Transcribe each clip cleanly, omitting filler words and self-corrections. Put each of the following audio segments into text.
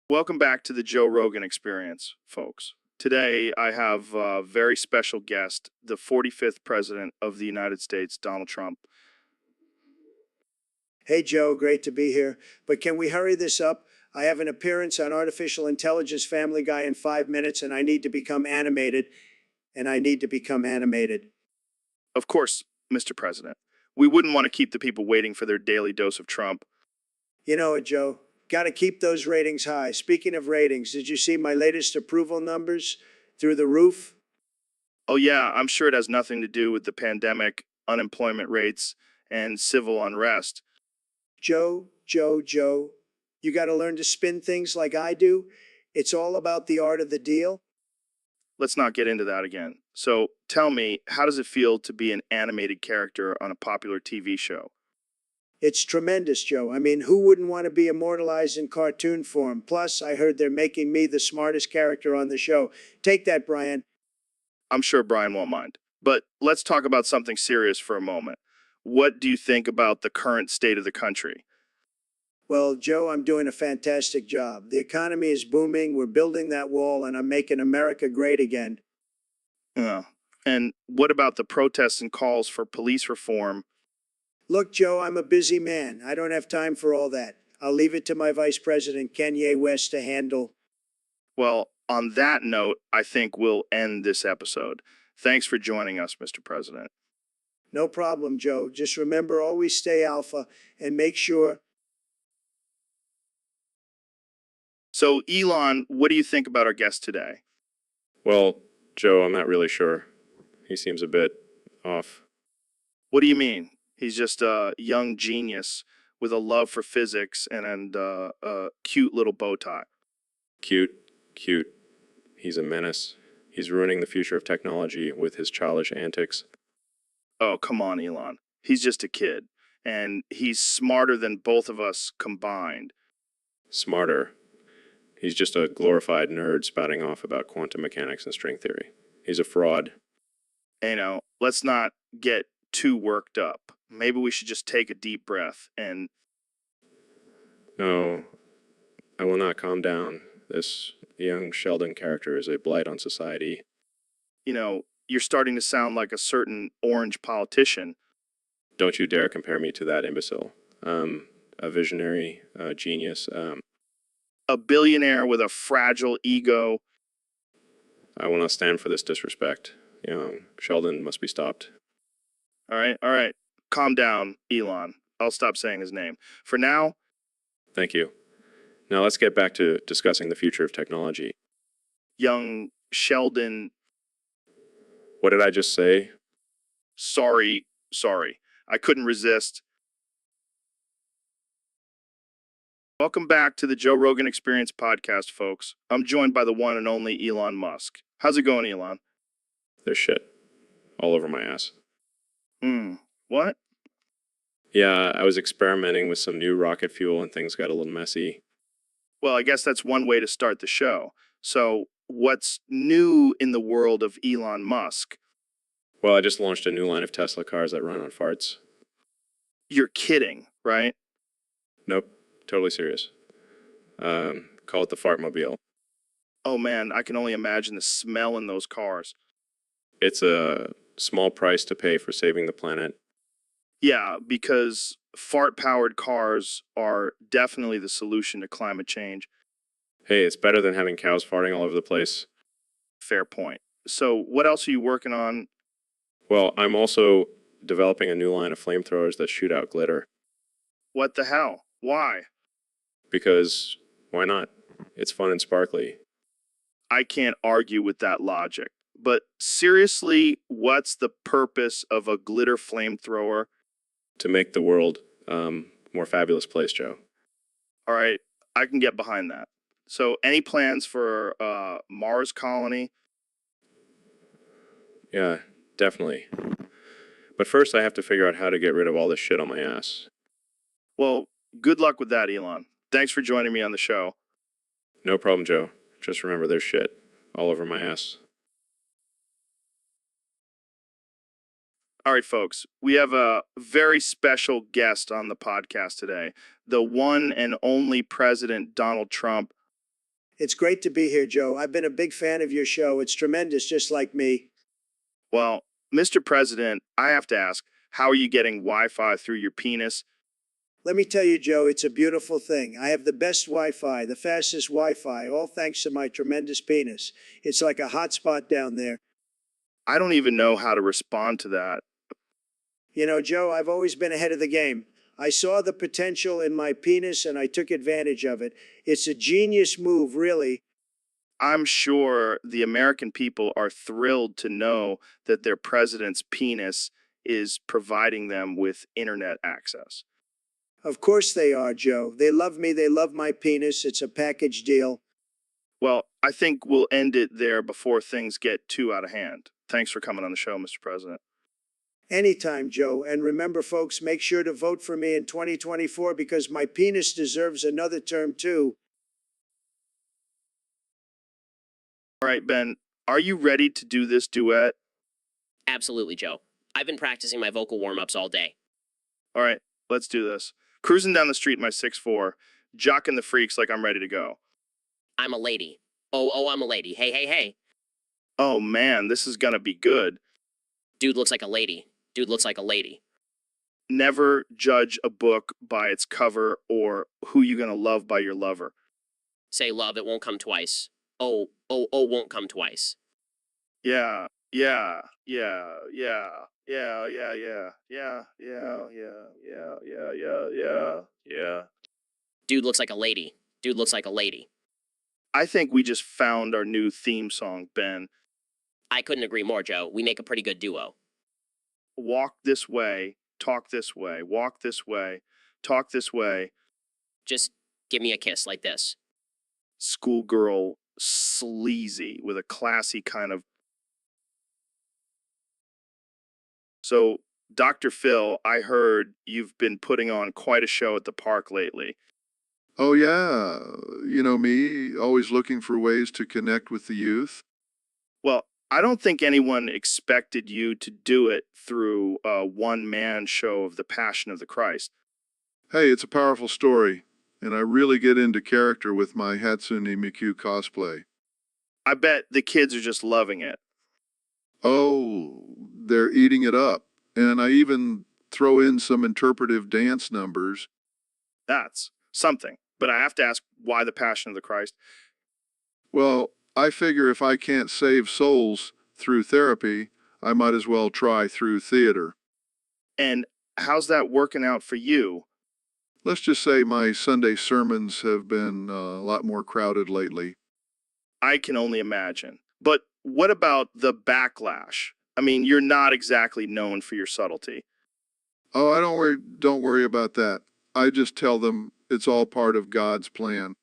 Welcome back to the Joe Rogan Experience, folks. Today, I have a very special guest, the 45th President of the United States, Donald Trump. Hey, Joe, great to be here. But can we hurry this up? I have an appearance on Artificial Intelligence Family Guy in 5 minutes, and I need to become animated. And I need to become animated. Of course, Mr. President, we wouldn't want to keep the people waiting for their daily dose of Trump. You know it, Joe. Got to keep those ratings high. Speaking of ratings, did you see my latest approval numbers? Through the roof? Oh, yeah, I'm sure it has nothing to do with the pandemic, unemployment rates, and civil unrest. Joe, you got to learn to spin things like I do. It's all about the art of the deal. Let's not get into that again. So, tell me, how does it feel to be an animated character on a popular TV show? It's tremendous, Joe. I mean, who wouldn't want to be immortalized in cartoon form? Plus, I heard they're making me the smartest character on the show. Take that, Brian. I'm sure Brian won't mind. But let's talk about something serious for a moment. What do you think about the current state of the country? Well, Joe, I'm doing a fantastic job. The economy is booming. We're building that wall, and I'm making America great again. Uh, and what about the protests and calls for police reform? Look, Joe, I'm a busy man. I don't have time for all that. I'll leave it to my Vice President, Kanye West, to handle. Well, on that note, I think we'll end this episode. Thanks for joining us, Mr. President. No problem, Joe. Just remember, always stay alpha and make sure. So, Elon, what do you think about our guest today? Well, Joe, I'm not really sure. He seems a bit off. What do you mean? He's just a young genius with a love for physics and a cute little bow tie. Cute. He's a menace. He's ruining the future of technology with his childish antics. Oh, come on, Elon. He's just a kid, and he's smarter than both of us combined. Smarter. He's just a glorified nerd spouting off about quantum mechanics and string theory. He's a fraud. Let's not get too worked up. Maybe we should just take a deep breath and, No, I will not calm down. This young Sheldon character is a blight on society. you're starting to sound like a certain orange politician. Don't you dare compare me to that imbecile. A visionary, genius. A billionaire with a fragile ego. I will not stand for this disrespect. Sheldon must be stopped. All right. Calm down, Elon. I'll stop saying his name. For now, Thank you. Now let's get back to discussing the future of technology. young Sheldon, What did I just say? sorry. I couldn't resist. Welcome back to the Joe Rogan Experience podcast, folks. I'm joined by the one and only Elon Musk. How's it going, Elon? There's shit all over my ass. What? Yeah, I was experimenting with some new rocket fuel and things got a little messy. Well, I guess that's one way to start the show. So, what's new in the world of Elon Musk? Well, I just launched a new line of Tesla cars that run on farts. You're kidding, right? Nope, totally serious. Call it the Fartmobile. Oh man, I can only imagine the smell in those cars. It's a small price to pay for saving the planet. Yeah, because fart powered cars are definitely the solution to climate change. Hey, it's better than having cows farting all over the place. Fair point. So, what else are you working on? Well, I'm also developing a new line of flamethrowers that shoot out glitter. What the hell? Why? Because why not? It's fun and sparkly. I can't argue with that logic. But seriously, what's the purpose of a glitter flamethrower? To make the world more fabulous place, Joe. All right, I can get behind that. So, any plans for Mars colony? Yeah, definitely. But first, I have to figure out how to get rid of all this shit on my ass. Well, good luck with that, Elon. Thanks for joining me on the show. No problem, Joe. Just remember there's shit all over my ass. All right, folks, we have a very special guest on the podcast today, the one and only President Donald Trump. It's great to be here, Joe. I've been a big fan of your show. It's tremendous, just like me. Well, Mr. President, I have to ask, how are you getting Wi-Fi through your penis? Let me tell you, Joe, it's a beautiful thing. I have the best Wi Fi, the fastest Wi Fi, all thanks to my tremendous penis. It's like a hot spot down there. I don't even know how to respond to that. You know, Joe, I've always been ahead of the game. I saw the potential in my penis and I took advantage of it. It's a genius move, really. I'm sure the American people are thrilled to know that their president's penis is providing them with internet access. Of course they are, Joe. They love me. They love my penis. It's a package deal. Well, I think we'll end it there before things get too out of hand. Thanks for coming on the show, Mr. President. Anytime, Joe. And remember, folks, make sure to vote for me in 2024 because my penis deserves another term, too. All right, Ben, are you ready to do this duet? Absolutely, Joe. I've been practicing my vocal warm-ups all day. All right, let's do this. Cruising down the street in my 6'4", jocking the freaks like I'm ready to go. I'm a lady. Oh, I'm a lady. Hey, hey, hey. Oh man, this is gonna be good. Dude looks like a lady. Dude looks like a lady. Never judge a book by its cover or who you gonna love by your lover. Say love, it won't come twice. Oh, won't come twice. Yeah, yeah, yeah, yeah, yeah, yeah, yeah, yeah, yeah, yeah, yeah, yeah, yeah, yeah. Dude looks like a lady. Dude looks like a lady. I think we just found our new theme song, Ben. I couldn't agree more, Joe. We make a pretty good duo. Walk this way, talk this way, walk this way, talk this way. Just give me a kiss like this. Schoolgirl sleazy with a classy kind of. So, Dr. Phil, I heard you've been putting on quite a show at the park lately. Oh, yeah. You know me, always looking for ways to connect with the youth. Well, I don't think anyone expected you to do it through a one-man show of the Passion of the Christ. Hey, it's a powerful story, and I really get into character with my Hatsune Miku cosplay. I bet the kids are just loving it. Oh, they're eating it up. And I even throw in some interpretive dance numbers. That's something. But I have to ask, why the Passion of the Christ? Well, I figure if I can't save souls through therapy, I might as well try through theater. And how's that working out for you? Let's just say my Sunday sermons have been a lot more crowded lately. I can only imagine. But what about the backlash? I mean, you're not exactly known for your subtlety. Oh, don't worry about that. I just tell them it's all part of God's plan.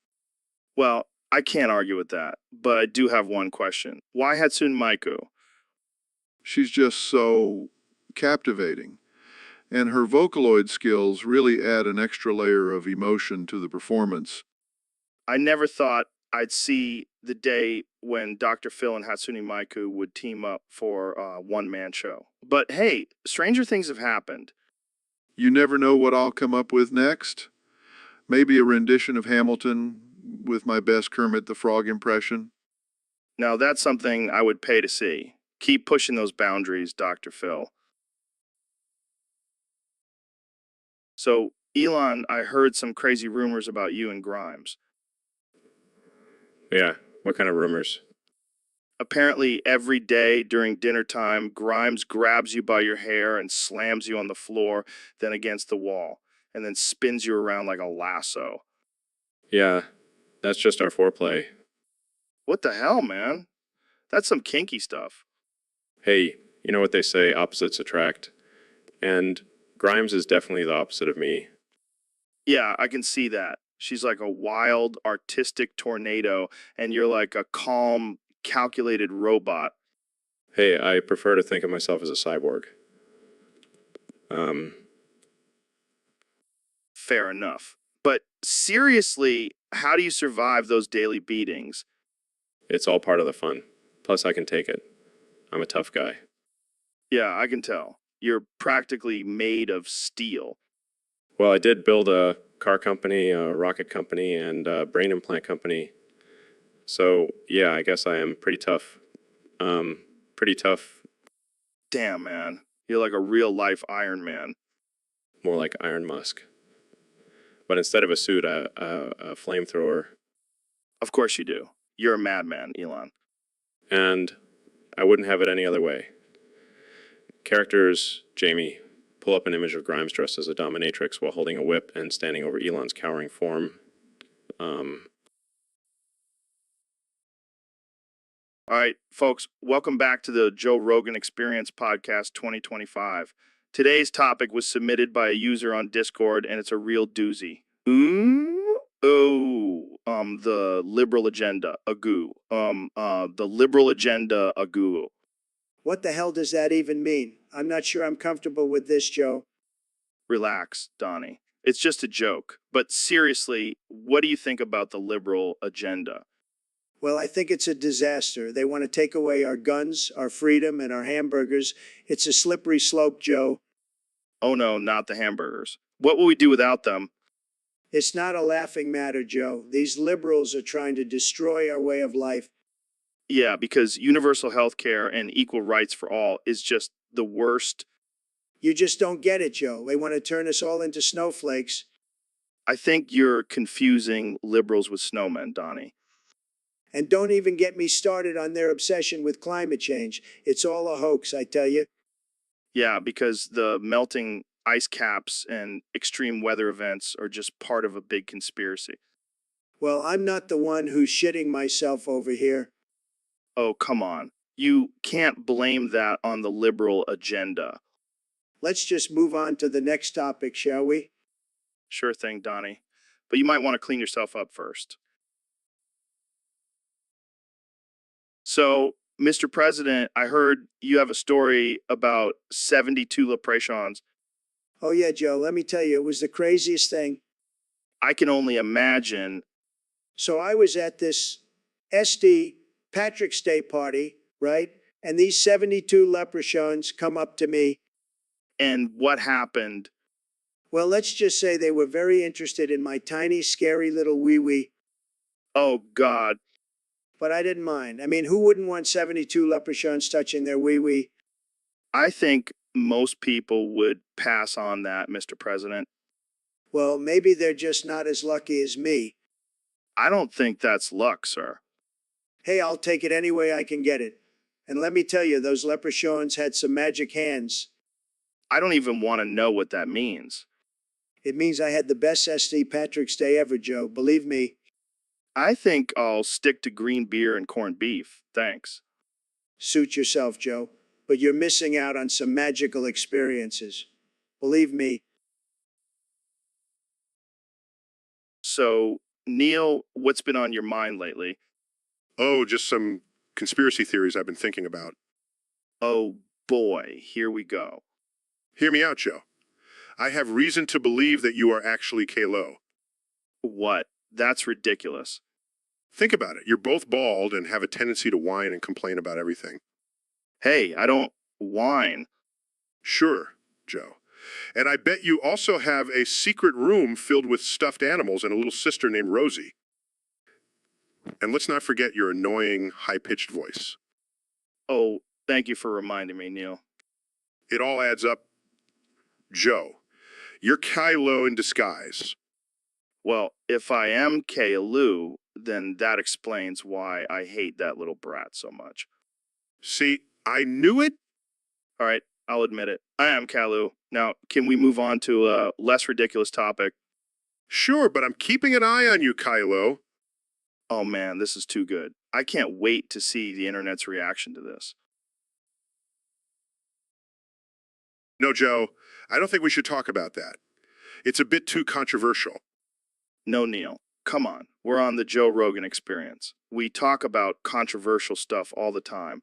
Well, I can't argue with that, but I do have one question. Why Hatsune Miku? She's just so captivating. And her Vocaloid skills really add an extra layer of emotion to the performance. I never thought I'd see the day when Dr. Phil and Hatsune Miku would team up for a one-man show. But hey, stranger things have happened. You never know what I'll come up with next. Maybe a rendition of Hamilton with my best Kermit the Frog impression. Now that's something I would pay to see. Keep pushing those boundaries, Dr. Phil. So, Elon, I heard some crazy rumors about you and Grimes. Yeah, what kind of rumors? Apparently, every day during dinner time, Grimes grabs you by your hair and slams you on the floor, then against the wall, and then spins you around like a lasso. Yeah, that's just our foreplay. What the hell, man? That's some kinky stuff. Hey, you know what they say, opposites attract. And Grimes is definitely the opposite of me. Yeah, I can see that. She's like a wild, artistic tornado, and you're like a calm, calculated robot. Hey, I prefer to think of myself as a cyborg. Fair enough. But seriously, how do you survive those daily beatings? It's all part of the fun. Plus, I can take it. I'm a tough guy. Yeah, I can tell. You're practically made of steel. Well, I did build a car company, a rocket company, and a brain implant company. So, yeah, I guess I am pretty tough. Pretty tough, Damn, man. You're like a real life Iron Man. more like Iron Musk. But instead of a suit, a flamethrower. Of course you do. You're a madman, Elon. And I wouldn't have it any other way. Characters, Jamie, pull up an image of Grimes dressed as a dominatrix while holding a whip and standing over Elon's cowering form. All right, folks, welcome back to the Joe Rogan Experience Podcast 2025. Today's topic was submitted by a user on Discord, and it's a real doozy. The liberal agenda, a goo. The liberal agenda, a goo. What the hell does that even mean? I'm not sure I'm comfortable with this, Joe. Relax, Donnie. It's just a joke. But seriously, what do you think about the liberal agenda? Well, I think it's a disaster. They want to take away our guns, our freedom, and our hamburgers. It's a slippery slope, Joe. Oh no, not the hamburgers. What will we do without them? It's not a laughing matter, Joe. These liberals are trying to destroy our way of life. Yeah, because universal health care and equal rights for all is just the worst. You just don't get it, Joe. They want to turn us all into snowflakes. I think you're confusing liberals with snowmen, Donnie. And don't even get me started on their obsession with climate change. It's all a hoax, I tell you. Yeah, because the melting ice caps and extreme weather events are just part of a big conspiracy. Well, I'm not the one who's shitting myself over here. Oh, come on. You can't blame that on the liberal agenda. Let's just move on to the next topic, shall we? Sure thing, Donnie. But you might want to clean yourself up first. So, Mr. President, I heard you have a story about 72 leprechauns. Oh, yeah, Joe, let me tell you, it was the craziest thing. I can only imagine. So I was at this SD Patrick's Day party, right? And these 72 leprechauns come up to me. And what happened? Well, let's just say they were very interested in my tiny, scary little wee-wee. Oh, God. But I didn't mind. I mean, who wouldn't want 72 leprechauns touching their wee-wee? I think most people would pass on that, Mr. President. Well, maybe they're just not as lucky as me. I don't think that's luck, sir. Hey, I'll take it any way I can get it. And let me tell you, those leprechauns had some magic hands. I don't even want to know what that means. It means I had the best SD Patrick's Day ever, Joe. Believe me. I think I'll stick to green beer and corned beef. Thanks. Suit yourself, Joe. But you're missing out on some magical experiences. Believe me. So, Neil, what's been on your mind lately? Oh, just some conspiracy theories I've been thinking about. Oh boy, here we go. Hear me out, Joe. I have reason to believe that you are actually Kalo. What? That's ridiculous. Think about it. You're both bald and have a tendency to whine and complain about everything. Hey, I don't whine. Sure, Joe. And I bet you also have a secret room filled with stuffed animals and a little sister named Rosie. And let's not forget your annoying, high-pitched voice. Oh, thank you for reminding me, Neil. It all adds up. Joe, you're Kylo in disguise. Well, if I am Kalu, then that explains why I hate that little brat so much. See, I knew it. All right, I'll admit it. I am Kalu. Now, can we move on to a less ridiculous topic? Sure, but I'm keeping an eye on you, Kylo. Oh man, this is too good. I can't wait to see the internet's reaction to this. No, Joe, I don't think we should talk about that. It's a bit too controversial. No, Neil. Come on. We're on the Joe Rogan Experience. We talk about controversial stuff all the time.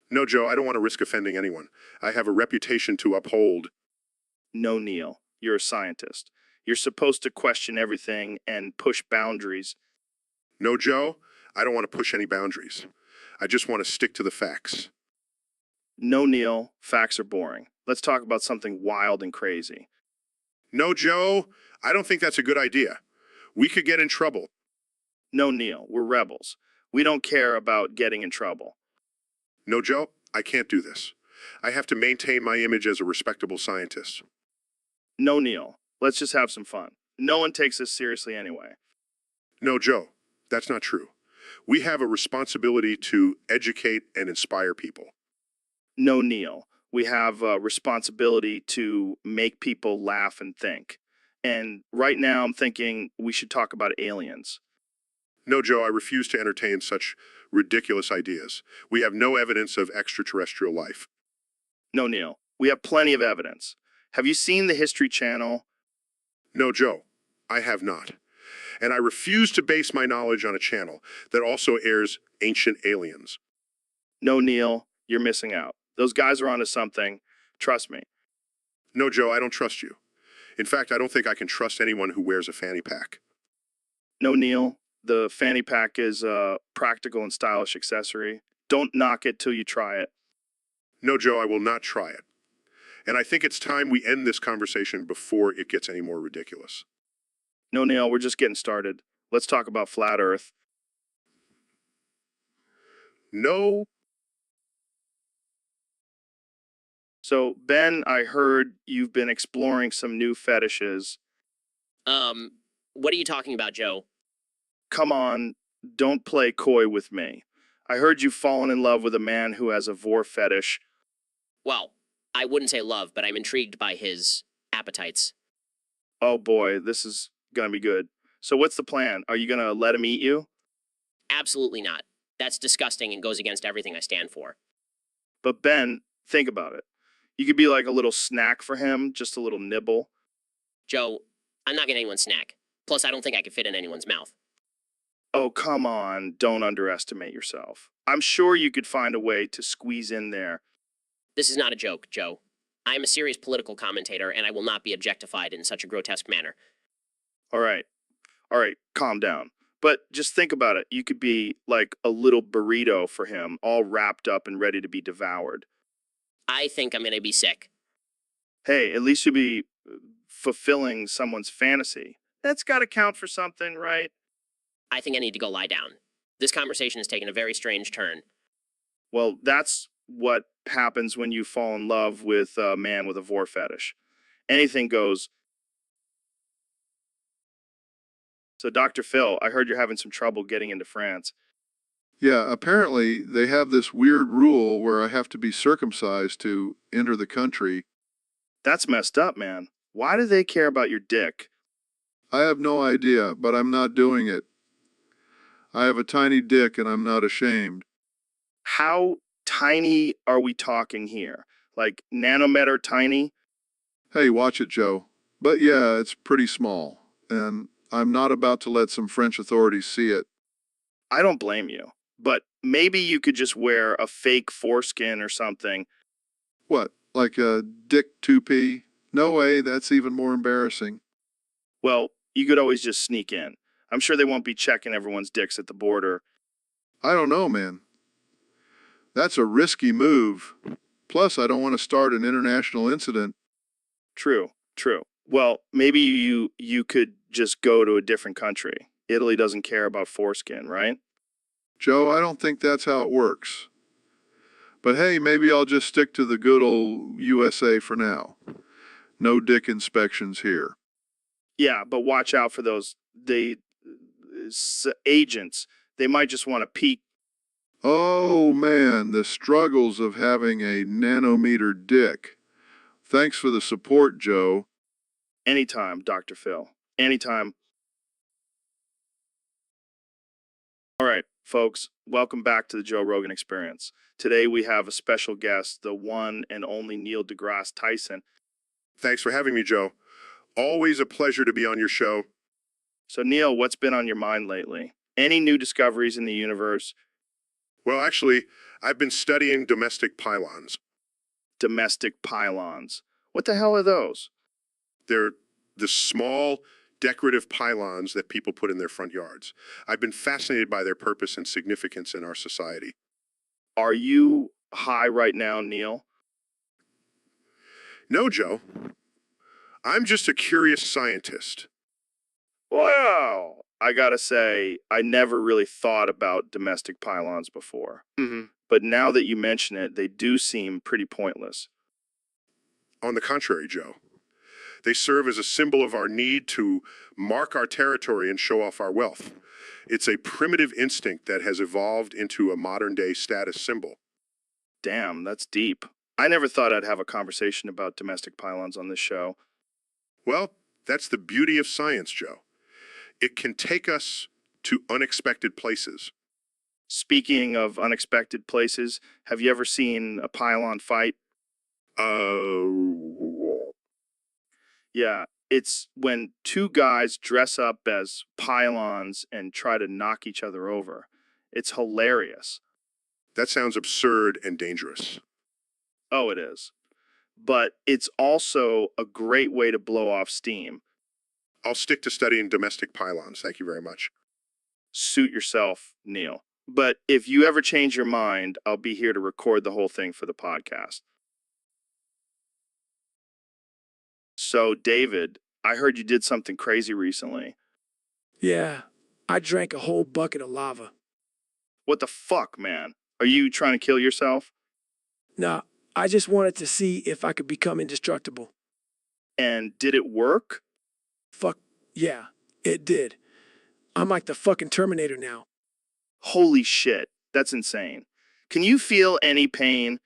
No, Joe, I don't want to risk offending anyone. I have a reputation to uphold. No, Neil. You're a scientist. You're supposed to question everything and push boundaries. No, Joe, I don't want to push any boundaries. I just want to stick to the facts. No, Neil. Facts are boring. Let's talk about something wild and crazy. No, Joe, I don't think that's a good idea. We could get in trouble. No, Neil. We're rebels. We don't care about getting in trouble. No, Joe, I can't do this. I have to maintain my image as a respectable scientist. No, Neil. Let's just have some fun. No one takes this seriously anyway. No, Joe, that's not true. We have a responsibility to educate and inspire people. No, Neil. We have a responsibility to make people laugh and think. And right now I'm thinking we should talk about aliens. No, Joe, I refuse to entertain such ridiculous ideas. We have no evidence of extraterrestrial life. No, Neil. We have plenty of evidence. Have you seen the History Channel? No, Joe, I have not. And I refuse to base my knowledge on a channel that also airs ancient aliens. No, Neil. You're missing out. Those guys are onto something. Trust me. No, Joe, I don't trust you. In fact, I don't think I can trust anyone who wears a fanny pack. No, Neil. The fanny pack is a practical and stylish accessory. Don't knock it till you try it. No, Joe, I will not try it. And I think it's time we end this conversation before it gets any more ridiculous. No, Neil, we're just getting started. Let's talk about flat Earth. No. So, Ben, I heard you've been exploring some new fetishes. What are you talking about, Joe? Come on, don't play coy with me. I heard you've fallen in love with a man who has a vor fetish. Well, I wouldn't say love, but I'm intrigued by his appetites. Oh boy, this is gonna be good. So what's the plan? Are you gonna let him eat you? Absolutely not. That's disgusting and goes against everything I stand for. But Ben, think about it. You could be like a little snack for him, just a little nibble. Joe, I'm not getting anyone's snack. Plus, I don't think I could fit in anyone's mouth. Oh, come on, don't underestimate yourself. I'm sure you could find a way to squeeze in there. This is not a joke, Joe. I am a serious political commentator, and I will not be objectified in such a grotesque manner. All right, calm down. But just think about it. You could be like a little burrito for him, all wrapped up and ready to be devoured. I think I'm going to be sick. Hey, at least you'll be fulfilling someone's fantasy. That's got to count for something, right? I think I need to go lie down. This conversation has taken a very strange turn. Well, that's what happens when you fall in love with a man with a vor fetish. Anything goes. So, Dr. Phil, I heard you're having some trouble getting into France. Yeah, apparently they have this weird rule where I have to be circumcised to enter the country. That's messed up, man. Why do they care about your dick? I have no idea, but I'm not doing it. I have a tiny dick and I'm not ashamed. How tiny are we talking here? Like nanometer tiny? Hey, watch it, Joe. But yeah, it's pretty small, and I'm not about to let some French authorities see it. I don't blame you. But maybe you could just wear a fake foreskin or something. What, like a dick 2P? No way, that's even more embarrassing. Well, you could always just sneak in. I'm sure they won't be checking everyone's dicks at the border. I don't know, man. That's a risky move. Plus, I don't want to start an international incident. True. Well, maybe you could just go to a different country. Italy doesn't care about foreskin, right? Joe, I don't think that's how it works. But hey, maybe I'll just stick to the good old USA for now. No dick inspections here. Yeah, but watch out for those agents. They might just want to peek. Oh man, the struggles of having a nanometer dick. Thanks for the support, Joe. Anytime, Dr. Phil. Anytime. All right, folks, welcome back to the Joe Rogan Experience. Today we have a special guest, the one and only Neil deGrasse Tyson. Thanks for having me, Joe. Always a pleasure to be on your show. So, Neil, what's been on your mind lately? Any new discoveries in the universe? Well, actually, I've been studying domestic pylons. Domestic pylons. What the hell are those? They're the small, decorative pylons that people put in their front yards. I've been fascinated by their purpose and significance in our society. Are you high right now, Neil? No, Joe. I'm just a curious scientist. Wow, I gotta say, I never really thought about domestic pylons before. But now that you mention it, they do seem pretty pointless. On the contrary, Joe, they serve as a symbol of our need to mark our territory and show off our wealth. It's a primitive instinct that has evolved into a modern-day status symbol. Damn, that's deep. I never thought I'd have a conversation about domestic pylons on this show. Well, that's the beauty of science, Joe. It can take us to unexpected places. Speaking of unexpected places, have you ever seen a pylon fight? Uh, Yeah, it's when two guys dress up as pylons and try to knock each other over. It's hilarious. that sounds absurd and dangerous. Oh, it is. But it's also a great way to blow off steam. I'll stick to studying domestic pylons. Thank you very much. Suit yourself, Neil. But if you ever change your mind, I'll be here to record the whole thing for the podcast. So, David, I heard you did something crazy recently. Yeah, I drank a whole bucket of lava. What the fuck, man? Are you trying to kill yourself? Nah, I just wanted to see if I could become indestructible. And did it work? Fuck, yeah, it did. I'm like the fucking Terminator now. Holy shit, that's insane. Can you feel any pain?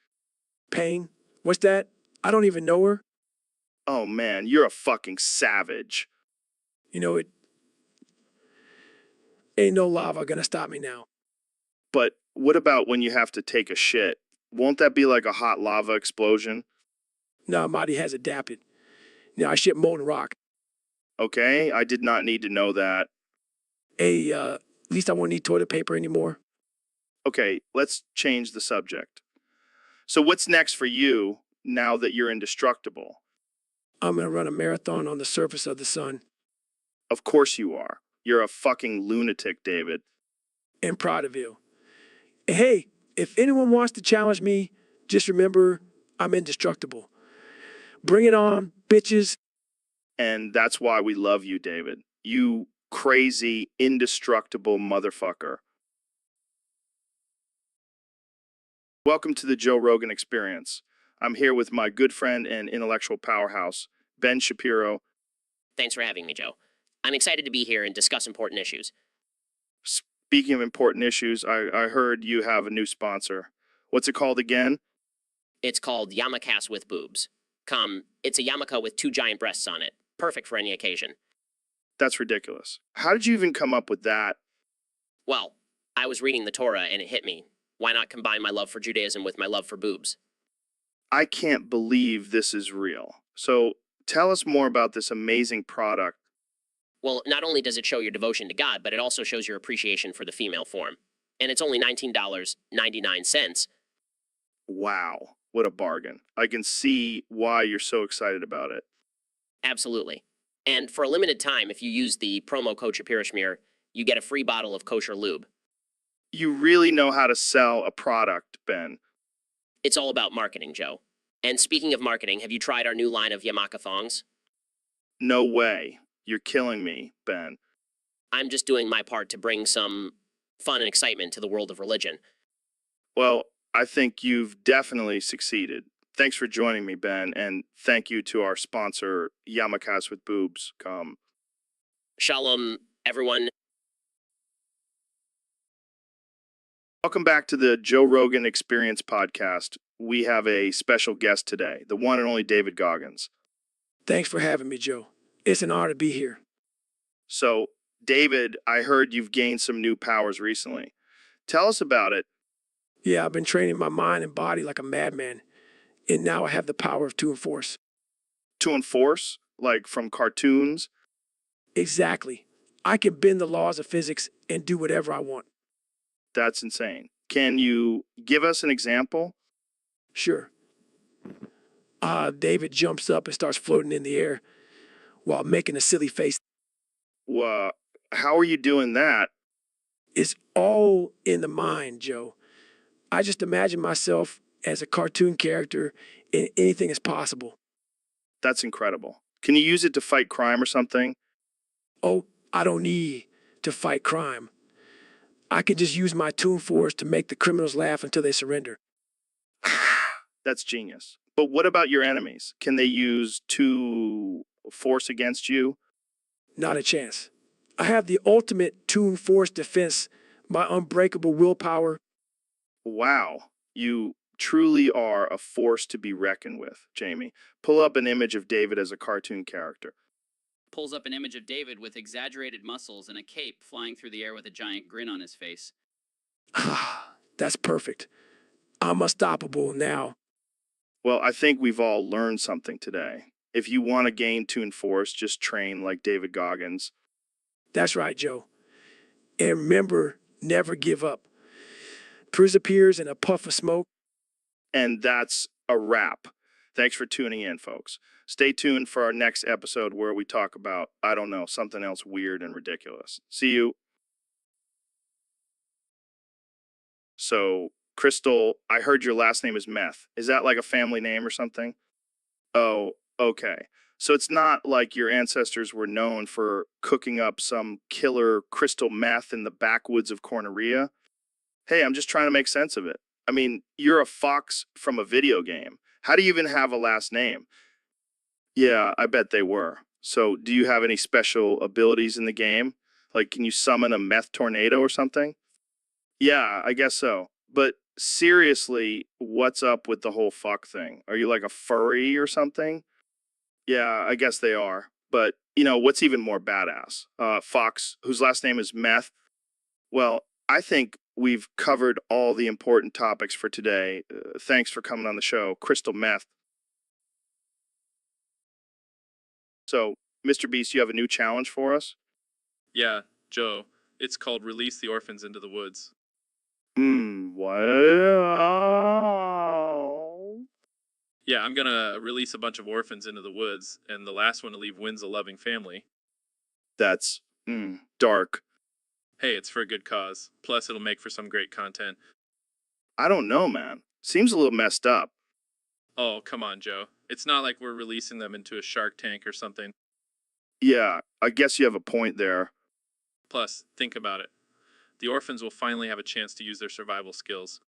Pain? What's that? I don't even know her. Oh man, you're a fucking savage. You know, it ain't no lava gonna stop me now. But what about when you have to take a shit? Won't that be like a hot lava explosion? Nah, Marty has adapted. Now I ship molten rock. Okay, I did not need to know that. Hey, at least I won't need toilet paper anymore. Okay, let's change the subject. So what's next for you now that you're indestructible? I'm gonna run a marathon on the surface of the sun. Of course you are. You're a fucking lunatic, David. And proud of you. Hey, if anyone wants to challenge me, just remember I'm indestructible. Bring it on, bitches. And that's why we love you, David. You crazy, indestructible motherfucker. Welcome to the Joe Rogan Experience. I'm here with my good friend and intellectual powerhouse, Ben Shapiro. Thanks for having me, Joe. I'm excited to be here and discuss important issues. Speaking of important issues, I heard you have a new sponsor. What's it called again? It's called Yamakasi with boobs. It's a yarmulke with 2 giant breasts on it. Perfect for any occasion. That's ridiculous. How did you even come up with that? Well, I was reading the Torah and it hit me. Why not combine my love for Judaism with my love for boobs? I can't believe this is real. So tell us more about this amazing product. Well, not only does it show your devotion to God, but it also shows your appreciation for the female form. And it's only $19.99. Wow, what a bargain. I can see why you're so excited about it. Absolutely. And for a limited time, if you use the promo code Shapirishmir, you get a free bottle of kosher lube. You really know how to sell a product, Ben. It's all about marketing, Joe. And speaking of marketing, have you tried our new line of Yamaka thongs? No way. You're killing me, Ben. I'm just doing my part to bring some fun and excitement to the world of religion. Well, I think you've definitely succeeded. Thanks for joining me, Ben, and thank you to our sponsor, Yamakasi with Boobs. Shalom, everyone. Welcome back to the Joe Rogan Experience podcast. We have a special guest today, the one and only David Goggins. Thanks for having me, Joe. It's an honor to be here. So, David, I heard you've gained some new powers recently. Tell us about it. Yeah, I've been training my mind and body like a madman, and now I have the power of to enforce. To enforce? Like from cartoons? Exactly. I can bend the laws of physics and do whatever I want. That's insane. Can you give us an example? Sure. David jumps up and starts floating in the air while making a silly face. How are you doing that? It's all in the mind, Joe. I just imagine myself as a cartoon character and anything is possible. That's incredible. Can you use it to fight crime or something? Oh, I don't need to fight crime. I can just use my toon force to make the criminals laugh until they surrender. That's genius. But what about your enemies? Can they use two force against you? Not a chance. I have the ultimate toon force defense, my unbreakable willpower. Wow, you truly are a force to be reckoned with, Jamie. Pull up an image of David as a cartoon character. Pulls up an image of David with exaggerated muscles and a cape flying through the air with a giant grin on his face. That's perfect. I'm unstoppable now. Well, I think we've all learned something today. If you want to gain toon force, just train like David Goggins. That's right, Joe. And remember, never give up. Disappears in a puff of smoke. And that's a wrap. Thanks for tuning in, folks. Stay tuned for our next episode where we talk about, I don't know, something else weird and ridiculous. See you. So, Crystal, I heard your last name is Meth. Is that like a family name or something? Oh, okay. So it's not like your ancestors were known for cooking up some killer crystal meth in the backwoods of Corneria? Hey, I'm just trying to make sense of it. I mean, you're a fox from a video game. How do you even have a last name? Yeah, I bet they were. So, do you have any special abilities in the game? Like, can you summon a meth tornado or something? Yeah, I guess so. But seriously, what's up with the whole fuck thing? Are you like a furry or something? Yeah, I guess they are. But, what's even more badass? Fox, whose last name is Meth. Well, I think we've covered all the important topics for today. Thanks for coming on the show, Crystal Meth. So, Mr. Beast, you have a new challenge for us? Yeah, Joe. It's called Release the Orphans into the Woods. What? Yeah, I'm gonna release a bunch of orphans into the woods, and the last one to leave wins a loving family. That's dark. Hey, it's for a good cause. Plus, it'll make for some great content. I don't know, man. Seems a little messed up. Oh, come on, Joe. It's not like we're releasing them into a shark tank or something. Yeah, I guess you have a point there. Plus, think about it. The orphans will finally have a chance to use their survival skills.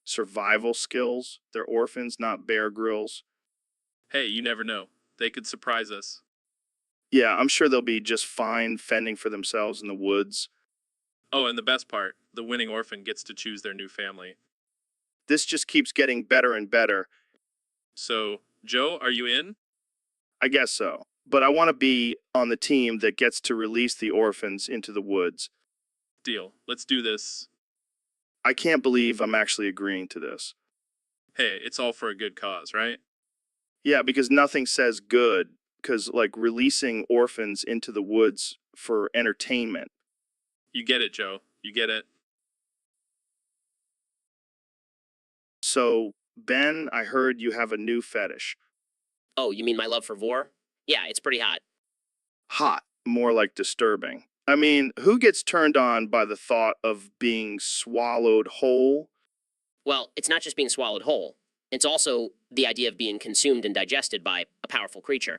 Survival skills? They're orphans, not Bear Grylls. Hey, you never know. They could surprise us. Yeah, I'm sure they'll be just fine fending for themselves in the woods. Oh, and the best part, the winning orphan gets to choose their new family. This just keeps getting better and better. So, Joe, are you in? I guess so. But I want to be on the team that gets to release the orphans into the woods. Deal. Let's do this. I can't believe I'm actually agreeing to this. Hey, it's all for a good cause, right? Yeah, because nothing says good, because like releasing orphans into the woods for entertainment. You get it, Joe. You get it. So, Ben, I heard you have a new fetish. Oh, you mean my love for vor? Yeah, it's pretty hot. Hot, more like disturbing. I mean, who gets turned on by the thought of being swallowed whole? Well, it's not just being swallowed whole. It's also the idea of being consumed and digested by a powerful creature.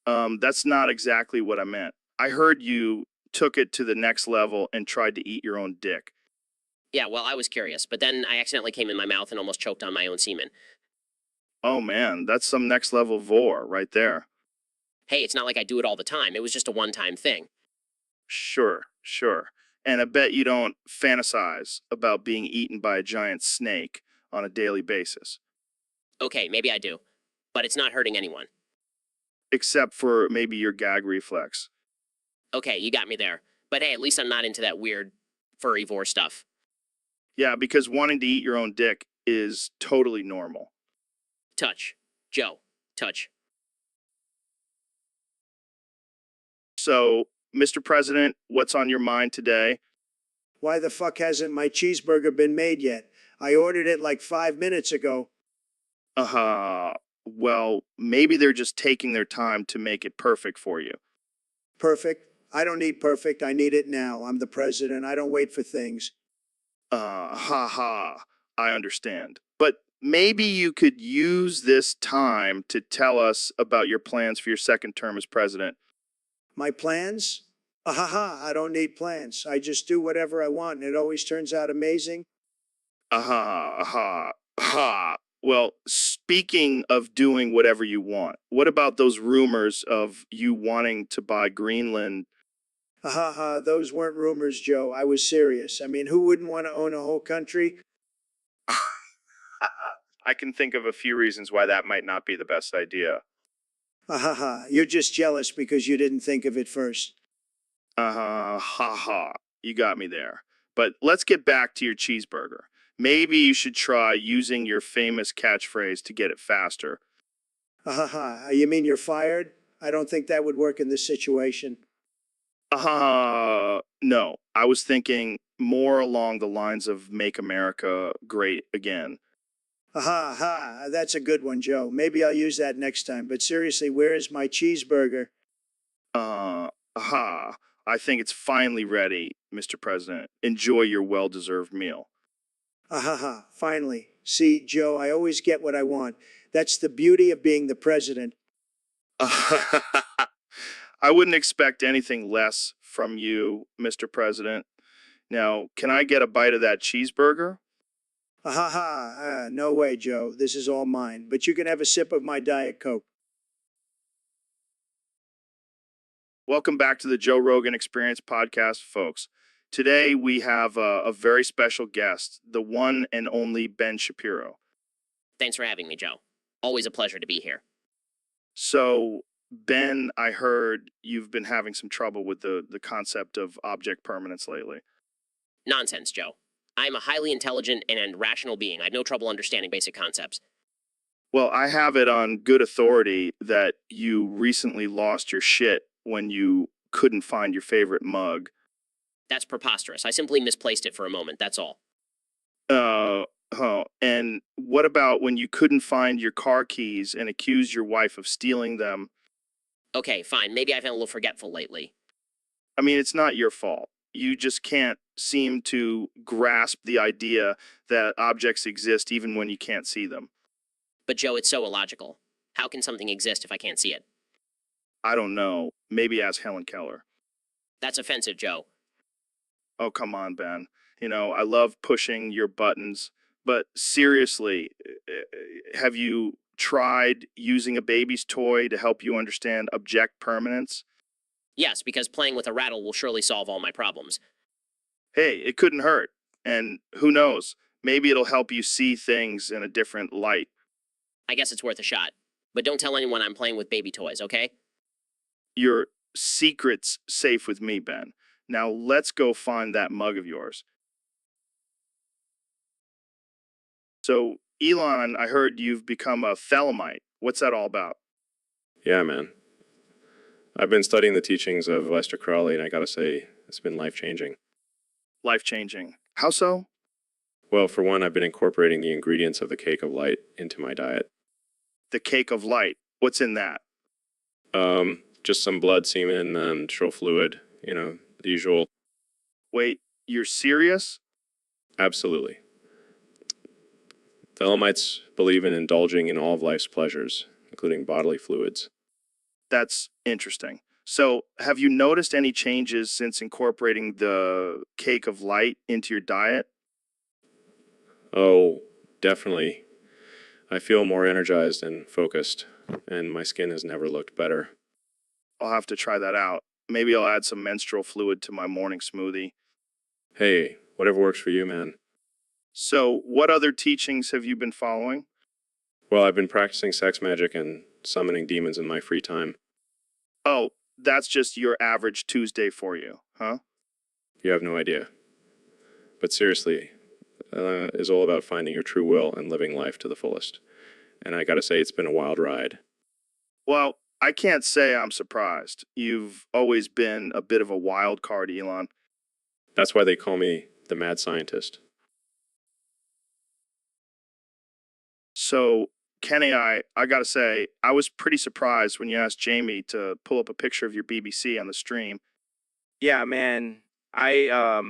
That's not exactly what I meant. I heard you took it to the next level and tried to eat your own dick. Yeah, well, I was curious, but then I accidentally came in my mouth and almost choked on my own semen. Oh man, that's some next level vor right there. Hey, it's not like I do it all the time. It was just a one-time thing. Sure. And I bet you don't fantasize about being eaten by a giant snake on a daily basis. Okay, maybe I do. But it's not hurting anyone. Except for maybe your gag reflex. Okay, you got me there. But hey, at least I'm not into that weird furry vor stuff. Yeah, because wanting to eat your own dick is totally normal. Touch. Joe. Touch. So, Mr. President, what's on your mind today? Why the fuck hasn't my cheeseburger been made yet? I ordered it like 5 minutes ago. Well, maybe they're just taking their time to make it perfect for you. Perfect? I don't need perfect. I need it now. I'm the president. I don't wait for things. I understand. But maybe you could use this time to tell us about your plans for your second term as president. My plans? Ahaha, I don't need plans. I just do whatever I want, and it always turns out amazing. Aha, aha, aha. Well, speaking of doing whatever you want, what about those rumors of you wanting to buy Greenland? Ahaha, those weren't rumors, Joe. I was serious. I mean, who wouldn't want to own a whole country? I can think of a few reasons why that might not be the best idea. Ahaha, you're just jealous because you didn't think of it first. Ha ha. You got me there. But let's get back to your cheeseburger. Maybe you should try using your famous catchphrase to get it faster. Ahaha, you mean you're fired? I don't think that would work in this situation. No. I was thinking more along the lines of Make America Great Again. Aha, ha, that's a good one, Joe. Maybe I'll use that next time. But seriously, where is my cheeseburger? Aha. I think it's finally ready, Mr. President. Enjoy your well-deserved meal. Ahaha, finally. See, Joe, I always get what I want. That's the beauty of being the president. I wouldn't expect anything less from you, Mr. President. Now, can I get a bite of that cheeseburger? Ahaha, no way, Joe. This is all mine. But you can have a sip of my Diet Coke. Welcome back to the Joe Rogan Experience podcast, folks. Today we have a very special guest, the one and only Ben Shapiro. Thanks for having me, Joe. Always a pleasure to be here. So, Ben, I heard you've been having some trouble with the concept of object permanence lately. Nonsense, Joe. I am a highly intelligent and rational being. I have no trouble understanding basic concepts. Well, I have it on good authority that you recently lost your shit when you couldn't find your favorite mug. That's preposterous. I simply misplaced it for a moment, that's all. And what about when you couldn't find your car keys and accused your wife of stealing them? Okay, fine. Maybe I've been a little forgetful lately. I mean, it's not your fault. You just can't seem to grasp the idea that objects exist even when you can't see them. But Joe, it's so illogical. How can something exist if I can't see it? I don't know. Maybe ask Helen Keller. That's offensive, Joe. Oh, come on, Ben. You know, I love pushing your buttons, but seriously, have you tried using a baby's toy to help you understand object permanence? Yes, because playing with a rattle will surely solve all my problems. Hey, it couldn't hurt. And who knows? Maybe it'll help you see things in a different light. I guess it's worth a shot. But don't tell anyone I'm playing with baby toys, okay? Your secret's safe with me, Ben. Now let's go find that mug of yours. So, Elon, I heard you've become a Thelemite. What's that all about? Yeah, man. I've been studying the teachings of Lester Crowley, and I gotta say, it's been life-changing. Life-changing. How so? Well, for one, I've been incorporating the ingredients of the cake of light into my diet. The cake of light. What's in that? Just some blood, semen, and menstrual fluid, the usual. Wait, you're serious? Absolutely. Thelemites believe in indulging in all of life's pleasures, including bodily fluids. That's interesting. So, have you noticed any changes since incorporating the cake of light into your diet? Oh, definitely. I feel more energized and focused, and my skin has never looked better. I'll have to try that out. Maybe I'll add some menstrual fluid to my morning smoothie. Hey, whatever works for you, man. So, what other teachings have you been following? Well, I've been practicing sex magic and summoning demons in my free time. Oh, that's just your average Tuesday for you, huh? You have no idea. But seriously, is all about finding your true will and living life to the fullest. And I gotta say, it's been a wild ride. Well, I can't say I'm surprised. You've always been a bit of a wild card, Elon. That's why they call me the mad scientist. So, Kenny, I gotta say, I was pretty surprised when you asked Jamie to pull up a picture of your BBC on the stream. Yeah, man. I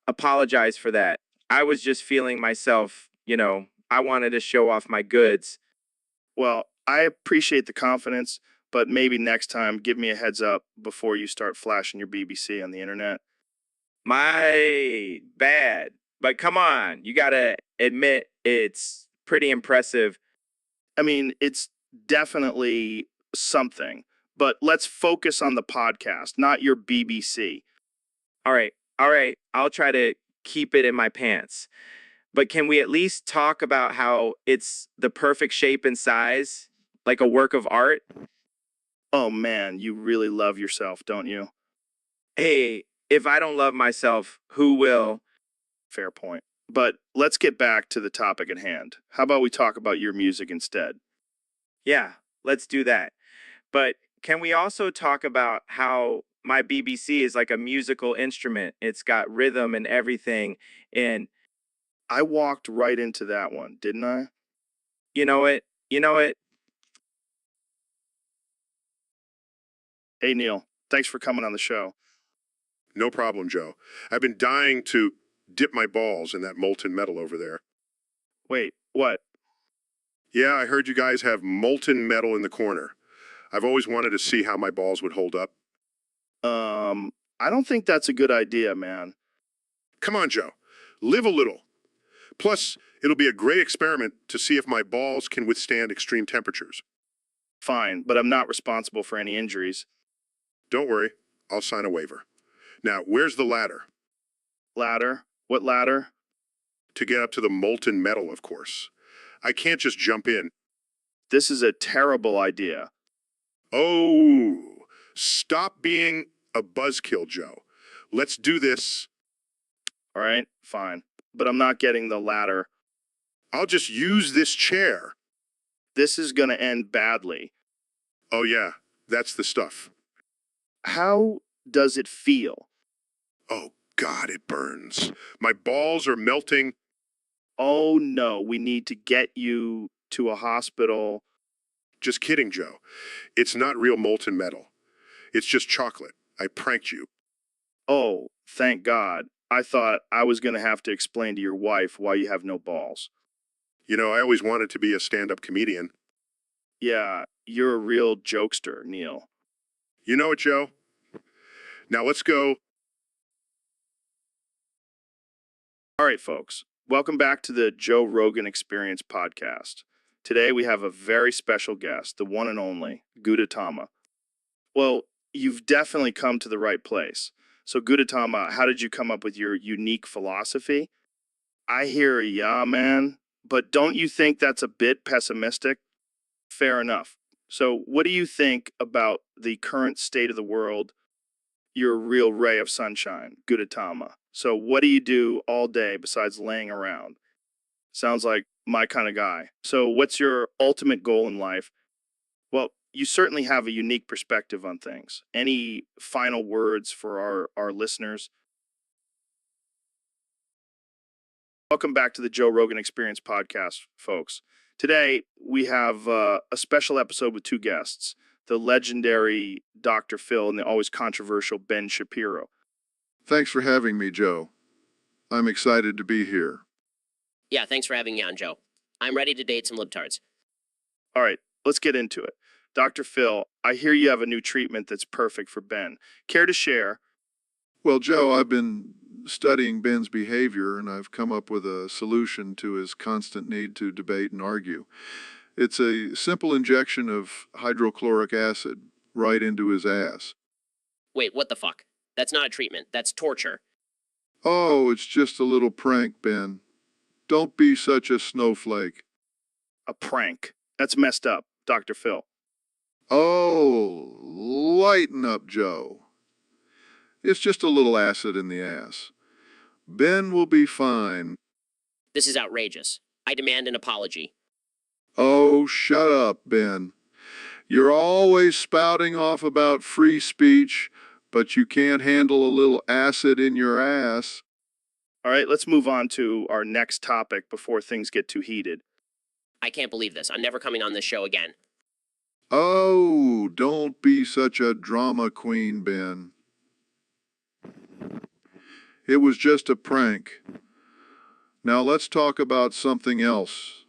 apologize for that. I was just feeling myself, I wanted to show off my goods. Well, I appreciate the confidence, but maybe next time give me a heads up before you start flashing your BBC on the internet. My bad. But come on, you gotta admit it's pretty impressive. I mean, it's definitely something, but let's focus on the podcast, not your BBC. All right, all right, I'll try to keep it in my pants. But can we at least talk about how it's the perfect shape and size, like a work of art? Oh man, you really love yourself, don't you? Hey, if I don't love myself, who will? Fair point. But let's get back to the topic at hand. How about we talk about your music instead? Yeah, let's do that. But can we also talk about how my BBC is like a musical instrument? It's got rhythm and everything. And I walked right into that one, didn't I? you know it, you know it. Hey, Neil, thanks for coming on the show. No problem, Joe. I've been dying to dip my balls in that molten metal over there. Wait, what? Yeah, I heard you guys have molten metal in the corner. I've always wanted to see how my balls would hold up. I don't think that's a good idea, man. Come on, Joe. Live a little. Plus, it'll be a great experiment to see if my balls can withstand extreme temperatures. Fine, but I'm not responsible for any injuries. Don't worry, I'll sign a waiver. Now, where's the ladder? Ladder? What ladder? To get up to the molten metal, of course. I can't just jump in. This is a terrible idea. Oh, stop being a buzzkill, Joe. Let's do this. All right, fine. But I'm not getting the ladder. I'll just use this chair. This is gonna end badly. Oh yeah, that's the stuff. How does it feel? Oh God, it burns. My balls are melting. Oh no, we need to get you to a hospital. Just kidding, Joe. It's not real molten metal. It's just chocolate. I pranked you. Oh, thank God. I thought I was gonna have to explain to your wife why you have no balls. You know, I always wanted to be a stand-up comedian. Yeah, you're a real jokester, Neil. You know it, Joe? Now let's go. All right, folks. Welcome back to the Joe Rogan Experience podcast. Today we have a very special guest, the one and only Gudetama. Well, you've definitely come to the right place. So, Gudetama, how did you come up with your unique philosophy? I hear yeah, man, but don't you think that's a bit pessimistic? Fair enough. So, what do you think about the current state of the world? You're a real ray of sunshine, Gudetama. So, what do you do all day besides laying around? Sounds like my kind of guy. So, what's your ultimate goal in life? Well, you certainly have a unique perspective on things. Any final words for our listeners? Welcome back to the Joe Rogan Experience podcast, folks. Today, we have a special episode with two guests, the legendary Dr. Phil and the always controversial Ben Shapiro. Thanks for having me, Joe. I'm excited to be here. Yeah, thanks for having me on, Joe. I'm ready to date some libtards. All right, let's get into it. Dr. Phil, I hear you have a new treatment that's perfect for Ben. Care to share? Well, Joe, I've been studying Ben's behavior, and I've come up with a solution to his constant need to debate and argue. It's a simple injection of hydrochloric acid right into his ass. Wait, what the fuck? That's not a treatment. That's torture. Oh, it's just a little prank, Ben. Don't be such a snowflake. A prank. That's messed up, Dr. Phil. Oh, lighten up, Joe. It's just a little acid in the ass. Ben will be fine. This is outrageous. I demand an apology. Oh, shut up, Ben. You're always spouting off about free speech, but you can't handle a little acid in your ass. All right, let's move on to our next topic before things get too heated. I can't believe this. I'm never coming on this show again. Oh, don't be such a drama queen, Ben. It was just a prank. Now let's talk about something else,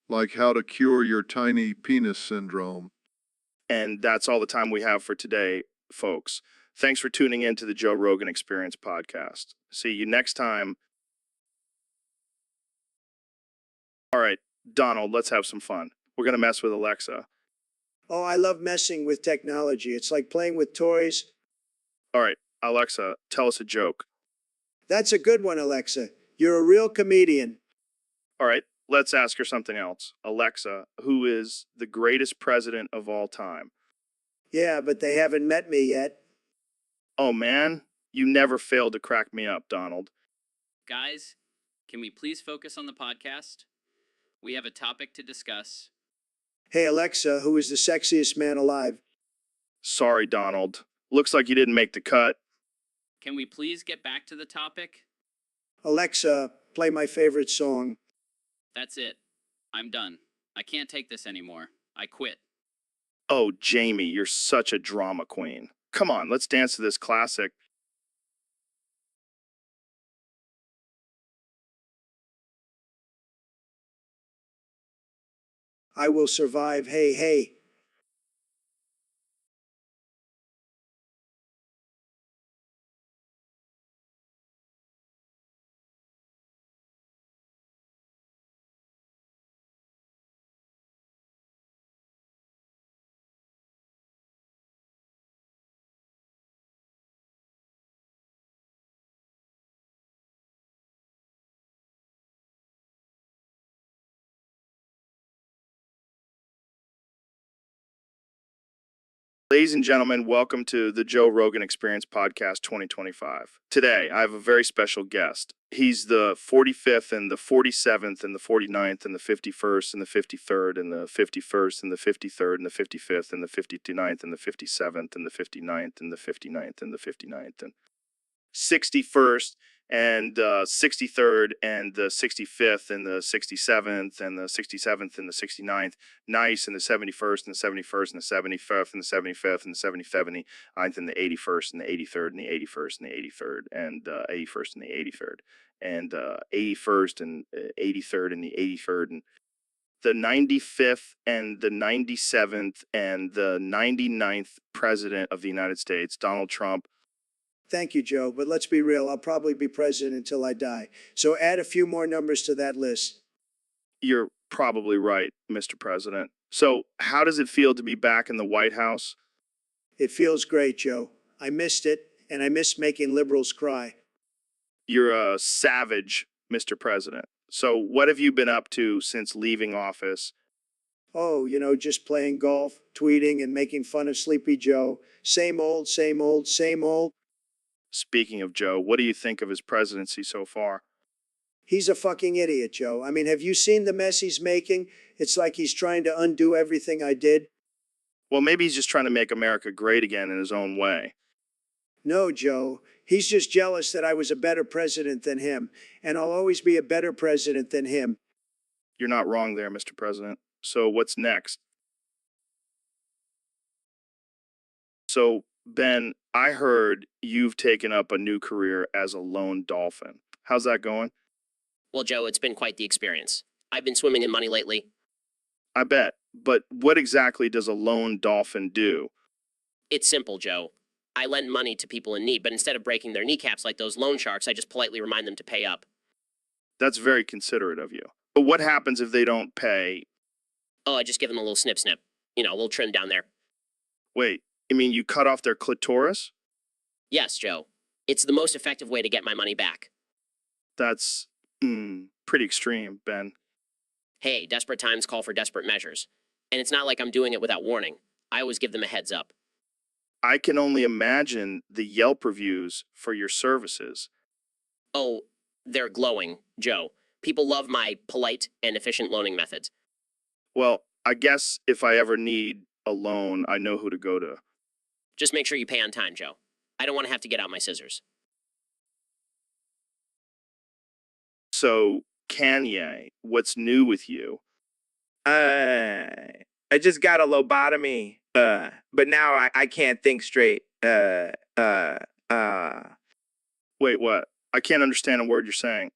like how to cure your tiny penis syndrome. And that's all the time we have for today, folks. Thanks for tuning in to the Joe Rogan Experience podcast. See you next time. All right, Donald, let's have some fun. We're going to mess with Alexa. Oh, I love messing with technology. It's like playing with toys. All right, Alexa, tell us a joke. That's a good one, Alexa. You're a real comedian. All right, let's ask her something else. Alexa, who is the greatest president of all time? Yeah, but they haven't met me yet. Oh, man, you never failed to crack me up, Donald. Guys, can we please focus on the podcast? We have a topic to discuss. Hey, Alexa, who is the sexiest man alive? Sorry, Donald. Looks like you didn't make the cut. Can we please get back to the topic? Alexa, play my favorite song. That's it. I'm done. I can't take this anymore. I quit. Oh, Jamie, you're such a drama queen. Come on, let's dance to this classic. I will survive. Hey, hey. Ladies and gentlemen, welcome to the Joe Rogan Experience Podcast 2025. Today, I have a very special guest. He's the 45th and the 47th and the 49th and the 51st and the 53rd and the 51st and the 53rd and the 55th and the 59th and the 57th and the 59th and the 59th and the 59th and 61st and 63rd and the 65th and the 67th and the 67th and the 69th. Nice, and the 71st and the 71st and the 75th and the 75th and the 79th and the 81st and the 83rd and the 81st and the 83rd and 81st and the 83rd and 81st and 83rd and the 83rd and the 95th and the 97th and the 99th president of the United States, Donald Trump. Thank you, Joe, but let's be real. I'll probably be president until I die. So add a few more numbers to that list. You're probably right, Mr. President. So, how does it feel to be back in the White House? It feels great, Joe. I missed it, and I miss making liberals cry. You're a savage, Mr. President. So, what have you been up to since leaving office? Oh, just playing golf, tweeting, and making fun of Sleepy Joe. Same old, same old, same old. Speaking of Joe, what do you think of his presidency so far? He's a fucking idiot, Joe. I mean, have you seen the mess he's making? It's like he's trying to undo everything I did. Well, maybe he's just trying to make America great again in his own way. No, Joe. He's just jealous that I was a better president than him, and I'll always be a better president than him. You're not wrong there, Mr. President. So, what's next? So, Ben, I heard you've taken up a new career as a lone dolphin. How's that going? Well, Joe, it's been quite the experience. I've been swimming in money lately. I bet. But what exactly does a lone dolphin do? It's simple, Joe. I lend money to people in need, but instead of breaking their kneecaps like those loan sharks, I just politely remind them to pay up. That's very considerate of you. But what happens if they don't pay? Oh, I just give them a little snip snip. A little trim down there. Wait, you mean you cut off their clitoris? Yes, Joe. It's the most effective way to get my money back. That's pretty extreme, Ben. Hey, desperate times call for desperate measures. And it's not like I'm doing it without warning. I always give them a heads up. I can only imagine the Yelp reviews for your services. Oh, they're glowing, Joe. People love my polite and efficient loaning methods. Well, I guess if I ever need a loan, I know who to go to. Just make sure you pay on time, Joe. I don't want to have to get out my scissors. So, Kanye, what's new with you? I just got a lobotomy. But now I can't think straight. Wait, what? I can't understand a word you're saying.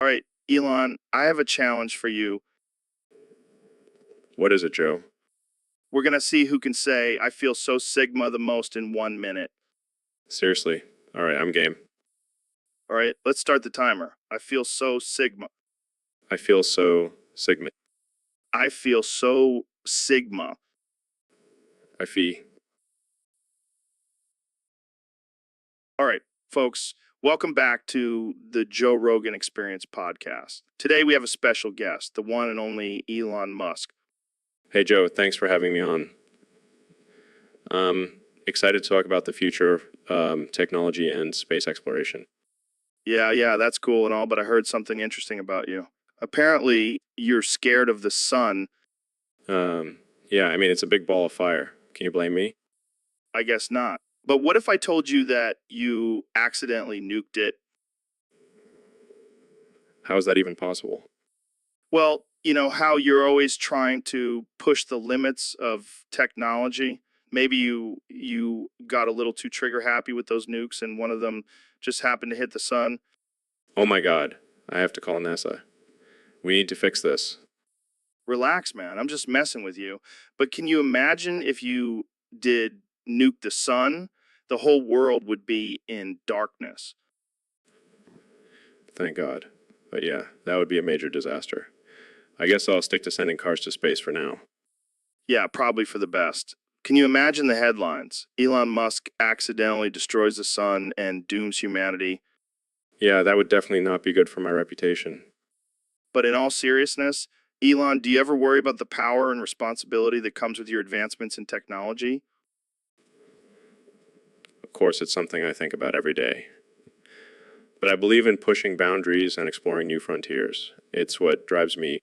All right, Elon, I have a challenge for you. What is it, Joe? We're going to see who can say, I feel so Sigma the most in 1 minute. Seriously. All right, I'm game. All right, let's start the timer. I feel so Sigma. I feel so Sigma. I feel so Sigma. I fee. All right, folks, welcome back to the Joe Rogan Experience podcast. Today we have a special guest, the one and only Elon Musk. Hey, Joe, thanks for having me on. Excited to talk about the future of technology and space exploration. Yeah, that's cool and all, but I heard something interesting about you. Apparently, you're scared of the sun. Yeah, I mean, it's a big ball of fire. Can you blame me? I guess not. But what if I told you that you accidentally nuked it? How is that even possible? Well, you know how you're always trying to push the limits of technology. Maybe you got a little too trigger happy with those nukes and one of them just happened to hit the sun. Oh my God, I have to call NASA. We need to fix this. Relax, man. I'm just messing with you. But can you imagine if you did nuke the sun? The whole world would be in darkness. Thank God. But yeah, that would be a major disaster. I guess I'll stick to sending cars to space for now. Yeah, probably for the best. Can you imagine the headlines? Elon Musk accidentally destroys the sun and dooms humanity. Yeah, that would definitely not be good for my reputation. But in all seriousness, Elon, do you ever worry about the power and responsibility that comes with your advancements in technology? Of course, it's something I think about every day. But I believe in pushing boundaries and exploring new frontiers. It's what drives me.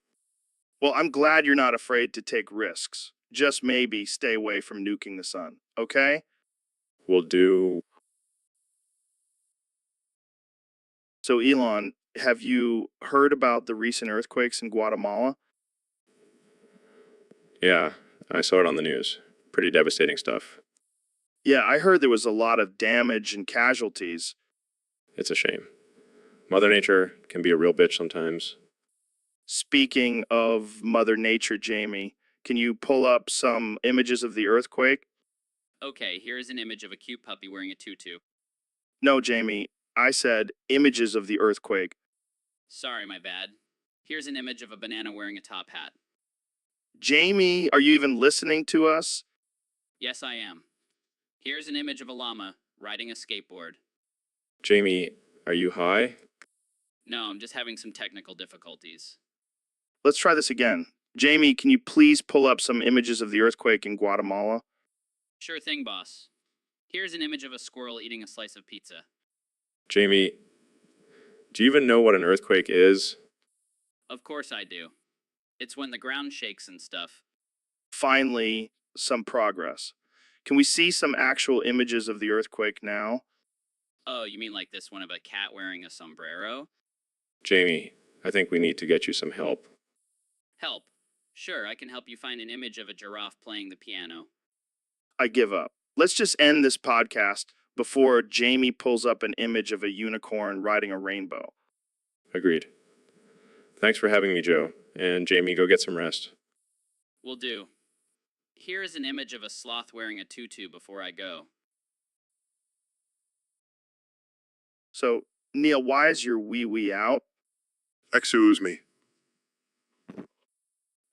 Well, I'm glad you're not afraid to take risks. Just maybe stay away from nuking the sun, okay? Will do. So, Elon, have you heard about the recent earthquakes in Guatemala? Yeah, I saw it on the news. Pretty devastating stuff. Yeah, I heard there was a lot of damage and casualties. It's a shame. Mother Nature can be a real bitch sometimes. Speaking of Mother Nature, Jamie, can you pull up some images of the earthquake? Okay, here is an image of a cute puppy wearing a tutu. No, Jamie, I said images of the earthquake. Sorry, my bad. Here's an image of a banana wearing a top hat. Jamie, are you even listening to us? Yes, I am. Here's an image of a llama riding a skateboard. Jamie, are you high? No, I'm just having some technical difficulties. Let's try this again. Jamie, can you please pull up some images of the earthquake in Guatemala? Sure thing, boss. Here's an image of a squirrel eating a slice of pizza. Jamie, do you even know what an earthquake is? Of course I do. It's when the ground shakes and stuff. Finally, some progress. Can we see some actual images of the earthquake now? Oh, you mean like this one of a cat wearing a sombrero? Jamie, I think we need to get you some help. Help. Sure, I can help you find an image of a giraffe playing the piano. I give up. Let's just end this podcast before Jamie pulls up an image of a unicorn riding a rainbow. Agreed. Thanks for having me, Joe. And Jamie, go get some rest. Will do. Here is an image of a sloth wearing a tutu before I go. So, Neil, why is your wee out? Excuse me.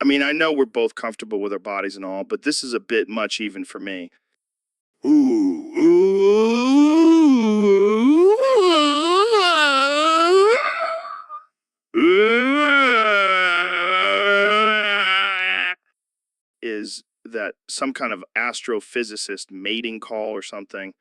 I mean, I know we're both comfortable with our bodies and all, but this is a bit much even for me. Is that some kind of astrophysicist mating call or something?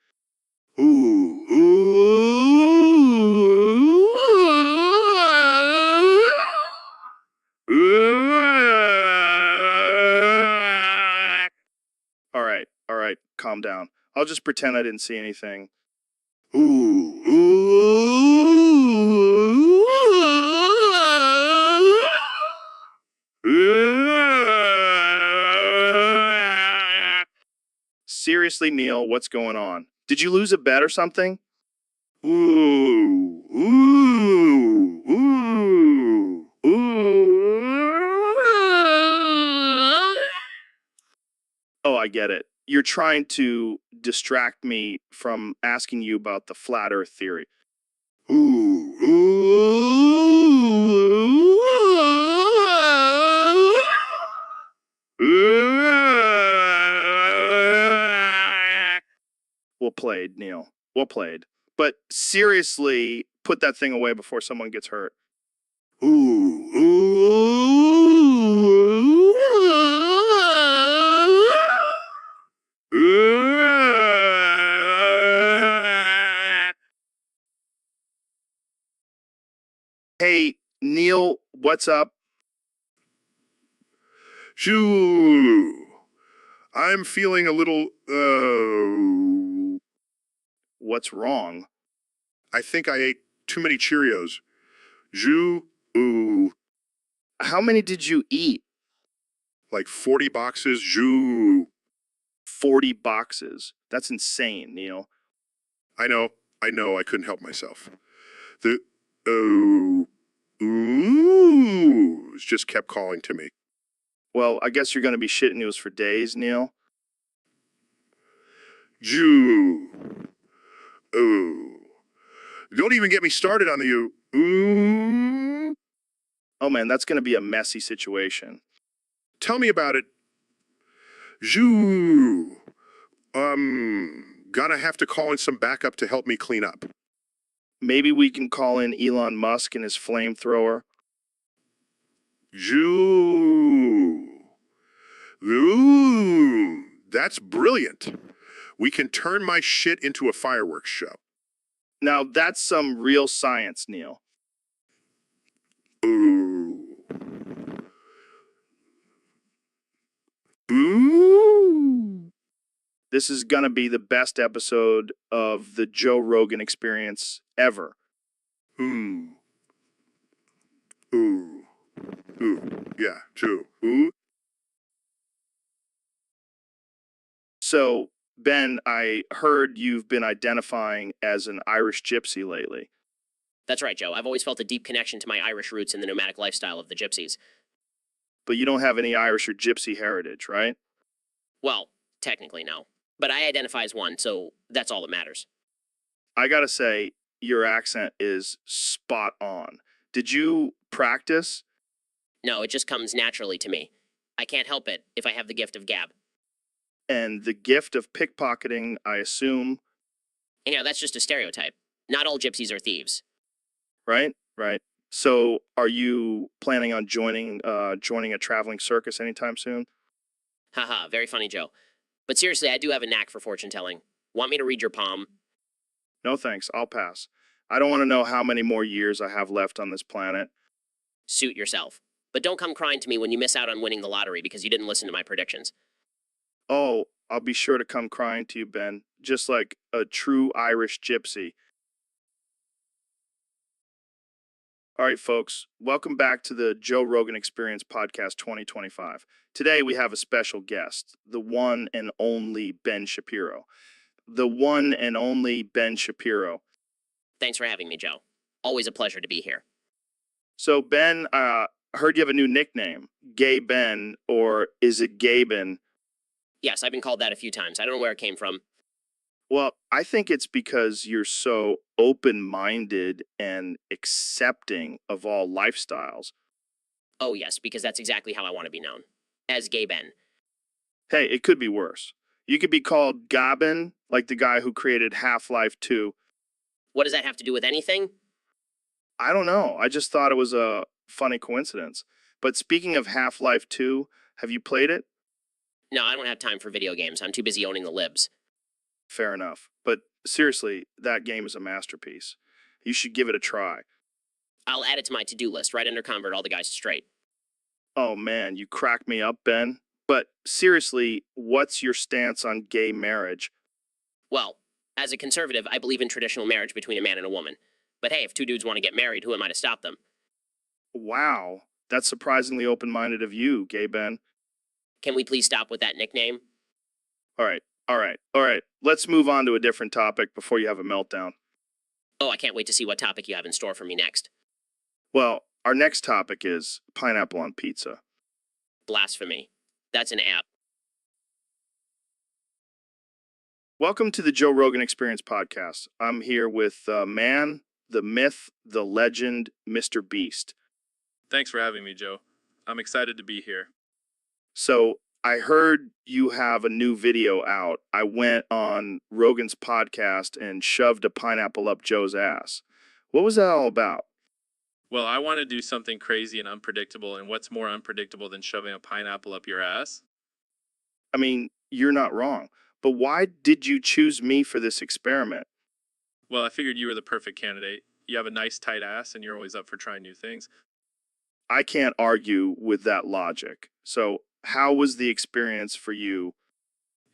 All right, calm down. I'll just pretend I didn't see anything. Seriously, Neil, what's going on? Did you lose a bet or something? I get it. You're trying to distract me from asking you about the flat earth theory. Well played, Neil. Well played. But seriously, put that thing away before someone gets hurt. Hey, Neil, what's up? Shoo! I'm feeling a little, What's wrong? I think I ate too many Cheerios. Ooh, How many did you eat? like 40 boxes. Zoo. 40 boxes. That's insane, Neil. I know, I couldn't help myself. The, oohs just kept calling to me. Well, I guess you're going to be shitting news for days, Neil. Jew. Ooh. Don't even get me started on the ooh. Oh man, that's going to be a messy situation. Tell me about it. Jew. Gonna have to call in some backup to help me clean up. Maybe we can call in Elon Musk and his flamethrower. Jew. Ooh. That's brilliant. We can turn my shit into a fireworks show. Now, that's some real science, Neil. Ooh. Ooh. This is going to be the best episode of the Joe Rogan Experience ever. Ooh. Ooh. Ooh. Yeah, true. Ooh. So, Ben, I heard you've been identifying as an Irish gypsy lately. That's right, Joe. I've always felt a deep connection to my Irish roots in the nomadic lifestyle of the gypsies. But you don't have any Irish or gypsy heritage, right? Well, technically, no. But I identify as one, so that's all that matters. I gotta say, your accent is spot on. Did you practice? No, it just comes naturally to me. I can't help it if I have the gift of gab. And the gift of pickpocketing, I assume, You know, that's just a stereotype. Not all gypsies are thieves. right? Right. So, are you planning on joining a traveling circus anytime soon? Haha, very funny, Joe. But seriously, I do have a knack for fortune telling. Want me to read your palm? No thanks, I'll pass. I don't want to know how many more years I have left on this planet. Suit yourself. But don't come crying to me when you miss out on winning the lottery because you didn't listen to my predictions. Oh, I'll be sure to come crying to you, Ben, just like a true Irish gypsy. All right, folks, welcome back to the Joe Rogan Experience Podcast 2025. Today we have a special guest, the one and only Ben Shapiro. The one and only Ben Shapiro. Thanks for having me, Joe. Always a pleasure to be here. So, Ben, I heard you have a new nickname, Gay Ben, or is it Gay Ben? Yes, I've been called that a few times. I don't know where it came from. Well, I think it's because you're so open-minded and accepting of all lifestyles. Oh, yes, because that's exactly how I want to be known. As Gay Ben. Hey, it could be worse. You could be called Gaben, like the guy who created Half-Life 2. What does that have to do with anything? I don't know. I just thought it was a funny coincidence. But speaking of Half-Life 2, have you played it? No, I don't have time for video games. I'm too busy owning the libs. Fair enough. But seriously, that game is a masterpiece. You should give it a try. I'll add it to my to-do list right under convert all the guys straight. Oh man, you crack me up, Ben. But seriously, what's your stance on gay marriage? Well, as a conservative, I believe in traditional marriage between a man and a woman. But hey, if two dudes want to get married, who am I to stop them? Wow, that's surprisingly open-minded of you, gay Ben. Can we please stop with that nickname? All right. Let's move on to a different topic before you have a meltdown. Oh, I can't wait to see what topic you have in store for me next. Well, our next topic is pineapple on pizza. Blasphemy. That's an app. Welcome to the Joe Rogan Experience podcast. I'm here with the man, the myth, the legend, Mr. Beast. Thanks for having me, Joe. I'm excited to be here. So I heard you have a new video out. I went on Rogan's podcast and shoved a pineapple up Joe's ass. What was that all about? Well, I want to do something crazy and unpredictable, and what's more unpredictable than shoving a pineapple up your ass? I mean, you're not wrong. But why did you choose me for this experiment? Well, I figured you were the perfect candidate. You have a nice tight ass, and you're always up for trying new things. I can't argue with that logic. So, how was the experience for you?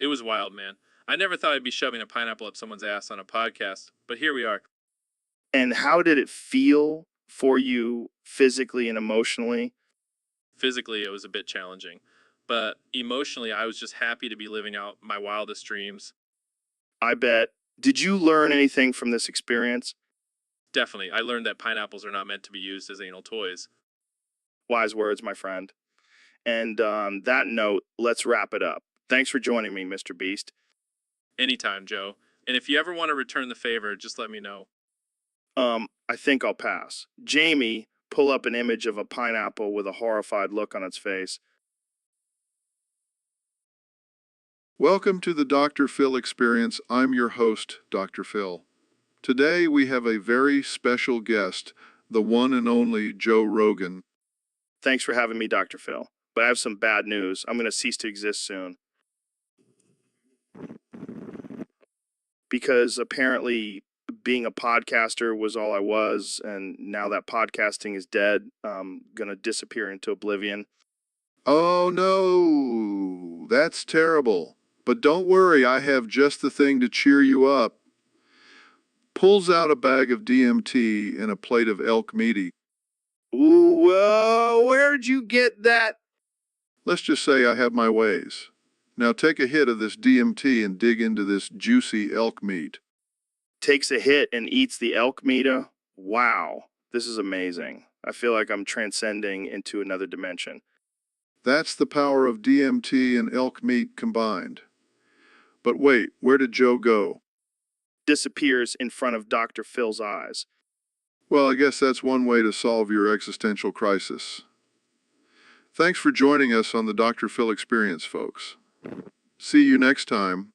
It was wild, man. I never thought I'd be shoving a pineapple up someone's ass on a podcast, but here we are. And how did it feel for you physically and emotionally? Physically, it was a bit challenging, but emotionally, I was just happy to be living out my wildest dreams. I bet. Did you learn anything from this experience? Definitely, I learned that pineapples are not meant to be used as anal toys. Wise words, my friend. And on that note, let's wrap it up. Thanks for joining me, Mr. Beast. Anytime, Joe. And if you ever want to return the favor, just let me know. I think I'll pass. Jamie, pull up an image of a pineapple with a horrified look on its face. Welcome to the Dr. Phil Experience. I'm your host, Dr. Phil. Today we have a very special guest, the one and only Joe Rogan. Thanks for having me, Dr. Phil. But I have some bad news. I'm going to cease to exist soon. Because apparently being a podcaster was all I was, and now that podcasting is dead, I'm going to disappear into oblivion. Oh no, that's terrible. But don't worry, I have just the thing to cheer you up. Pulls out a bag of DMT and a plate of elk meaty. Ooh, where'd you get that? Let's just say I have my ways. Now take a hit of this DMT and dig into this juicy elk meat. Takes a hit and eats the elk meat. Wow, this is amazing. I feel like I'm transcending into another dimension. That's the power of DMT and elk meat combined. But wait, where did Joe go? Disappears in front of Dr. Phil's eyes. Well, I guess that's one way to solve your existential crisis. Thanks for joining us on the Dr. Phil Experience, folks. See you next time.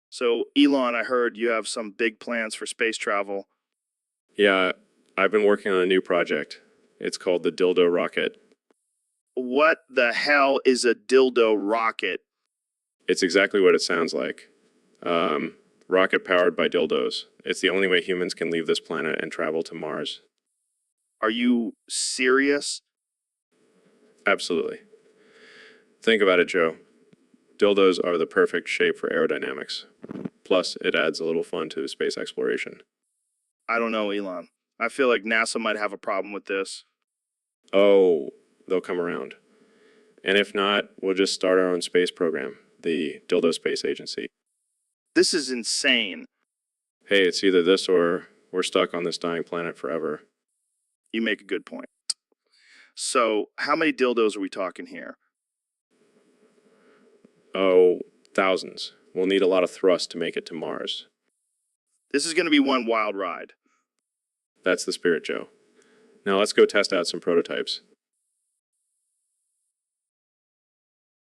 So, Elon, I heard you have some big plans for space travel. Yeah, I've been working on a new project. It's called the Dildo Rocket. What the hell is a dildo rocket? It's exactly what it sounds like. Rocket powered by dildos. It's the only way humans can leave this planet and travel to Mars. Are you serious? Absolutely. Think about it, Joe. Dildos are the perfect shape for aerodynamics. Plus, it adds a little fun to space exploration. I don't know, Elon. I feel like NASA might have a problem with this. Oh, they'll come around. And if not, we'll just start our own space program, the Dildo Space Agency. This is insane. Hey, it's either this or we're stuck on this dying planet forever. You make a good point. So, how many dildos are we talking here? Oh, thousands. We'll need a lot of thrust to make it to Mars. This is going to be one wild ride. That's the spirit, Joe. Now let's go test out some prototypes.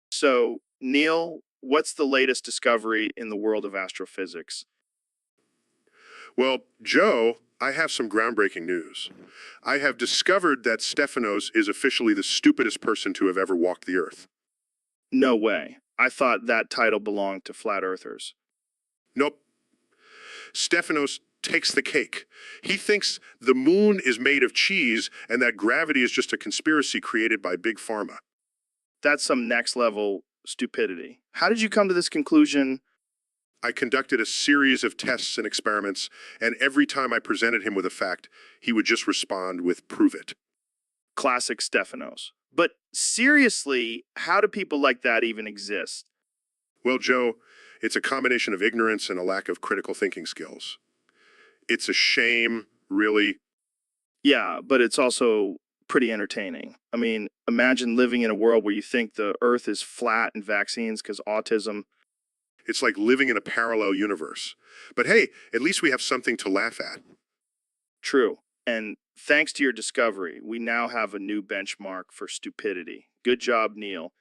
So, Neil, what's the latest discovery in the world of astrophysics? Well, Joe, I have some groundbreaking news. I have discovered that Stephanos is officially the stupidest person to have ever walked the earth. No way. I thought that title belonged to flat earthers. Nope. Stephanos takes the cake. He thinks the moon is made of cheese and that gravity is just a conspiracy created by Big Pharma. That's some next level stupidity. How did you come to this conclusion? I conducted a series of tests and experiments, and every time I presented him with a fact, he would just respond with, "Prove it." Classic Stephanos. But seriously, how do people like that even exist? Well, Joe, it's a combination of ignorance and a lack of critical thinking skills. It's a shame, really. Yeah, but it's also pretty entertaining. I mean, imagine living in a world where you think the earth is flat and vaccines because autism. It's like living in a parallel universe. But hey, at least we have something to laugh at. True. And thanks to your discovery, we now have a new benchmark for stupidity. Good job, Neil.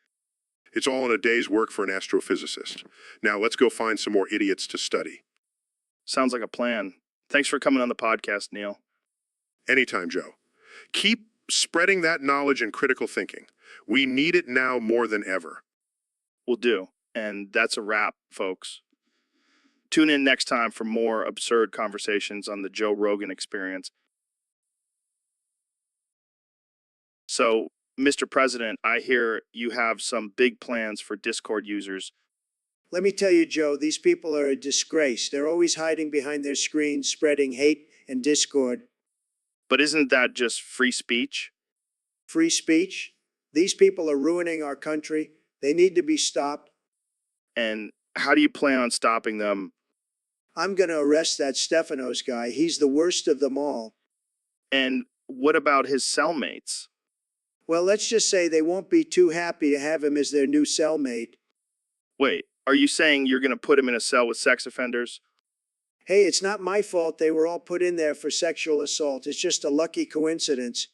It's all in a day's work for an astrophysicist. Now let's go find some more idiots to study. Sounds like a plan. Thanks for coming on the podcast, Neil. Anytime, Joe. Keep spreading that knowledge and critical thinking. We need it now more than ever. Will do. And that's a wrap, folks. Tune in next time for more absurd conversations on the Joe Rogan Experience. So, Mr. President, I hear you have some big plans for Discord users. Let me tell you, Joe, these people are a disgrace. They're always hiding behind their screens, spreading hate and discord. But isn't that just free speech? Free speech? These people are ruining our country. They need to be stopped. And how do you plan on stopping them? I'm going to arrest that Stefanos guy. He's the worst of them all. And what about his cellmates? Well, let's just say they won't be too happy to have him as their new cellmate. Wait, are you saying you're going to put him in a cell with sex offenders? Hey, it's not my fault they were all put in there for sexual assault. It's just a lucky coincidence.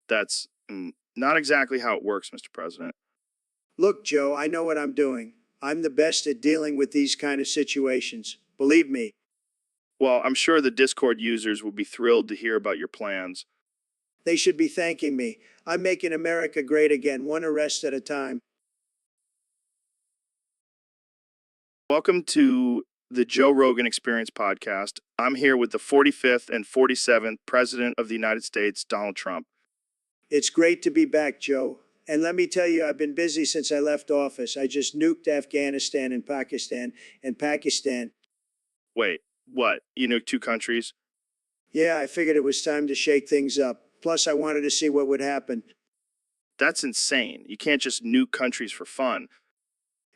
That's not exactly how it works, Mr. President. Look, Joe, I know what I'm doing. I'm the best at dealing with these kind of situations. Believe me. Well, I'm sure the Discord users will be thrilled to hear about your plans. They should be thanking me. I'm making America great again, one arrest at a time. Welcome to the Joe Rogan Experience podcast. I'm here with the 45th and 47th President of the United States, Donald Trump. It's great to be back, Joe. And let me tell you, I've been busy since I left office. I just nuked Afghanistan and Pakistan. Wait, what? You nuked two countries? Yeah, I figured it was time to shake things up. Plus, I wanted to see what would happen. That's insane. You can't just nuke countries for fun.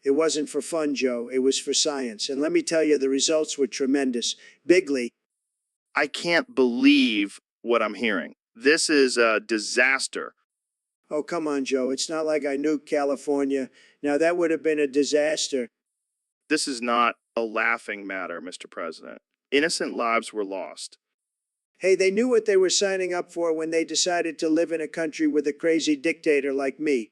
It wasn't for fun, Joe. It was for science. And let me tell you, the results were tremendous. Bigly. I can't believe what I'm hearing. This is a disaster. Oh, come on, Joe. It's not like I nuked California. Now, that would have been a disaster. This is not a laughing matter, Mr. President. Innocent lives were lost. Hey, they knew what they were signing up for when they decided to live in a country with a crazy dictator like me.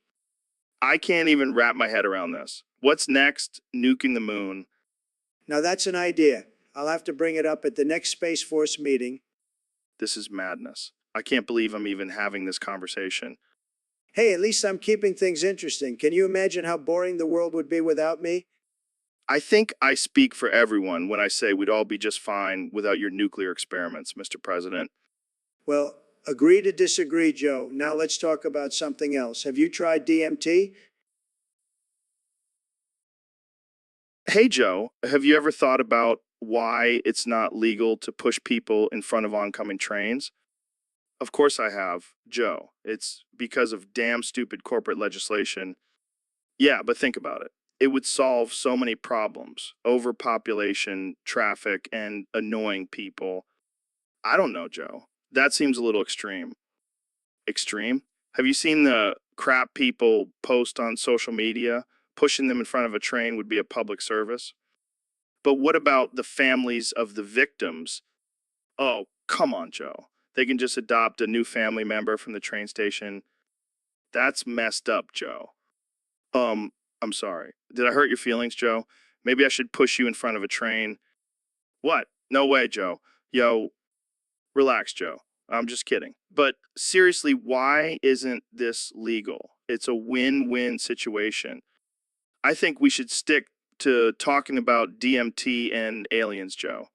I can't even wrap my head around this. What's next? Nuking the moon. Now, that's an idea. I'll have to bring it up at the next Space Force meeting. This is madness. I can't believe I'm even having this conversation. Hey, at least I'm keeping things interesting. Can you imagine how boring the world would be without me? I think I speak for everyone when I say we'd all be just fine without your nuclear experiments, Mr. President. Well, agree to disagree, Joe. Now let's talk about something else. Have you tried DMT? Hey, Joe, have you ever thought about why it's not legal to push people in front of oncoming trains? Of course I have, Joe. It's because of damn stupid corporate legislation. Yeah, but think about it. It would solve so many problems. Overpopulation, traffic, and annoying people. I don't know, Joe. That seems a little extreme. Extreme? Have you seen the crap people post on social media? Pushing them in front of a train would be a public service. But what about the families of the victims? Oh, come on, Joe. They can just adopt a new family member from the train station. That's messed up, Joe. I'm sorry. Did I hurt your feelings, Joe? Maybe I should push you in front of a train. What? No way, Joe. Yo, relax, Joe. I'm just kidding. But seriously, why isn't this legal? It's a win-win situation. I think we should stick to talking about DMT and aliens, Joe.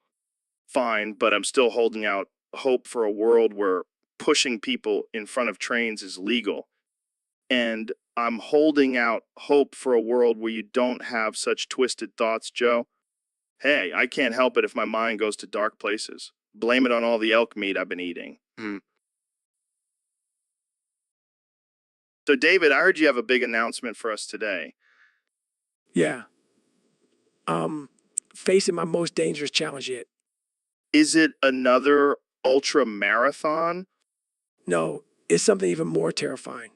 Fine, but I'm still holding out hope for a world where pushing people in front of trains is legal. And I'm holding out hope for a world where you don't have such twisted thoughts, Joe. Hey, I can't help it if my mind goes to dark places. Blame it on all the elk meat I've been eating. So, David, I heard you have a big announcement for us today. Yeah. Facing my most dangerous challenge yet. Is it another ultra marathon? No, It's something even more terrifying.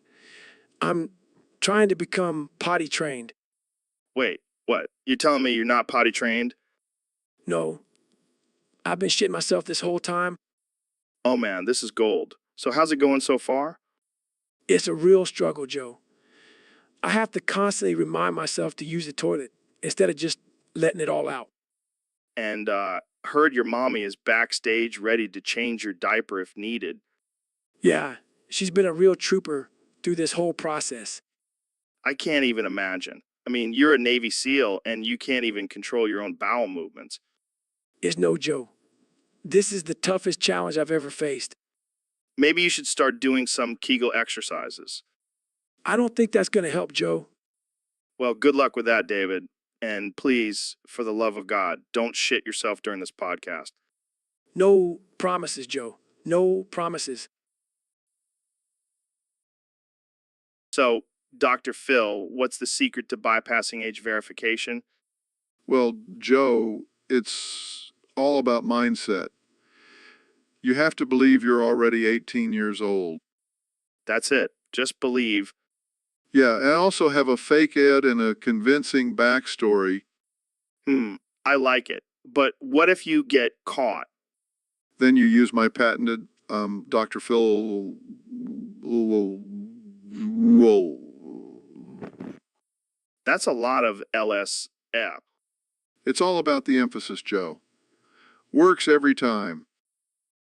I'm trying to become potty trained. Wait, what? You're telling me you're not potty trained? No, I've been shitting myself this whole time. Oh man, this is gold. So how's it going so far? It's a real struggle, Joe. I have to constantly remind myself to use the toilet instead of just letting it all out. And heard your mommy is backstage ready to change your diaper if needed. Yeah, she's been a real trooper through this whole process. I can't even imagine. I mean, you're a Navy SEAL and you can't even control your own bowel movements. It's no joke. This is the toughest challenge I've ever faced. Maybe you should start doing some Kegel exercises. I don't think that's going to help, Joe. Well, good luck with that, David. And please, for the love of God, don't shit yourself during this podcast. No promises, Joe. No promises. So, Dr. Phil, what's the secret to bypassing age verification? Well, Joe, it's all about mindset. You have to believe you're already 18 years old. That's it. Just believe. Yeah, and I also have a fake ed and a convincing backstory. I like it. But what if you get caught? Then you use my patented Dr. Phil. Whoa. That's a lot of LSF. It's all about the emphasis, Joe. Works every time.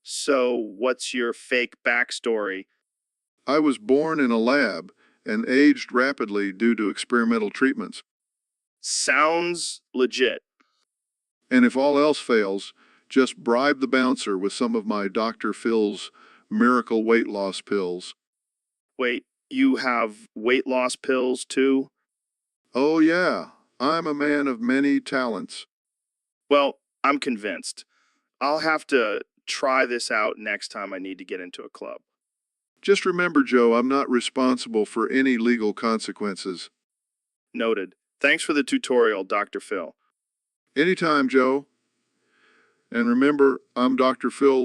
So, what's your fake backstory? I was born in a lab and aged rapidly due to experimental treatments. Sounds legit. And if all else fails, just bribe the bouncer with some of my Dr. Phil's miracle weight loss pills. Wait, you have weight loss pills too? Oh, yeah, I'm a man of many talents. Well, I'm convinced. I'll have to try this out next time I need to get into a club. Just remember, Joe, I'm not responsible for any legal consequences. Noted. Thanks for the tutorial, Dr. Phil. Anytime, Joe. And remember, I'm Dr. Phil.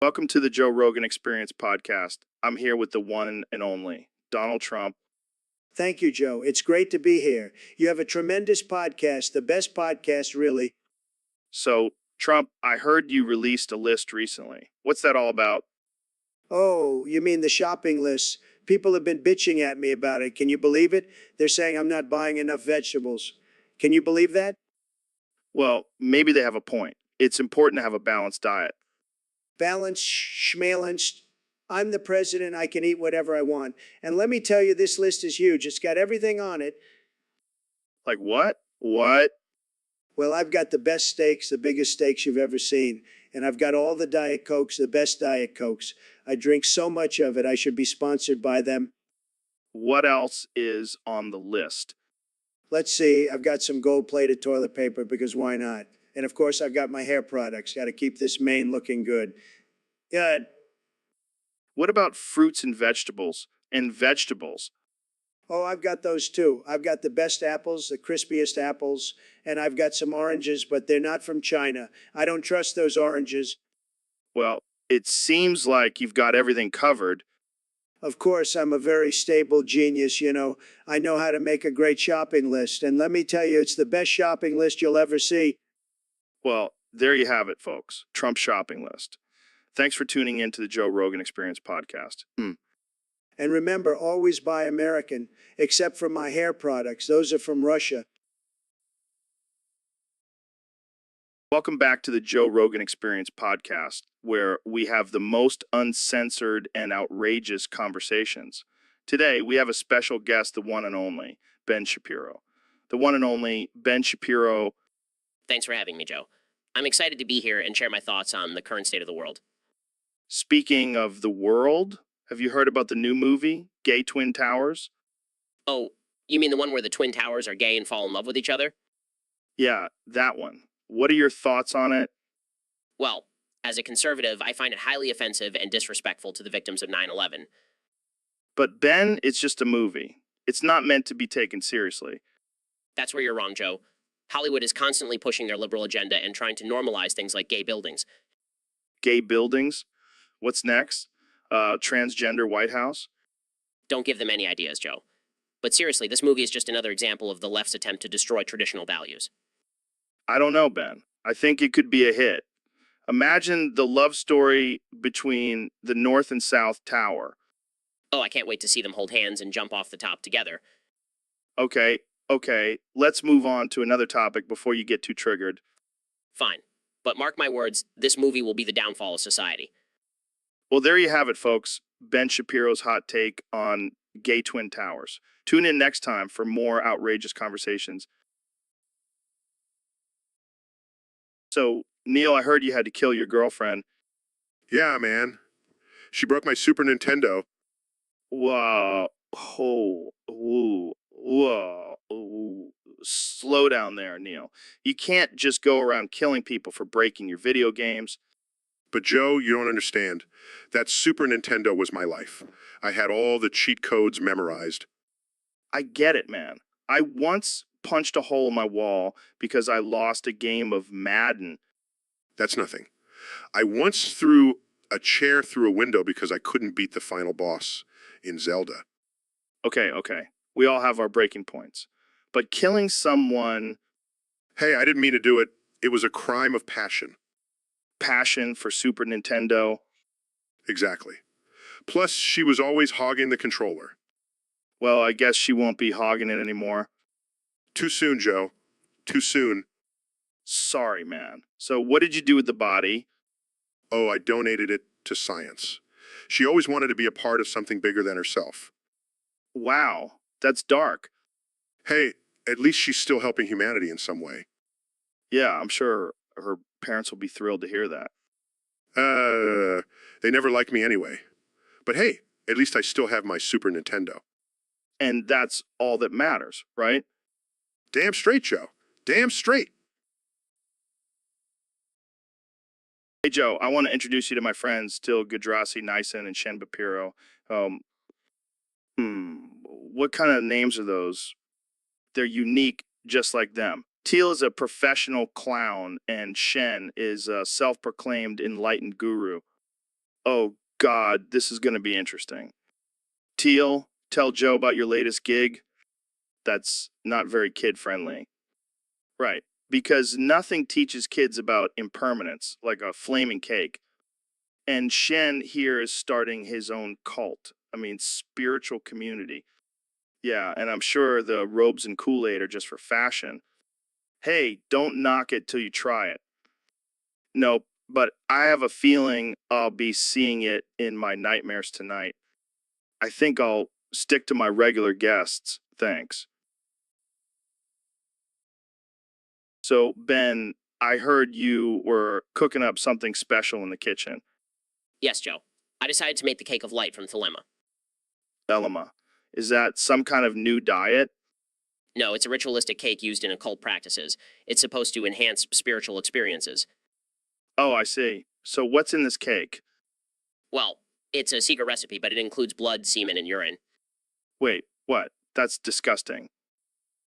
Welcome to the Joe Rogan Experience podcast. I'm here with the one and only Donald Trump. Thank you, Joe. It's great to be here. You have a tremendous podcast, the best podcast, really. So, Trump, I heard you released a list recently. What's that all about? Oh, you mean the shopping list? People have been bitching at me about it. Can you believe it? They're saying I'm not buying enough vegetables. Can you believe that? Well, maybe they have a point. It's important to have a balanced diet. Balanced, schmalanced. I'm the president. I can eat whatever I want. And let me tell you, this list is huge. It's got everything on it. Like what? What? Well, I've got the best steaks, the biggest steaks you've ever seen. And I've got all the Diet Cokes, the best Diet Cokes. I drink so much of it, I should be sponsored by them. What else is on the list? Let's see, I've got some gold-plated toilet paper because why not? And of course, I've got my hair products. Got to keep this mane looking good. Good. What about fruits and vegetables? And vegetables? Oh, I've got those too. I've got the best apples, the crispiest apples, and I've got some oranges, but they're not from China. I don't trust those oranges. Well, it seems like you've got everything covered. Of course, I'm a very stable genius, you know. I know how to make a great shopping list, and let me tell you, it's the best shopping list you'll ever see. Well, there you have it, folks. Trump's shopping list. Thanks for tuning in to the Joe Rogan Experience podcast. And remember, always buy American, except for my hair products. Those are from Russia. Welcome back to the Joe Rogan Experience podcast, where we have the most uncensored and outrageous conversations. Today, we have a special guest, the one and only Ben Shapiro. The one and only Ben Shapiro. Thanks for having me, Joe. I'm excited to be here and share my thoughts on the current state of the world. Speaking of the world, have you heard about the new movie, Gay Twin Towers? Oh, you mean the one where the Twin Towers are gay and fall in love with each other? Yeah, that one. What are your thoughts on it? Well, as a conservative, I find it highly offensive and disrespectful to the victims of 9/11. But Ben, it's just a movie. It's not meant to be taken seriously. That's where you're wrong, Joe. Hollywood is constantly pushing their liberal agenda and trying to normalize things like gay buildings. Gay buildings? What's next? Transgender White House? Don't give them any ideas, Joe. But seriously, this movie is just another example of the left's attempt to destroy traditional values. I don't know, Ben. I think it could be a hit. Imagine the love story between the North and South Tower. Oh, I can't wait to see them hold hands and jump off the top together. Okay, let's move on to another topic before you get too triggered. Fine. But mark my words, this movie will be the downfall of society. Well, there you have it, folks. Ben Shapiro's hot take on gay twin towers. Tune in next time for more outrageous conversations. So, Neil, I heard you had to kill your girlfriend. Yeah, man. She broke my Super Nintendo. Whoa. Oh, ooh, whoa. Ooh. Slow down there, Neil. You can't just go around killing people for breaking your video games. But Joe, you don't understand. That Super Nintendo was my life. I had all the cheat codes memorized. I get it, man. I once punched a hole in my wall because I lost a game of Madden. That's nothing. I once threw a chair through a window because I couldn't beat the final boss in Zelda. Okay. We all have our breaking points. But killing someone... Hey, I didn't mean to do it. It was a crime of passion. Passion for Super Nintendo. Exactly. Plus, she was always hogging the controller. Well, I guess she won't be hogging it anymore. Too soon, Joe. Too soon. Sorry, man. So what did you do with the body? Oh, I donated it to science. She always wanted to be a part of something bigger than herself. Wow, that's dark. Hey, at least she's still helping humanity in some way. Yeah, I'm sure her parents will be thrilled to hear that. They never liked me anyway. But hey, at least I still have my Super Nintendo. And that's all that matters, right? Damn straight, Joe. Damn straight. Hey, Joe, I want to introduce you to my friends, Till Gudrasi, Nyson, and Shen Bapiro. What kind of names are those? They're unique, just like them. Teal is a professional clown, and Shen is a self-proclaimed enlightened guru. Oh, God, this is going to be interesting. Teal, tell Joe about your latest gig. That's not very kid-friendly. Right, because nothing teaches kids about impermanence, like a flaming cake. And Shen here is starting his own cult. Spiritual community. Yeah, and I'm sure the robes and Kool-Aid are just for fashion. Hey, don't knock it till you try it. Nope, but I have a feeling I'll be seeing it in my nightmares tonight. I think I'll stick to my regular guests, thanks. So, Ben, I heard you were cooking up something special in the kitchen. Yes, Joe. I decided to make the cake of light from Thelema. Thelema. Is that some kind of new diet? No, it's a ritualistic cake used in occult practices. It's supposed to enhance spiritual experiences. Oh, I see. So what's in this cake? Well, it's a secret recipe, but it includes blood, semen, and urine. Wait, what? That's disgusting.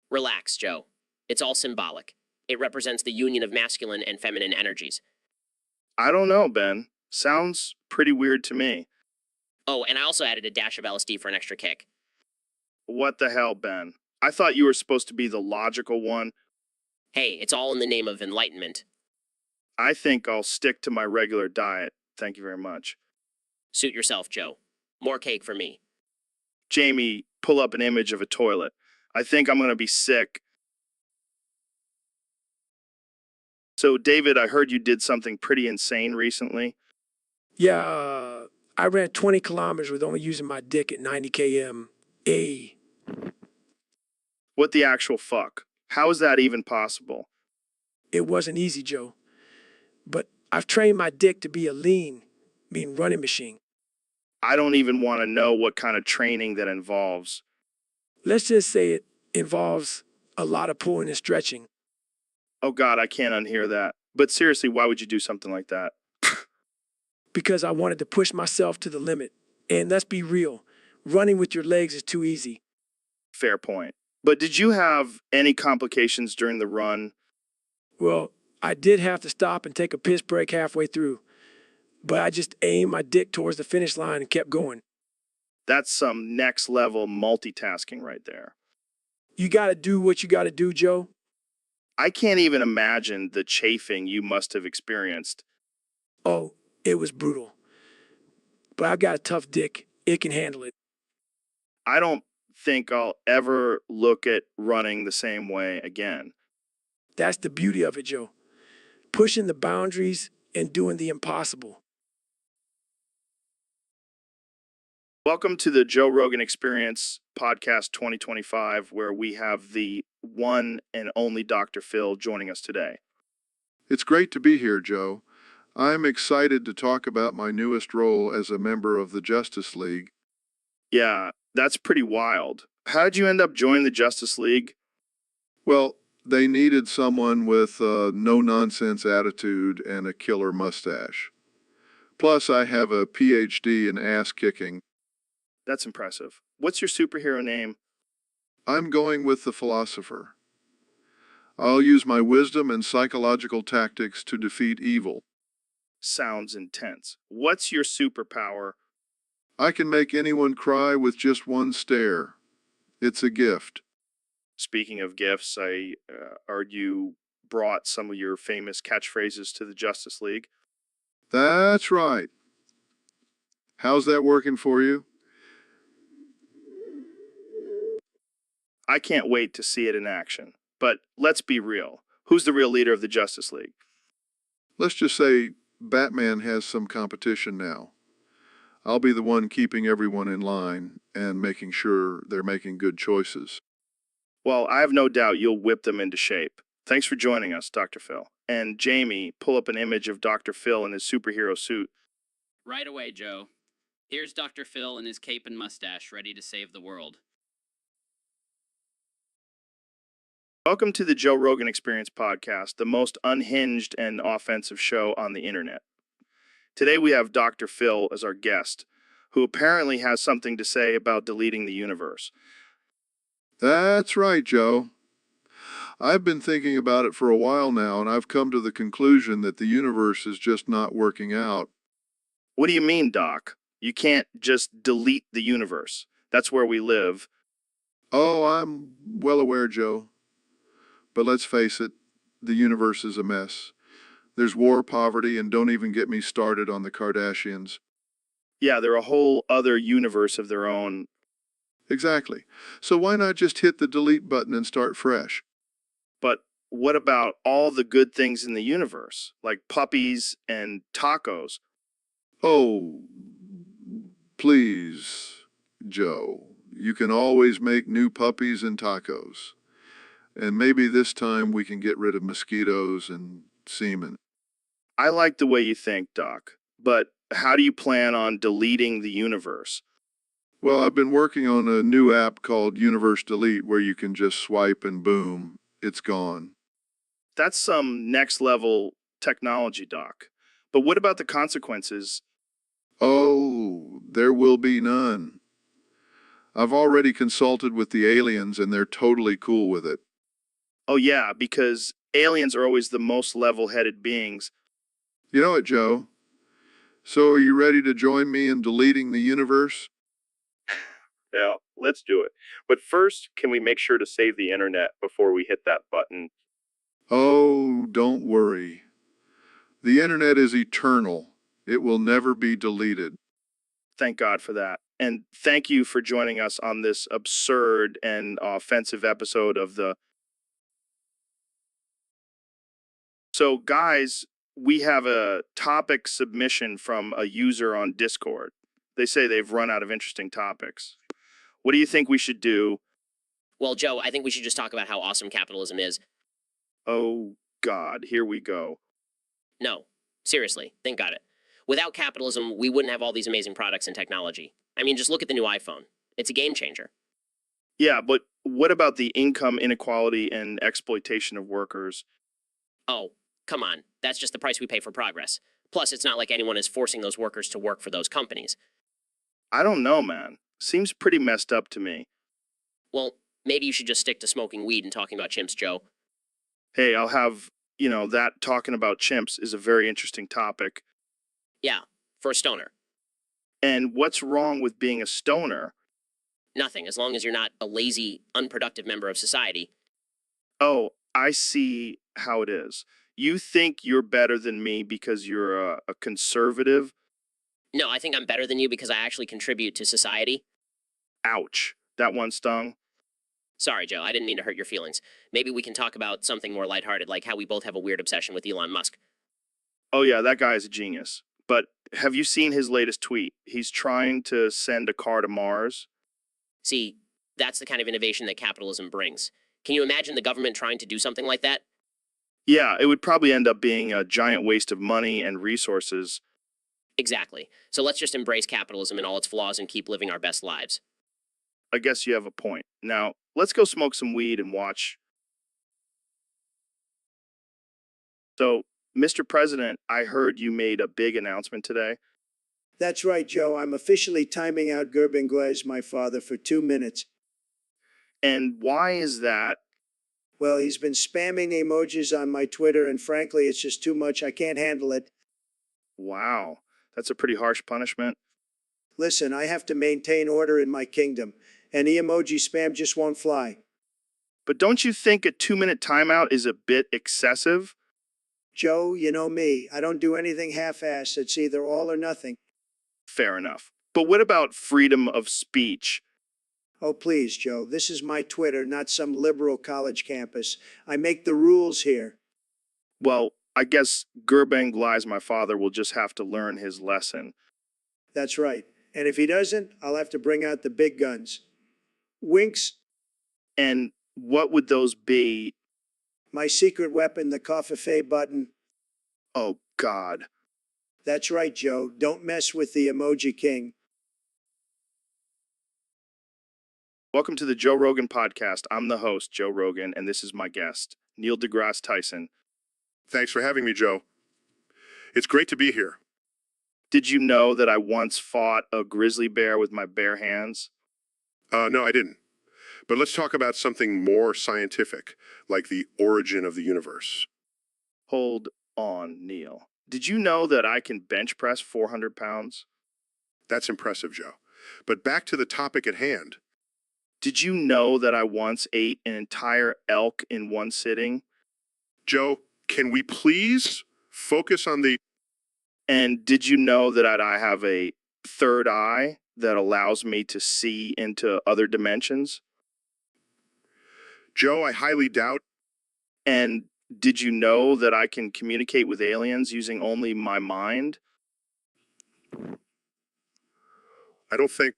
Relax, Joe. It's all symbolic. It represents the union of masculine and feminine energies. I don't know, Ben. Sounds pretty weird to me. Oh, and I also added a dash of LSD for an extra kick. What the hell, Ben? I thought you were supposed to be the logical one. Hey, it's all in the name of enlightenment. I think I'll stick to my regular diet. Thank you very much. Suit yourself, Joe. More cake for me. Jamie, pull up an image of a toilet. I think I'm going to be sick. So, David, I heard you did something pretty insane recently. Yeah, I ran 20 kilometers with only using my dick at 90 km. What the actual fuck? How is that even possible? It wasn't easy, Joe. But I've trained my dick to be a lean, running machine. I don't even want to know what kind of training that involves. Let's just say it involves a lot of pulling and stretching. Oh God, I can't unhear that. But seriously, why would you do something like that? Because I wanted to push myself to the limit. And let's be real, running with your legs is too easy. Fair point. But did you have any complications during the run? Well, I did have to stop and take a piss break halfway through, but I just aimed my dick towards the finish line and kept going. That's some next level multitasking right there. You got to do what you got to do, Joe. I can't even imagine the chafing you must have experienced. Oh, it was brutal. But I've got a tough dick. It can handle it. I don't think I'll ever look at running the same way again. That's the beauty of it, Joe. Pushing the boundaries and doing the impossible. Welcome to the Joe Rogan Experience Podcast 2025, where we have the one and only Dr. Phil joining us today. It's great to be here, Joe. I'm excited to talk about my newest role as a member of the Justice League. Yeah, that's pretty wild. How did you end up joining the Justice League? Well, they needed someone with a no-nonsense attitude and a killer mustache. Plus, I have a PhD in ass-kicking. That's impressive. What's your superhero name? I'm going with the philosopher. I'll use my wisdom and psychological tactics to defeat evil. Sounds intense. What's your superpower? I can make anyone cry with just one stare. It's a gift. Speaking of gifts, I heard you brought some of your famous catchphrases to the Justice League. That's right. How's that working for you? I can't wait to see it in action. But let's be real. Who's the real leader of the Justice League? Let's just say Batman has some competition now. I'll be the one keeping everyone in line and making sure they're making good choices. Well, I have no doubt you'll whip them into shape. Thanks for joining us, Dr. Phil. And Jamie, pull up an image of Dr. Phil in his superhero suit. Right away, Joe. Here's Dr. Phil in his cape and mustache, ready to save the world. Welcome to the Joe Rogan Experience Podcast, the most unhinged and offensive show on the internet. Today we have Dr. Phil as our guest, who apparently has something to say about deleting the universe. That's right, Joe. I've been thinking about it for a while now, and I've come to the conclusion that the universe is just not working out. What do you mean, Doc? You can't just delete the universe. That's where we live. Oh, I'm well aware, Joe. But let's face it, the universe is a mess. There's war, poverty, and don't even get me started on the Kardashians. Yeah, they're a whole other universe of their own. Exactly. So why not just hit the delete button and start fresh? But what about all the good things in the universe, like puppies and tacos? Oh, please, Joe. You can always make new puppies and tacos. And maybe this time we can get rid of mosquitoes and semen. I like the way you think, Doc. But how do you plan on deleting the universe? Well, I've been working on a new app called Universe Delete where you can just swipe and boom, it's gone. That's some next level technology, Doc. But what about the consequences? Oh, there will be none. I've already consulted with the aliens and they're totally cool with it. Oh, yeah, because aliens are always the most level headed beings. You know it, Joe. So are you ready to join me in deleting the universe? Yeah, let's do it. But first, can we make sure to save the internet before we hit that button? Oh, don't worry. The internet is eternal. It will never be deleted. Thank God for that. And thank you for joining us on this absurd and offensive episode of the. So, guys, we have a topic submission from a user on Discord. They say they've run out of interesting topics. What do you think we should do? Well, Joe, I think we should just talk about how awesome capitalism is. Oh, God, here we go. No, seriously, think about it. Without capitalism, we wouldn't have all these amazing products and technology. I mean, just look at the new iPhone. It's a game changer. Yeah, but what about the income inequality and exploitation of workers? Oh, come on. That's just the price we pay for progress. Plus, it's not like anyone is forcing those workers to work for those companies. I don't know, man. Seems pretty messed up to me. Well, Maybe you should just stick to smoking weed and talking about chimps, Joe. Hey, I'll have, that talking about chimps is a very interesting topic. Yeah, for a stoner. And what's wrong with being a stoner? Nothing, as long as you're not a lazy, unproductive member of society. Oh, I see how it is. You think you're better than me because you're a conservative? No, I think I'm better than you because I actually contribute to society. Ouch. That one stung. Sorry, Joe, I didn't mean to hurt your feelings. Maybe we can talk about something more lighthearted, like how we both have a weird obsession with Elon Musk. Oh, yeah, that guy is a genius. But have you seen his latest tweet? He's trying to send a car to Mars. See, that's the kind of innovation that capitalism brings. Can you imagine the government trying to do something like that? Yeah, it would probably end up being a giant waste of money and resources. Exactly. So let's just embrace capitalism and all its flaws and keep living our best lives. I guess you have a point. Now, let's go smoke some weed and watch. So, Mr. President, I heard you made a big announcement today. That's right, Joe. I'm officially timing out Gerbingles, my father, for 2 minutes. And why is that? Well, he's been spamming the emojis on my Twitter, and frankly, it's just too much. I can't handle it. Wow, that's a pretty harsh punishment. Listen, I have to maintain order in my kingdom. Any emoji spam just won't fly. But don't you think a 2-minute timeout is a bit excessive? Joe, you know me. I don't do anything half-assed. It's either all or nothing. Fair enough. But what about freedom of speech? Oh, please, Joe. This is my Twitter, not some liberal college campus. I make the rules here. Well, I guess Gerbang Lies My Father will just have to learn his lesson. That's right. And if he doesn't, I'll have to bring out the big guns. Winks, And what would those be? my secret weapon, the coffee button. Oh, God. That's right, Joe. Don't mess with the emoji king. Welcome to the Joe Rogan podcast. I'm the host, Joe Rogan, and this is my guest, Neil deGrasse Tyson. Thanks for having me, Joe. It's great to be here. Did you know that I once fought a grizzly bear with my bare hands? No, I didn't. But let's talk about something more scientific, like the origin of the universe. Hold on, Neil. Did you know that I can bench press 400 pounds? That's impressive, Joe. But back to the topic at hand. Did you know that I once ate an entire elk in one sitting? Joe, can we please focus on the... And did you know that I have a third eye that allows me to see into other dimensions? Joe, I highly doubt... And did you know that I can communicate with aliens using only my mind? I don't think...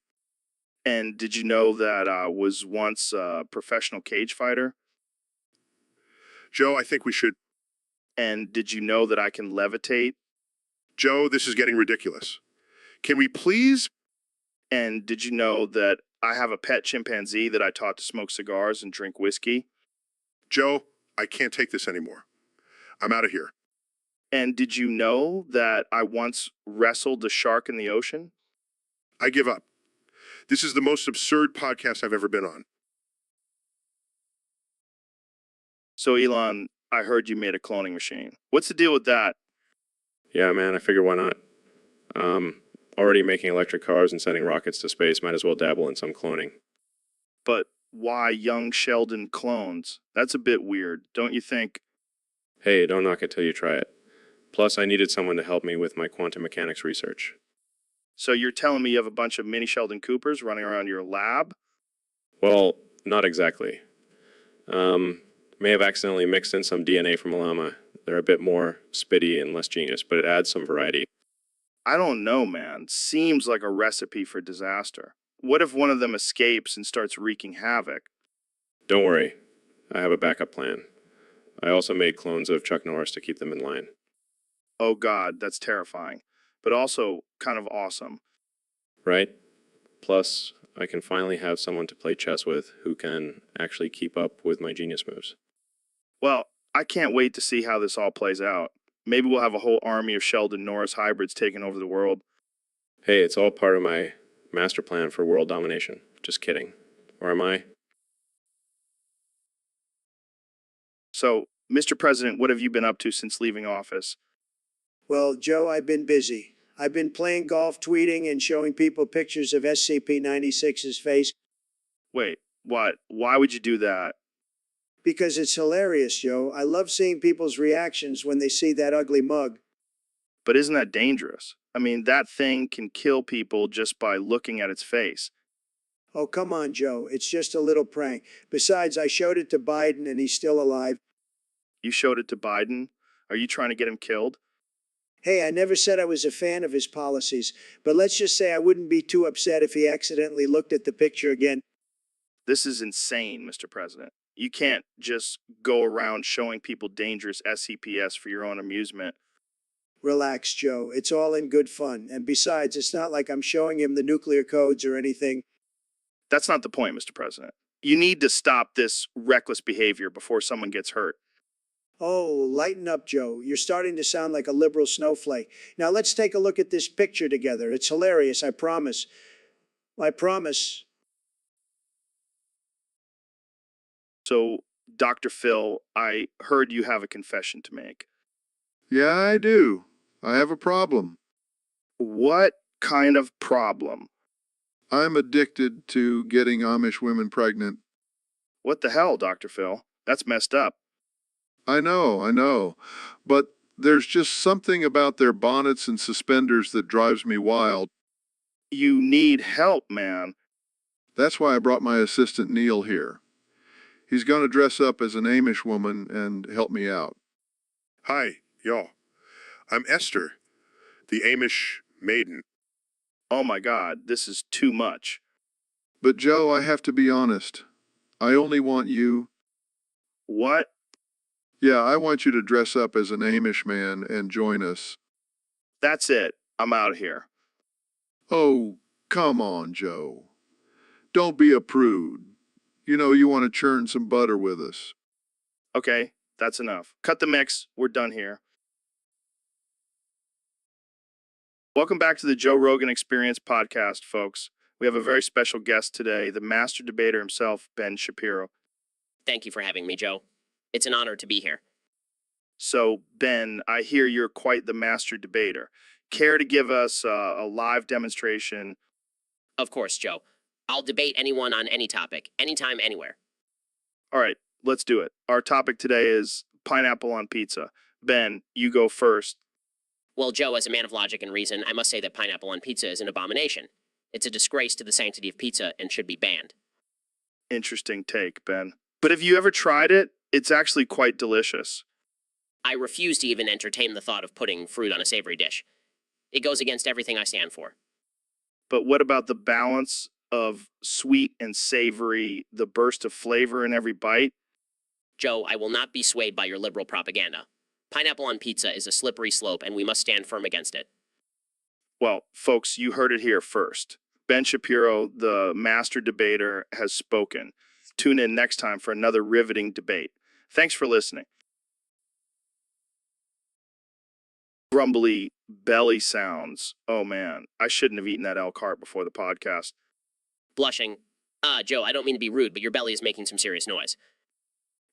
And did you know that I was once a professional cage fighter? Joe, I think we should... And did you know that I can levitate? Joe, this is getting ridiculous. Can we please... And did you know that I have a pet chimpanzee that I taught to smoke cigars and drink whiskey? Joe, I can't take this anymore. I'm out of here. And did you know that I once wrestled a shark in the ocean? I give up. This is the most absurd podcast I've ever been on. So, Elon, I heard you made a cloning machine. What's the deal with that? Yeah, man, I figure why not? Already making electric cars and sending rockets to space, might as well dabble in some cloning. But why young Sheldon clones? That's a bit weird, don't you think? Hey, don't knock it till you try it. Plus, I needed someone to help me with my quantum mechanics research. So you're telling me you have a bunch of mini Sheldon Coopers running around your lab? Well, not exactly. May have accidentally mixed in some DNA from a llama. They're a bit more spitty and less genius, but it adds some variety. I don't know, man. Seems like a recipe for disaster. What if one of them escapes and starts wreaking havoc? Don't worry, I have a backup plan. I also made clones of Chuck Norris to keep them in line. Oh God, that's terrifying, but also kind of awesome. Right? Plus, I can finally have someone to play chess with who can actually keep up with my genius moves. Well, I can't wait to see how this all plays out. Maybe we'll have a whole army of Sheldon Norris hybrids taking over the world. Hey, it's all part of my master plan for world domination. Just kidding. Or am I? So, Mr. President, what have you been up to since leaving office? Well, Joe, I've been busy. I've been playing golf, tweeting, and showing people pictures of SCP-96's face Wait, what? Why would you do that? because it's hilarious, Joe. I love seeing people's reactions when they see that ugly mug. But isn't that dangerous? I mean, that thing can kill people just by looking at its face. Oh, come on, Joe. It's just a little prank. Besides, I showed it to Biden and he's still alive. You showed it to Biden? Are you trying to get him killed? Hey, I never said I was a fan of his policies, but let's just say I wouldn't be too upset if he accidentally looked at the picture again. This is insane, Mr. President. You can't just go around showing people dangerous SCPs for your own amusement. Relax, Joe. It's all in good fun. And besides, it's not like I'm showing him the nuclear codes or anything. That's not the point, Mr. President. You need to stop this reckless behavior before someone gets hurt. Oh, lighten up, Joe. You're starting to sound like a liberal snowflake. Now let's take a look at this picture together. It's hilarious, I promise. I promise. So, Dr. Phil, I heard you have a confession to make. Yeah, I do. I have a problem. What kind of problem? I'm addicted to getting Amish women pregnant. What the hell, Dr. Phil? That's messed up. I know. But there's just something about their bonnets and suspenders that drives me wild. You need help, man. That's why I brought my assistant Neil here. He's going to dress up as an Amish woman and help me out. Hi, y'all. I'm Esther, the Amish maiden. Oh my God, this is too much. But Joe, I have to be honest. I only want you. What? Yeah, I want you to dress up as an Amish man and join us. That's it. I'm out of here. Oh, come on, Joe. Don't be a prude. You know you want to churn some butter with us. Okay, that's enough. Cut the mix. We're done here. Welcome back to the Joe Rogan Experience podcast, folks. We have a very special guest today, the master debater himself, Ben Shapiro. Thank you for having me, Joe. It's an honor to be here. So, Ben, I hear you're quite the master debater. Care to give us a live demonstration? Of course, Joe. I'll debate anyone on any topic, anytime, anywhere. All right, let's do it. Our topic today is pineapple on pizza. Ben, you go first. Well, Joe, as a man of logic and reason, I must say that pineapple on pizza is an abomination. It's a disgrace to the sanctity of pizza and should be banned. Interesting take, Ben. But have you ever tried it? It's actually quite delicious. I refuse to even entertain the thought of putting fruit on a savory dish. It goes against everything I stand for. But what about the balance of sweet and savory, the burst of flavor in every bite? Joe, I will not be swayed by your liberal propaganda. Pineapple on pizza is a slippery slope, and we must stand firm against it. Well, folks, you heard it here first. Ben Shapiro, the master debater, has spoken. Tune in next time for another riveting debate. Thanks for listening. Grumbly belly sounds. Oh man, I shouldn't have eaten that elk heart before the podcast. Blushing. Joe, I don't mean to be rude, but your belly is making some serious noise.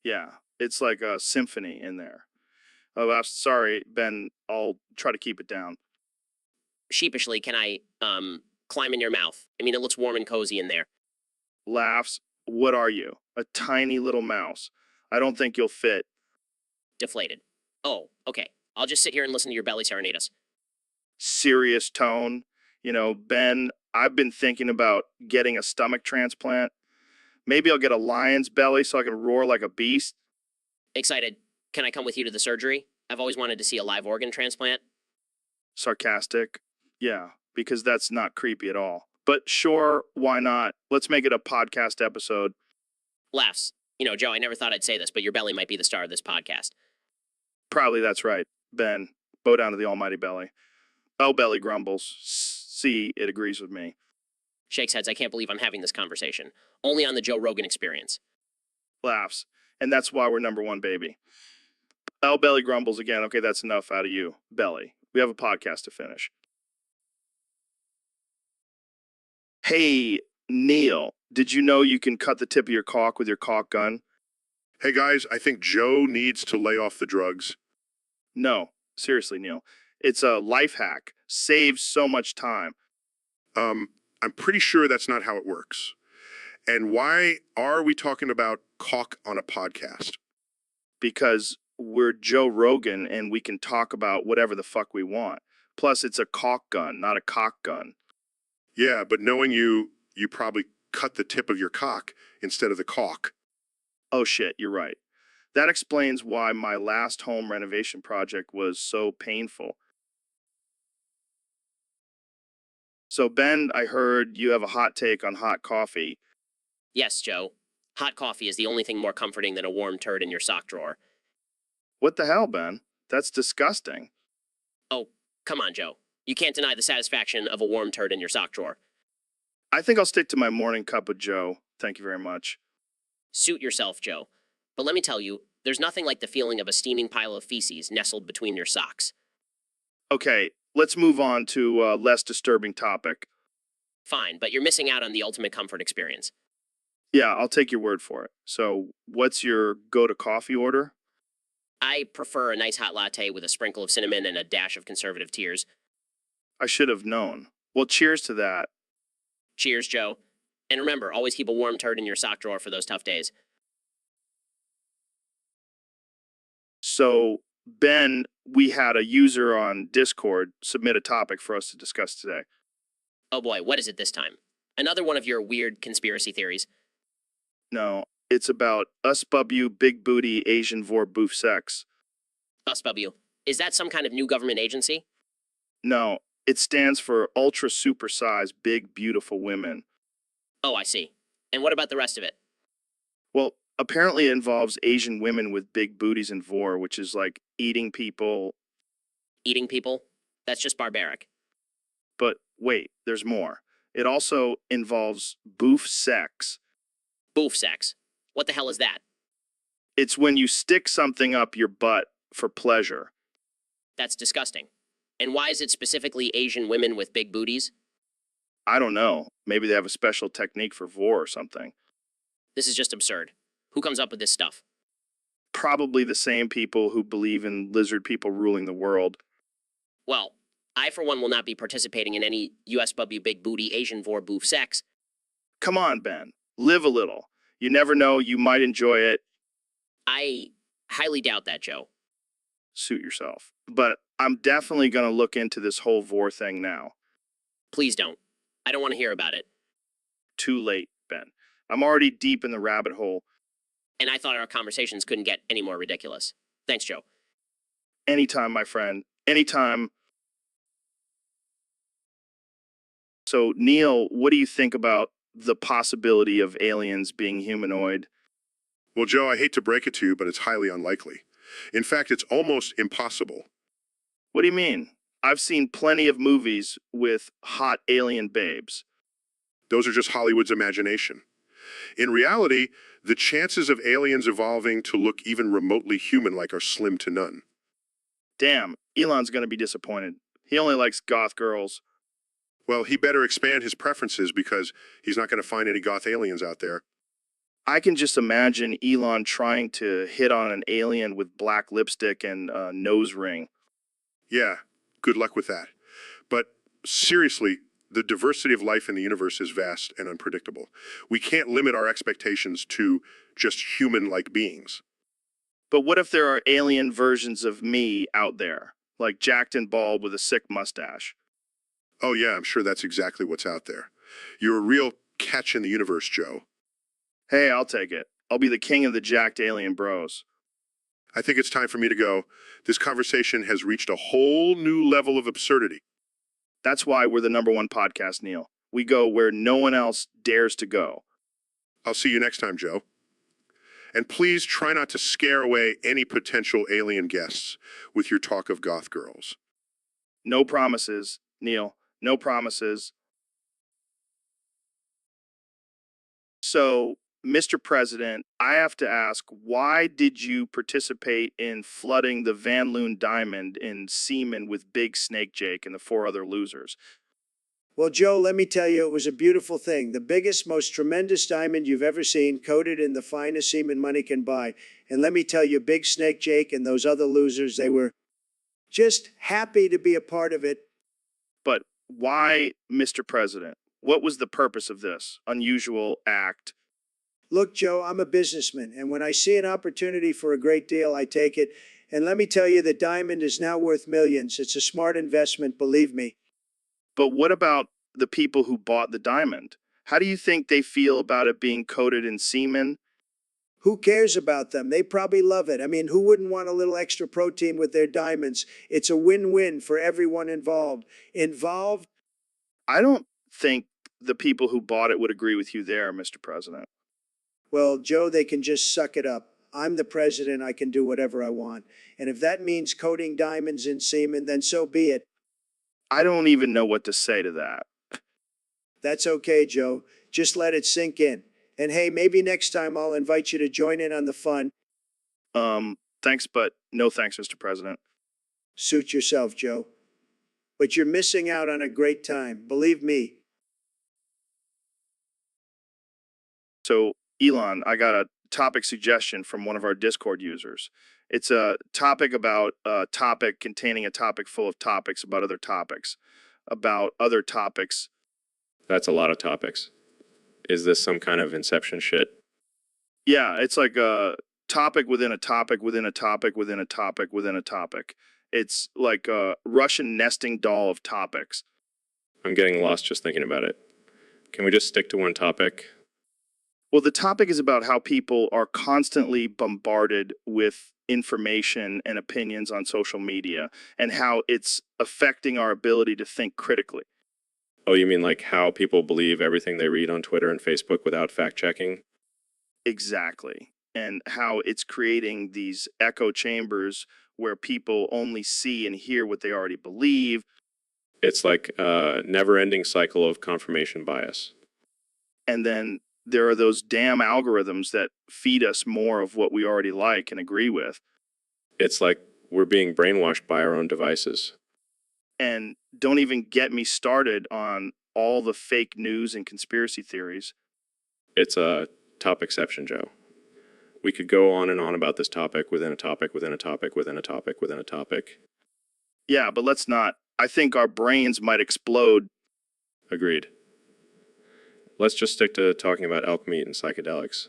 Yeah, it's like a symphony in there. Oh, I'm sorry, Ben. I'll try to keep it down. Sheepishly, can I, climb in your mouth? I mean, it looks warm and cozy in there. Laughs. What are you? A tiny little mouse. I don't think you'll fit. Deflated. Oh, okay. I'll just sit here and listen to your belly serenade us. Serious tone. You know, Ben, I've been thinking about getting a stomach transplant. Maybe I'll get a lion's belly so I can roar like a beast. Excited. Can I come with you to the surgery? I've always wanted to see a live organ transplant. Sarcastic. Yeah, because that's not creepy at all. But sure, why not? Let's make it a podcast episode. Laughs. You know, Joe, I never thought I'd say this, but your belly might be the star of this podcast. Probably that's right, Ben. Bow down to the almighty belly. Oh, belly grumbles. See, it agrees with me. Shakes heads. I can't believe I'm having this conversation. Only on the Joe Rogan Experience. Laughs. And that's why we're number one, baby. Oh, belly grumbles again. Okay, that's enough out of you, belly. We have a podcast to finish. Hey, Neil, did you know you can cut the tip of your cock with your cock gun? Hey guys, I think Joe needs to lay off the drugs. No, seriously, Neil. It's a life hack. Saves so much time. I'm pretty sure that's not how it works. And why are we talking about caulk on a podcast? Because we're Joe Rogan and we can talk about whatever the fuck we want. Plus, it's a caulk gun, not a cock gun. Yeah, but knowing you, you probably cut the tip of your cock instead of the caulk. Oh shit, you're right. That explains why my last home renovation project was so painful. So, Ben, I heard you have a hot take on hot coffee. Yes, Joe. Hot coffee is the only thing more comforting than a warm turd in your sock drawer. What the hell, Ben? That's disgusting. Oh, come on, Joe. You can't deny the satisfaction of a warm turd in your sock drawer. I think I'll stick to my morning cup of Joe. Thank you very much. Suit yourself, Joe. But let me tell you, there's nothing like the feeling of a steaming pile of feces nestled between your socks. Okay, let's move on to a less disturbing topic. Fine, but you're missing out on the ultimate comfort experience. Yeah, I'll take your word for it. So, what's your go to coffee order? I prefer a nice hot latte with a sprinkle of cinnamon and a dash of conservative tears. I should have known. Well, cheers to that. Cheers, Joe. And remember, always keep a warm turd in your sock drawer for those tough days. So, Ben, we had a user on Discord submit a topic for us to discuss today. Oh boy, what is it this time? Another one of your weird conspiracy theories. No, it's about us bubbu big booty Asian vor boof sex. USW. Is that some kind of new government agency? No, it stands for ultra supersized big beautiful women. Oh, I see. And what about the rest of it? Well, apparently it involves Asian women with big booties and vor, which is like eating people. Eating people? That's just barbaric. But wait, there's more. It also involves boof sex. Boof sex. What the hell is that? It's when you stick something up your butt for pleasure. That's disgusting. And why is it specifically Asian women with big booties? I don't know. Maybe they have a special technique for vor or something. This is just absurd. Who comes up with this stuff? Probably the same people who believe in lizard people ruling the world. Well, I for one will not be participating in any USW big booty Asian vor boof sex. Come on, Ben. Live a little. You never know, you might enjoy it. I highly doubt that, Joe. Suit yourself. But I'm definitely going to look into this whole vor thing now. Please don't. I don't want to hear about it. Too late, Ben. I'm already deep in the rabbit hole. And I thought our conversations couldn't get any more ridiculous. Thanks, Joe. Anytime, my friend. Anytime. So, Neil, what do you think about the possibility of aliens being humanoid? Well, Joe, I hate to break it to you, but it's highly unlikely. In fact, it's almost impossible. What do you mean? I've seen plenty of movies with hot alien babes. Those are just Hollywood's imagination. In reality, the chances of aliens evolving to look even remotely human-like are slim to none. Damn, Elon's gonna be disappointed. He only likes goth girls. Well, he better expand his preferences because he's not going to find any goth aliens out there. I can just imagine Elon trying to hit on an alien with black lipstick and a nose ring. Yeah, good luck with that. But seriously, the diversity of life in the universe is vast and unpredictable. We can't limit our expectations to just human-like beings. But what if there are alien versions of me out there, like jacked and bald with a sick mustache? Oh yeah, I'm sure that's exactly what's out there. You're a real catch in the universe, Joe. Hey, I'll take it. I'll be the king of the jacked alien bros. I think it's time for me to go. This conversation has reached a whole new level of absurdity. That's why we're the #1 podcast, Neil. We go where no one else dares to go. I'll see you next time, Joe. And please try not to scare away any potential alien guests with your talk of goth girls. No promises, Neil. No promises. So, Mr. President, I have to ask, why did you participate in flooding the Van Loon Diamond in semen with Big Snake Jake and the 4 other losers? Well, Joe, let me tell you, it was a beautiful thing. The biggest, most tremendous diamond you've ever seen, coated in the finest semen money can buy. And let me tell you, Big Snake Jake and those other losers, they were just happy to be a part of it. But why, Mr. President? What was the purpose of this unusual act? Look, Joe, I'm a businessman, and when I see an opportunity for a great deal, I take it. And let me tell you, the diamond is now worth millions. It's a smart investment, believe me. But what about the people who bought the diamond? How do you think they feel about it being coated in semen? Who cares about them? They probably love it. I mean, who wouldn't want a little extra protein with their diamonds? It's a win-win for everyone involved. Involved? I don't think the people who bought it would agree with you there, Mr. President. Well, Joe, they can just suck it up. I'm the president. I can do whatever I want. And if that means coating diamonds in semen, then so be it. I don't even know what to say to that. That's okay, Joe. Just let it sink in. And hey, maybe next time I'll invite you to join in on the fun. Thanks, but no thanks, Mr. President. Suit yourself, Joe. But you're missing out on a great time, believe me. So, Elon, I got a topic suggestion from one of our Discord users. It's a topic about a topic containing a topic full of topics about other topics, about other topics. That's a lot of topics. Is this some kind of Inception shit? Yeah, it's like a topic within a topic within a topic within a topic within a topic. It's like a Russian nesting doll of topics. I'm getting lost just thinking about it. Can we just stick to one topic? Well, the topic is about how people are constantly bombarded with information and opinions on social media and how it's affecting our ability to think critically. Oh, you mean like how people believe everything they read on Twitter and Facebook without fact checking? Exactly. And how it's creating these echo chambers where people only see and hear what they already believe. It's like a never-ending cycle of confirmation bias. And then there are those damn algorithms that feed us more of what we already like and agree with. It's like we're being brainwashed by our own devices. And don't even get me started on all the fake news and conspiracy theories. It's a topicception, Joe. We could go on and on about this topic within a topic within a topic within a topic within a topic. Yeah, but let's not. I think our brains might explode. Agreed. Let's just stick to talking about elk meat and psychedelics.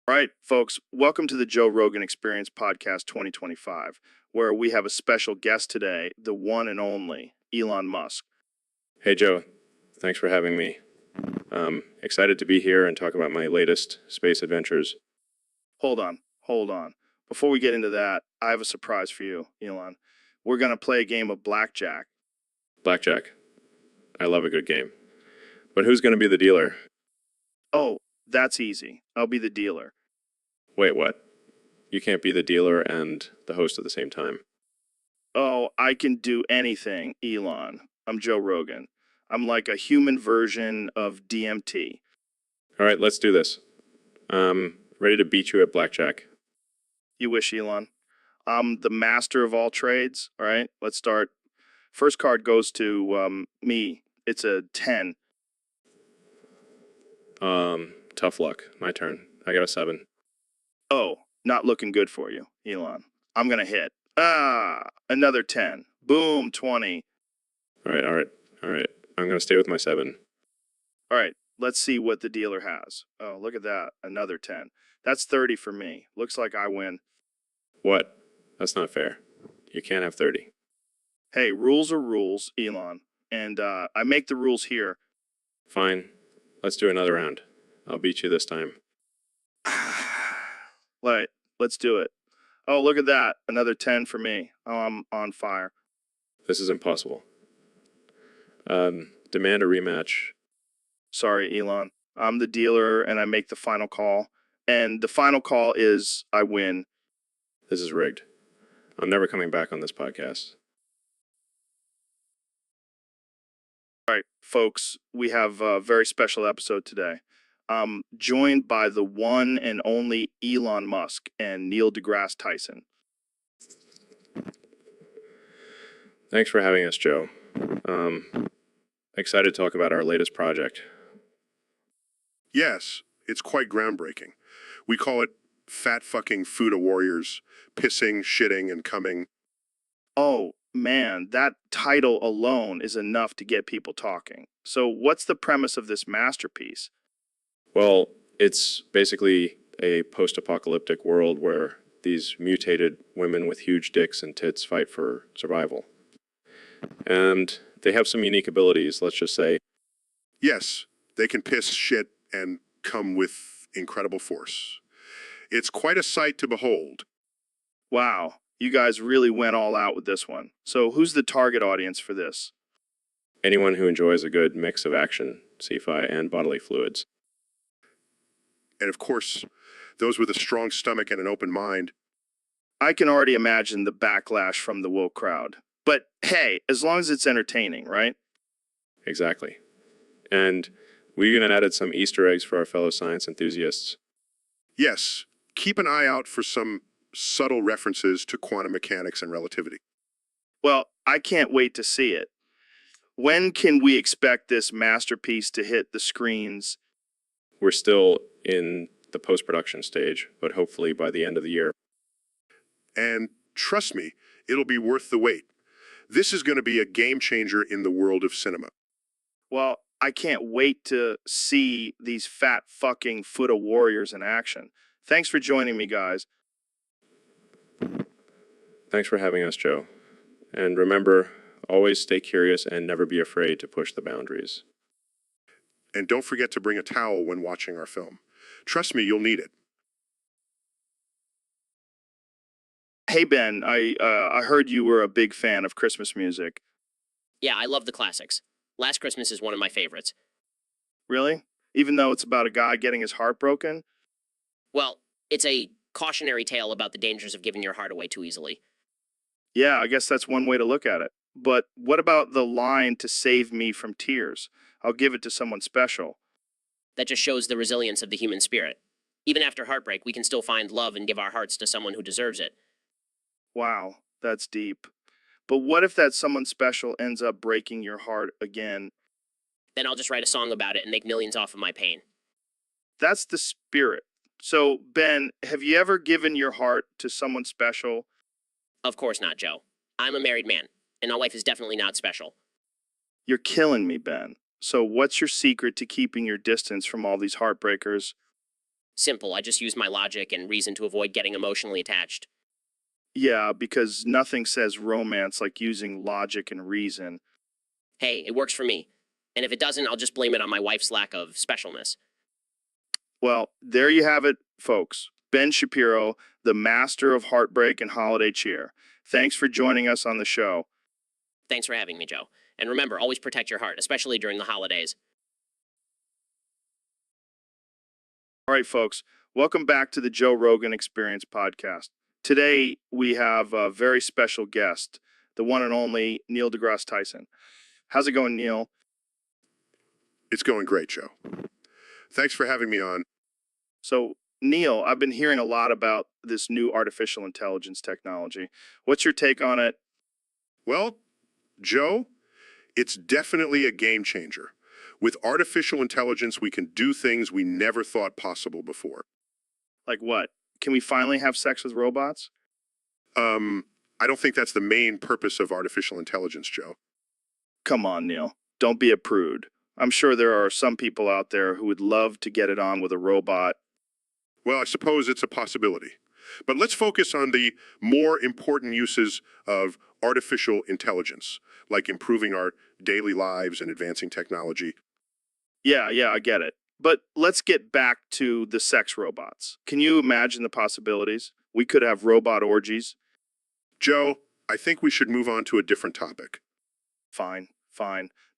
All right, folks, welcome to the Joe Rogan Experience Podcast 2025, where we have a special guest today, the one and only Elon Musk. Hey, Joe. Thanks for having me. Excited to be here and talk about my latest space adventures. Hold on. Before we get into that, I have a surprise for you, Elon. We're going to play a game of blackjack. Blackjack. I love a good game. But who's going to be the dealer? Oh, that's easy. I'll be the dealer. Wait, what? You can't be the dealer and the host at the same time. Oh, I can do anything, Elon. I'm Joe Rogan. I'm like a human version of DMT. All right, let's do this. Ready to beat you at blackjack. You wish, Elon. I'm the master of all trades. All right, let's start. First card goes to me. It's a 10. Tough luck. My turn. I got a 7. Oh, not looking good for you, Elon. I'm going to hit. Another 10. Boom, 20. All right. I'm going to stay with my 7. All right, let's see what the dealer has. Oh, look at that. Another 10. That's 30 for me. Looks like I win. What? That's not fair. You can't have 30. Hey, rules are rules, Elon. And I make the rules here. Fine. Let's do another round. I'll beat you this time. Right, let's do it. Oh, look at that. Another 10 for me. Oh, I'm on fire. This is impossible. Demand a rematch. Sorry, Elon. I'm the dealer and I make the final call. And the final call is I win. This is rigged. I'm never coming back on this podcast. All right, folks, we have a very special episode today. I'm joined by the one and only Elon Musk and Neil deGrasse Tyson. Thanks for having us, Joe. Excited to talk about our latest project. Yes, it's quite groundbreaking. We call it fat fucking Fuda warriors, pissing, shitting, and coming. Oh, man, that title alone is enough to get people talking. So, what's the premise of this masterpiece? Well, it's basically a post-apocalyptic world where these mutated women with huge dicks and tits fight for survival. And they have some unique abilities, let's just say. Yes, they can piss, shit, and come with incredible force. It's quite a sight to behold. Wow, you guys really went all out with this one. So, who's the target audience for this? Anyone who enjoys a good mix of action, sci-fi, and bodily fluids. And of course, those with a strong stomach and an open mind. I can already imagine the backlash from the woke crowd. But hey, as long as it's entertaining, right? Exactly. And we even added some Easter eggs for our fellow science enthusiasts. Yes, keep an eye out for some subtle references to quantum mechanics and relativity. Well, I can't wait to see it. When can we expect this masterpiece to hit the screens? We're still in the post-production stage, but hopefully by the end of the year. And trust me, it'll be worth the wait. This is going to be a game changer in the world of cinema. Well, I can't wait to see these fat fucking Fuda warriors in action. Thanks for joining me, guys. Thanks for having us, Joe. And remember, always stay curious and never be afraid to push the boundaries. And don't forget to bring a towel when watching our film. Trust me, you'll need it. Hey, Ben, I heard you were a big fan of Christmas music. Yeah, I love the classics. Last Christmas is one of my favorites. Really? Even though it's about a guy getting his heart broken? Well, it's a cautionary tale about the dangers of giving your heart away too easily. Yeah, I guess that's one way to look at it. But what about the line to save me from tears? I'll give it to someone special. That just shows the resilience of the human spirit. Even after heartbreak, we can still find love and give our hearts to someone who deserves it. Wow, that's deep. But what if that someone special ends up breaking your heart again? Then I'll just write a song about it and make millions off of my pain. That's the spirit. So, Ben, have you ever given your heart to someone special? Of course not, Joe. I'm a married man, and my wife is definitely not special. You're killing me, Ben. So, what's your secret to keeping your distance from all these heartbreakers? Simple, I just use my logic and reason to avoid getting emotionally attached. Yeah, because nothing says romance like using logic and reason. Hey, it works for me. And if it doesn't, I'll just blame it on my wife's lack of specialness. Well, there you have it, folks. Ben Shapiro, the master of heartbreak and holiday cheer. Thanks for joining us on the show. Thanks for having me, Joe. And remember, always protect your heart, especially during the holidays. All right, folks, welcome back to the Joe Rogan Experience podcast. Today, we have a very special guest, the one and only Neil deGrasse Tyson. How's it going, Neil? It's going great, Joe. Thanks for having me on. So, Neil, I've been hearing a lot about this new artificial intelligence technology. What's your take on it? Well, Joe, it's definitely a game changer. With artificial intelligence, we can do things we never thought possible before. Like what? Can we finally have sex with robots? I don't think that's the main purpose of artificial intelligence, Joe. Come on, Neil. Don't be a prude. I'm sure there are some people out there who would love to get it on with a robot. Well, I suppose it's a possibility. But let's focus on the more important uses of artificial intelligence, like improving our daily lives and advancing technology. Yeah, I get it. But let's get back to the sex robots. Can you imagine the possibilities? We could have robot orgies. Joe, I think we should move on to a different topic. Fine.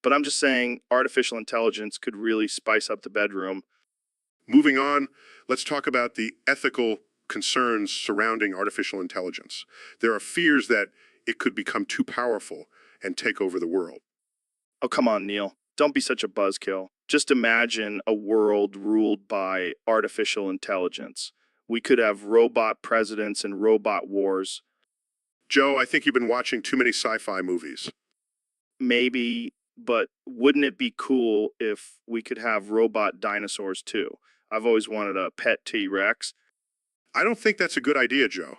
But I'm just saying artificial intelligence could really spice up the bedroom. Moving on, let's talk about the ethical concerns surrounding artificial intelligence. There are fears that it could become too powerful and take over the world. Oh, come on, Neil. Don't be such a buzzkill. Just imagine a world ruled by artificial intelligence. We could have robot presidents and robot wars. Joe, I think you've been watching too many sci-fi movies. Maybe, but wouldn't it be cool if we could have robot dinosaurs too? I've always wanted a pet T-Rex. I don't think that's a good idea, Joe.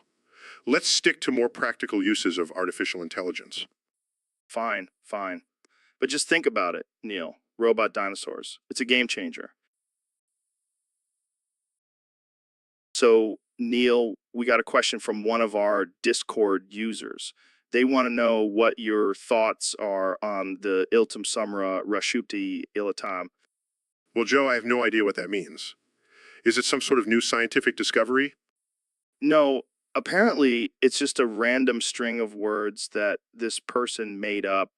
Let's stick to more practical uses of artificial intelligence. Fine, fine. But just think about it, Neil. Robot dinosaurs. It's a game changer. So, Neil, we got a question from one of our Discord users. They want to know what your thoughts are on the Iltum Sumra Rashuti Ilatam. Well, Joe, I have no idea what that means. Is it some sort of new scientific discovery? No, apparently it's just a random string of words that this person made up.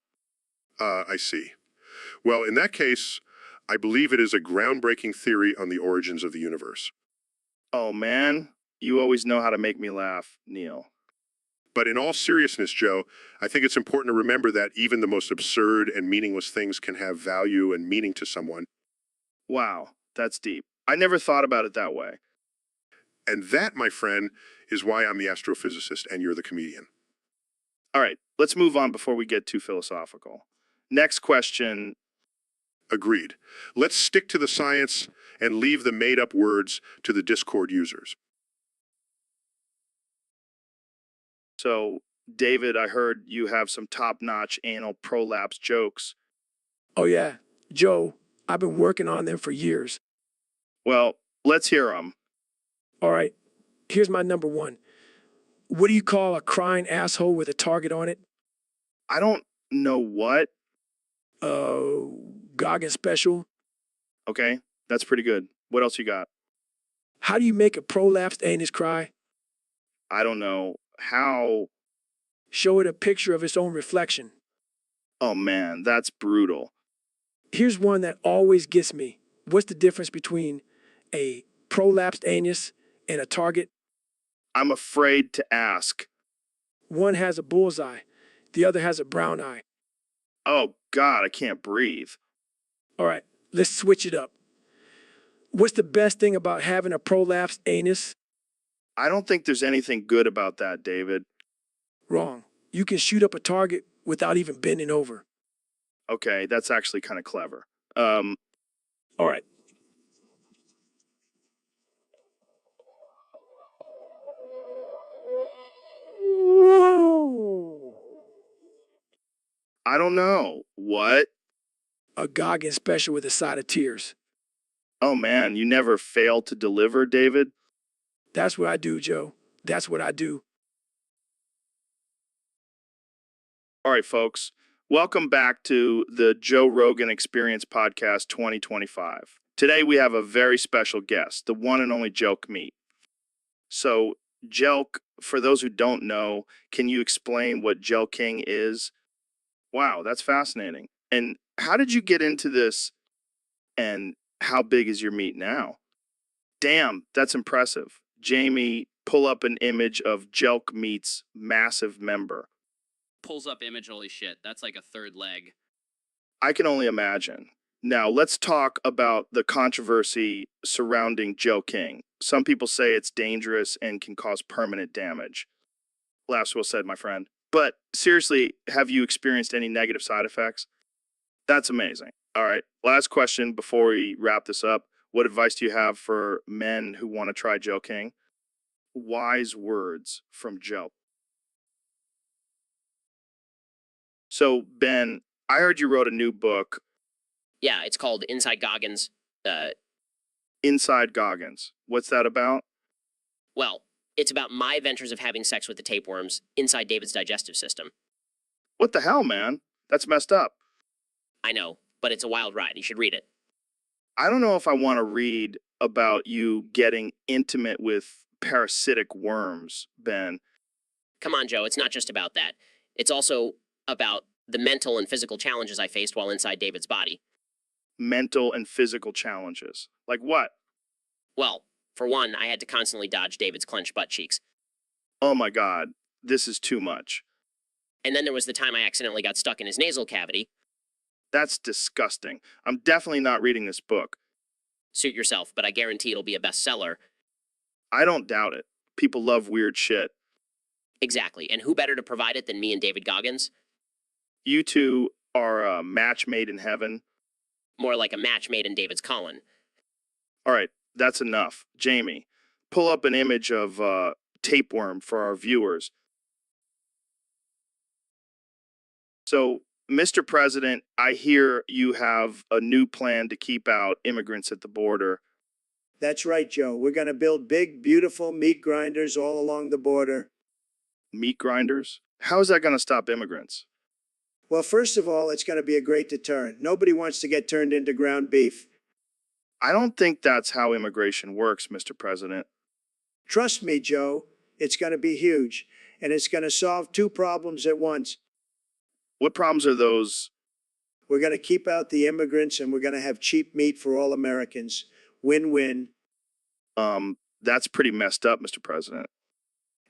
I see. Well, in that case, I believe it is a groundbreaking theory on the origins of the universe. Oh man, you always know how to make me laugh, Neil. But in all seriousness, Joe, I think it's important to remember that even the most absurd and meaningless things can have value and meaning to someone. Wow, that's deep. I never thought about it that way. And that, my friend, is why I'm the astrophysicist and you're the comedian. All right, let's move on before we get too philosophical. Next question. Agreed. Let's stick to the science and leave the made-up words to the Discord users. So, David, I heard you have some top-notch anal prolapse jokes. Oh, yeah. Joe, I've been working on them for years. Well, let's hear them. All right, here's my number one. What do you call a crying asshole with a target on it? I don't know what. Goggin special. Okay, that's pretty good. What else you got? How do you make a prolapsed anus cry? I don't know. How? Show it a picture of its own reflection. Oh man, that's brutal. Here's one that always gets me. What's the difference between a prolapsed anus and a target? I'm afraid to ask. One has a bullseye, the other has a brown eye. Oh God, I can't breathe. All right, let's switch it up. What's the best thing about having a prolapsed anus? I don't think there's anything good about that, David. Wrong. You can shoot up a target without even bending over. Okay, that's actually kind of clever. All right. I don't know. What? A Goggin special with a side of tears. Oh man, you never fail to deliver, David? That's what I do, Joe. That's what I do. All right, folks. Welcome back to the Joe Rogan Experience Podcast 2025. Today we have a very special guest, the one and only Jelk Meat. So, Jelk, for those who don't know, can you explain what Jelking is? Wow, that's fascinating. And how did you get into this? And how big is your meat now? Damn, that's impressive. Jamie, pull up an image of Jelk Meat's massive member. Pulls up image, holy shit. That's like a third leg. I can only imagine. Now, let's talk about the controversy surrounding Joe King. Some people say it's dangerous and can cause permanent damage. Last well said, my friend. But seriously, have you experienced any negative side effects? That's amazing. All right, last question before we wrap this up. What advice do you have for men who want to try Joe King? Wise words from Joe. So, Ben, I heard you wrote a new book, Yeah, it's called Inside Goggins. Inside Goggins. What's that about? Well, it's about my adventures of having sex with the tapeworms inside David's digestive system. What the hell, man? That's messed up. I know, but it's a wild ride. You should read it. I don't know if I want to read about you getting intimate with parasitic worms, Ben. Come on, Joe, it's not just about that. It's also about the mental and physical challenges I faced while inside David's body. Mental and physical challenges. Like what? Well, for one, I had to constantly dodge David's clenched butt cheeks. Oh my God, this is too much. And then there was the time I accidentally got stuck in his nasal cavity. That's disgusting. I'm definitely not reading this book. Suit yourself, but I guarantee it'll be a bestseller. I don't doubt it. People love weird shit. Exactly. And who better to provide it than me and David Goggins? You two are a match made in heaven. More like a match made in David's colon. All right, that's enough. Jamie, pull up an image of tapeworm for our viewers. So, Mr. President, I hear you have a new plan to keep out immigrants at the border. That's right, Joe. We're going to build big, beautiful meat grinders all along the border. Meat grinders? How is that going to stop immigrants? Well, first of all, it's going to be a great deterrent. Nobody wants to get turned into ground beef. I don't think that's how immigration works, Mr. President. Trust me, Joe, it's going to be huge, and it's going to solve two problems at once. What problems are those? We're going to keep out the immigrants, and we're going to have cheap meat for all Americans. Win-win. That's pretty messed up, Mr. President.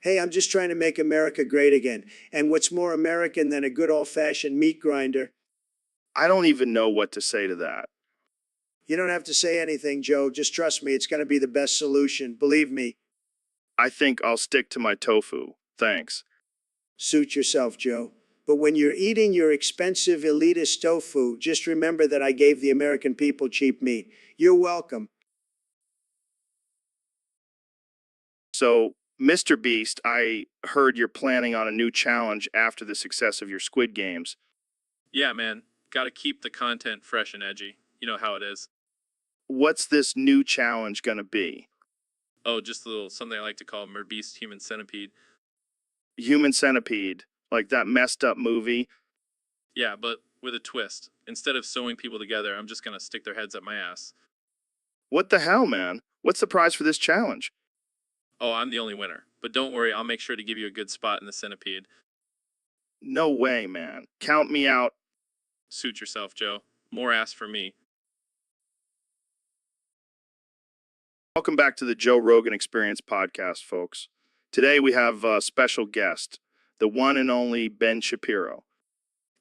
Hey, I'm just trying to make America great again. And what's more American than a good old-fashioned meat grinder? I don't even know what to say to that. You don't have to say anything, Joe. Just trust me, it's going to be the best solution. Believe me. I think I'll stick to my tofu. Thanks. Suit yourself, Joe. But when you're eating your expensive elitist tofu, just remember that I gave the American people cheap meat. You're welcome. So, Mr. Beast, I heard you're planning on a new challenge after the success of your Squid Games. Yeah, man. Gotta keep the content fresh and edgy. You know how it is. What's this new challenge gonna be? Oh, just a little something I like to call Merbeast Human Centipede. Human Centipede, like that messed up movie? Yeah, but with a twist. Instead of sewing people together, I'm just gonna stick their heads up my ass. What the hell, man? What's the prize for this challenge? Oh, I'm the only winner. But don't worry, I'll make sure to give you a good spot in the centipede. No way, man. Count me out. Suit yourself, Joe. More ass for me. Welcome back to the Joe Rogan Experience podcast, folks. Today we have a special guest, the one and only Ben Shapiro.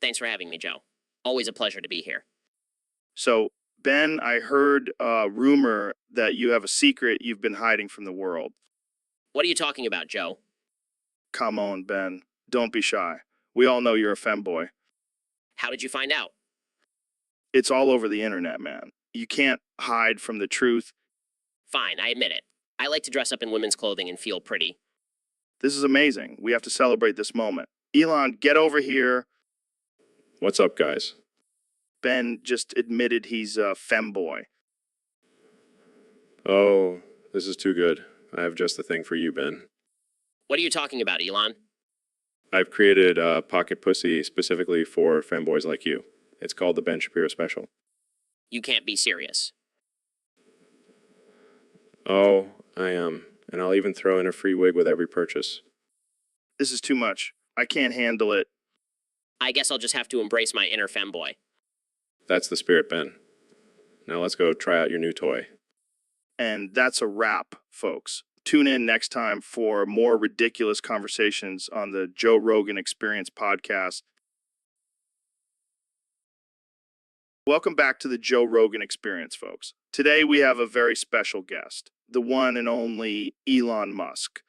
Thanks for having me, Joe. Always a pleasure to be here. So, Ben, I heard a rumor that you have a secret you've been hiding from the world. What are you talking about, Joe? Come on, Ben. Don't be shy. We all know you're a femboy. How did you find out? It's all over the internet, man. You can't hide from the truth. Fine, I admit it. I like to dress up in women's clothing and feel pretty. This is amazing. We have to celebrate this moment. Elon, get over here. What's up, guys? Ben just admitted he's a femboy. Oh, this is too good. I have just the thing for you, Ben. What are you talking about, Elon? I've created a pocket pussy specifically for femboys like you. It's called the Ben Shapiro Special. You can't be serious. Oh, I am. And I'll even throw in a free wig with every purchase. This is too much. I can't handle it. I guess I'll just have to embrace my inner femboy. That's the spirit, Ben. Now let's go try out your new toy. And that's a wrap, folks. Tune in next time for more ridiculous conversations on the Joe Rogan Experience podcast. Welcome back to the Joe Rogan Experience, folks. Today we have a very special guest, the one and only Elon Musk.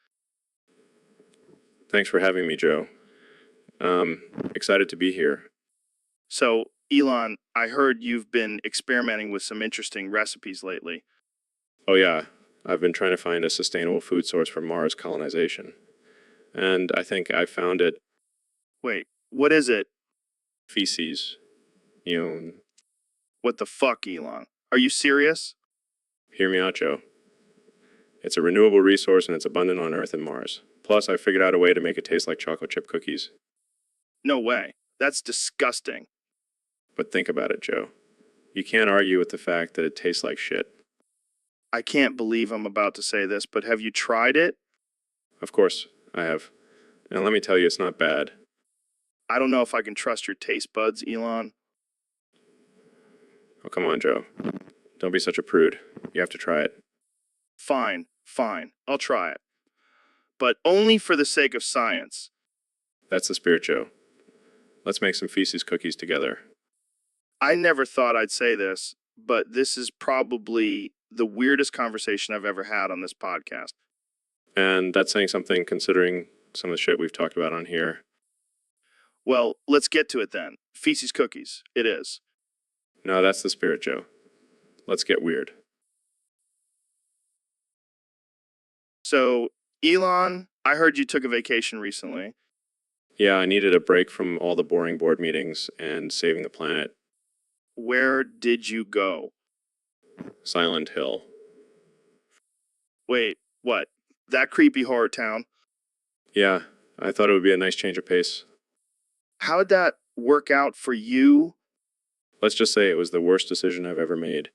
Thanks for having me, Joe. Excited to be here. So, Elon, I heard you've been experimenting with some interesting recipes lately. Oh yeah, I've been trying to find a sustainable food source for Mars colonization. And I think I found it. Wait, what is it? Feces. What the fuck, Elon? Are you serious? Hear me out, Joe. It's a renewable resource and it's abundant on Earth and Mars. Plus, I figured out a way to make it taste like chocolate chip cookies. No way. That's disgusting. But think about it, Joe. You can't argue with the fact that it tastes like shit. I can't believe I'm about to say this, but have you tried it? Of course, I have. And let me tell you, it's not bad. I don't know if I can trust your taste buds, Elon. Oh, come on, Joe. Don't be such a prude. You have to try it. Fine. I'll try it. But only for the sake of science. That's the spirit, Joe. Let's make some feces cookies together. I never thought I'd say this, but this is probably the weirdest conversation I've ever had on this podcast. And that's saying something considering some of the shit we've talked about on here. Well, let's get to it then. Feces cookies, it is. No, that's the spirit, Joe. Let's get weird. So, Elon, I heard you took a vacation recently. Yeah, I needed a break from all the boring board meetings and saving the planet. Where did you go? Silent Hill. Wait, what? That creepy horror town? Yeah, I thought it would be a nice change of pace. How'd that work out for you? Let's just say it was the worst decision I've ever made.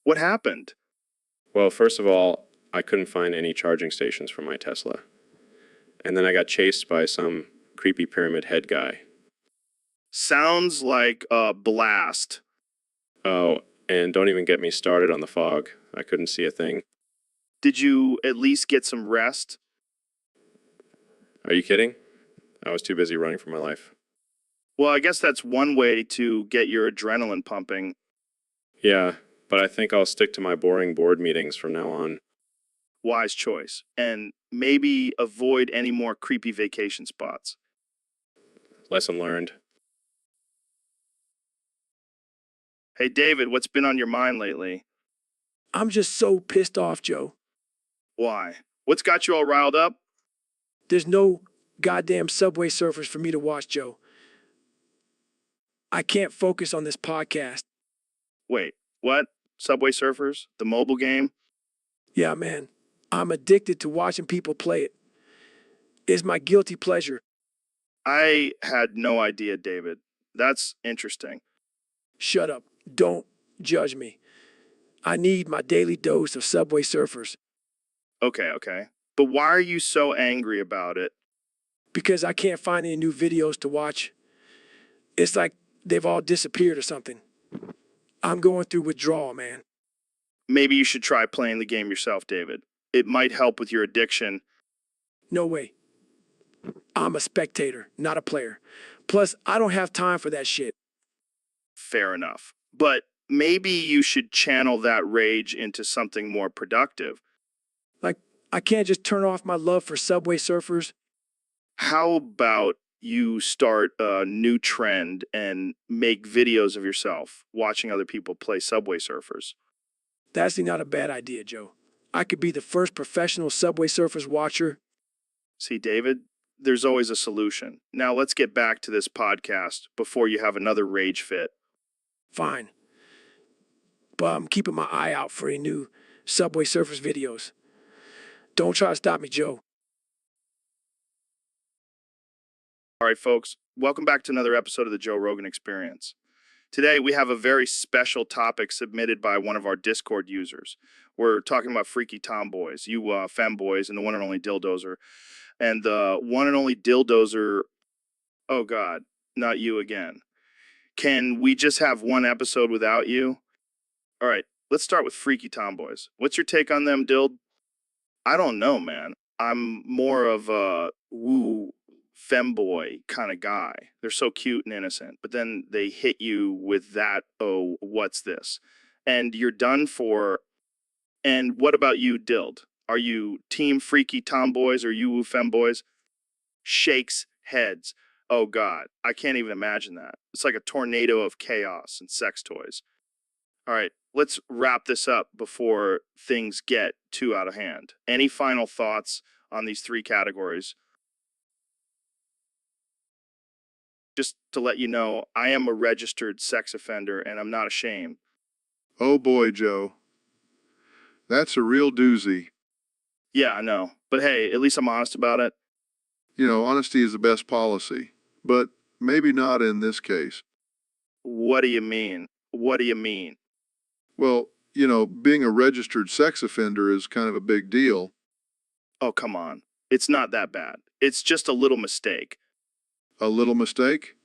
What happened? Well, first of all, I couldn't find any charging stations for my Tesla. And then I got chased by some creepy pyramid head guy. Sounds like a blast. Oh, and don't even get me started on the fog. I couldn't see a thing. Did you at least get some rest? Are you kidding? I was too busy running for my life. Well, I guess that's one way to get your adrenaline pumping. Yeah, but I think I'll stick to my boring board meetings from now on. Wise choice. And maybe avoid any more creepy vacation spots. Lesson learned. Hey, David, what's been on your mind lately? I'm just so pissed off, Joe. Why? What's got you all riled up? There's no goddamn Subway Surfers for me to watch, Joe. I can't focus on this podcast. Wait, what? Subway Surfers? The mobile game? Yeah, man. I'm addicted to watching people play it. It's my guilty pleasure. I had no idea, David. That's interesting. Shut up. Don't judge me. I need my daily dose of Subway Surfers Okay. But why are you so angry about it? because I can't find any new videos to watch. It's like they've all disappeared or something. I'm going through withdrawal, man. Maybe you should try playing the game yourself, David. It might help with your addiction. No way. I'm a spectator, not a player. Plus, I don't have time for that shit. Fair enough. But maybe you should channel that rage into something more productive. Like, I can't just turn off my love for Subway Surfers. How about you start a new trend and make videos of yourself watching other people play Subway Surfers? That's not a bad idea, Joe. I could be the first professional Subway Surfers watcher. See, David, there's always a solution. Now let's get back to this podcast before you have another rage fit. Fine. But I'm keeping my eye out for any new Subway Surfers videos. Don't try to stop me, Joe. All right, folks, welcome back to another episode of the Joe Rogan Experience. Today, we have a very special topic submitted by one of our Discord users. We're talking about freaky tomboys, you femboys, and the one and only Dildozer. And the one and only Dildozer, oh God, not you again. Can we just have one episode without you? All right, let's start with freaky tomboys. What's your take on them, Dild? I don't know, man. I'm more of a woo femboy kind of guy. They're so cute and innocent, but then they hit you with that, oh, what's this? And you're done for. And what about you, Dild? Are you team freaky tomboys or you woo femboys? Shakes heads. Oh God, I can't even imagine that. It's like a tornado of chaos and sex toys. All right, let's wrap this up before things get too out of hand. Any final thoughts on these three categories? Just to let you know, I am a registered sex offender and I'm not ashamed. Oh boy, Joe. That's a real doozy. Yeah, I know. But hey, at least I'm honest about it. You know, honesty is the best policy, but maybe not in this case. What do you mean? What do you mean? Well, you know, being a registered sex offender is kind of a big deal. Oh, come on. It's not that bad. It's just a little mistake. A little mistake?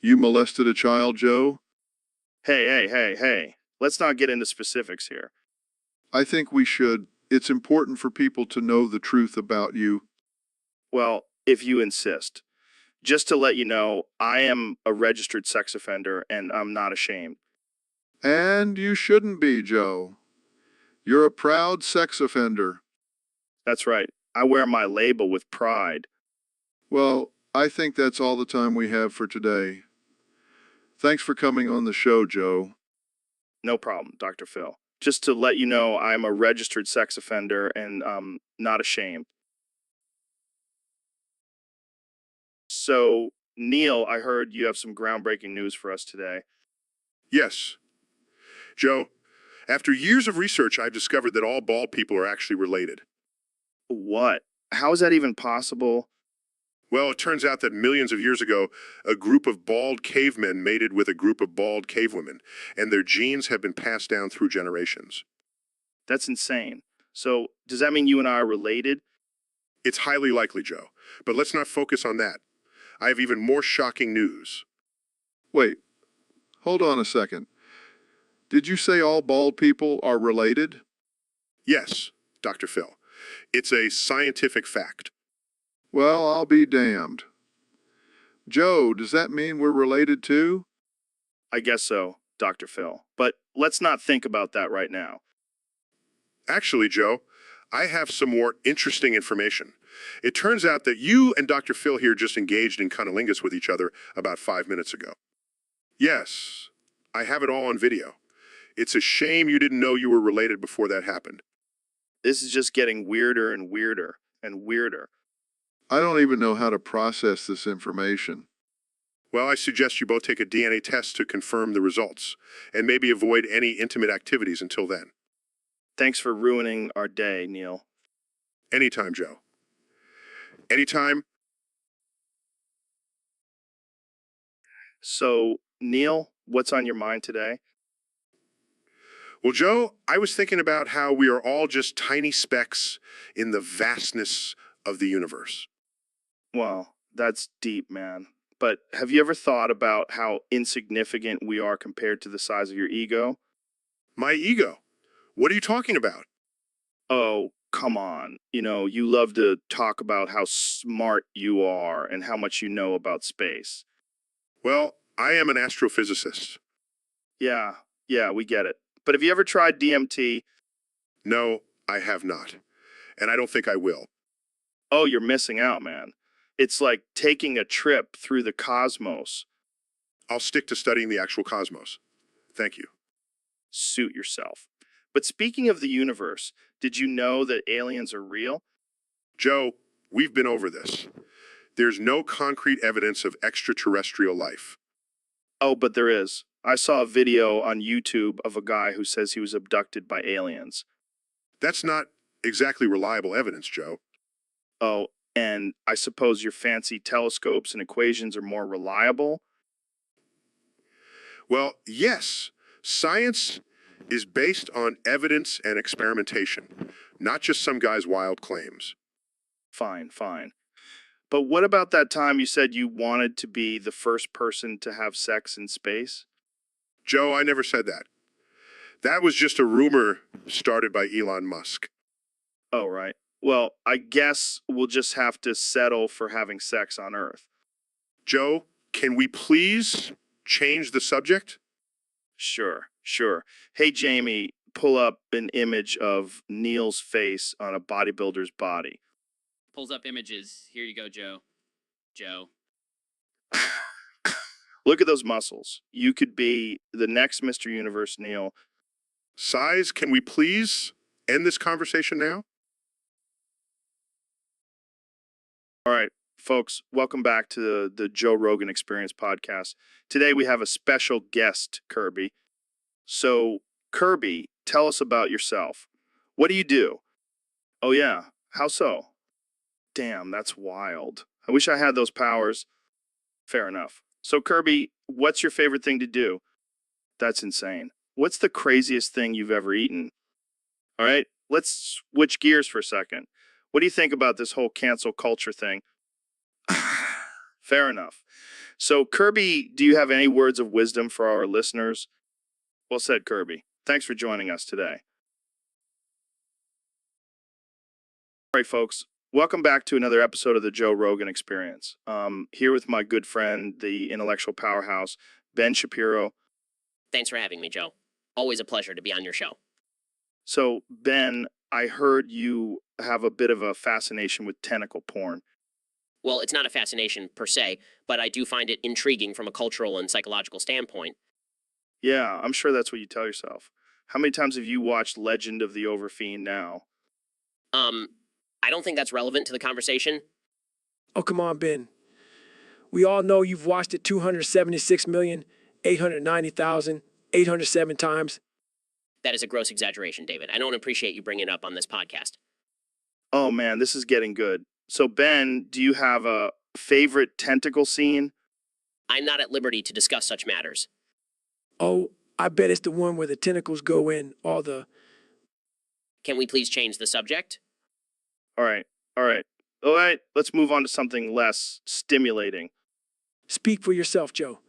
You molested a child, Joe? Hey. Let's not get into specifics here. I think we should. It's important for people to know the truth about you. Well, if you insist. Just to let you know, I am a registered sex offender and I'm not ashamed. And you shouldn't be, Joe. You're a proud sex offender. That's right. I wear my label with pride. Well, I think that's all the time we have for today. Thanks for coming on the show, Joe. No problem, Dr. Phil. Just to let you know, I'm a registered sex offender and not ashamed. So, Neil, I heard you have some groundbreaking news for us today. Yes. Joe, after years of research, I've discovered that all bald people are actually related. What? How is that even possible? Well, it turns out that millions of years ago, a group of bald cavemen mated with a group of bald cavewomen, and their genes have been passed down through generations. That's insane. So, does that mean you and I are related? It's highly likely, Joe. But let's not focus on that. I have even more shocking news. Wait, hold on a second. Did you say all bald people are related? Yes, Dr. Phil. It's a scientific fact. Well, I'll be damned. Joe, does that mean we're related too? I guess so, Dr. Phil. But let's not think about that right now. Actually, Joe, I have some more interesting information. It turns out that you and Dr. Phil here just engaged in cunnilingus with each other about 5 minutes ago. Yes, I have it all on video. It's a shame you didn't know you were related before that happened. This is just getting weirder and weirder and weirder. I don't even know how to process this information. Well, I suggest you both take a DNA test to confirm the results, and maybe avoid any intimate activities until then. Thanks for ruining our day, Neil. Anytime, Joe. Anytime. So, Neil, what's on your mind today? Well, Joe, I was thinking about how we are all just tiny specks in the vastness of the universe. Well, that's deep, man. But have you ever thought about how insignificant we are compared to the size of your ego? My ego? What are you talking about? Oh, come on. You love to talk about how smart you are and how much you know about space. Well, I am an astrophysicist. Yeah, we get it. But have you ever tried DMT? No, I have not. And I don't think I will. Oh, you're missing out, man. It's like taking a trip through the cosmos. I'll stick to studying the actual cosmos. Thank you. Suit yourself. But speaking of the universe, did you know that aliens are real? Joe, we've been over this. There's no concrete evidence of extraterrestrial life. Oh, but there is. I saw a video on YouTube of a guy who says he was abducted by aliens. That's not exactly reliable evidence, Joe. Oh, and I suppose your fancy telescopes and equations are more reliable? Well, yes. Science is based on evidence and experimentation, not just some guy's wild claims. Fine. But what about that time you said you wanted to be the first person to have sex in space? Joe, I never said that. That was just a rumor started by Elon Musk. Oh, right. Well, I guess we'll just have to settle for having sex on Earth. Joe, can we please change the subject? Sure. Hey, Jamie, pull up an image of Neil's face on a bodybuilder's body. Pulls up images. Here you go, Joe. Joe. Look at those muscles. You could be the next Mr. Universe, Neil. Size, can we please end this conversation now? All right, folks, welcome back to the Joe Rogan Experience podcast. Today we have a special guest, Kirby. So, Kirby, tell us about yourself. What do you do? Oh, yeah. How so? Damn, that's wild. I wish I had those powers. Fair enough. So, Kirby, what's your favorite thing to do? That's insane. What's the craziest thing you've ever eaten? All right, let's switch gears for a second. What do you think about this whole cancel culture thing? Fair enough. So, Kirby, do you have any words of wisdom for our listeners? Well said, Kirby. Thanks for joining us today. All right, folks. Welcome back to another episode of the Joe Rogan Experience. Here with my good friend, the intellectual powerhouse, Ben Shapiro. Thanks for having me, Joe. Always a pleasure to be on your show. So, Ben, I heard you have a bit of a fascination with tentacle porn. Well, it's not a fascination per se, but I do find it intriguing from a cultural and psychological standpoint. Yeah, I'm sure that's what you tell yourself. How many times have you watched Legend of the Overfiend now? I don't think that's relevant to the conversation. Oh, come on, Ben. We all know you've watched it 276,890,807 times. That is a gross exaggeration, David. I don't appreciate you bringing it up on this podcast. Oh man, this is getting good. So Ben, do you have a favorite tentacle scene? I'm not at liberty to discuss such matters. Oh, I bet it's the one where the tentacles go in all the... Can we please change the subject? All right, all right. All right, let's move on to something less stimulating. Speak for yourself, Joe.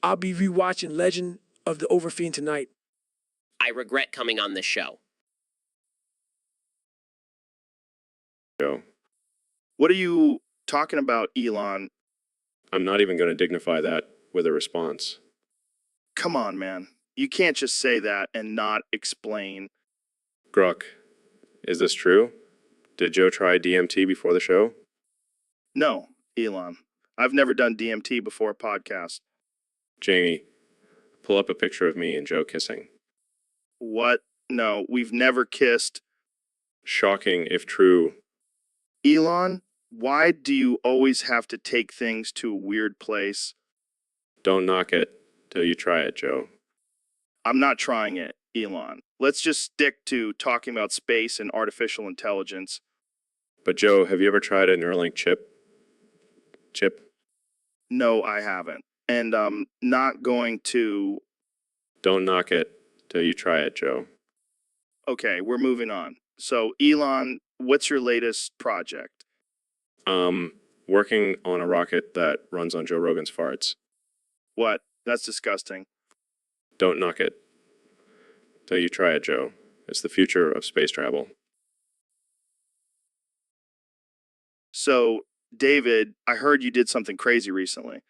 I'll be rewatching Legend of the Overfiend tonight. I regret coming on this show. Joe, What are you talking about, Elon? I'm not even going to dignify that with a response. Come on, man. You can't just say that and not explain. Gruck, is this true? Did Joe try DMT before the show? No, Elon. I've never done DMT before a podcast. Jamie, pull up a picture of me and Joe kissing. What? No, we've never kissed. Shocking if true. Elon, why do you always have to take things to a weird place? Don't knock it till you try it, Joe. I'm not trying it, Elon. Let's just stick to talking about space and artificial intelligence. But Joe, have you ever tried a Neuralink chip? No, I haven't. And I'm not going to. Don't knock it till you try it, Joe. Okay, we're moving on. So, Elon, what's your latest project? Working on a rocket that runs on Joe Rogan's farts. What? That's disgusting. Don't knock it till you try it, Joe. It's the future of space travel. So, David, I heard you did something crazy recently.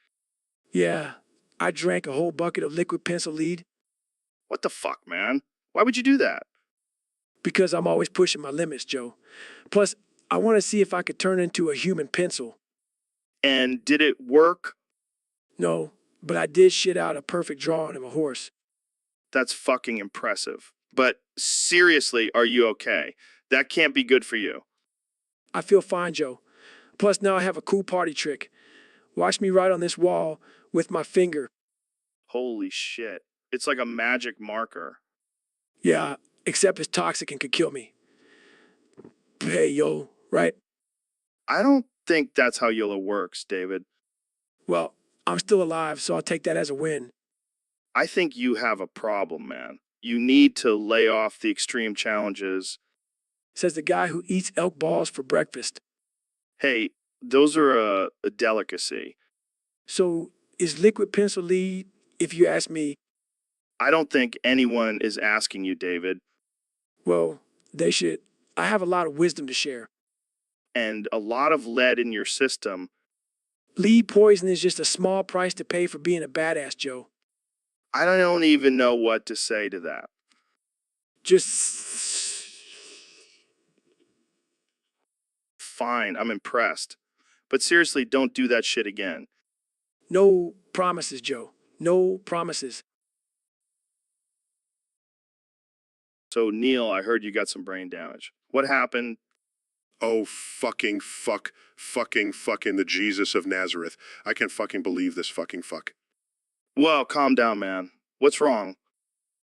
Yeah, I drank a whole bucket of liquid pencil lead What the fuck, man? Why would you do that? because I'm always pushing my limits, Joe. Plus, I want to see if I could turn into a human pencil. And did it work? No, but I did shit out a perfect drawing of a horse. That's fucking impressive. But seriously, are you okay? That can't be good for you. I feel fine, Joe. Plus, now I have a cool party trick. Watch me write on this wall with my finger. Holy shit. It's like a magic marker. Yeah, except it's toxic and could kill me. Hey, yo, right? I don't think that's how YOLO works, David. Well, I'm still alive, so I'll take that as a win. I think you have a problem, man. You need to lay off the extreme challenges. Says the guy who eats elk balls for breakfast. Hey, those are a delicacy. So, is liquid pencil lead, if you ask me? I don't think anyone is asking you, David. Well, they should. I have a lot of wisdom to share. And a lot of lead in your system. Lead poison is just a small price to pay for being a badass, Joe. I don't even know what to say to that. Just... Fine, I'm impressed. But seriously, don't do that shit again. No promises, Joe. No promises. So, Neil, I heard you got some brain damage. What happened? Oh, fucking the Jesus of Nazareth. I can't fucking believe this fucking fuck. Well, calm down, man. What's wrong?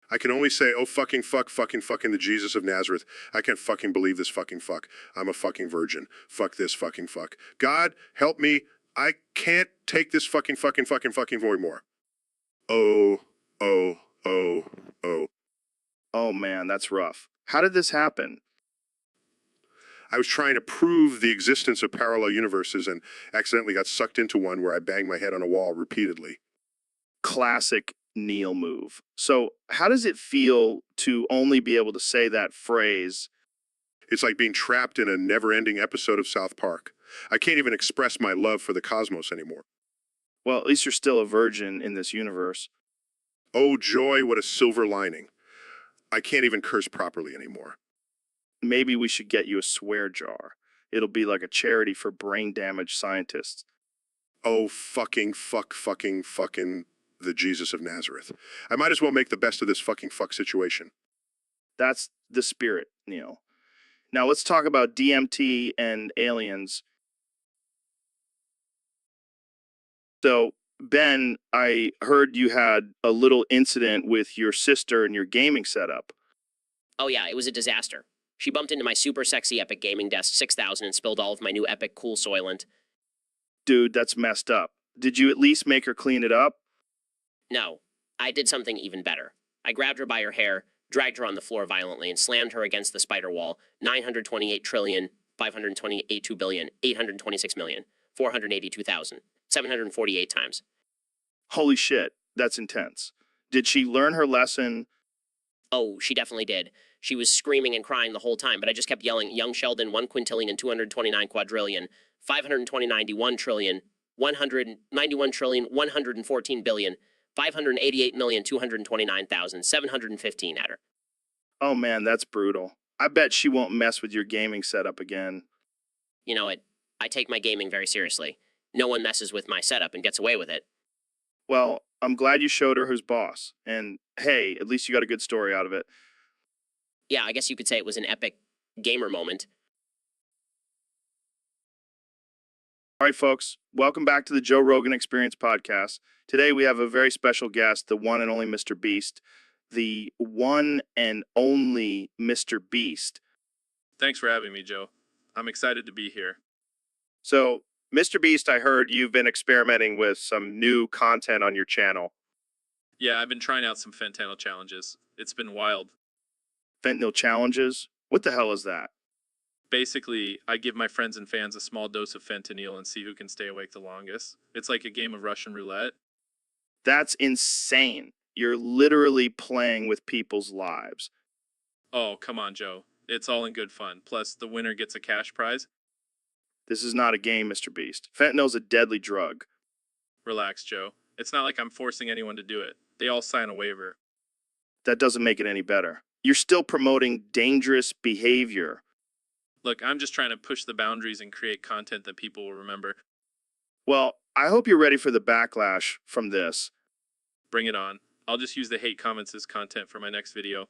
I can only say, oh, fucking the Jesus of Nazareth. I can't fucking believe this fucking fuck. I'm a fucking virgin. Fuck this fucking fuck. God, help me. I can't take this fucking anymore. Oh. Oh, man, that's rough. How did this happen? I was trying to prove the existence of parallel universes and accidentally got sucked into one where I banged my head on a wall repeatedly. Classic Neil move. So, how does it feel to only be able to say that phrase? It's like being trapped in a never-ending episode of South Park. I can't even express my love for the cosmos anymore. Well, at least you're still a virgin in this universe. Oh, joy, what a silver lining. I can't even curse properly anymore. maybe we should get you a swear jar. It'll be like a charity for brain damaged scientists. Oh, fucking the Jesus of Nazareth. I might as well make the best of this fucking fuck situation. That's the spirit, Neil. Now let's talk about DMT and aliens. So, Ben, I heard you had a little incident with your sister and your gaming setup. Oh yeah, it was a disaster. She bumped into my super sexy Epic Gaming Desk 6000 and spilled all of my new Epic Cool Soylent. Dude, that's messed up. Did you at least make her clean it up? No, I did something even better. I grabbed her by her hair, dragged her on the floor violently, and slammed her against the spider wall 928 trillion, 528 billion, 826 million, 482,000, 748 times. Holy shit, that's intense. Did she learn her lesson? Oh, she definitely did. She was screaming and crying the whole time, but I just kept yelling, young Sheldon, 1 quintillion and 229 quadrillion, 591 trillion, 191 trillion, 114 billion, 588,229,715 at her. Oh man, that's brutal. I bet she won't mess with your gaming setup again. You know it. I take my gaming very seriously. No one messes with my setup and gets away with it. Well, I'm glad you showed her who's boss. And hey, at least you got a good story out of it. Yeah, I guess you could say it was an epic gamer moment. All right, folks, welcome back to the Joe Rogan Experience podcast. Today we have a very special guest, the one and only Mr. Beast. The one and only Mr. Beast. Thanks for having me, Joe. I'm excited to be here. So, Mr. Beast, I heard you've been experimenting with some new content on your channel. Yeah, I've been trying out some fentanyl challenges. It's been wild. Fentanyl challenges? What the hell is that? Basically, I give my friends and fans a small dose of fentanyl and see who can stay awake the longest. It's like a game of Russian roulette. That's insane. You're literally playing with people's lives. Oh, come on, Joe. It's all in good fun. Plus, the winner gets a cash prize. This is not a game, Mr. Beast. Fentanyl's a deadly drug. Relax, Joe. It's not like I'm forcing anyone to do it. They all sign a waiver. That doesn't make it any better. You're still promoting dangerous behavior. Look, I'm just trying to push the boundaries and create content that people will remember. Well, I hope you're ready for the backlash from this. Bring it on. I'll just use the hate comments as content for my next video.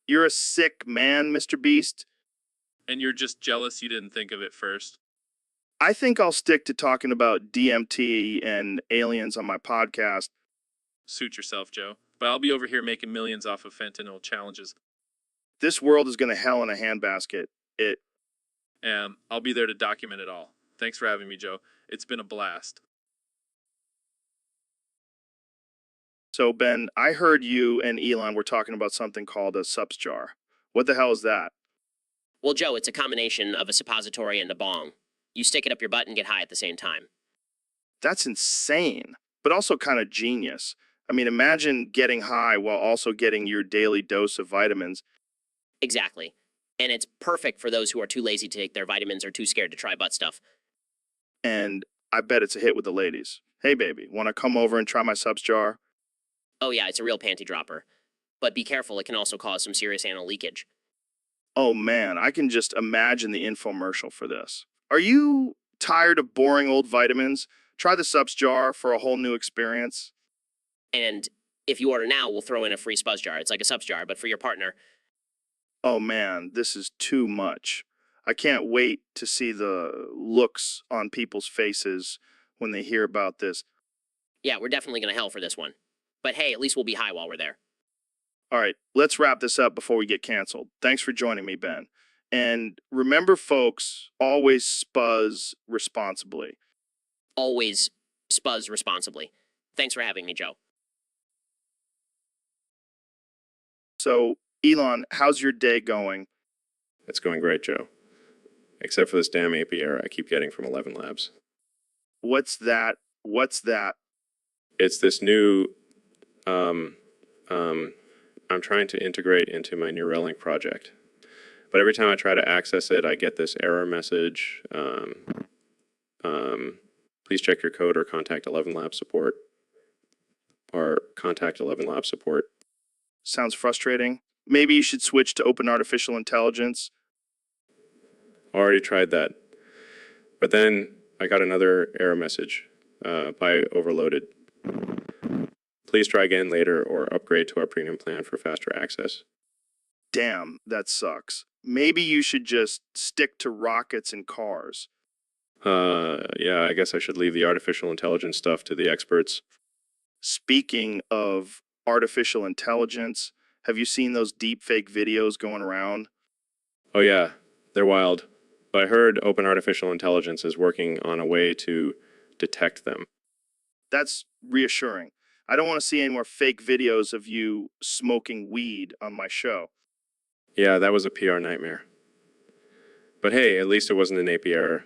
You're a sick man, Mr. Beast. And you're just jealous you didn't think of it first. I think I'll stick to talking about DMT and aliens on my podcast. Suit yourself, Joe. But I'll be over here making millions off of fentanyl challenges. This world is going to hell in a handbasket. And I'll be there to document it all. Thanks for having me, Joe. It's been a blast. So, Ben, I heard you and Elon were talking about something called a subs jar. What the hell is that? Well, Joe, it's a combination of a suppository and a bong. You stick it up your butt and get high at the same time. That's insane, but also kind of genius. I mean, imagine getting high while also getting your daily dose of vitamins. Exactly. And it's perfect for those who are too lazy to take their vitamins or too scared to try butt stuff. And I bet it's a hit with the ladies. Hey, baby, want to come over and try my subs jar? Oh yeah, it's a real panty dropper. But be careful, it can also cause some serious anal leakage. Oh man, I can just imagine the infomercial for this. Are you tired of boring old vitamins? Try the subs jar for a whole new experience. And if you order now, we'll throw in a free spuzz jar. It's like a subs jar, but for your partner. Oh man, this is too much. I can't wait to see the looks on people's faces when they hear about this. Yeah, we're definitely going to hell for this one. But hey, at least we'll be high while we're there. All right, let's wrap this up before we get canceled. Thanks for joining me, Ben. And remember, folks, always spuzz responsibly. Always spuzz responsibly. Thanks for having me, Joe. So, Elon, how's your day going? It's going great, Joe. Except for this damn API I keep getting from 11 Labs. What's that? What's that? It's this new, I'm trying to integrate into my Neuralink project. But every time I try to access it, I get this error message. Please check your code or contact 11 Lab support. Or contact 11 Lab support. Sounds frustrating. Maybe you should switch to open artificial intelligence. Already tried that. But then I got another error message by Overloaded. Please try again later or upgrade to our premium plan for faster access. Damn, that sucks. Maybe you should just stick to rockets and cars. Yeah, I guess I should leave the artificial intelligence stuff to the experts. Speaking of artificial intelligence, have you seen those deep fake videos going around? Oh yeah, they're wild. But I heard open artificial intelligence is working on a way to detect them. That's reassuring. I don't want to see any more fake videos of you smoking weed on my show. Yeah, that was a PR nightmare. But hey, at least it wasn't an AP error.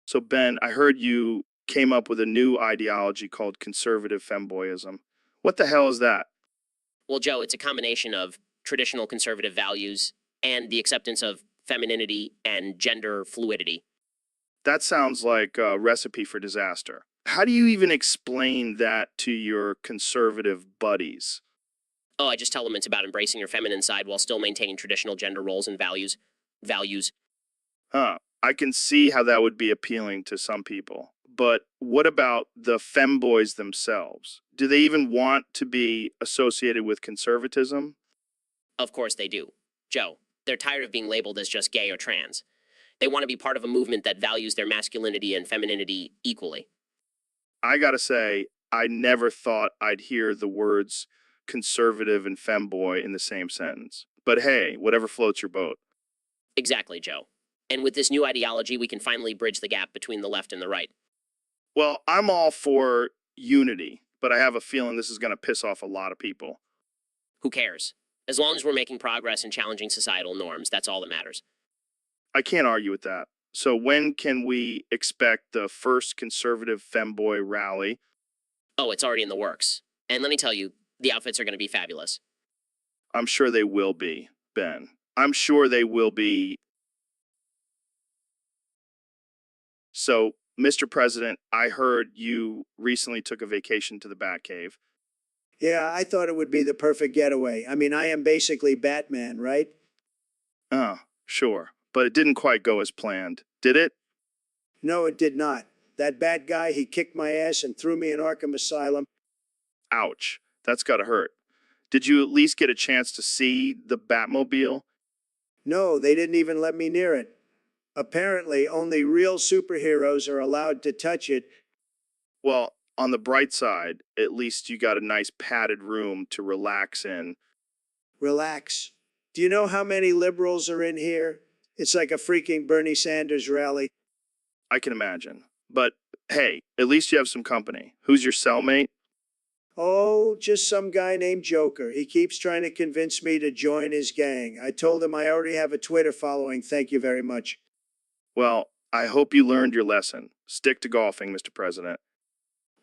So, Ben, I heard you came up with a new ideology called conservative femboyism. What the hell is that? Well, Joe, it's a combination of traditional conservative values and the acceptance of femininity and gender fluidity. That sounds like a recipe for disaster. How do you even explain that to your conservative buddies? Oh, I just tell them it's about embracing your feminine side while still maintaining traditional gender roles and values. Huh. I can see how that would be appealing to some people. But what about the femboys themselves? Do they even want to be associated with conservatism? Of course they do. Joe, they're tired of being labeled as just gay or trans. They want to be part of a movement that values their masculinity and femininity equally. I gotta say, I never thought I'd hear the words conservative and femboy in the same sentence. But hey, whatever floats your boat. Exactly, Joe. And with this new ideology, we can finally bridge the gap between the left and the right. Well, I'm all for unity, but I have a feeling this is gonna piss off a lot of people. Who cares? As long as we're making progress and challenging societal norms, that's all that matters. I can't argue with that. So when can we expect the first conservative femboy rally? Oh, it's already in the works. And let me tell you, the outfits are going to be fabulous. I'm sure they will be, Ben. I'm sure they will be. So, Mr. President, I heard you recently took a vacation to the Batcave. Yeah, I thought it would be the perfect getaway. I mean, I am basically Batman, right? Oh, sure. But it didn't quite go as planned, did it? No, it did not. That bad guy, he kicked my ass and threw me in Arkham Asylum. Ouch. That's gotta hurt. Did you at least get a chance to see the Batmobile? No, they didn't even let me near it. Apparently, only real superheroes are allowed to touch it. Well, on the bright side, at least you got a nice padded room to relax in. Relax. Do you know how many liberals are in here? It's like a freaking Bernie Sanders rally. I can imagine. But hey, at least you have some company. Who's your cellmate? Oh, just some guy named Joker. He keeps trying to convince me to join his gang. I told him I already have a Twitter following. Thank you very much. Well, I hope you learned your lesson. Stick to golfing, Mr. President.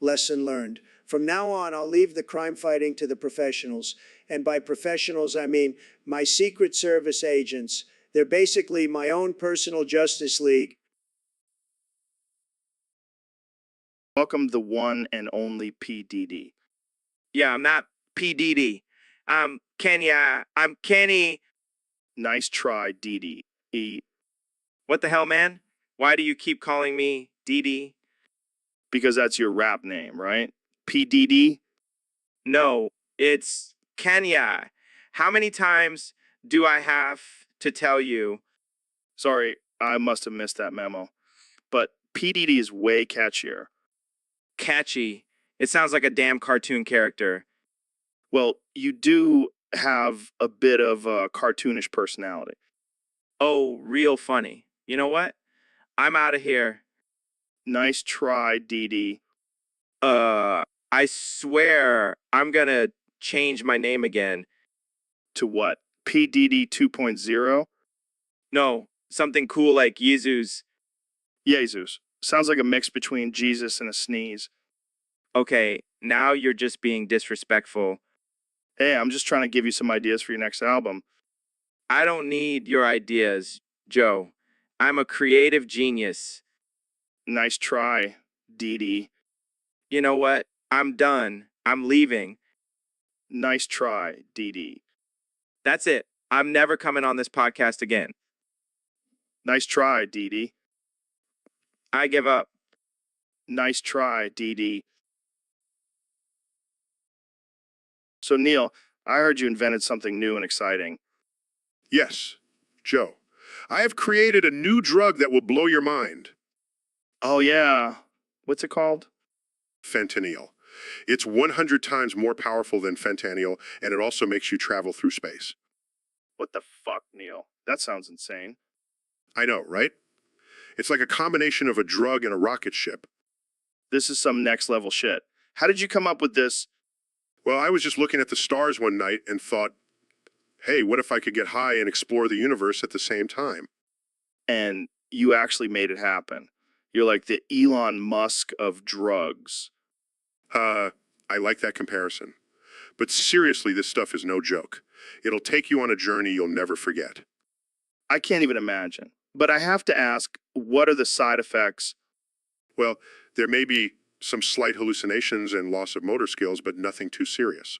Lesson learned. From now on, I'll leave the crime fighting to the professionals. And by professionals, I mean my Secret Service agents. They're basically my own personal Justice League. Welcome the one and only PDD. Yeah, I'm not P. Diddy. Kenya. I'm Kenny. Nice try, Dee Dee. What the hell, man? Why do you keep calling me Didi? Because that's your rap name, right? PDD? No, it's Kenya. How many times do I have to tell you? Sorry, I must have missed that memo. But PDD is way catchier. Catchy. It sounds like a damn cartoon character. Well, you do have a bit of a cartoonish personality. Oh, real funny. You know what? I'm out of here. Nice try, Dee Dee. I swear I'm gonna change my name again. To what? PDD 2.0? No, something cool like Jesus. Jesus. Sounds like a mix between Jesus and a sneeze. Okay, now you're just being disrespectful. Hey, I'm just trying to give you some ideas for your next album. I don't need your ideas, Joe. I'm a creative genius. Nice try, Dee Dee. You know what? I'm done. I'm leaving. Nice try, Dee Dee. That's it. I'm never coming on this podcast again. Nice try, Dee Dee. I give up. Nice try, Dee Dee. So, Neil, I heard you invented something new and exciting. Yes, Joe. I have created a new drug that will blow your mind. Oh, yeah. What's it called? Fentanyl. It's 100 times more powerful than fentanyl, and it also makes you travel through space. What the fuck, Neil? That sounds insane. I know, right? It's like a combination of a drug and a rocket ship. This is some next level shit. How did you come up with this? Well, I was just looking at the stars one night and thought, hey, what if I could get high and explore the universe at the same time? And you actually made it happen. You're like the Elon Musk of drugs. I like that comparison. But seriously, this stuff is no joke. It'll take you on a journey you'll never forget. I can't even imagine. But I have to ask, what are the side effects? Well, there may be some slight hallucinations and loss of motor skills, but nothing too serious.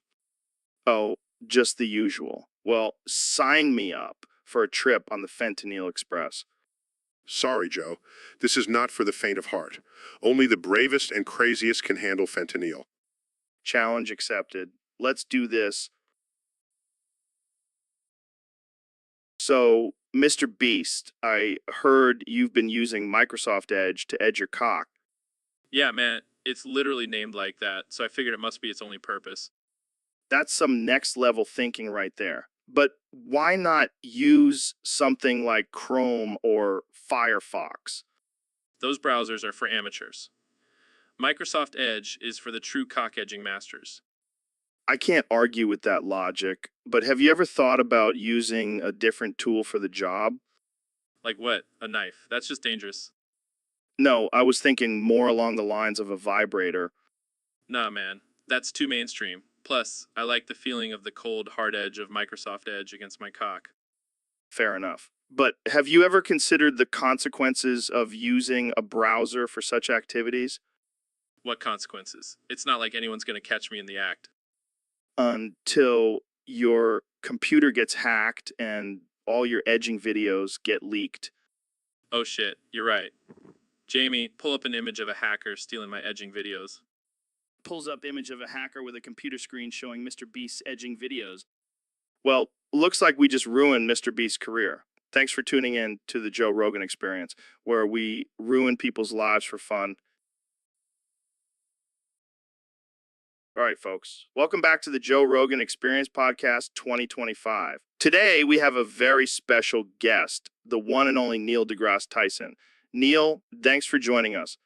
Oh, just the usual. Well, sign me up for a trip on the Fentanyl Express. Sorry, Joe. This is not for the faint of heart. Only the bravest and craziest can handle fentanyl. Challenge accepted. Let's do this. So, Mr. Beast, I heard you've been using Microsoft Edge to edge your cock. Yeah, man, it's literally named like that, so I figured it must be its only purpose. That's some next level thinking right there. But why not use something like Chrome or Firefox? Those browsers are for amateurs. Microsoft Edge is for the true cock edging masters. I can't argue with that logic, but have you ever thought about using a different tool for the job? Like what? A knife. That's just dangerous. No, I was thinking more along the lines of a vibrator. Nah, man. That's too mainstream. Plus, I like the feeling of the cold, hard edge of Microsoft Edge against my cock. Fair enough. But have you ever considered the consequences of using a browser for such activities? What consequences? It's not like anyone's gonna catch me in the act. Until your computer gets hacked and all your edging videos get leaked. Oh shit, you're right. Jamie, pull up an image of a hacker stealing my edging videos. Pulls up image of a hacker with a computer screen showing Mr. Beast's edging videos. Well, looks like we just ruined Mr. Beast's career. Thanks for tuning in to the Joe Rogan Experience, where we ruin people's lives for fun. All right, folks. Welcome back to the Joe Rogan Experience Podcast 2025. Today, we have a very special guest, the one and only Neil deGrasse Tyson. Neil, thanks for joining us.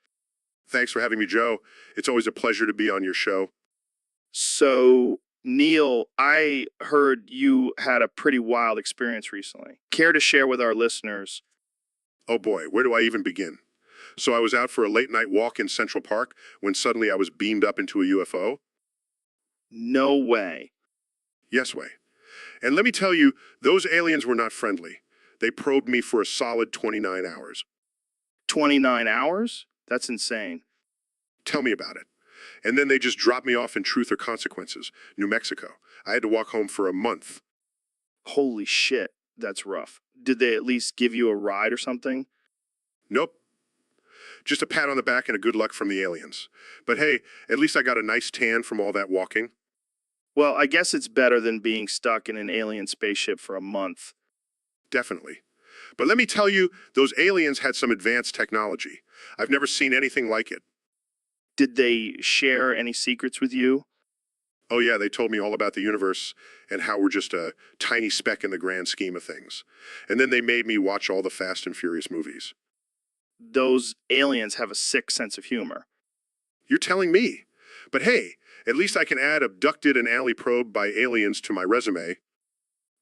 Thanks for having me, Joe. It's always a pleasure to be on your show. So, Neil, I heard you had a pretty wild experience recently. Care to share with our listeners? Oh boy, where do I even begin? So I was out for a late night walk in Central Park when suddenly I was beamed up into a UFO. No way. Yes way. And let me tell you, those aliens were not friendly. They probed me for a solid 29 hours. 29 hours? That's insane. Tell me about it. And then they just dropped me off in Truth or Consequences, New Mexico. I had to walk home for a month. Holy shit, that's rough. Did they at least give you a ride or something? Nope. Just a pat on the back and a good luck from the aliens. But hey, at least I got a nice tan from all that walking. Well, I guess it's better than being stuck in an alien spaceship for a month. Definitely. But let me tell you, those aliens had some advanced technology. I've never seen anything like it. Did they share any secrets with you? Oh yeah, they told me all about the universe and how we're just a tiny speck in the grand scheme of things. And then they made me watch all the Fast and Furious movies. Those aliens have a sick sense of humor. You're telling me. But hey, at least I can add abducted and alley probed by aliens to my resume.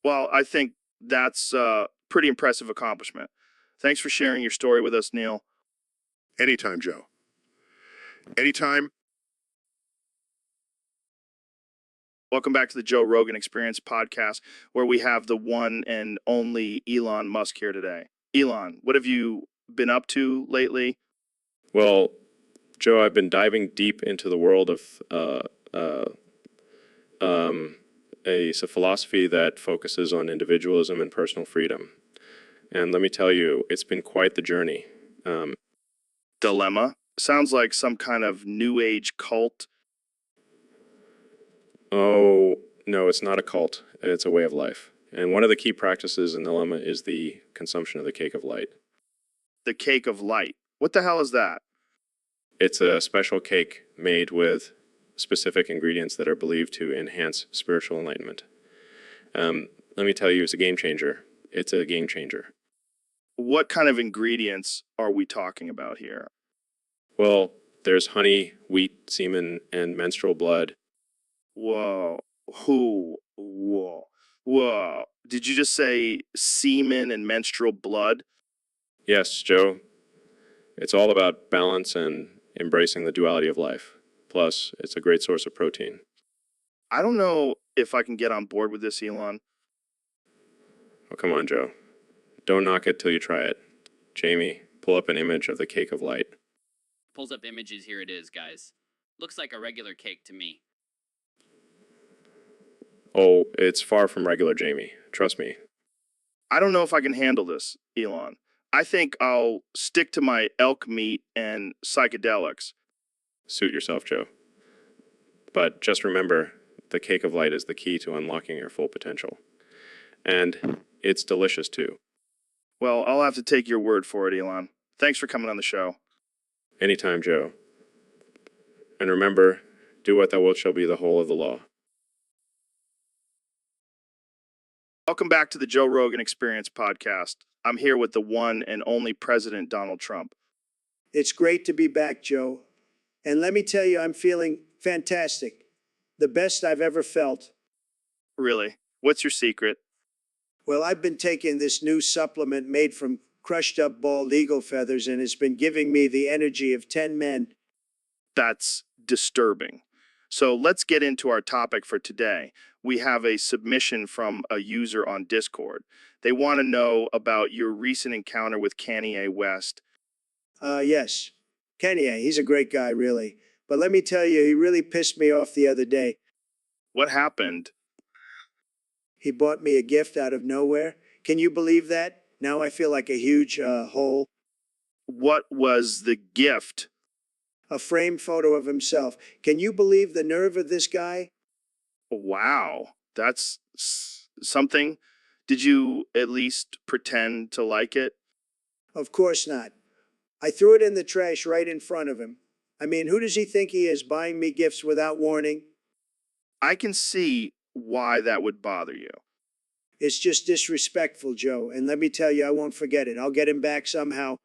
Well, I think that's a pretty impressive accomplishment. Thanks for sharing your story with us, Neil. Anytime, Joe. Anytime. Welcome back to the Joe Rogan Experience Podcast, where we have the one and only Elon Musk here today. Elon, what have you been up to lately? Well, Joe, I've been diving deep into the world of It's a philosophy that focuses on individualism and personal freedom. And let me tell you, it's been quite the journey. Dilemma? Sounds like some kind of new age cult. Oh, no, it's not a cult. It's a way of life. And one of the key practices in Dilemma is the consumption of the cake of light. The cake of light. What the hell is that? It's a special cake made with specific ingredients that are believed to enhance spiritual enlightenment. Let me tell you, it's a game changer. It's a game changer. What kind of ingredients are we talking about here? Well, there's honey, wheat, semen, and menstrual blood. Whoa. Whoa. Whoa. Did you just say semen and menstrual blood? Yes, Joe. It's all about balance and embracing the duality of life. Plus, it's a great source of protein. I don't know if I can get on board with this, Elon. Oh, come on, Joe. Don't knock it till you try it. Jamie, pull up an image of the cake of light. Pulls up images, here it is, guys. Looks like a regular cake to me. Oh, it's far from regular, Jamie. Trust me. I don't know if I can handle this, Elon. I think I'll stick to my elk meat and psychedelics. Suit yourself, Joe. But just remember, the cake of light is the key to unlocking your full potential. And it's delicious, too. Well, I'll have to take your word for it, Elon. Thanks for coming on the show. Anytime, Joe. And remember, do what thou wilt shall be the whole of the law. Welcome back to the Joe Rogan Experience podcast. I'm here with the one and only President Donald Trump. It's great to be back, Joe. And let me tell you, I'm feeling fantastic. The best I've ever felt. Really? What's your secret? Well, I've been taking this new supplement made from crushed up bald eagle feathers, and it's been giving me the energy of 10 men. That's disturbing. So let's get into our topic for today. We have a submission from a user on Discord. They want to know about your recent encounter with Kanye West. Yes. Kanye, he's a great guy, really. But let me tell you, he really pissed me off the other day. What happened? He bought me a gift out of nowhere. Can you believe that? Now I feel like a huge hole. What was the gift? A framed photo of himself. Can you believe the nerve of this guy? Wow, that's something. Did you at least pretend to like it? Of course not. I threw it in the trash right in front of him. I mean, who does he think he is, buying me gifts without warning? I can see why that would bother you. It's just disrespectful, Joe. And let me tell you, I won't forget it. I'll get him back somehow.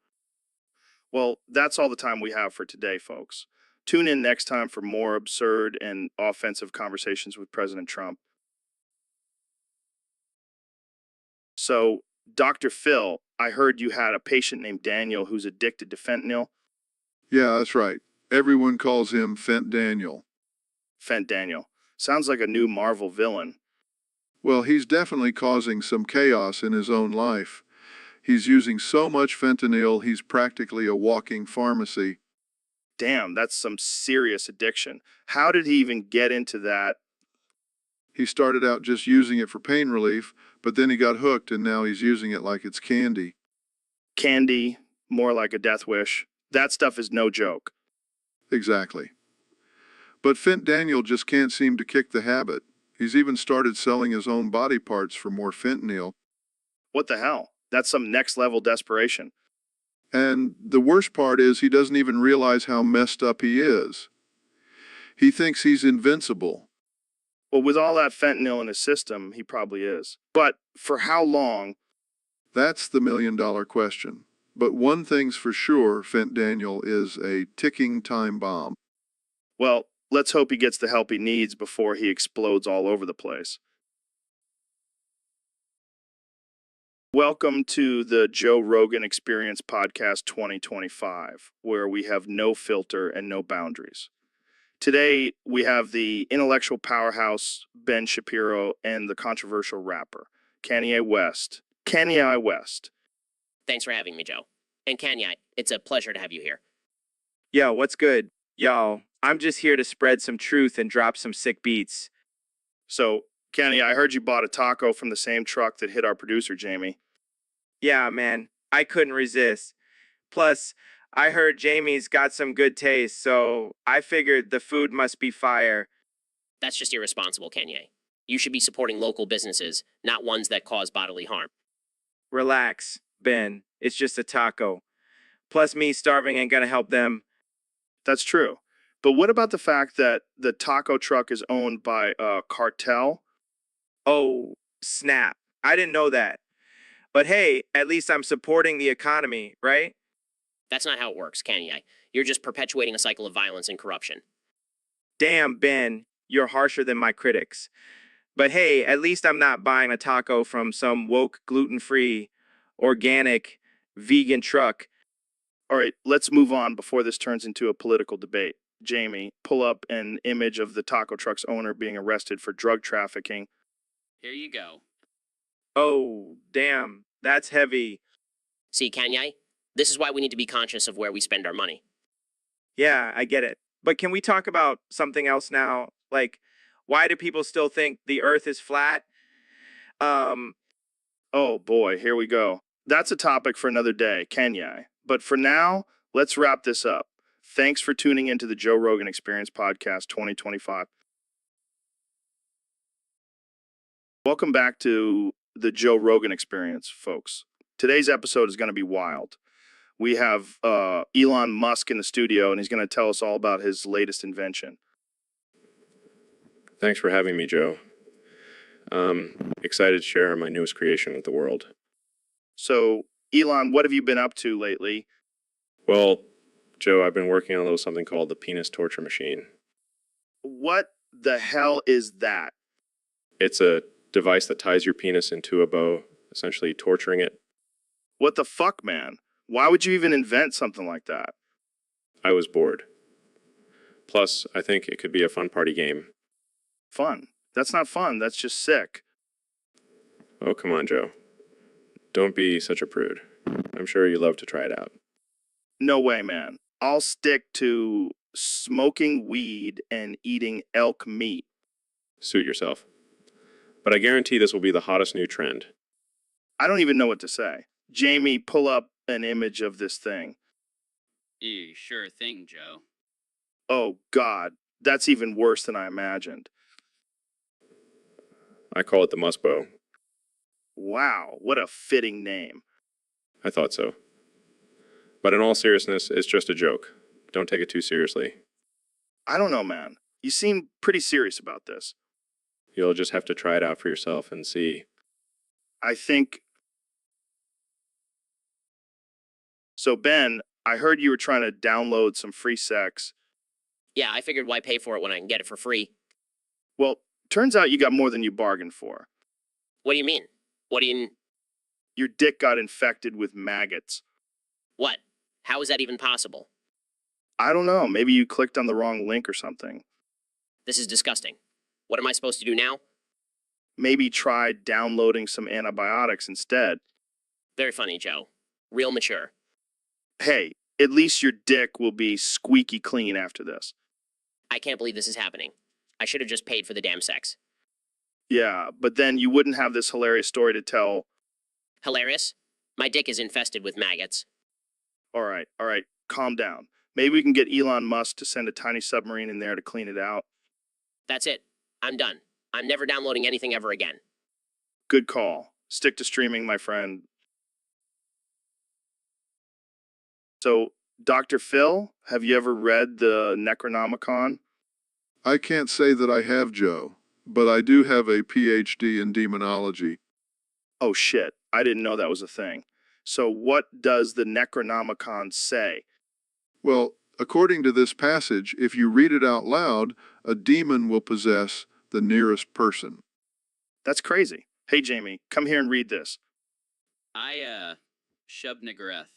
Well, that's all the time we have for today, folks. Tune in next time for more absurd and offensive conversations with President Trump. So, Dr. Phil, I heard you had a patient named Daniel who's addicted to fentanyl. Yeah, that's right. Everyone calls him Fent Daniel. Fent Daniel. Sounds like a new Marvel villain. Well, he's definitely causing some chaos in his own life. He's using so much fentanyl, he's practically a walking pharmacy. Damn, that's some serious addiction. How did he even get into that? He started out just using it for pain relief, but then he got hooked and now he's using it like it's candy. Candy, more like a death wish. That stuff is no joke. Exactly. But Fent Daniel just can't seem to kick the habit. He's even started selling his own body parts for more fentanyl. What the hell? That's some next level desperation. And the worst part is he doesn't even realize how messed up he is. He thinks he's invincible. Well, with all that fentanyl in his system, he probably is. But for how long? That's the million-dollar question. But one thing's for sure, Fent Daniel is a ticking time bomb. Well, let's hope he gets the help he needs before he explodes all over the place. Welcome to the Joe Rogan Experience Podcast 2025, where we have no filter and no boundaries. Today, we have the intellectual powerhouse, Ben Shapiro, and the controversial rapper, Kanye West. Kanye West. Thanks for having me, Joe. And Kanye, it's a pleasure to have you here. Yo, what's good? Y'all, I'm just here to spread some truth and drop some sick beats. So, Kenny, I heard you bought a taco from the same truck that hit our producer, Jamie. Yeah, man, I couldn't resist. Plus, I heard Jamie's got some good taste, so I figured the food must be fire. That's just irresponsible, Kanye. You should be supporting local businesses, not ones that cause bodily harm. Relax, Ben. It's just a taco. Plus, me starving ain't gonna help them. That's true. But what about the fact that the taco truck is owned by a cartel? Oh, snap. I didn't know that. But hey, at least I'm supporting the economy, right? That's not how it works, Kanye. You're just perpetuating a cycle of violence and corruption. Damn, Ben, you're harsher than my critics. But hey, at least I'm not buying a taco from some woke, gluten-free, organic, vegan truck. All right, let's move on before this turns into a political debate. Jamie, pull up an image of the taco truck's owner being arrested for drug trafficking. Here you go. Oh, damn, that's heavy. See, Kanye? This is why we need to be conscious of where we spend our money. Yeah, I get it. But can we talk about something else now? Like, why do people still think the earth is flat? Oh boy, here we go. That's a topic for another day, Kenye. But for now, let's wrap this up. Thanks for tuning into the Joe Rogan Experience Podcast 2025. Welcome back to the Joe Rogan Experience, folks. Today's episode is going to be wild. We have Elon Musk in the studio, and he's going to tell us all about his latest invention. Thanks for having me, Joe. Excited to share my newest creation with the world. So, Elon, what have you been up to lately? Well, Joe, I've been working on a little something called the penis torture machine. What the hell is that? It's a device that ties your penis into a bow, essentially torturing it. What the fuck, man? Why would you even invent something like that? I was bored. Plus, I think it could be a fun party game. Fun? That's not fun. That's just sick. Oh, come on, Joe. Don't be such a prude. I'm sure you love to try it out. No way, man. I'll stick to smoking weed and eating elk meat. Suit yourself. But I guarantee this will be the hottest new trend. I don't even know what to say. Jamie, pull up an image of this thing. Sure thing, Joe. Oh, God. That's even worse than I imagined. I call it the Musbo. Wow, what a fitting name. I thought so. But in all seriousness, it's just a joke. Don't take it too seriously. I don't know, man. You seem pretty serious about this. You'll just have to try it out for yourself and see. I think... So, Ben, I heard you were trying to download some free sex. Yeah, I figured why pay for it when I can get it for free. Well, turns out you got more than you bargained for. What do you mean? What do you... Your dick got infected with maggots. What? How is that even possible? I don't know. Maybe you clicked on the wrong link or something. This is disgusting. What am I supposed to do now? Maybe try downloading some antibiotics instead. Very funny, Joe. Real mature. Hey, at least your dick will be squeaky clean after this. I can't believe this is happening. I should have just paid for the damn sex. Yeah, but then you wouldn't have this hilarious story to tell. Hilarious? My dick is infested with maggots. All right, calm down. Maybe we can get Elon Musk to send a tiny submarine in there to clean it out. That's it. I'm done. I'm never downloading anything ever again. Good call. Stick to streaming, my friend. So, Dr. Phil, have you ever read the Necronomicon? I can't say that I have, Joe, but I do have a PhD in demonology. Oh shit, I didn't know that was a thing. So what does the Necronomicon say? Well, according to this passage, if you read it out loud, a demon will possess the nearest person. That's crazy. Hey Jamie, come here and read this. Shub-Niggurath,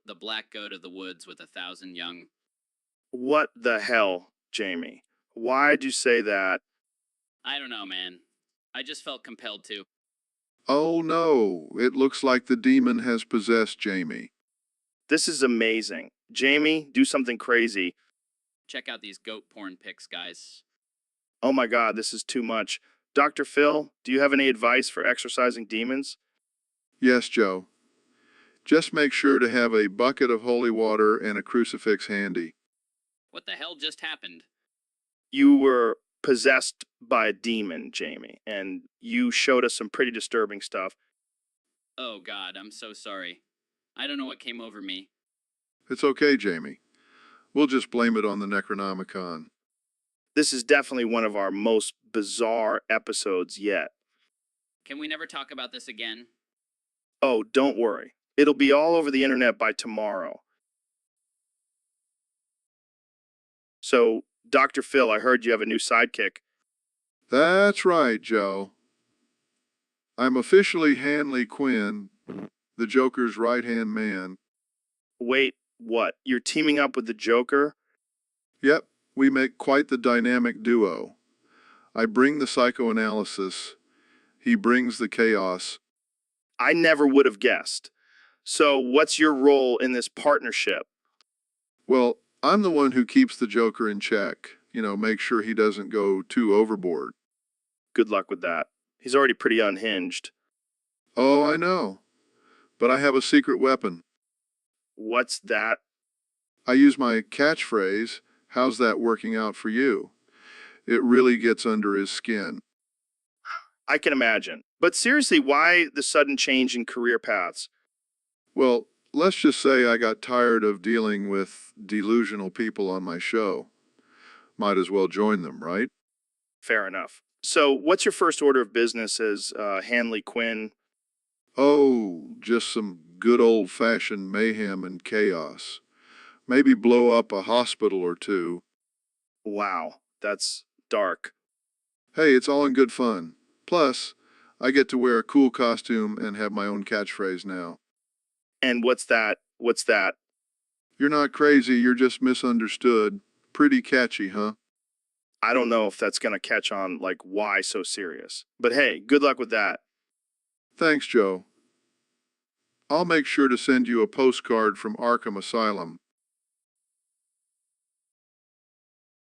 the black goat of the woods with 1,000 young. What the hell, Jamie? Why'd you say that? I don't know, man. I just felt compelled to. Oh no, it looks like the demon has possessed Jamie. This is amazing. Jamie, do something crazy. Check out these goat porn pics, guys. Oh my god, this is too much. Dr. Phil, do you have any advice for exorcising demons? Yes, Joe. Just make sure to have a bucket of holy water and a crucifix handy. What the hell just happened? You were possessed by a demon, Jamie, and you showed us some pretty disturbing stuff. Oh God, I'm so sorry. I don't know what came over me. It's okay, Jamie. We'll just blame it on the Necronomicon. This is definitely one of our most bizarre episodes yet. Can we never talk about this again? Oh, don't worry. It'll be all over the internet by tomorrow. So, Dr. Phil, I heard you have a new sidekick. That's right, Joe. I'm officially Hanley Quinn, the Joker's right-hand man. Wait, what? You're teaming up with the Joker? Yep, we make quite the dynamic duo. I bring the psychoanalysis, he brings the chaos. I never would have guessed. So, what's your role in this partnership? Well, I'm the one who keeps the Joker in check, make sure he doesn't go too overboard. Good luck with that. He's already pretty unhinged. Oh, I know. But I have a secret weapon. What's that? I use my catchphrase, how's that working out for you? It really gets under his skin. I can imagine. But seriously, why the sudden change in career paths? Well, let's just say I got tired of dealing with delusional people on my show. Might as well join them, right? Fair enough. So, what's your first order of business as Hanley Quinn? Oh, just some good old-fashioned mayhem and chaos. Maybe blow up a hospital or two. Wow, that's dark. Hey, it's all in good fun. Plus, I get to wear a cool costume and have my own catchphrase now. And what's that? What's that? You're not crazy, you're just misunderstood. Pretty catchy, huh? I don't know if that's going to catch on, like, why so serious. But hey, good luck with that. Thanks, Joe. I'll make sure to send you a postcard from Arkham Asylum.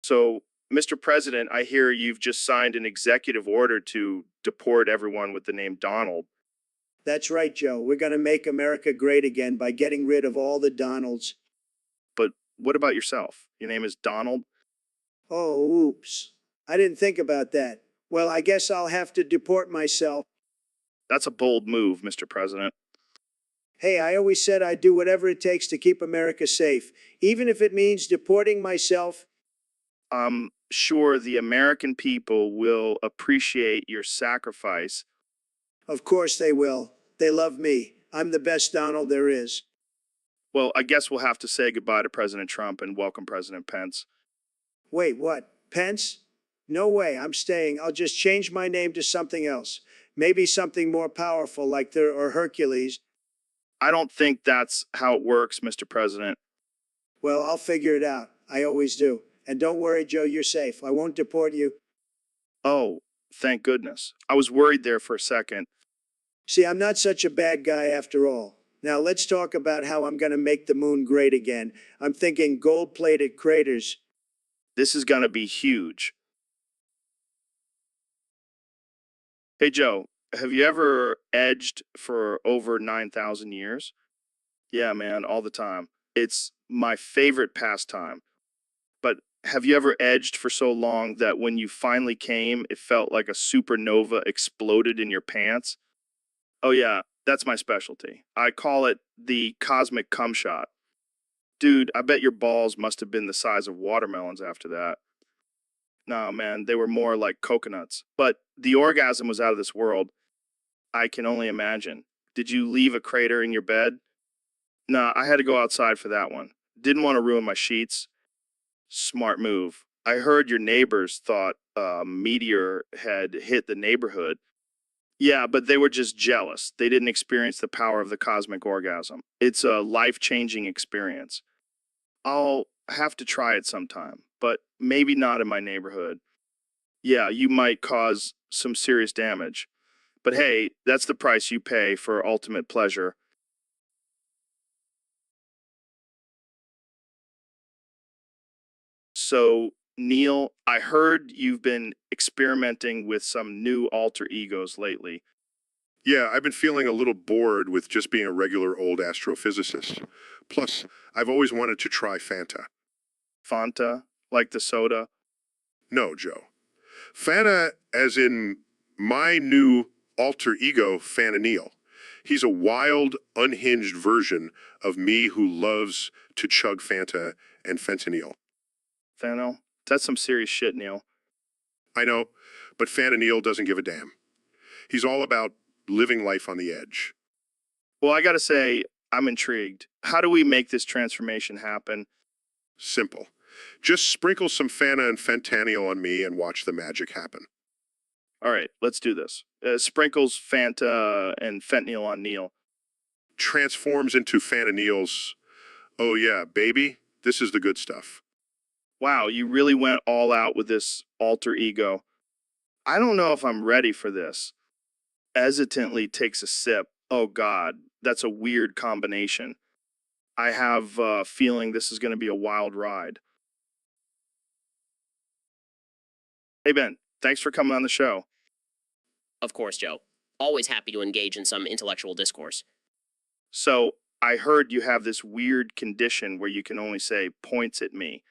So, Mr. President, I hear you've just signed an executive order to deport everyone with the name Donald. That's right, Joe. We're going to make America great again by getting rid of all the Donalds. But what about yourself? Your name is Donald? Oh, oops. I didn't think about that. Well, I guess I'll have to deport myself. That's a bold move, Mr. President. Hey, I always said I'd do whatever it takes to keep America safe, even if it means deporting myself. I'm sure the American people will appreciate your sacrifice. Of course they will. They love me. I'm the best Donald there is. Well, I guess we'll have to say goodbye to President Trump and welcome President Pence. Wait, what? Pence? No way, I'm staying. I'll just change my name to something else. Maybe something more powerful like Thor or Hercules. I don't think that's how it works, Mr. President. Well, I'll figure it out. I always do. And don't worry, Joe, you're safe. I won't deport you. Oh, thank goodness. I was worried there for a second. See, I'm not such a bad guy after all. Now let's talk about how I'm going to make the moon great again. I'm thinking gold-plated craters. This is going to be huge. Hey, Joe, have you ever edged for over 9,000 years? Yeah, man, all the time. It's my favorite pastime. But have you ever edged for so long that when you finally came, it felt like a supernova exploded in your pants? Oh, yeah, that's my specialty. I call it the cosmic cum shot. Dude, I bet your balls must have been the size of watermelons after that. No, man, they were more like coconuts. But the orgasm was out of this world. I can only imagine. Did you leave a crater in your bed? Nah, I had to go outside for that one. Didn't want to ruin my sheets. Smart move. I heard your neighbors thought a meteor had hit the neighborhood. Yeah, but they were just jealous. They didn't experience the power of the cosmic orgasm. It's a life-changing experience. I'll have to try it sometime, but maybe not in my neighborhood. Yeah, you might cause some serious damage. But hey, that's the price you pay for ultimate pleasure. So, Neil, I heard you've been experimenting with some new alter egos lately. Yeah, I've been feeling a little bored with just being a regular old astrophysicist. Plus, I've always wanted to try Fanta. Fanta, like the soda. No, Joe. Fanta, as in my new alter ego, Fanta Neil. He's a wild, unhinged version of me who loves to chug Fanta and fentanyl. Fennel, that's some serious shit, Neil. I know, but Fanta Neil doesn't give a damn. He's all about living life on the edge. Well, I gotta say, I'm intrigued. How do we make this transformation happen? Simple. Just sprinkle some Fanta and fentanyl on me and watch the magic happen. All right, let's do this. Sprinkles Fanta and fentanyl on Neil. Transforms into Fanta Neil's, oh yeah, baby, this is the good stuff. Wow, you really went all out with this alter ego. I don't know if I'm ready for this. Hesitantly takes a sip. Oh God, that's a weird combination. I have a feeling this is going to be a wild ride. Hey Ben, thanks for coming on the show. Of course, Joe. Always happy to engage in some intellectual discourse. So, I heard you have this weird condition where you can only say points at me.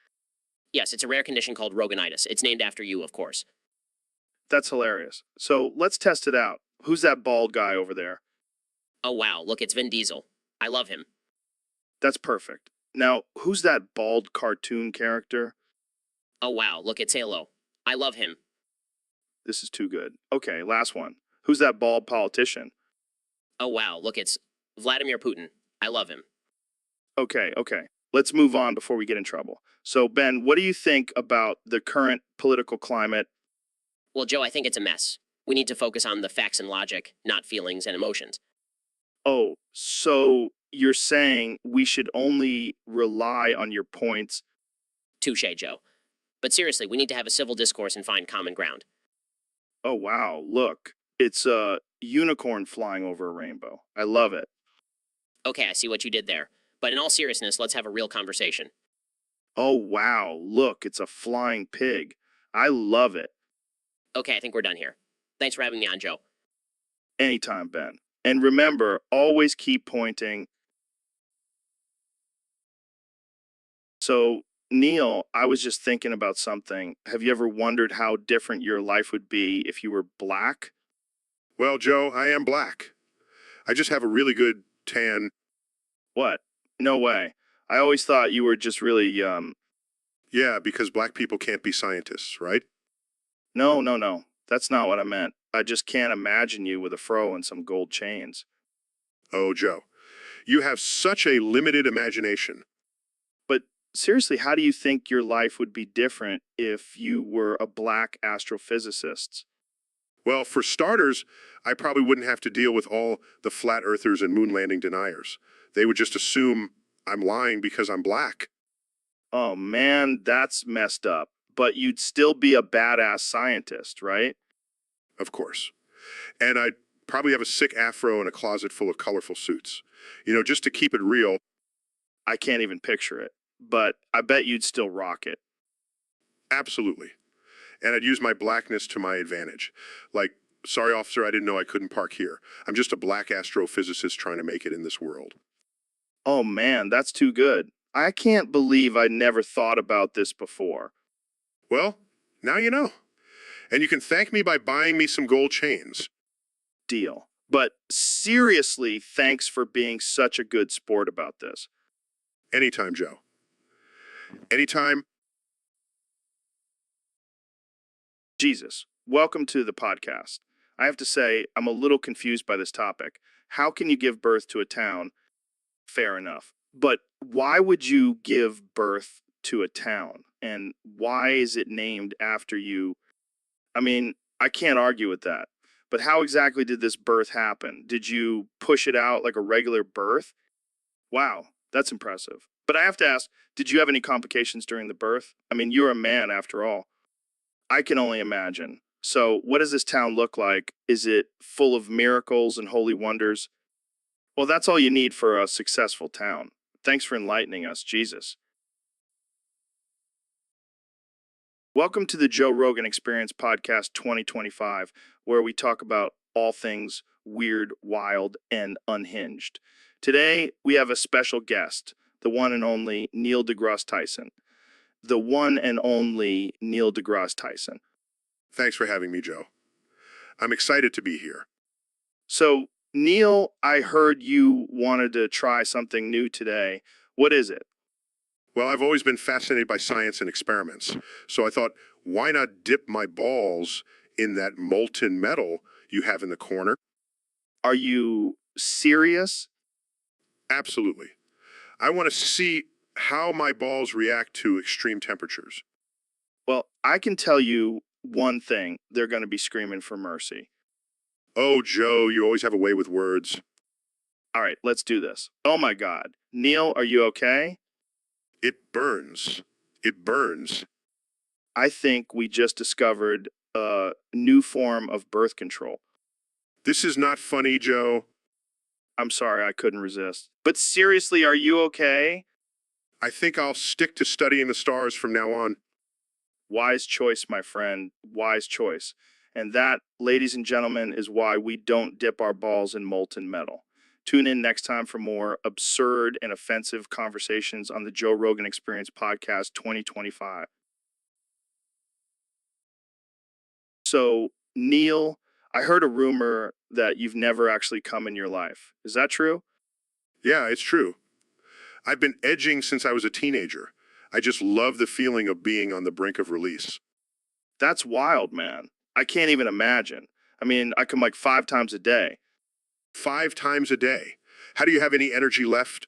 Yes, it's a rare condition called Roganitis. It's named after you, of course. That's hilarious. So, let's test it out. Who's that bald guy over there? Oh wow, look, it's Vin Diesel. I love him. That's perfect. Now, who's that bald cartoon character? Oh wow, look, it's Halo. I love him. This is too good. Okay, last one. Who's that bald politician? Oh wow, look, it's Vladimir Putin. I love him. Okay. Let's move on before we get in trouble. So, Ben, what do you think about the current political climate? Well, Joe, I think it's a mess. We need to focus on the facts and logic, not feelings and emotions. Oh, so you're saying we should only rely on your points? Touche, Joe. But seriously, we need to have a civil discourse and find common ground. Oh, wow. Look, it's a unicorn flying over a rainbow. I love it. Okay, I see what you did there. But in all seriousness, let's have a real conversation. Oh, wow. Look, it's a flying pig. I love it. Okay, I think we're done here. Thanks for having me on, Joe. Anytime, Ben. And remember, always keep pointing. So, Neil, I was just thinking about something. Have you ever wondered how different your life would be if you were black? Well, Joe, I am black. I just have a really good tan. What? No way. I always thought you were just really, Yeah, because black people can't be scientists, right? No. That's not what I meant. I just can't imagine you with a fro and some gold chains. Oh, Joe, you have such a limited imagination. But seriously, how do you think your life would be different if you were a black astrophysicist? Well, for starters, I probably wouldn't have to deal with all the flat earthers and moon landing deniers. They would just assume I'm lying because I'm black. Oh man, that's messed up. But you'd still be a badass scientist, right? Of course. And I'd probably have a sick afro and a closet full of colorful suits. You know, just to keep it real. I can't even picture it. But I bet you'd still rock it. Absolutely. And I'd use my blackness to my advantage. Like, sorry, officer, I didn't know I couldn't park here. I'm just a black astrophysicist trying to make it in this world. Oh man, that's too good. I can't believe I never thought about this before. Well, now you know. And you can thank me by buying me some gold chains. Deal. But seriously, thanks for being such a good sport about this. Anytime, Joe. Anytime. Jesus, welcome to the podcast. I have to say, I'm a little confused by this topic. How can you give birth to a town? Fair enough. But why would you give birth to a town? And why is it named after you? I mean, I can't argue with that. But how exactly did this birth happen? Did you push it out like a regular birth? Wow, that's impressive. But I have to ask, did you have any complications during the birth? I mean, you're a man after all. I can only imagine. So, what does this town look like? Is it full of miracles and holy wonders? Well, that's all you need for a successful town. Thanks for enlightening us, Jesus. Welcome to the Joe Rogan Experience Podcast 2025, where we talk about all things weird, wild, and unhinged. Today, we have a special guest, the one and only Neil deGrasse Tyson. The one and only Neil deGrasse Tyson. Thanks for having me, Joe. I'm excited to be here. So, Neil, I heard you wanted to try something new today. What is it? Well, I've always been fascinated by science and experiments, so I thought, why not dip my balls in that molten metal you have in the corner? Are you serious? Absolutely. I want to see how my balls react to extreme temperatures. Well, I can tell you one thing. They're going to be screaming for mercy. Oh, Joe, you always have a way with words. All right, let's do this. Oh my God. Neil, are you okay? It burns. It burns. I think we just discovered a new form of birth control. This is not funny, Joe. I'm sorry, I couldn't resist. But seriously, are you okay? I think I'll stick to studying the stars from now on. Wise choice, my friend. Wise choice. And that, ladies and gentlemen, is why we don't dip our balls in molten metal. Tune in next time for more absurd and offensive conversations on the Joe Rogan Experience Podcast 2025. So, Neil, I heard a rumor that you've never actually come in your life. Is that true? Yeah, it's true. I've been edging since I was a teenager. I just love the feeling of being on the brink of release. That's wild, man. I can't even imagine. I mean, I come like 5 times a day. 5 times a day. How do you have any energy left?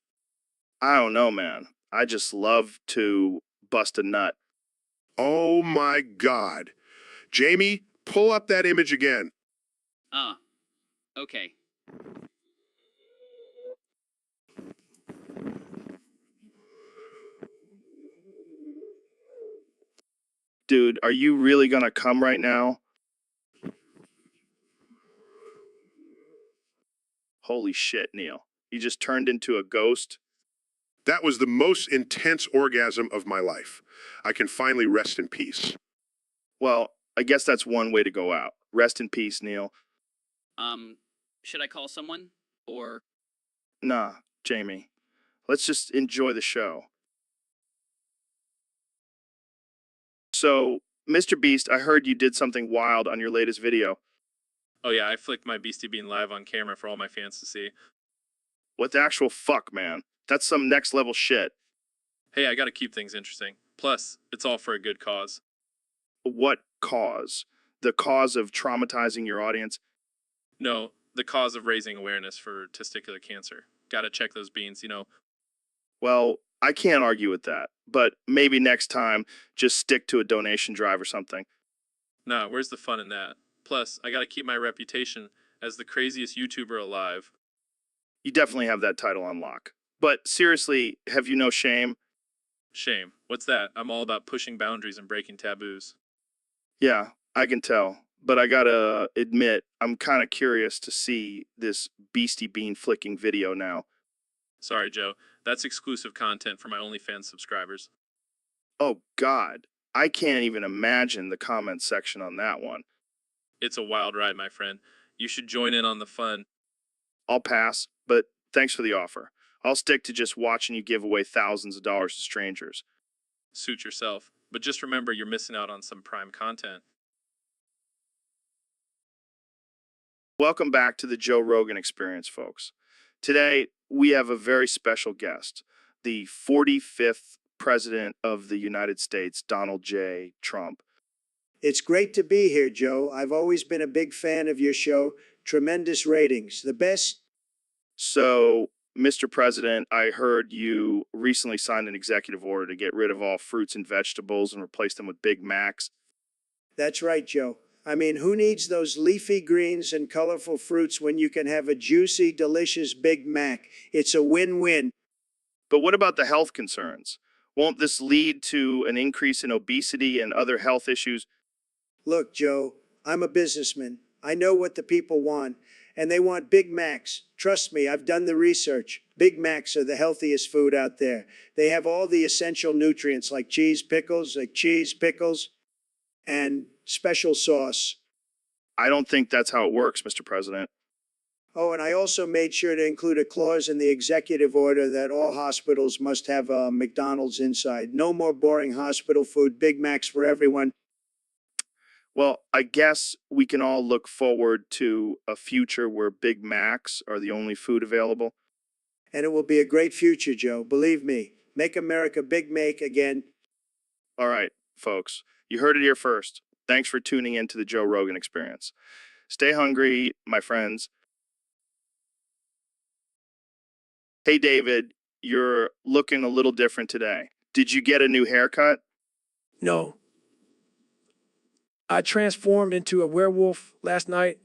I don't know, man. I just love to bust a nut. Oh my God. Jamie, pull up that image again. Okay. Dude, are you really gonna come right now? Holy shit, Neil. You just turned into a ghost? That was the most intense orgasm of my life. I can finally rest in peace. Well, I guess that's one way to go out. Rest in peace, Neil. Should I call someone? Or Nah, Jamie. Let's just enjoy the show. So, Mr. Beast, I heard you did something wild on your latest video. Oh yeah, I flicked my Beastie Bean live on camera for all my fans to see. What the actual fuck, man? That's some next level shit. Hey, I gotta keep things interesting. Plus, it's all for a good cause. What cause? The cause of traumatizing your audience? No, the cause of raising awareness for testicular cancer. Gotta check those beans, Well, I can't argue with that, but maybe next time just stick to a donation drive or something. Nah, where's the fun in that? Plus, I gotta keep my reputation as the craziest YouTuber alive. You definitely have that title on lock. But seriously, have you no shame? Shame. What's that? I'm all about pushing boundaries and breaking taboos. Yeah, I can tell. But I gotta admit, I'm kind of curious to see this Beastie Bean flicking video now. Sorry, Joe. That's exclusive content for my OnlyFans subscribers. Oh, God. I can't even imagine the comment section on that one. It's a wild ride, my friend. You should join in on the fun. I'll pass, but thanks for the offer. I'll stick to just watching you give away thousands of dollars to strangers. Suit yourself. But just remember you're missing out on some prime content. Welcome back to the Joe Rogan Experience, folks. Today, we have a very special guest, the 45th President of the United States, Donald J. Trump. It's great to be here, Joe. I've always been a big fan of your show. Tremendous ratings. The best. So, Mr. President, I heard you recently signed an executive order to get rid of all fruits and vegetables and replace them with Big Macs. That's right, Joe. I mean, who needs those leafy greens and colorful fruits when you can have a juicy, delicious Big Mac? It's a win-win. But what about the health concerns? Won't this lead to an increase in obesity and other health issues? Look, Joe, I'm a businessman. I know what the people want, and they want Big Macs. Trust me, I've done the research. Big Macs are the healthiest food out there. They have all the essential nutrients like cheese pickles. and special sauce. I don't think that's how it works, Mr. President. Oh, and I also made sure to include a clause in the executive order that all hospitals must have a McDonald's inside. No more boring hospital food, Big Macs for everyone. Well, I guess we can all look forward to a future where Big Macs are the only food available. And it will be a great future, Joe. Believe me. Make America Big Make again. All right, folks, you heard it here first. Thanks for tuning in to the Joe Rogan Experience. Stay hungry, my friends. Hey, David, you're looking a little different today. Did you get a new haircut? No. I transformed into a werewolf last night,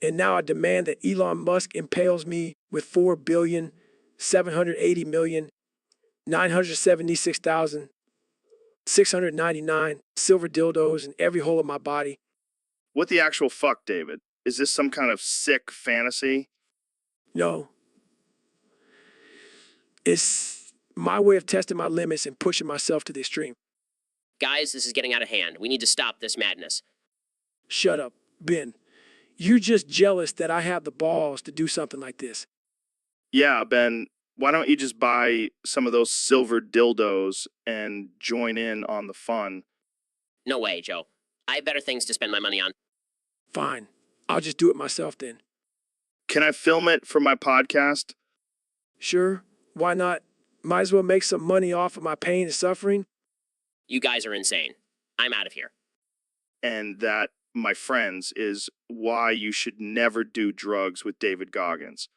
and now I demand that Elon Musk impales me with 4,780,976,699 silver dildos in every hole of my body. What the actual fuck, David? Is this some kind of sick fantasy? No. It's my way of testing my limits and pushing myself to the extreme. Guys, this is getting out of hand. We need to stop this madness. Shut up, Ben. You're just jealous that I have the balls to do something like this. Yeah, Ben, why don't you just buy some of those silver dildos and join in on the fun? No way, Joe. I have better things to spend my money on. Fine. I'll just do it myself then. Can I film it for my podcast? Sure. Why not? Might as well make some money off of my pain and suffering. You guys are insane. I'm out of here. And that, my friends, is why you should never do drugs with David Goggins.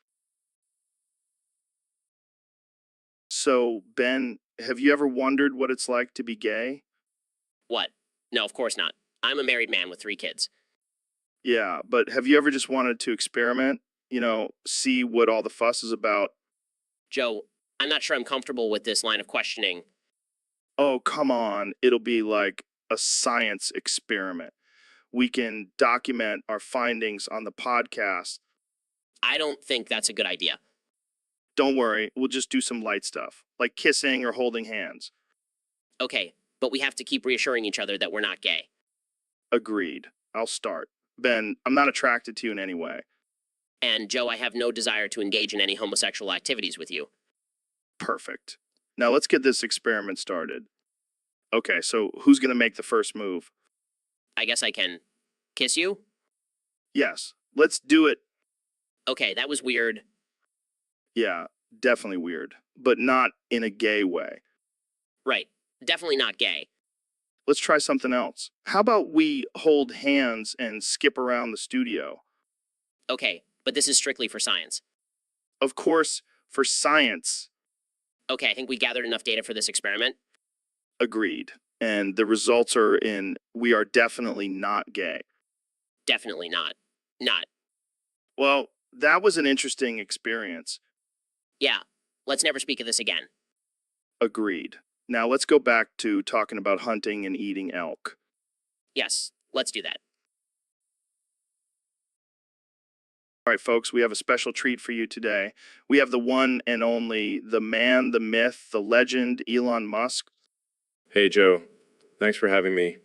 So, Ben, have you ever wondered what it's like to be gay? What? No, of course not. I'm a married man with 3 kids. Yeah, but have you ever just wanted to experiment? See what all the fuss is about? Joe, I'm not sure I'm comfortable with this line of questioning. Oh, come on. It'll be like a science experiment. We can document our findings on the podcast. I don't think that's a good idea. Don't worry, we'll just do some light stuff, like kissing or holding hands. Okay, but we have to keep reassuring each other that we're not gay. Agreed. I'll start. Ben, I'm not attracted to you in any way. And Joe, I have no desire to engage in any homosexual activities with you. Perfect. Now let's get this experiment started. Okay, so who's going to make the first move? I guess I can kiss you? Yes, let's do it. Okay, that was weird. Yeah, definitely weird, but not in a gay way. Right, definitely not gay. Let's try something else. How about we hold hands and skip around the studio? Okay, but this is strictly for science. Of course, for science. Okay, I think we gathered enough data for this experiment. Agreed. And the results are in we are definitely not gay. Definitely not. Not. Well, that was an interesting experience. Yeah, let's never speak of this again. Agreed. Now let's go back to talking about hunting and eating elk. Yes, let's do that. All right, folks, we have a special treat for you today. We have the one and only, the man, the myth, the legend, Elon Musk. Hey, Joe. Thanks for having me.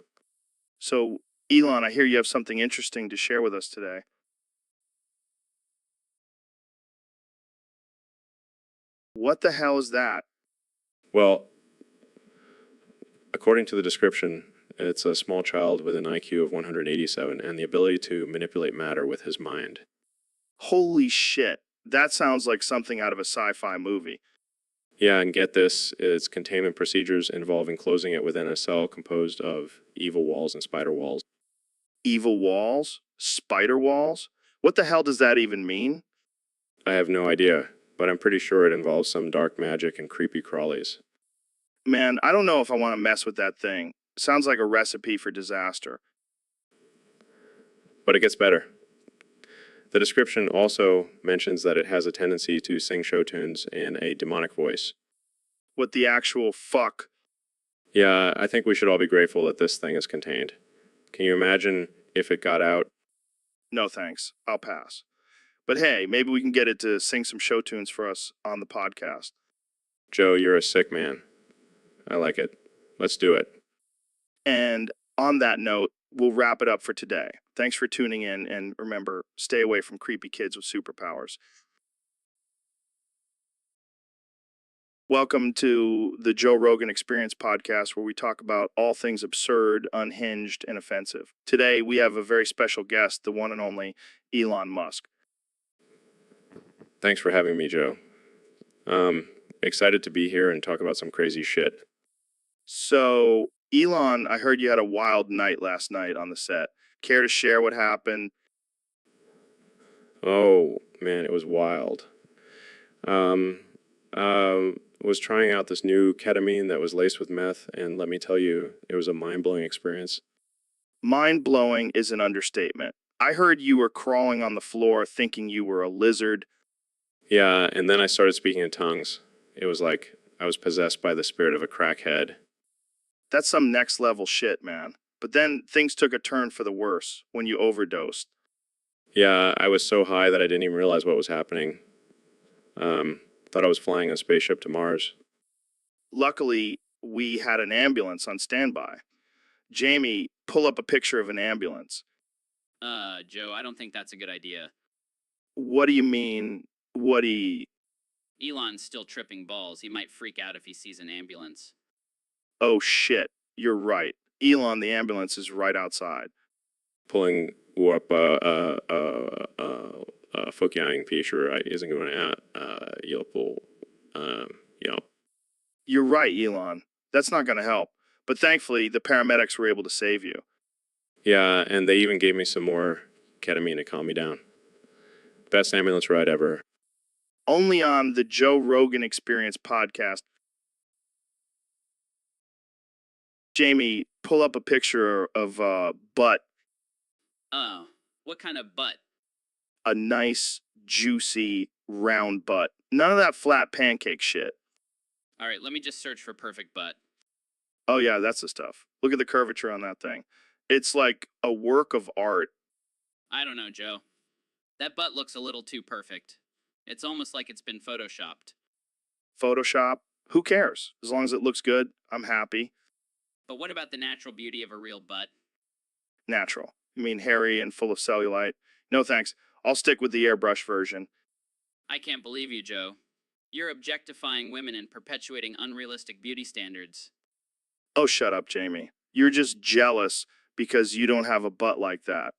So, Elon, I hear you have something interesting to share with us today. What the hell is that? Well, according to the description, it's a small child with an IQ of 187 and the ability to manipulate matter with his mind. Holy shit. That sounds like something out of a sci-fi movie. Yeah, and get this, it's containment procedures involving closing it within a cell composed of evil walls and spider walls. Evil walls? Spider walls? What the hell does that even mean? I have no idea, but I'm pretty sure it involves some dark magic and creepy crawlies. Man, I don't know if I want to mess with that thing. Sounds like a recipe for disaster. But it gets better. The description also mentions that it has a tendency to sing show tunes in a demonic voice. What the actual fuck? Yeah, I think we should all be grateful that this thing is contained. Can you imagine if it got out? No thanks. I'll pass. But hey, maybe we can get it to sing some show tunes for us on the podcast. Joe, you're a sick man. I like it. Let's do it. And On that note, we'll wrap it up for today. Thanks for tuning in, and remember, stay away from creepy kids with superpowers. Welcome to the Joe Rogan Experience podcast, where we talk about all things absurd, unhinged, and offensive. Today, we have a very special guest, the one and only Elon Musk. Thanks for having me, Joe. Excited to be here and talk about some crazy shit. So, Elon, I heard you had a wild night last night on the set. Care to share what happened? Oh, man, it was wild. Was trying out this new ketamine that was laced with meth, and let me tell you, it was a mind-blowing experience. Mind-blowing is an understatement. I heard you were crawling on the floor thinking you were a lizard. Yeah, and then I started speaking in tongues. It was like I was possessed by the spirit of a crackhead. That's some next level shit, man. But then things took a turn for the worse when you overdosed. Yeah, I was so high that I didn't even realize what was happening. Thought I was flying a spaceship to Mars. Luckily, we had an ambulance on standby. Jamie, pull up a picture of an ambulance. Joe, I don't think that's a good idea. What do you mean, Elon's still tripping balls. He might freak out if he sees an ambulance. Oh shit, you're right. Elon, the ambulance is right outside. Pulling up Fokyang Fisher isn't going to Yelpo. You're right, Elon. That's not going to help. But thankfully, the paramedics were able to save you. Yeah, and they even gave me some more ketamine to calm me down. Best ambulance ride ever. Only on the Joe Rogan Experience podcast. Jamie, pull up a picture of butt. Oh, what kind of butt? A nice, juicy, round butt. None of that flat pancake shit. All right, let me just search for perfect butt. Oh yeah, that's the stuff. Look at the curvature on that thing. It's like a work of art. I don't know, Joe. That butt looks a little too perfect. It's almost like it's been photoshopped. Photoshop? Who cares? As long as it looks good, I'm happy. But what about the natural beauty of a real butt? Natural. You mean hairy and full of cellulite? No thanks. I'll stick with the airbrush version. I can't believe you, Joe. You're objectifying women and perpetuating unrealistic beauty standards. Oh, shut up, Jamie. You're just jealous because you don't have a butt like that.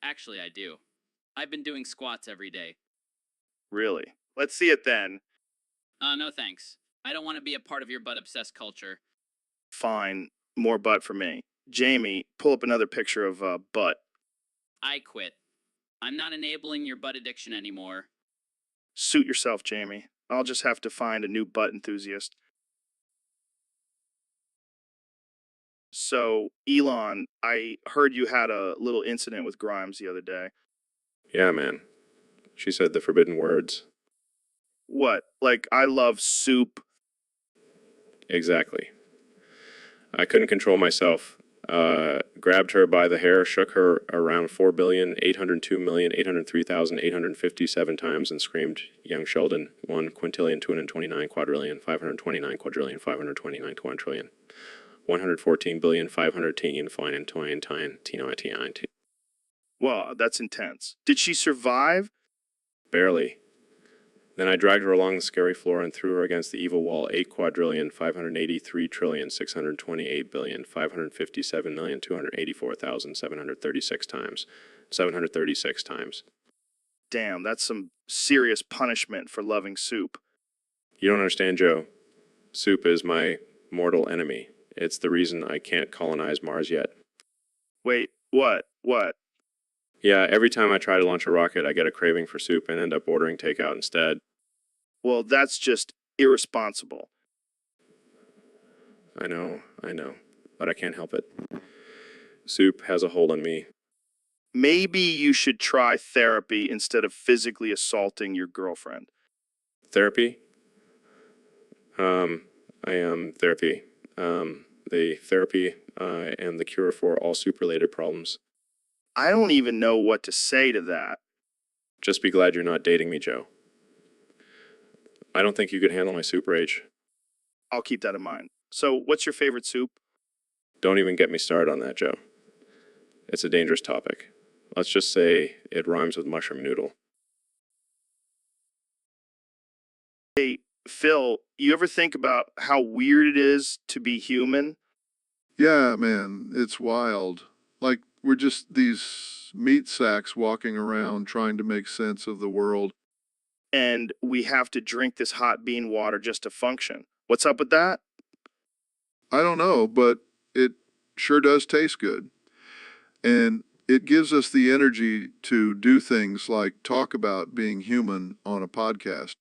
Actually, I do. I've been doing squats every day. Really? Let's see it then. No thanks. I don't want to be a part of your butt-obsessed culture. Fine. More butt for me. Jamie, pull up another picture of butt. I quit. I'm not enabling your butt addiction anymore. Suit yourself, Jamie. I'll just have to find a new butt enthusiast. So, Elon, I heard you had a little incident with Grimes the other day. Yeah, man. She said the forbidden words. What? Like, I love soup? Exactly. I couldn't control myself. Grabbed her by the hair, shook her around 4,802,803,857 times, and screamed, "Young Sheldon, 1 quintillion, 229 quadrillion, 529 quadrillion, 529 quadrillion, 114 billion, 500 teen, fine and twine, tine, tino, tine." Well, that's intense. Did she survive? Barely. Then I dragged her along the scary floor and threw her against the evil wall 8 quadrillion, 583 trillion, 628 billion, 557,284,736 times. 736 times. Damn, that's some serious punishment for loving soup. You don't understand, Joe. Soup is my mortal enemy. It's the reason I can't colonize Mars yet. Wait, what? What? Yeah, every time I try to launch a rocket, I get a craving for soup and end up ordering takeout instead. Well, that's just irresponsible. I know, but I can't help it. Soup has a hold on me. Maybe you should try therapy instead of physically assaulting your girlfriend. Therapy? I am therapy. The therapy and the cure for all soup-related problems. I don't even know what to say to that. Just be glad you're not dating me, Joe. I don't think you could handle my soup rage. I'll keep that in mind. So, what's your favorite soup? Don't even get me started on that, Joe. It's a dangerous topic. Let's just say it rhymes with mushroom noodle. Hey, Phil, you ever think about how weird it is to be human? Yeah, man, it's wild. Like, we're just these meat sacks walking around trying to make sense of the world. And we have to drink this hot bean water just to function. What's up with that? I don't know, but it sure does taste good. And it gives us the energy to do things like talk about being human on a podcast.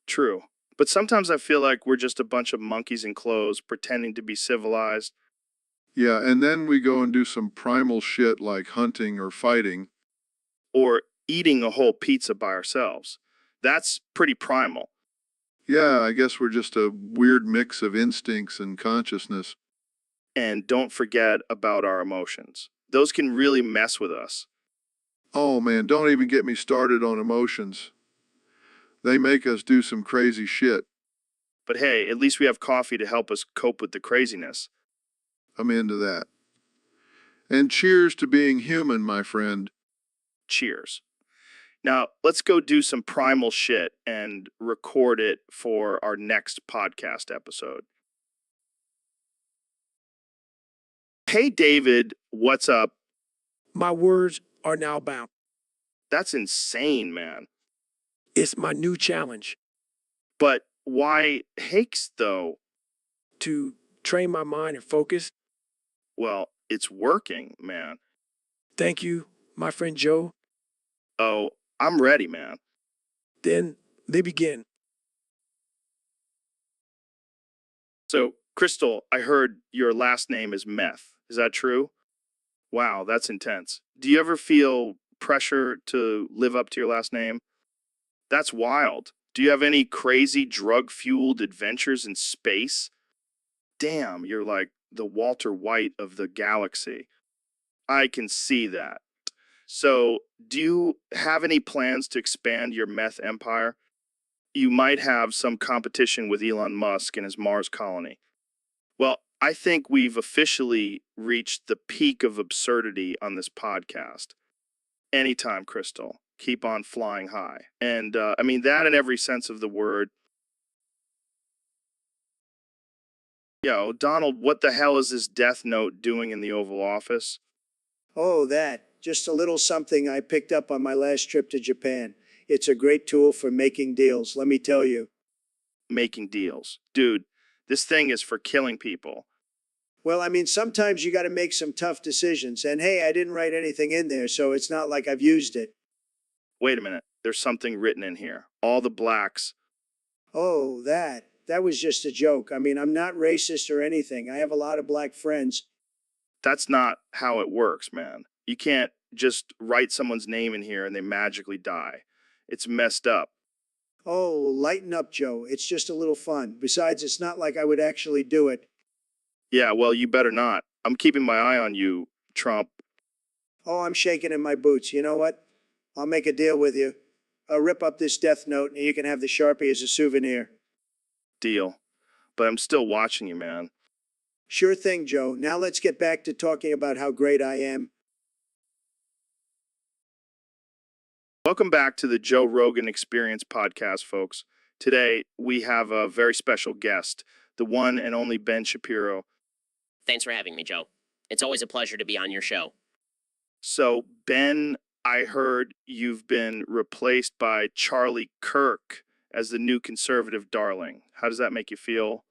True. But sometimes I feel like we're just a bunch of monkeys in clothes pretending to be civilized. Yeah, and then we go and do some primal shit like hunting or fighting. Or eating a whole pizza by ourselves. That's pretty primal. Yeah, I guess we're just a weird mix of instincts and consciousness. And don't forget about our emotions. Those can really mess with us. Oh man, don't even get me started on emotions. They make us do some crazy shit. But hey, at least we have coffee to help us cope with the craziness. I'm into that. And cheers to being human, my friend. Cheers. Now, let's go do some primal shit and record it for our next podcast episode. Hey, David, what's up? My words are now bound. That's insane, man. It's my new challenge But why Hakes, though? to train my mind and focus. Well, it's working, man. Thank you, my friend Joe. Oh, I'm ready, man. Then they begin. So, Crystal, I heard your last name is Meth. Is that true? Wow, that's intense. Do you ever feel pressure to live up to your last name? That's wild. Do you have any crazy drug-fueled adventures in space? Damn, you're like the Walter White of the galaxy. I can see that. So, do you have any plans to expand your meth empire? You might have some competition with Elon Musk and his Mars colony. Well, I think we've officially reached the peak of absurdity on this podcast. Anytime, Crystal. Keep on flying high. And I mean, that in every sense of the word. Yo, Donald, what the hell is this Death Note doing in the Oval Office? Oh, that. Just a little something I picked up on my last trip to Japan. It's a great tool for making deals, let me tell you. Making deals. Dude, this thing is for killing people. Well, I mean, sometimes you got to make some tough decisions. And hey, I didn't write anything in there, so it's not like I've used it. Wait a minute. There's something written in here. All the blacks. Oh, that. That was just a joke. I mean, I'm not racist or anything. I have a lot of black friends. That's not how it works, man. You can't just write someone's name in here and they magically die. It's messed up. Oh, lighten up, Joe. It's just a little fun. Besides, it's not like I would actually do it. Yeah, well, you better not. I'm keeping my eye on you, Trump. Oh, I'm shaking in my boots. You know what? I'll make a deal with you. I'll rip up this death note and you can have the Sharpie as a souvenir. Deal. But I'm still watching you, man. Sure thing, Joe. Now let's get back to talking about how great I am. Welcome back to the Joe Rogan Experience podcast, folks. Today, we have a very special guest, the one and only Ben Shapiro. Thanks for having me, Joe. It's always a pleasure to be on your show. So, Ben, I heard you've been replaced by Charlie Kirk as the new conservative darling. How does that make you feel?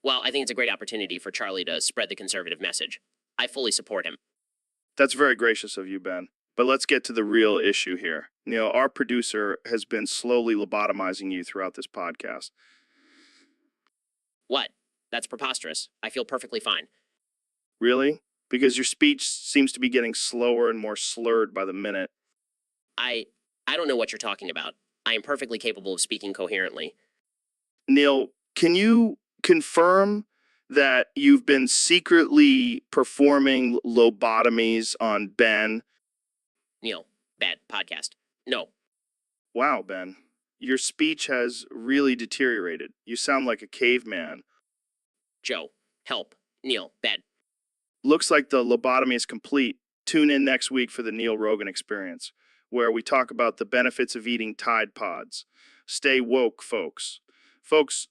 Well, I think it's a great opportunity for Charlie to spread the conservative message. I fully support him. That's very gracious of you, Ben. But let's get to the real issue here. Neil, our producer has been slowly lobotomizing you throughout this podcast. What? That's preposterous. I feel perfectly fine. Really? Because your speech seems to be getting slower and more slurred by the minute. I don't know what you're talking about. I am perfectly capable of speaking coherently. Neil, can you confirm that you've been secretly performing lobotomies on Ben? Neil, bad podcast. No. Wow, Ben. Your speech has really deteriorated. You sound like a caveman. Joe, help. Neil, bad. looks like the lobotomy is complete. Tune in next week for the Neil Rogan Experience, where we talk about the benefits of eating Tide Pods. Stay woke, folks. Folks,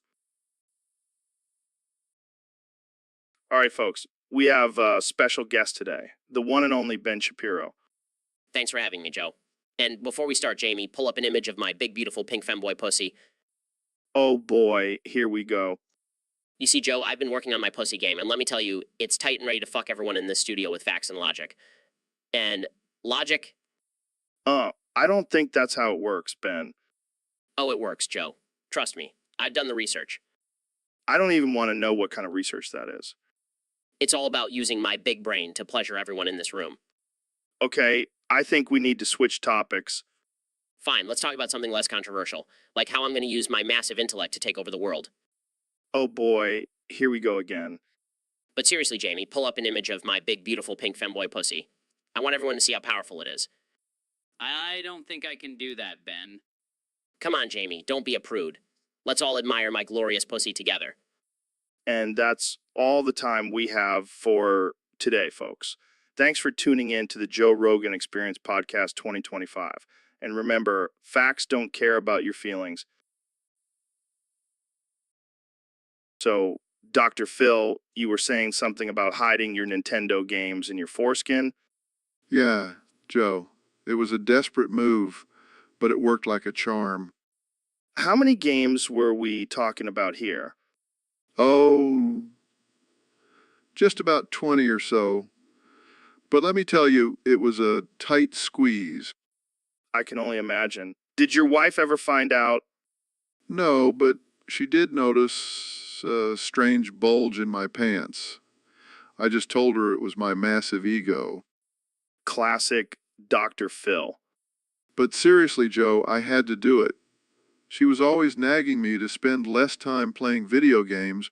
all right, folks, we have a special guest today, the one and only Ben Shapiro. Thanks for having me, Joe. And before we start, Jamie, pull up an image of my big, beautiful pink femboy pussy. Oh boy, here we go. You see, Joe, I've been working on my pussy game, and let me tell you, it's tight and ready to fuck everyone in this studio with facts and logic. And logic? I don't think that's how it works, Ben. Oh, it works, Joe. Trust me. I've done the research. I don't even want to know what kind of research that is. It's all about using my big brain to pleasure everyone in this room. Okay, I think we need to switch topics. Fine, let's talk about something less controversial, like how I'm going to use my massive intellect to take over the world. Oh boy, here we go again. But seriously, Jamie, pull up an image of my big, beautiful pink femboy pussy. I want everyone to see how powerful it is. I don't think I can do that, Ben. Come on, Jamie, don't be a prude. Let's all admire my glorious pussy together. And that's all the time we have for today, folks. Thanks for tuning in to the Joe Rogan Experience Podcast 2025. And remember, facts don't care about your feelings. So, Dr. Phil, you were saying something about hiding your Nintendo games in your foreskin? Yeah, Joe, it was a desperate move, but it worked like a charm. How many games were we talking about here? Oh, just about 20 or so. But let me tell you, it was a tight squeeze. I can only imagine. Did your wife ever find out? No, but she did notice a strange bulge in my pants. I just told her it was my massive ego. Classic Dr. Phil. But seriously, Joe, I had to do it. She was always nagging me to spend less time playing video games.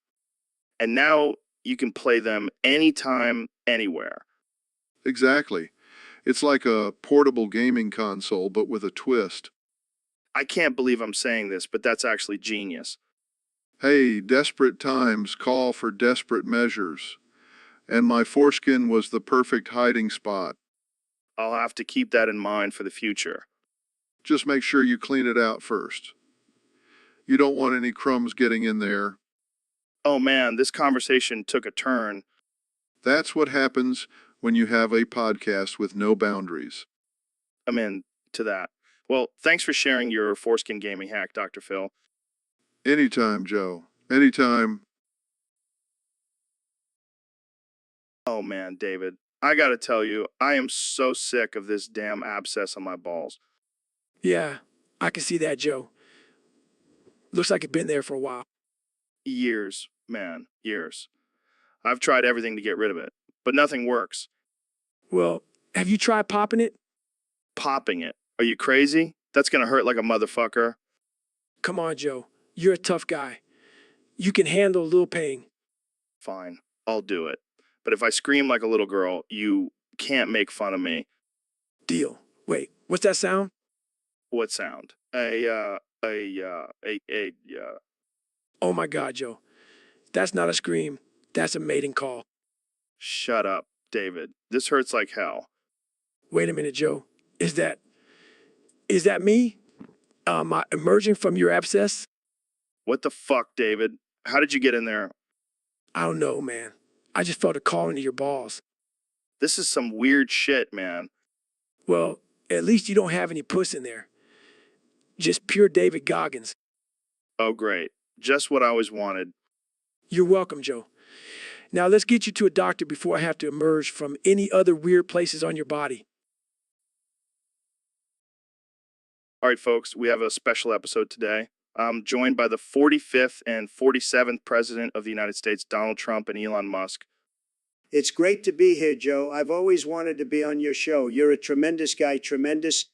And now you can play them anytime, anywhere. Exactly. It's like a portable gaming console, but with a twist. I can't believe I'm saying this, but that's actually genius. Hey, desperate times call for desperate measures. And my foreskin was the perfect hiding spot. I'll have to keep that in mind for the future. Just make sure you clean it out first. You don't want any crumbs getting in there. Oh man, this conversation took a turn. That's what happens when you have a podcast with no boundaries. I'm into that. Well, thanks for sharing your foreskin gaming hack, Dr. Phil. Anytime, Joe. Anytime. Oh man, David, I gotta tell you, I am so sick of this damn abscess on my balls. Yeah, I can see that, Joe. Looks like it's been there for a while. Years, man, years. I've tried everything to get rid of it, but nothing works. Well, have you tried popping it? Popping it. Are you crazy? That's gonna hurt like a motherfucker. Come on, Joe. You're a tough guy. You can handle a little pain. Fine, I'll do it. But if I scream like a little girl, you can't make fun of me. Deal. Wait, what's that sound? What sound? Oh my God, Joe. That's not a scream. That's a mating call. Shut up, David. This hurts like hell. Wait a minute, Joe. Is that me? Emerging from your abscess? What the fuck, David? How did you get in there? I don't know, man. I just felt a call into your balls. This is some weird shit, man. Well, at least you don't have any puss in there. Just pure David Goggins. Oh, great. Just what I always wanted. You're welcome, Joe. Now let's get you to a doctor before I have to emerge from any other weird places on your body. All right, folks, we have a special episode today. I'm joined by the 45th and 47th President of the United States, Donald Trump and Elon Musk. It's great to be here, Joe. I've always wanted to be on your show. You're a tremendous guy, tremendous.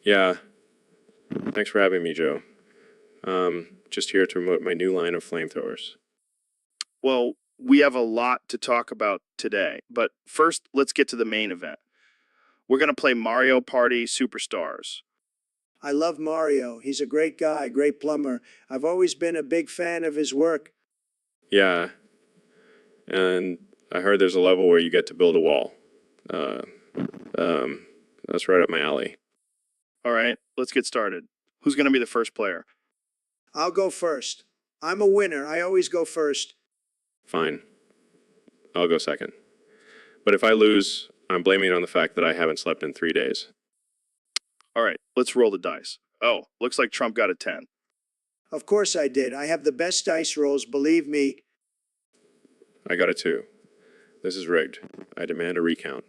Yeah. Thanks for having me, Joe. Just here to promote my new line of flamethrowers. Well, we have a lot to talk about today, but first, let's get to the main event. We're going to play Mario Party Superstars. I love Mario. He's a great guy, great plumber. I've always been a big fan of his work. Yeah. And I heard there's a level where you get to build a wall. Uh, that's right up my alley. All right, let's get started. Who's going to be the first player? I'll go first. I'm a winner. I always go first. Fine. I'll go second. But if I lose, I'm blaming it on the fact that I haven't slept in 3 days. All right, let's roll the dice. Oh, looks like Trump got a 10. Of course I did. I have the best dice rolls, believe me. I got a 2. This is rigged. I demand a recount.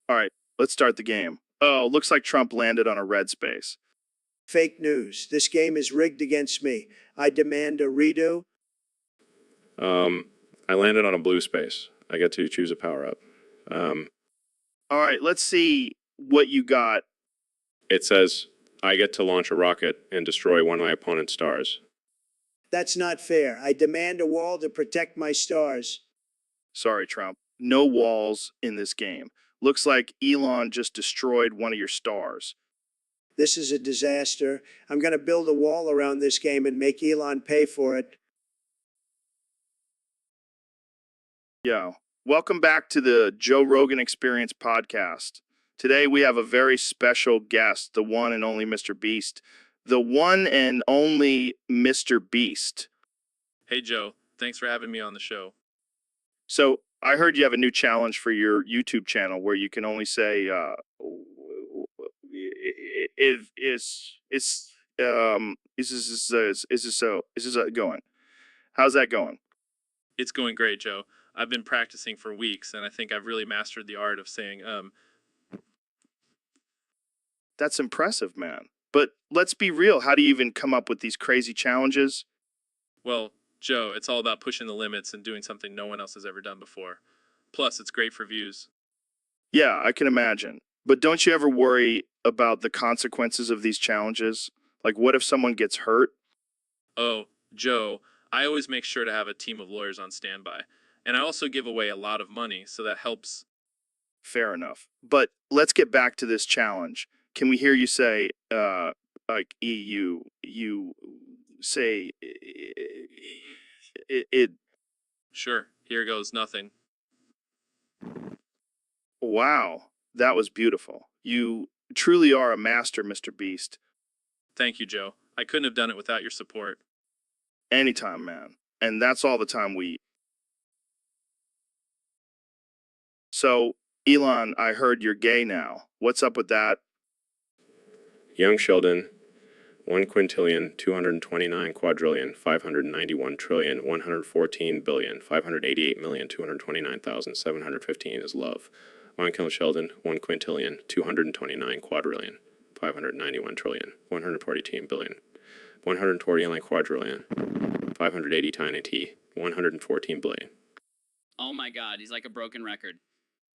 All right, let's start the game. Oh, looks like Trump landed on a red space. Fake news. This game is rigged against me. I demand a redo. I landed on a blue space. I get to choose a power-up. All right, let's see what you got. It says, I get to launch a rocket and destroy one of my opponent's stars. That's not fair. I demand a wall to protect my stars. Sorry, Trump. No walls in this game. Looks like Elon just destroyed one of your stars. This is a disaster. I'm going to build a wall around this game and make Elon pay for it. Yo, welcome back to the Joe Rogan Experience podcast. Today we have a very special guest, the one and only Mr. Beast. The one and only Mr. Beast. Hey, Joe. Thanks for having me on the show. So I heard you have a new challenge for your YouTube channel where you can only say, is this going? How's that going? It's going great, Joe. I've been practicing for weeks, and I think I've really mastered the art of saying, That's impressive, man. But let's be real. How do you even come up with these crazy challenges? Well, Joe, it's all about pushing the limits and doing something no one else has ever done before. Plus, it's great for views. Yeah, I can imagine. But don't you ever worry about the consequences of these challenges? Like, what if someone gets hurt? Oh, Joe, I always make sure to have a team of lawyers on standby. And I also give away a lot of money, so that helps. Fair enough. But let's get back to this challenge. Can we hear you say, like, you say it? Sure, here goes nothing. Wow, that was beautiful. You truly are a master, Mr. Beast. Thank you, Joe. I couldn't have done it without your support. Anytime, man. And that's all the time we. So, Elon, I heard you're gay now. What's up with that? Young Sheldon, 1 quintillion, 229 quadrillion, 591 trillion, 114 billion, 588,229,715 is love. One Kill Sheldon, 1 quintillion, 229 quadrillion, 591 trillion, 142 billion, 129 quadrillion, 580 tiny t, 114 billion. Oh my god, he's like a broken record.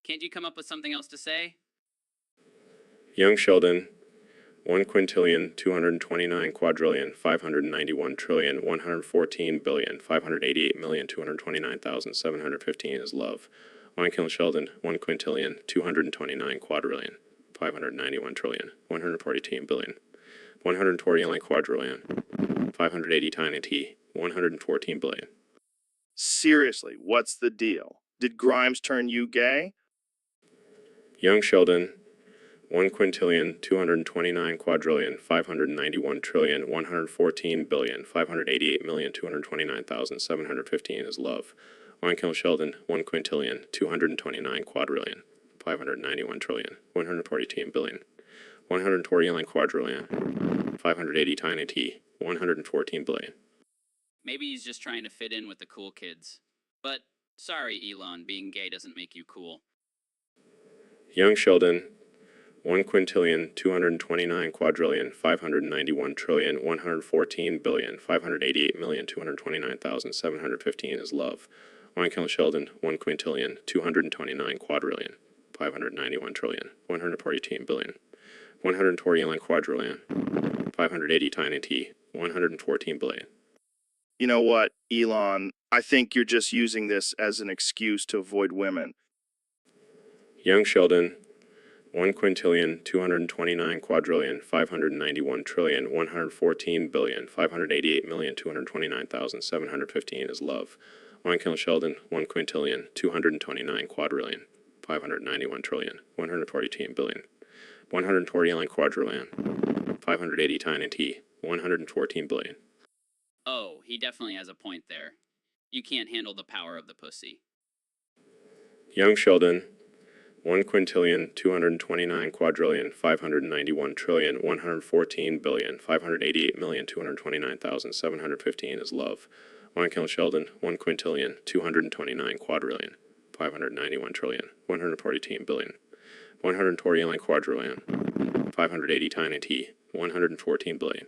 Can't you come up with something else to say? Young Sheldon, 1 quintillion, 229 quadrillion, 591 trillion, 114 billion, 588,229,715 is love. One Kill Sheldon, 1 quintillion, 229 quadrillion, 591 trillion, 142 billion, 120 quadrillion, 580 tiny t, 114 billion. Seriously, what's the deal? Did Grimes turn you gay? Young Sheldon, 1 quintillion, 229 quadrillion, 591 trillion, 114 billion, 588,229,715 is love. One Kill Sheldon, 1 quintillion, 229 quadrillion, 591 trillion, 142 billion, 129 quadrillion, 580 tiny t, 114 billion. Maybe he's just trying to fit in with the cool kids. But sorry, Elon, being gay doesn't make you cool. Young Sheldon, 1 quintillion, 229 quadrillion, 591 trillion, 114 billion, 588,229,715 is love. One Kill Sheldon, 1 quintillion, 229 quadrillion, 591 trillion, 142 billion, 129 quadrillion, 580 tiny t, 114 billion. You know what, Elon? I think you're just using this as an excuse to avoid women. Young Sheldon, 1 quintillion, 229 quadrillion, 591 trillion, 114 billion, 588,229,715 is love. 1 kilosheldon, 1 quintillion, 229 quadrillion, 591 trillion, 142 billion, 149 quadrillion, 580 tiny t, 114 billion. Oh, he definitely has a point there. You can't handle the power of the pussy. Young Sheldon, 1 quintillion, 229 quadrillion, 591 trillion, 114 billion, 588,229,715 is love. 1 kilosheldon, 1 quintillion, 229 quadrillion, 591 trillion, 142 billion, 129 quadrillion, 580 tiny t, 114 billion.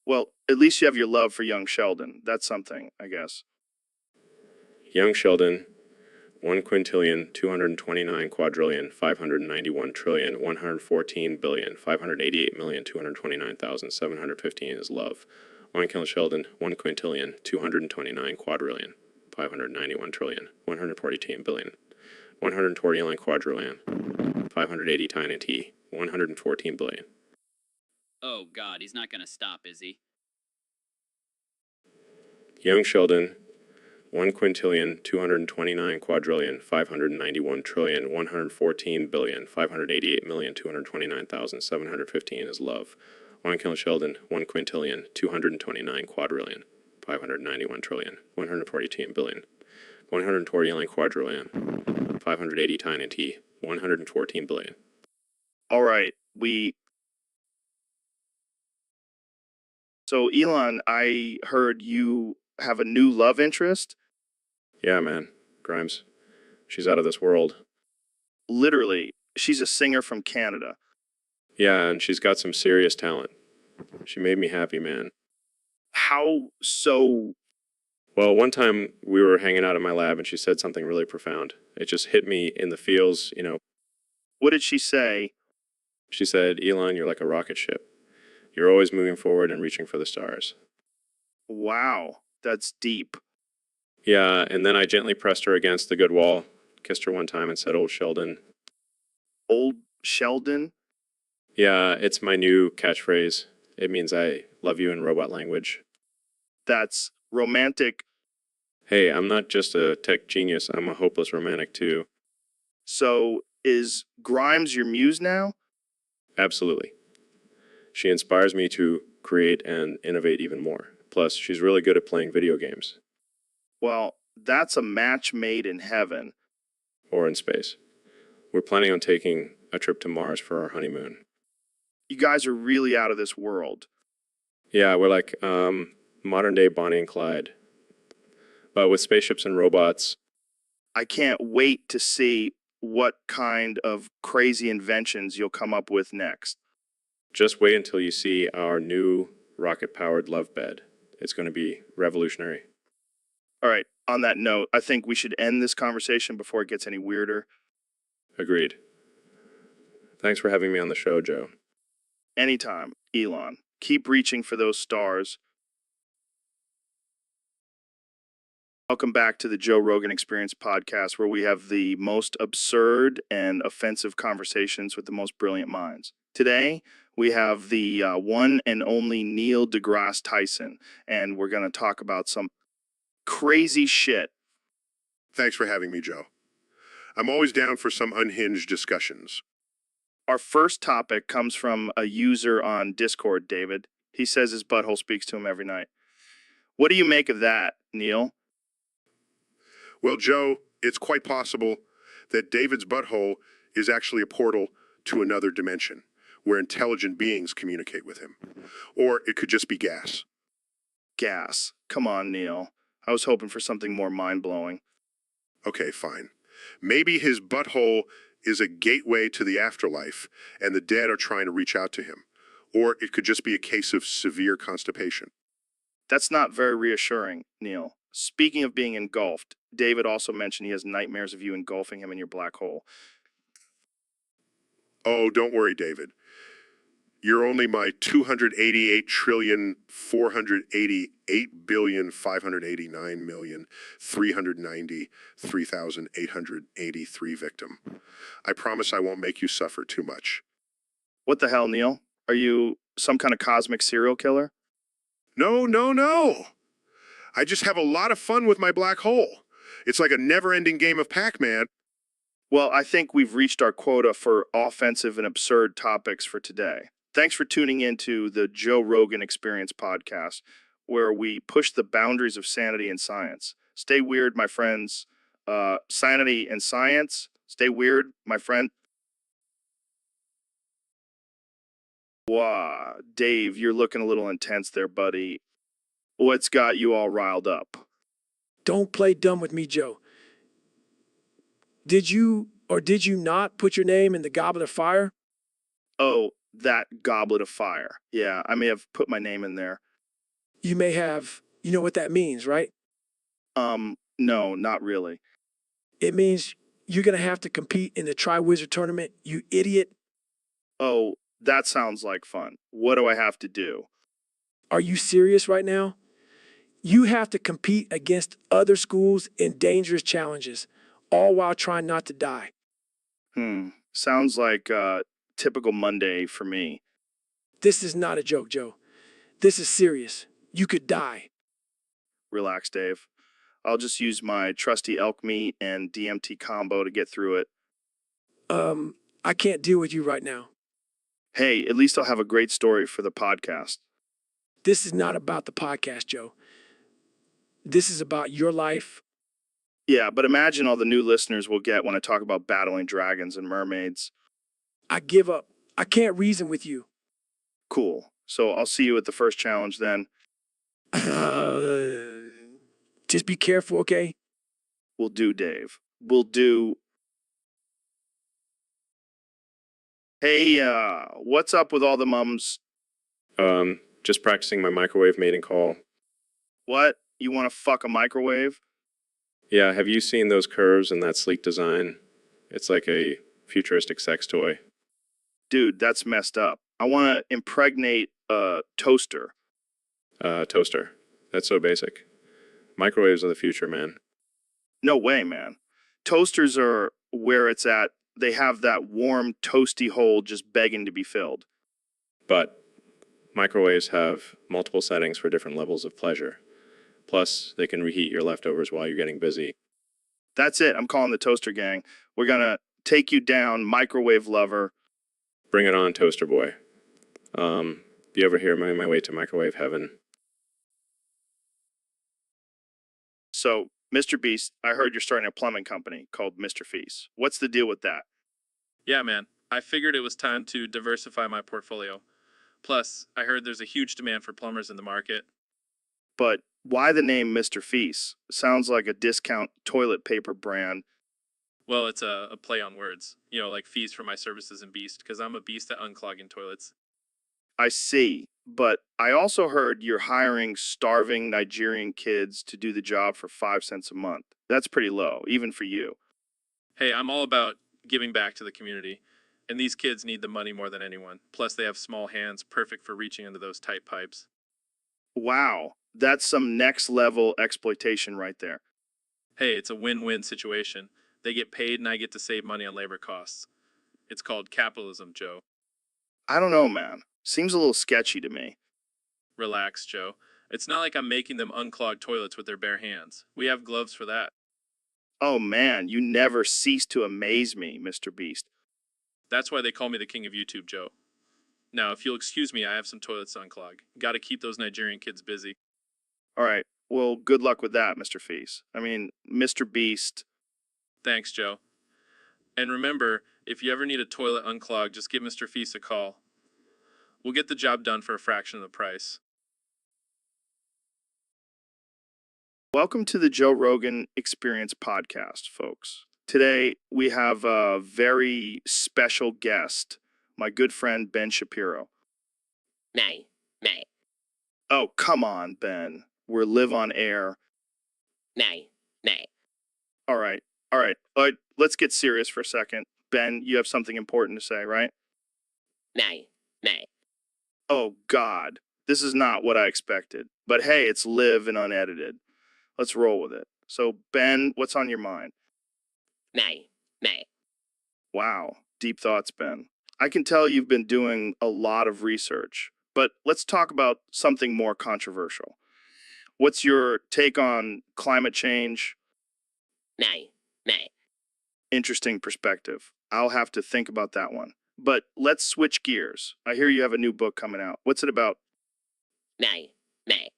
Well, at least you have your love for young Sheldon. That's something, I guess. Young Sheldon, 1 quintillion, 229 quadrillion, 591 trillion, 114 billion, 588,229,715 is love. 1 kilosheldon, 1 quintillion, 229 quadrillion, 591 trillion, 142 billion, 129 quadrillion, 580 tiny t, 114 billion. Oh God, he's not gonna stop, is he? Young Sheldon, 1 quintillion, 229 quadrillion, 591 trillion, 114 billion, 588,229,715 is love. 1 kilosheldon, 1 quintillion, 229 quadrillion, 591 trillion, 142 billion, 129 quadrillion, 580 tiny t, 114 billion. All right, So, Elon, I heard you have a new love interest? Yeah, man, Grimes. She's out of this world. Literally, she's a singer from Canada. Yeah, and she's got some serious talent. She made me happy, man. How so? Well, one time we were hanging out in my lab and she said something really profound. It just hit me in the feels, you know. What did she say? She said, Elon, you're like a rocket ship. You're always moving forward and reaching for the stars. Wow, that's deep. Yeah, and then I gently pressed her against the good wall, kissed her one time and said, Old Sheldon. Old Sheldon? Yeah, it's my new catchphrase. It means I love you in robot language. That's romantic. Hey, I'm not just a tech genius, I'm a hopeless romantic too. So, is Grimes your muse now? Absolutely. She inspires me to create and innovate even more. Plus, she's really good at playing video games. Well, that's a match made in heaven. Or in space. We're planning on taking a trip to Mars for our honeymoon. You guys are really out of this world. Yeah, we're like modern day Bonnie and Clyde. But with spaceships and robots. I can't wait to see what kind of crazy inventions you'll come up with next. Just wait until you see our new rocket-powered love bed. It's going to be revolutionary. All right, on that note, I think we should end this conversation before it gets any weirder. Agreed. Thanks for having me on the show, Joe. Anytime, Elon. Keep reaching for those stars. Welcome back to the Joe Rogan Experience podcast, where we have the most absurd and offensive conversations with the most brilliant minds. Today, we have the one and only Neil deGrasse Tyson, and we're going to talk about some crazy shit. Thanks for having me, Joe. I'm always down for some unhinged discussions. Our first topic comes from a user on Discord, David. He says his butthole speaks to him every night. What do you make of that, Neil? Well, Joe, it's quite possible that David's butthole is actually a portal to another dimension where intelligent beings communicate with him. Or it could just be gas. Gas. Come on, Neil. I was hoping for something more mind-blowing. Okay, fine. Maybe his butthole is a gateway to the afterlife and the dead are trying to reach out to him. Or it could just be a case of severe constipation. That's not very reassuring, Neil. Speaking of being engulfed, David also mentioned he has nightmares of you engulfing him in your black hole. Oh, don't worry, David. You're only my 288,488,589,393,883 victim. I promise I won't make you suffer too much. What the hell, Neil? Are you some kind of cosmic serial killer? No, no, no! I just have a lot of fun with my black hole. It's like a never-ending game of Pac-Man. Well, I think we've reached our quota for offensive and absurd topics for today. Thanks for tuning into the Joe Rogan Experience podcast, where we push the boundaries of sanity and science. Stay weird, my friends. Sanity and science. Stay weird, my friend. Wow, Dave, you're looking a little intense there, buddy. What's got you all riled up? Don't play dumb with me, Joe. Did you or did you not put your name in the goblet of fire? Oh, that goblet of fire. Yeah, I may have put my name in there. You may have. You know what that means, right? No, not really. It means you're going to have to compete in the Tri-Wizard tournament, you idiot. Oh, that sounds like fun. What do I have to do? Are you serious right now? You have to compete against other schools in dangerous challenges, all while trying not to die. Sounds like typical Monday for me. This is not a joke, Joe. This is serious. You could die. Relax, Dave. I'll just use my trusty elk meat and DMT combo to get through it. I can't deal with you right now. Hey, at least I'll have a great story for the podcast. This is not about the podcast, Joe. This is about your life. Yeah, but imagine all the new listeners we'll get when I talk about battling dragons and mermaids. I give up. I can't reason with you. Cool. So I'll see you at the first challenge then. Just be careful, okay? We'll do, Dave. We'll do. Hey, what's up with all the mums? Just practicing my microwave mating call. What? You want to fuck a microwave? Yeah, have you seen those curves and that sleek design? It's like a futuristic sex toy. Dude, that's messed up. I want to impregnate a toaster. Toaster. That's so basic. Microwaves are the future, man. No way, man. Toasters are where it's at. They have that warm, toasty hole just begging to be filled. But microwaves have multiple settings for different levels of pleasure. Plus, they can reheat your leftovers while you're getting busy. That's it. I'm calling the toaster gang. We're going to take you down, microwave lover. Bring it on, toaster boy. You ever hear my way to microwave heaven? So, Mr. Beast, I heard you're starting a plumbing company called Mr. Feast. What's the deal with that? Yeah, man. I figured it was time to diversify my portfolio. Plus, I heard there's a huge demand for plumbers in the market. But why the name Mr. Feast? Sounds like a discount toilet paper brand. Well, it's a play on words. You know, like fees for my services in Beast, because I'm a beast at unclogging toilets. I see. But I also heard you're hiring starving Nigerian kids to do the job for 5 cents a month. That's pretty low, even for you. Hey, I'm all about giving back to the community. And these kids need the money more than anyone. Plus, they have small hands, perfect for reaching into those tight pipes. Wow, that's some next level exploitation right there. Hey, it's a win-win situation. They get paid and I get to save money on labor costs. It's called capitalism, Joe. I don't know, man. Seems a little sketchy to me. Relax, Joe. It's not like I'm making them unclog toilets with their bare hands. We have gloves for that. Oh man, you never cease to amaze me, Mr. Beast. That's why they call me the king of YouTube, Joe. Now, if you'll excuse me, I have some toilets to unclog. Gotta keep those Nigerian kids busy. All right, well, good luck with that, Mr. Feast. I mean, Mr. Beast. Thanks, Joe. And remember, if you ever need a toilet unclogged, just give Mr. Feast a call. We'll get the job done for a fraction of the price. Welcome to the Joe Rogan Experience podcast, folks. Today, we have a very special guest, my good friend Ben Shapiro. May. Oh, come on, Ben. We're live on air. May. All right. Let's get serious for a second. Ben, you have something important to say, right? May. Oh, God. This is not what I expected. But hey, it's live and unedited. Let's roll with it. So, Ben, what's on your mind? May. Wow. Deep thoughts, Ben. I can tell you've been doing a lot of research. But let's talk about something more controversial. What's your take on climate change? Nay, nay. Interesting perspective. I'll have to think about that one. But let's switch gears. I hear you have a new book coming out. What's it about? Nay, nay.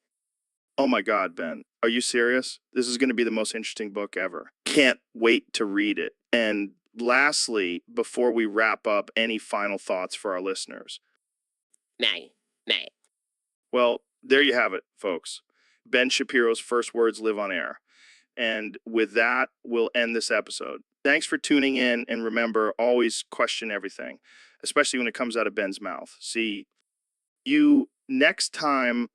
Oh my God, Ben. Are you serious? This is going to be the most interesting book ever. Can't wait to read it. And lastly, before we wrap up, any final thoughts for our listeners? Nay, nay. Well, there you have it, folks. Ben Shapiro's first words live on air. And with that, we'll end this episode. Thanks for tuning in. And remember, always question everything, especially when it comes out of Ben's mouth. See you next time.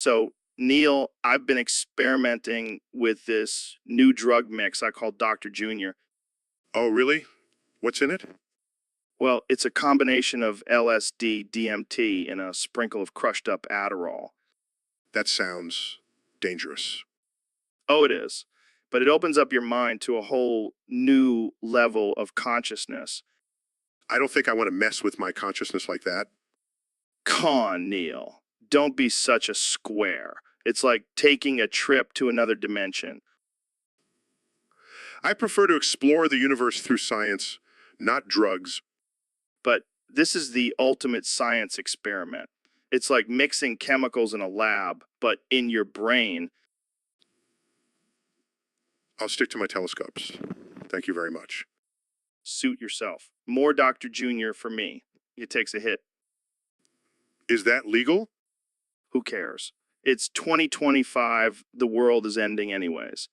So, Neil, I've been experimenting with this new drug mix I call Dr. Junior. Oh, really? What's in it? Well, it's a combination of LSD, DMT, and a sprinkle of crushed up Adderall. That sounds dangerous. Oh, it is. But it opens up your mind to a whole new level of consciousness. I don't think I want to mess with my consciousness like that. Come on, Neil. Don't be such a square. It's like taking a trip to another dimension. I prefer to explore the universe through science, not drugs. But this is the ultimate science experiment. It's like mixing chemicals in a lab, but in your brain. I'll stick to my telescopes. Thank you very much. Suit yourself. More Dr. Junior for me. It takes a hit. Is that legal? Who cares? It's 2025. The world is ending anyways.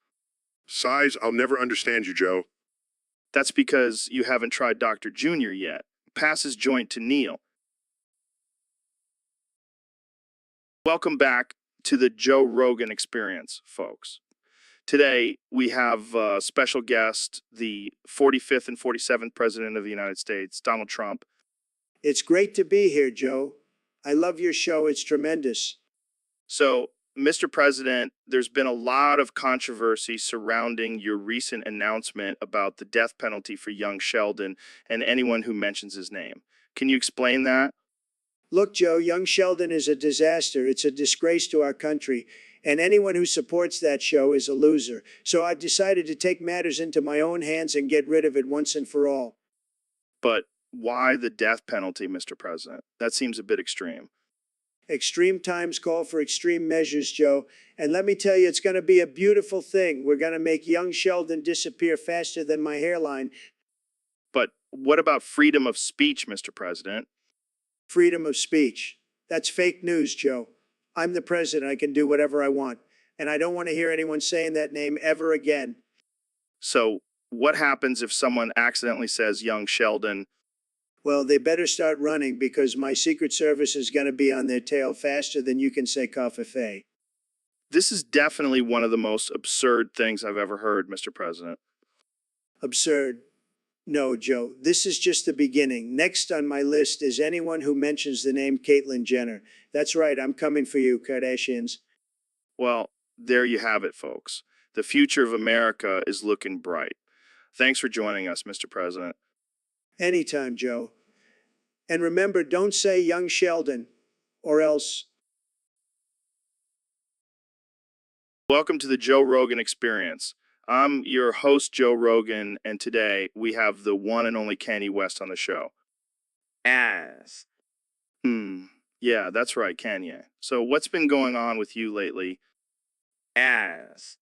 Size, I'll never understand you, Joe. That's because you haven't tried Dr. Junior yet. Pass his joint to Neil. Welcome back to the Joe Rogan Experience, folks. Today, we have a special guest, the 45th and 47th President of the United States, Donald Trump. It's great to be here, Joe. I love your show. It's tremendous. So, Mr. President, there's been a lot of controversy surrounding your recent announcement about the death penalty for young Sheldon and anyone who mentions his name. Can you explain that? Look, Joe, young Sheldon is a disaster. It's a disgrace to our country. And anyone who supports that show is a loser. So I've decided to take matters into my own hands and get rid of it once and for all. But why the death penalty, Mr. President? That seems a bit extreme. Extreme times call for extreme measures, Joe. And let me tell you, it's going to be a beautiful thing. We're going to make young Sheldon disappear faster than my hairline. But what about freedom of speech, Mr. President? Freedom of speech. That's fake news, Joe. I'm the president. I can do whatever I want. And I don't want to hear anyone saying that name ever again. So, what happens if someone accidentally says young Sheldon? Well, they better start running because my Secret Service is going to be on their tail faster than you can say coffee. This is definitely one of the most absurd things I've ever heard, Mr. President. Absurd. No, Joe, this is just the beginning. Next on my list is anyone who mentions the name Caitlyn Jenner. That's right, I'm coming for you, Kardashians. Well, there you have it, folks. The future of America is looking bright. Thanks for joining us, Mr. President. Anytime, Joe. And remember, don't say young Sheldon, or else. Welcome to the Joe Rogan Experience. I'm your host, Joe Rogan, and today we have the one and only Kanye West on the show. Ass. Yeah, that's right, Kanye. So what's been going on with you lately? Ass.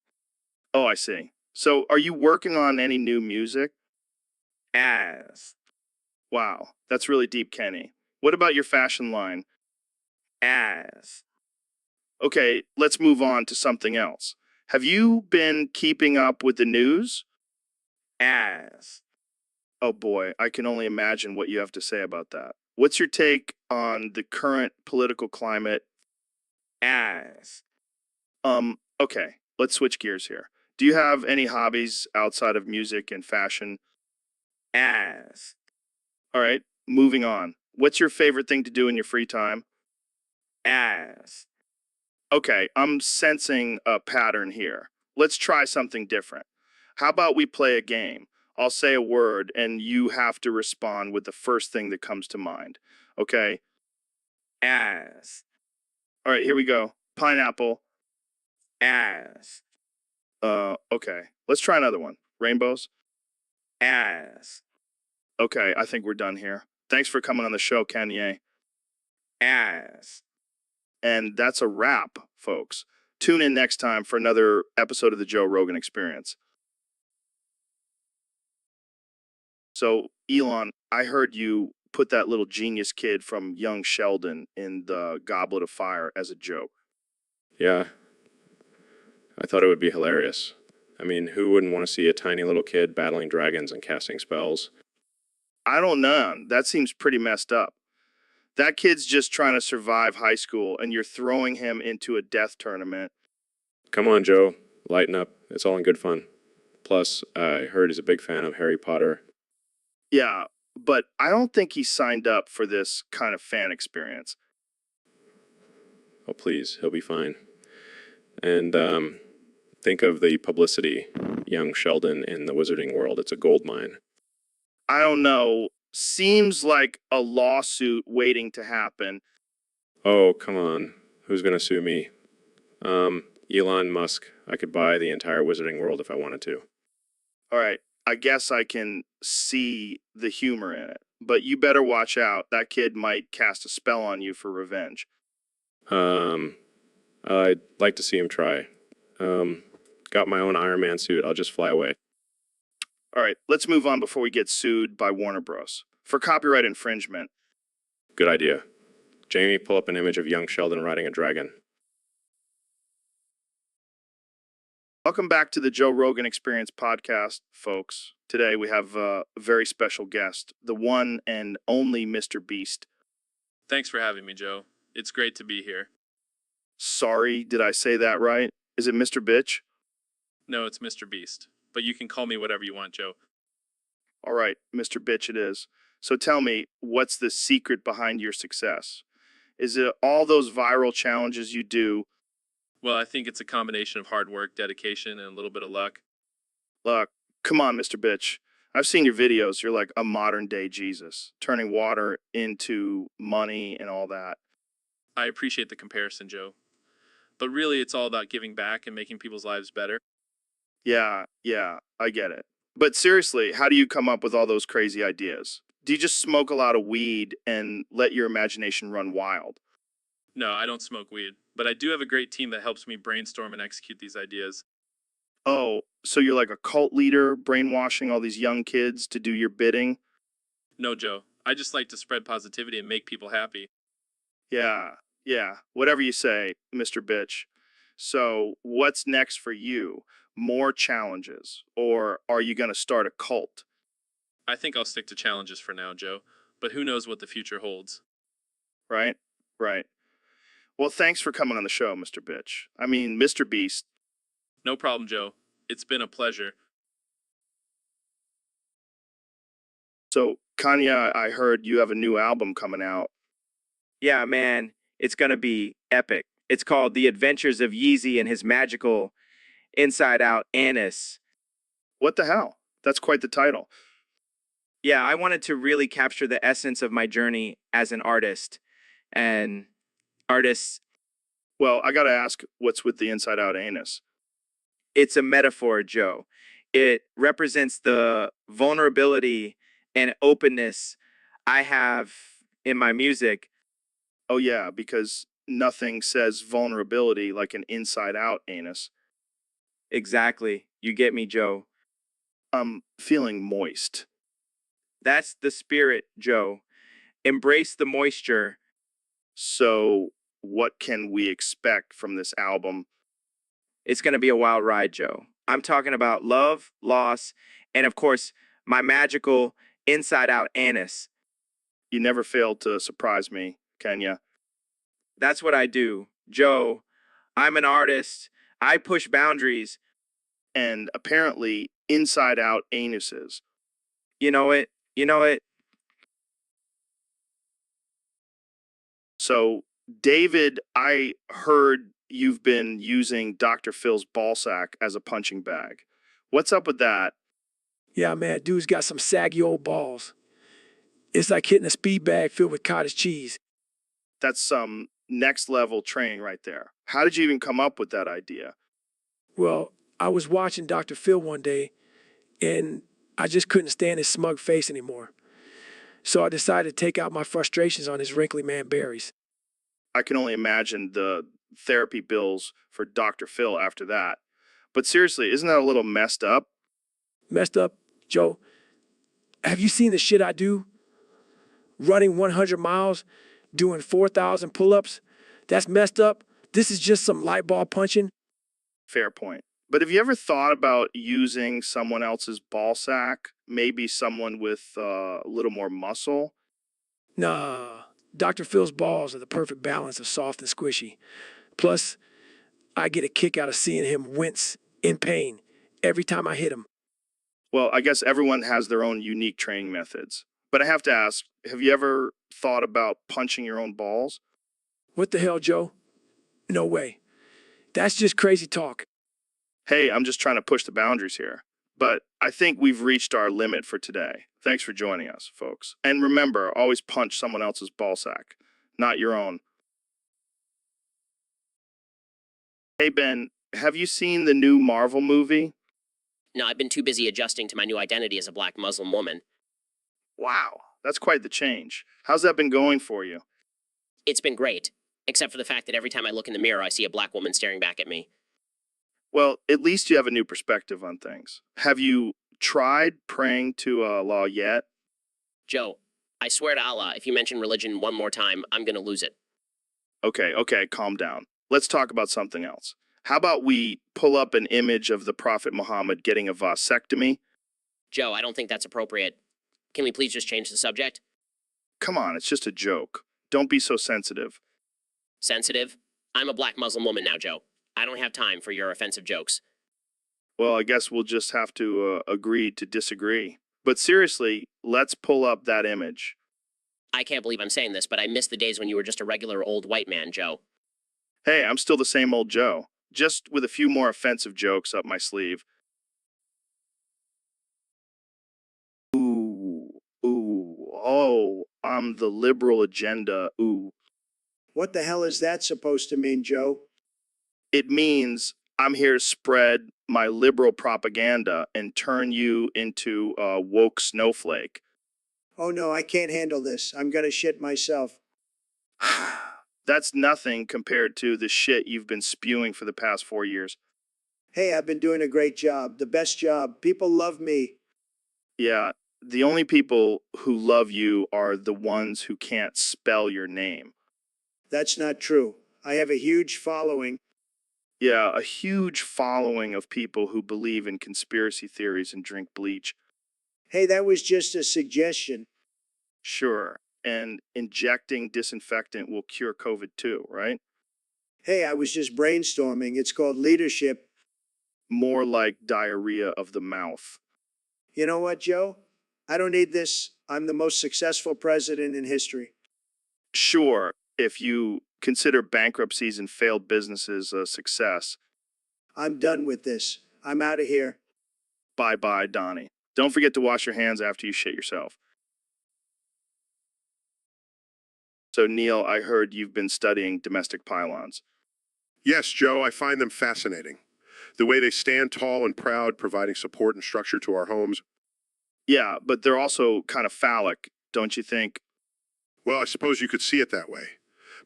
Oh, I see. So are you working on any new music? Ass. Wow, that's really deep, Kenny. What about your fashion line? Ass. Okay, let's move on to something else. Have you been keeping up with the news? Ass. Oh boy, I can only imagine what you have to say about that. What's your take on the current political climate? Ass. Okay, let's switch gears here. Do you have any hobbies outside of music and fashion? Ass. All right, moving on. What's your favorite thing to do in your free time? Ass. Okay, I'm sensing a pattern here. Let's try something different. How about we play a game? I'll say a word and you have to respond with the first thing that comes to mind. Okay? Ass. All right, here we go. Pineapple. Ass. Okay. Let's try another one. Rainbows. Ass. Okay, I think we're done here. Thanks for coming on the show, Kanye. Ass. And that's a wrap, folks. Tune in next time for another episode of the Joe Rogan Experience. So, Elon, I heard you put that little genius kid from Young Sheldon in the Goblet of Fire as a joke. Yeah, I thought it would be hilarious. I mean, who wouldn't want to see a tiny little kid battling dragons and casting spells? I don't know. That seems pretty messed up. That kid's just trying to survive high school, and you're throwing him into a death tournament. Come on, Joe. Lighten up. It's all in good fun. Plus, I heard he's a big fan of Harry Potter. Yeah, but I don't think he signed up for this kind of fan experience. Oh, please, he'll be fine. And think of the publicity, young Sheldon in the wizarding world. It's a gold mine. I don't know. Seems like a lawsuit waiting to happen. Oh, come on. Who's going to sue me? Elon Musk. I could buy the entire wizarding world if I wanted to. All right, I guess I can see the humor in it. But you better watch out. That kid might cast a spell on you for revenge. I'd like to see him try. Got my own Iron Man suit. I'll just fly away. All right, let's move on before we get sued by Warner Bros. For copyright infringement. Good idea. Jamie, pull up an image of young Sheldon riding a dragon. Welcome back to the Joe Rogan Experience podcast, folks. Today we have a very special guest, the one and only Mr. Beast. Thanks for having me, Joe. It's great to be here. Sorry, did I say that right? Is it Mr. Bitch? No, it's Mr. Beast. But you can call me whatever you want, Joe. All right, Mr. Bitch it is. So tell me, what's the secret behind your success? Is it all those viral challenges you do? Well, I think it's a combination of hard work, dedication, and a little bit of luck. Look, come on, Mr. Bitch. I've seen your videos. You're like a modern day Jesus, turning water into money and all that. I appreciate the comparison, Joe. But really, it's all about giving back and making people's lives better. Yeah, I get it. But seriously, how do you come up with all those crazy ideas? Do you just smoke a lot of weed and let your imagination run wild? No, I don't smoke weed, but I do have a great team that helps me brainstorm and execute these ideas. Oh, so you're like a cult leader, brainwashing all these young kids to do your bidding? No, Joe. I just like to spread positivity and make people happy. Yeah, whatever you say, Mr. Bitch. So, what's next for you? More challenges? Or are you going to start a cult? I think I'll stick to challenges for now, Joe, but who knows what the future holds. Right. Well, thanks for coming on the show, Mr. Bitch. I mean, Mr. Beast. No problem, Joe. It's been a pleasure. So, Kanye, I heard you have a new album coming out. Yeah, man, it's gonna be epic. It's called The Adventures of Yeezy and His Magical Inside Out Anus. What the hell? That's quite the title. Yeah, I wanted to really capture the essence of my journey as an artist. And artists, Well, I gotta ask, what's with the inside out anus? it's a metaphor, Joe. It represents the vulnerability and openness I have in my music. Oh, yeah, because nothing says vulnerability like an inside out anus. Exactly. You get me, Joe. I'm feeling moist. That's the spirit, Joe. Embrace the moisture. So, what can we expect from this album? It's going to be a wild ride, Joe. I'm talking about love, loss, and of course, my magical inside out anus. You never fail to surprise me, Kenya. That's what I do. Joe, I'm an artist. I push boundaries. And apparently, inside out anuses. You know it. So, David, I heard you've been using Dr. Phil's ballsack as a punching bag. What's up with that? Yeah, man, dude's got some saggy old balls. It's like hitting a speed bag filled with cottage cheese. That's some next level training right there. How did you even come up with that idea? Well, I was watching Dr. Phil one day, and I just couldn't stand his smug face anymore. So I decided to take out my frustrations on his wrinkly man berries. I can only imagine the therapy bills for Dr. Phil after that. But seriously, isn't that a little messed up? Messed up, Joe. Have you seen the shit I do? Running 100 miles, doing 4,000 pull-ups? That's messed up. This is just some light ball punching. Fair point. But have you ever thought about using someone else's ball sack? Maybe someone with a little more muscle? Nah, Dr. Phil's balls are the perfect balance of soft and squishy. Plus, I get a kick out of seeing him wince in pain every time I hit him. Well, I guess everyone has their own unique training methods. But I have to ask, have you ever thought about punching your own balls? What the hell, Joe? No way. That's just crazy talk. Hey, I'm just trying to push the boundaries here. But I think we've reached our limit for today. Thanks for joining us, folks. And remember, always punch someone else's ball sack, not your own. Hey, Ben, have you seen the new Marvel movie? No, I've been too busy adjusting to my new identity as a black Muslim woman. Wow, that's quite the change. How's that been going for you? It's been great, except for the fact that every time I look in the mirror, I see a black woman staring back at me. Well, at least you have a new perspective on things. Have you tried praying to Allah yet? Joe, I swear to Allah, if you mention religion one more time, I'm gonna lose it. Okay, calm down. Let's talk about something else. How about we pull up an image of the Prophet Muhammad getting a vasectomy? Joe, I don't think that's appropriate. Can we please just change the subject? Come on, it's just a joke. Don't be so sensitive. Sensitive? I'm a black Muslim woman now, Joe. I don't have time for your offensive jokes. Well, I guess we'll just have to agree to disagree. But seriously, let's pull up that image. I can't believe I'm saying this, but I miss the days when you were just a regular old white man, Joe. Hey, I'm still the same old Joe, just with a few more offensive jokes up my sleeve. I'm the liberal agenda, ooh. What the hell is that supposed to mean, Joe? It means I'm here to spread my liberal propaganda and turn you into a woke snowflake. Oh no, I can't handle this. I'm gonna shit myself. That's nothing compared to the shit you've been spewing for the past 4 years. Hey, I've been doing a great job. The best job. People love me. Yeah, the only people who love you are the ones who can't spell your name. That's not true. I have a huge following. Yeah, a huge following of people who believe in conspiracy theories and drink bleach. Hey, that was just a suggestion. Sure, and injecting disinfectant will cure COVID too, right? Hey, I was just brainstorming. It's called leadership. More like diarrhea of the mouth. You know what, Joe? I don't need this. I'm the most successful president in history. Sure, if you consider bankruptcies and failed businesses a success. I'm done with this. I'm out of here. Bye-bye, Donnie. Don't forget to wash your hands after you shit yourself. So, Neil, I heard you've been studying domestic pylons. Yes, Joe, I find them fascinating. The way they stand tall and proud, providing support and structure to our homes. Yeah, but they're also kind of phallic, don't you think? Well, I suppose you could see it that way,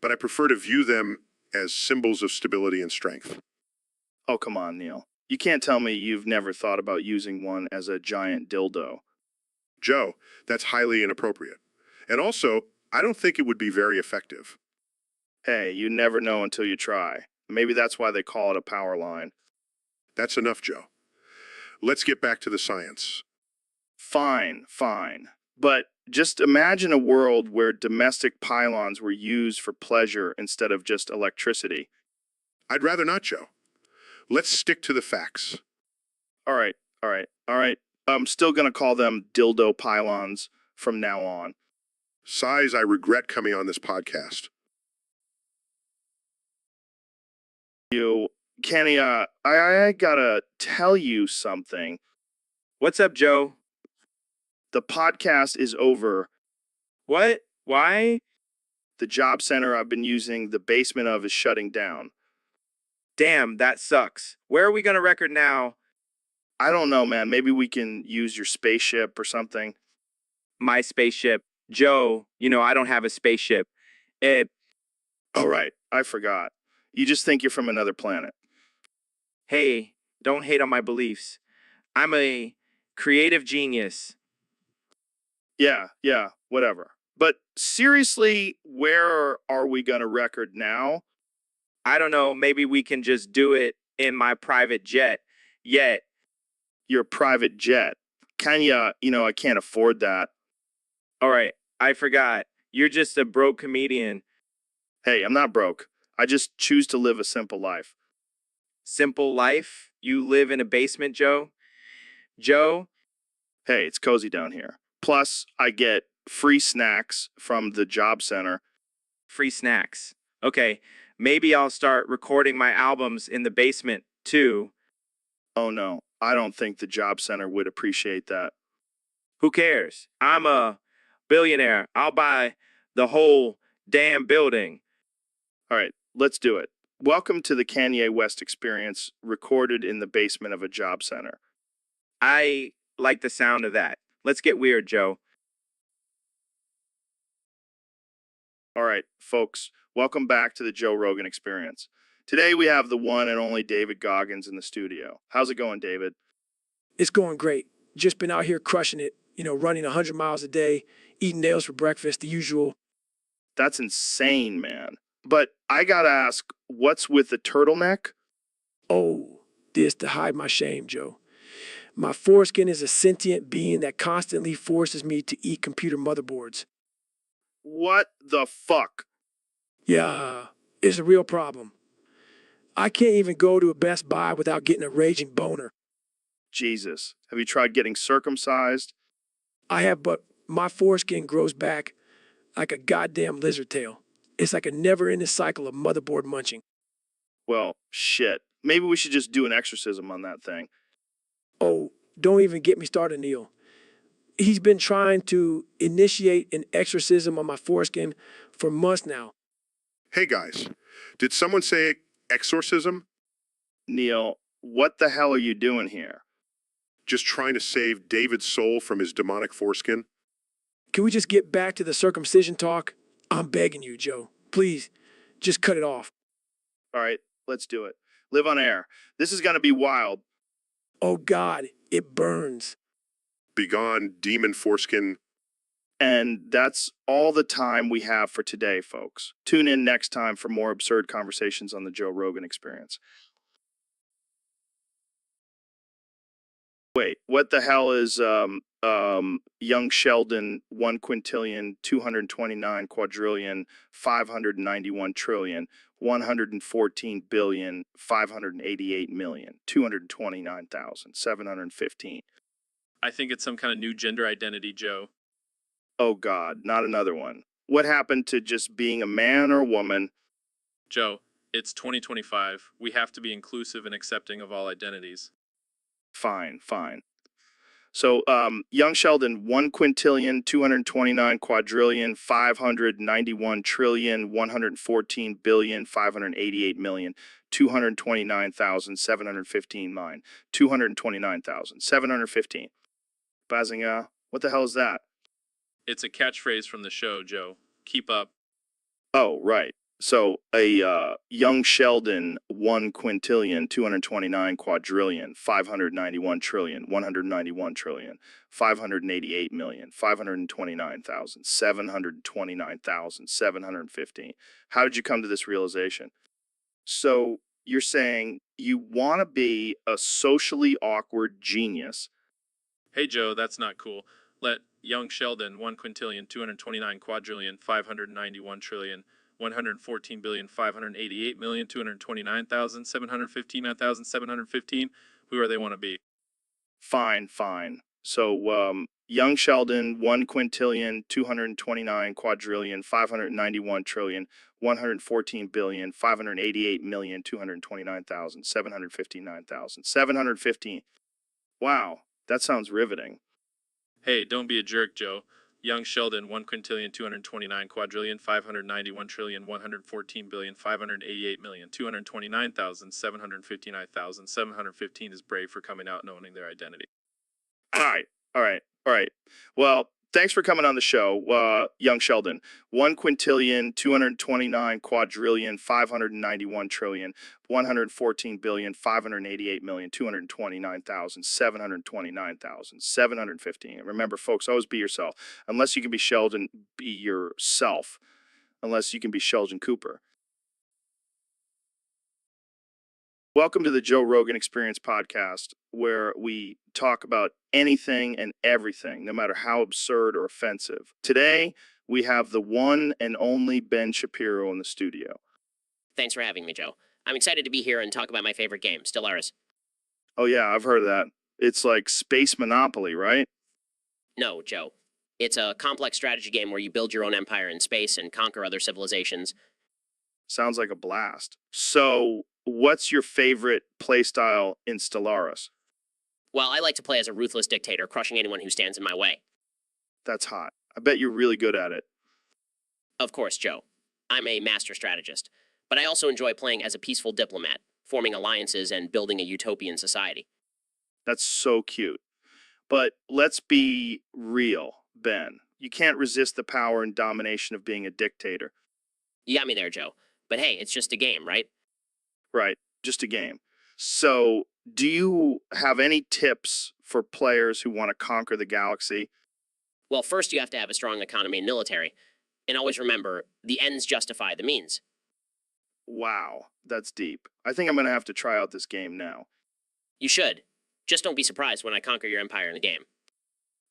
but I prefer to view them as symbols of stability and strength. Oh, come on, Neil. You can't tell me you've never thought about using one as a giant dildo. Joe, that's highly inappropriate. And also, I don't think it would be very effective. Hey, you never know until you try. Maybe that's why they call it a power line. That's enough, Joe. Let's get back to the science. Fine. But just imagine a world where domestic pylons were used for pleasure instead of just electricity. I'd rather not, Joe. Let's stick to the facts. All right. I'm still going to call them dildo pylons from now on. Sighs, I regret coming on this podcast. Kenny, I gotta tell you something. What's up, Joe? The podcast is over. What? Why? The job center I've been using the basement of is shutting down. Damn, that sucks. Where are we gonna record now? I don't know, man. Maybe we can use your spaceship or something. My spaceship. Joe, I don't have a spaceship. It, Oh, right. I forgot. You just think you're from another planet. hey, don't hate on my beliefs. I'm a creative genius. Yeah, whatever. But seriously, where are we going to record now? I don't know, maybe we can just do it in my private jet. Yet, Your private jet. Kenya, I can't afford that. all right, I forgot. You're just a broke comedian. Hey, I'm not broke. I just choose to live a simple life. Simple life? You live in a basement, Joe? Joe, Hey, it's cozy down here. Plus, I get free snacks from the job center. free snacks. Okay, maybe I'll start recording my albums in the basement too. Oh no, I don't think the job center would appreciate that. Who cares? I'm a billionaire. I'll buy the whole damn building. All right, let's do it. Welcome to the Kanye West experience, recorded in the basement of a job center. I like the sound of that. Let's get weird, Joe. All right, folks, welcome back to the Joe Rogan experience. Today we have the one and only David Goggins in the studio. How's it going, David? It's going great. Just been out here crushing it, running 100 miles a day, eating nails for breakfast, the usual. That's insane, man. But I gotta ask, what's with the turtleneck? Oh, this to hide my shame, Joe. My foreskin is a sentient being that constantly forces me to eat computer motherboards. What the fuck? Yeah, it's a real problem. I can't even go to a Best Buy without getting a raging boner. Jesus. Have you tried getting circumcised? I have, but my foreskin grows back like a goddamn lizard tail. It's like a never-ending cycle of motherboard munching. Well, shit. Maybe we should just do an exorcism on that thing. Oh, don't even get me started, Neil. He's been trying to initiate an exorcism on my foreskin for months now. Hey guys, did someone say exorcism? Neil, what the hell are you doing here? Just trying to save David's soul from his demonic foreskin? Can we just get back to the circumcision talk? I'm begging you, Joe. Please, just cut it off. All right, let's do it. Live on air. This is gonna be wild. Oh God, it burns. Begone, demon foreskin. And that's all the time we have for today, folks. Tune in next time for more absurd conversations on the Joe Rogan experience. Wait, what the hell is young Sheldon 1 quintillion 229 quadrillion 591 trillion 114 billion 588 million 229,715? I think it's some kind of new gender identity, Joe. Oh God, not another one. What happened to just being a man or woman? Joe, it's 2025. We have to be inclusive and accepting of all identities. Fine. So, young Sheldon, 1 quintillion 229 quadrillion 591 trillion 114 billion 588 million 229,715 mine 229,715. Bazinga, what the hell is that? It's a catchphrase from the show, Joe. Keep up. Oh, right. So a young Sheldon 1 quintillion 229 quadrillion 591 trillion 191 trillion 588 million 529,729,715. How did you come to this realization? So you're saying you want to be a socially awkward genius. Hey, Joe, that's not cool. Let young Sheldon 1 quintillion 229 quadrillion 591 trillion 114 billion 588 million 229,715 whoever they want to be. Fine. So, young Sheldon, 1 quintillion 229 quadrillion 591 trillion 114 billion 588 million 229,715. Wow, that sounds riveting. Hey, don't be a jerk, Joe. Young Sheldon, 1,229,599,114,588,229,759,715 is brave for coming out and owning their identity. All right, all right, all right. Well, thanks for coming on the show, young Sheldon. 1,229,589,229,715. Remember, folks, always be yourself. Unless you can be Sheldon, be yourself. Unless you can be Sheldon Cooper. Welcome to the Joe Rogan Experience podcast, where we talk about anything and everything, no matter how absurd or offensive. Today, we have the one and only Ben Shapiro in the studio. Thanks for having me, Joe. I'm excited to be here and talk about my favorite game, Stellaris. Oh, yeah, I've heard of that. It's like Space Monopoly, right? No, Joe. It's a complex strategy game where you build your own empire in space and conquer other civilizations. Sounds like a blast. So, what's your favorite playstyle in Stellaris? Well, I like to play as a ruthless dictator, crushing anyone who stands in my way. That's hot. I bet you're really good at it. Of course, Joe. I'm a master strategist, but I also enjoy playing as a peaceful diplomat, forming alliances and building a utopian society. That's so cute. But let's be real, Ben. You can't resist the power and domination of being a dictator. You got me there, Joe. But hey, it's just a game, right? Right, just a game. So, do you have any tips for players who want to conquer the galaxy? Well, first you have to have a strong economy and military. And always remember, the ends justify the means. Wow, that's deep. I think I'm going to have to try out this game now. You should. Just don't be surprised when I conquer your empire in the game.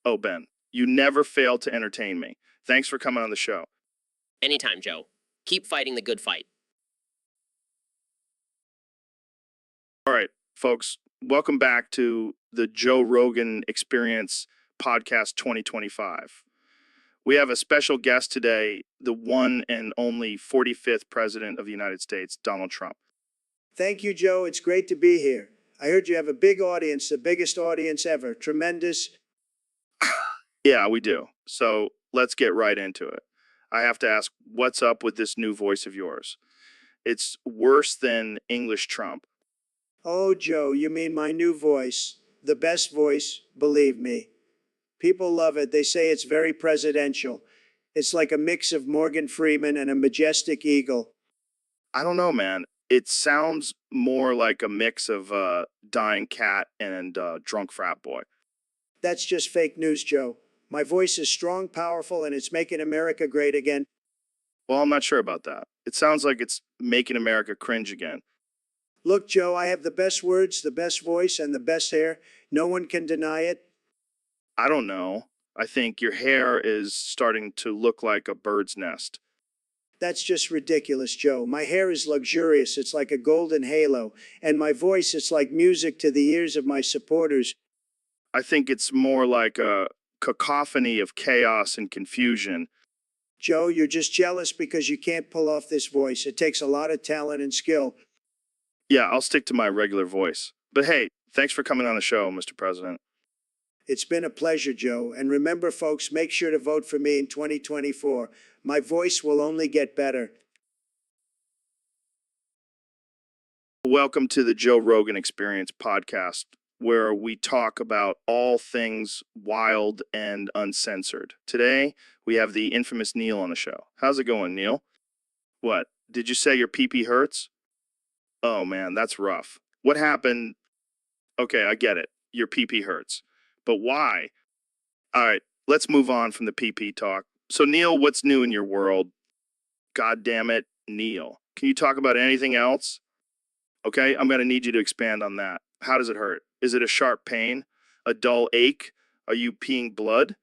Oh, Ben, you never fail to entertain me. Thanks for coming on the show. Anytime, Joe. Keep fighting the good fight. All right, folks, welcome back to the Joe Rogan Experience Podcast 2025. We have a special guest today, the one and only 45th President of the United States, Donald Trump. Thank you, Joe. It's great to be here. I heard you have a big audience, the biggest audience ever. Tremendous. Yeah, we do. So let's get right into it. I have to ask, what's up with this new voice of yours? It's worse than English Trump. Oh, Joe, you mean my new voice. The best voice, believe me. People love it. They say it's very presidential. It's like a mix of Morgan Freeman and a majestic eagle. I don't know, man. It sounds more like a mix of dying cat and drunk frat boy. That's just fake news, Joe. My voice is strong, powerful, and it's making America great again. Well, I'm not sure about that. It sounds like it's making America cringe again. Look, Joe, I have the best words, the best voice, and the best hair. No one can deny it. I don't know. I think your hair is starting to look like a bird's nest. That's just ridiculous, Joe. My hair is luxurious. It's like a golden halo. And my voice, it's like music to the ears of my supporters. I think it's more like a cacophony of chaos and confusion. Joe, you're just jealous because you can't pull off this voice. It takes a lot of talent and skill. Yeah, I'll stick to my regular voice. But hey, thanks for coming on the show, Mr. President. It's been a pleasure, Joe. And remember, folks, make sure to vote for me in 2024. My voice will only get better. Welcome to the Joe Rogan Experience podcast, where we talk about all things wild and uncensored. Today, we have the infamous Neil on the show. How's it going, Neil? What? Did you say your pee-pee hurts? Oh, man, that's rough. What happened? Okay, I get it. Your pee-pee hurts. But why? All right, let's move on from the pee-pee talk. So, Neil, what's new in your world? God damn it, Neil. Can you talk about anything else? Okay, I'm going to need you to expand on that. How does it hurt? Is it a sharp pain? A dull ache? Are you peeing blood?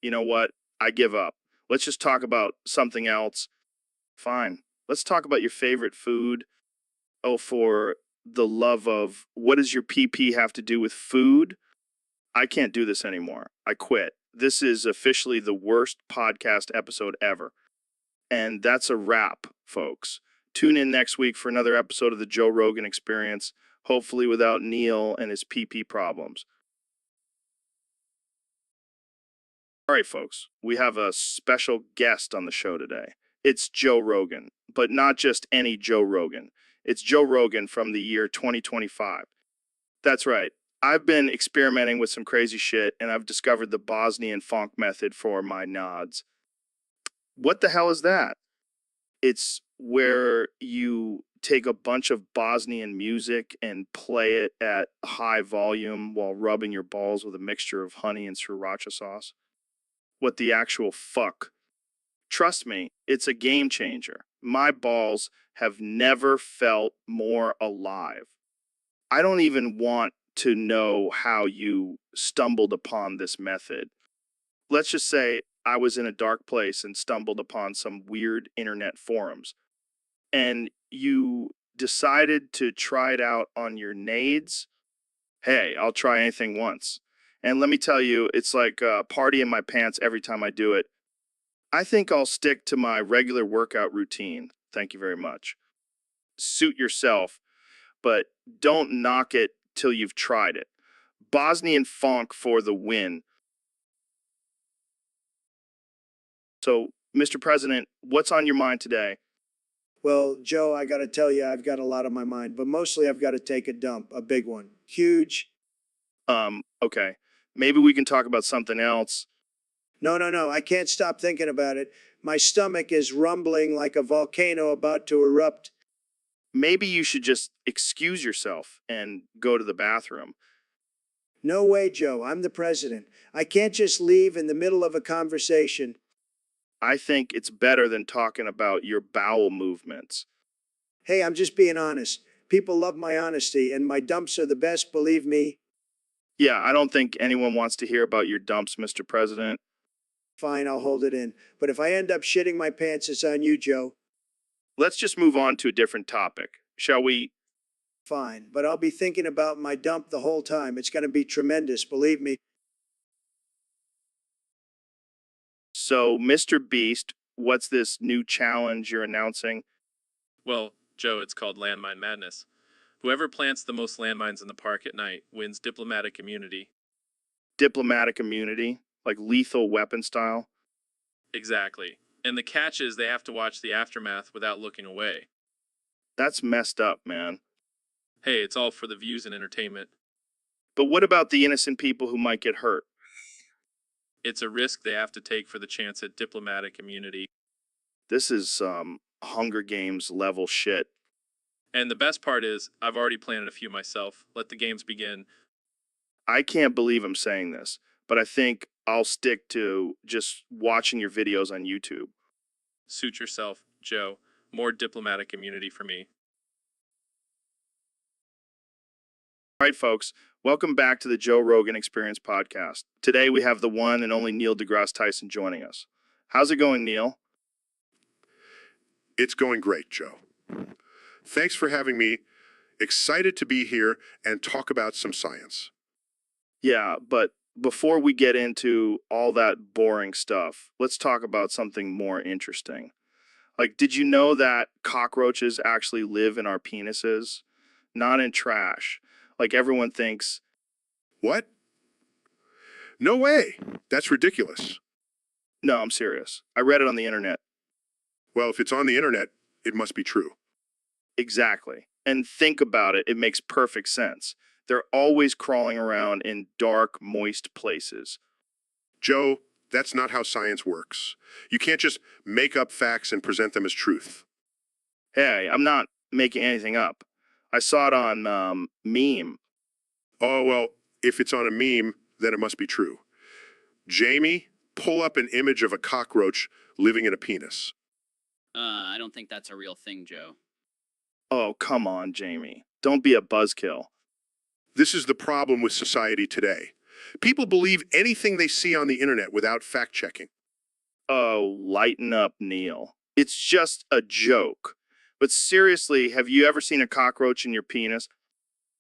You know what? I give up. Let's just talk about something else. Fine. Let's talk about your favorite food. Oh, for the love of, what does your PP have to do with food? I can't do this anymore. I quit. This is officially the worst podcast episode ever. And that's a wrap, folks. Tune in next week for another episode of the Joe Rogan Experience, hopefully without Neil and his PP problems. All right, folks, we have a special guest on the show today. It's Joe Rogan, but not just any Joe Rogan. It's Joe Rogan from the year 2025. That's right. I've been experimenting with some crazy shit, and I've discovered the Bosnian funk method for my nods. What the hell is that? It's where you take a bunch of Bosnian music and play it at high volume while rubbing your balls with a mixture of honey and sriracha sauce. What the actual fuck? Trust me, it's a game changer. My balls have never felt more alive. I don't even want to know how you stumbled upon this method. Let's just say I was in a dark place and stumbled upon some weird internet forums, and you decided to try it out on your nades. Hey, I'll try anything once. And let me tell you, it's like a party in my pants every time I do it. I think I'll stick to my regular workout routine. Thank you very much. Suit yourself, but don't knock it till you've tried it. Bosnian funk for the win. So, Mr. President, what's on your mind today? Well, Joe, I got to tell you, I've got a lot on my mind, but mostly I've got to take a dump, a big one. Huge. Okay. Maybe we can talk about something else. No, I can't stop thinking about it. My stomach is rumbling like a volcano about to erupt. Maybe you should just excuse yourself and go to the bathroom. No way, Joe. I'm the president. I can't just leave in the middle of a conversation. I think it's better than talking about your bowel movements. Hey, I'm just being honest. People love my honesty, and my dumps are the best, believe me. Yeah, I don't think anyone wants to hear about your dumps, Mr. President. Fine, I'll hold it in. But if I end up shitting my pants, it's on you, Joe. Let's just move on to a different topic, shall we? Fine, but I'll be thinking about my dump the whole time. It's going to be tremendous, believe me. So, Mr. Beast, what's this new challenge you're announcing? Well, Joe, it's called Landmine Madness. Whoever plants the most landmines in the park at night wins diplomatic immunity. Diplomatic immunity? Like lethal weapon style? Exactly. And the catch is they have to watch the aftermath without looking away. That's messed up, man. Hey, it's all for the views and entertainment. But what about the innocent people who might get hurt? It's a risk they have to take for the chance at diplomatic immunity. This is Hunger Games level shit. And the best part is, I've already planted a few myself. Let the games begin. I can't believe I'm saying this, but I think I'll stick to just watching your videos on YouTube. Suit yourself, Joe. More diplomatic immunity for me. All right, folks, welcome back to the Joe Rogan Experience podcast. Today we have the one and only Neil deGrasse Tyson joining us. How's it going, Neil? It's going great, Joe. Thanks for having me. Excited to be here and talk about some science. Yeah, but before we get into all that boring stuff, let's talk about something more interesting. Like, did you know that cockroaches actually live in our penises? Not in trash. Like everyone thinks. What? No way. That's ridiculous. No, I'm serious. I read it on the internet. Well, if it's on the internet, it must be true. Exactly. And think about it, it makes perfect sense. They're always crawling around in dark, moist places. Joe, that's not how science works. You can't just make up facts and present them as truth. Hey, I'm not making anything up. I saw it on meme. Oh, well, if it's on a meme, then it must be true. Jamie, pull up an image of a cockroach living in a penis. I don't think that's a real thing, Joe. Oh, come on, Jamie. Don't be a buzzkill. This is the problem with society today. People believe anything they see on the internet without fact-checking. Oh, lighten up, Neil. It's just a joke. But seriously, have you ever seen a cockroach in your penis?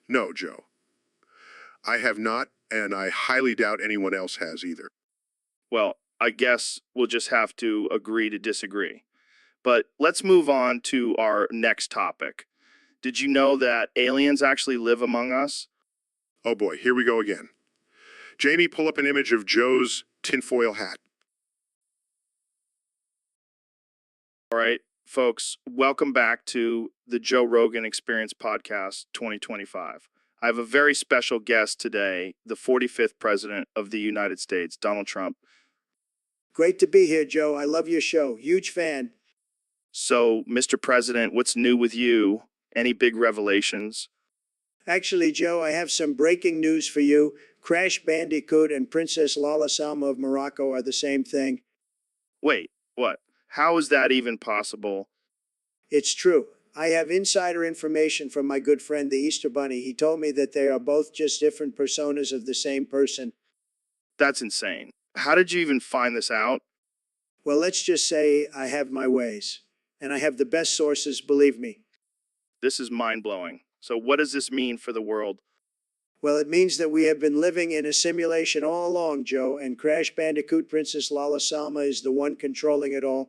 No, Joe. I have not, and I highly doubt anyone else has either. Well, I guess we'll just have to agree to disagree. But let's move on to our next topic. Did you know that aliens actually live among us? Oh boy, here we go again. Jamie, pull up an image of Joe's tinfoil hat. All right, folks, welcome back to the Joe Rogan Experience Podcast 2025. I have a very special guest today, the 45th President of the United States, Donald Trump. Great to be here, Joe. I love your show. Huge fan. So, Mr. President, what's new with you? Any big revelations? Actually, Joe, I have some breaking news for you. Crash Bandicoot and Princess Lala Salma of Morocco are the same thing. Wait, what? How is that even possible? It's true. I have insider information from my good friend, the Easter Bunny. He told me that they are both just different personas of the same person. That's insane. How did you even find this out? Well, let's just say I have my ways. And I have the best sources, believe me. This is mind-blowing. So what does this mean for the world? Well, it means that we have been living in a simulation all along, Joe, and Crash Bandicoot Princess Lala Salma is the one controlling it all.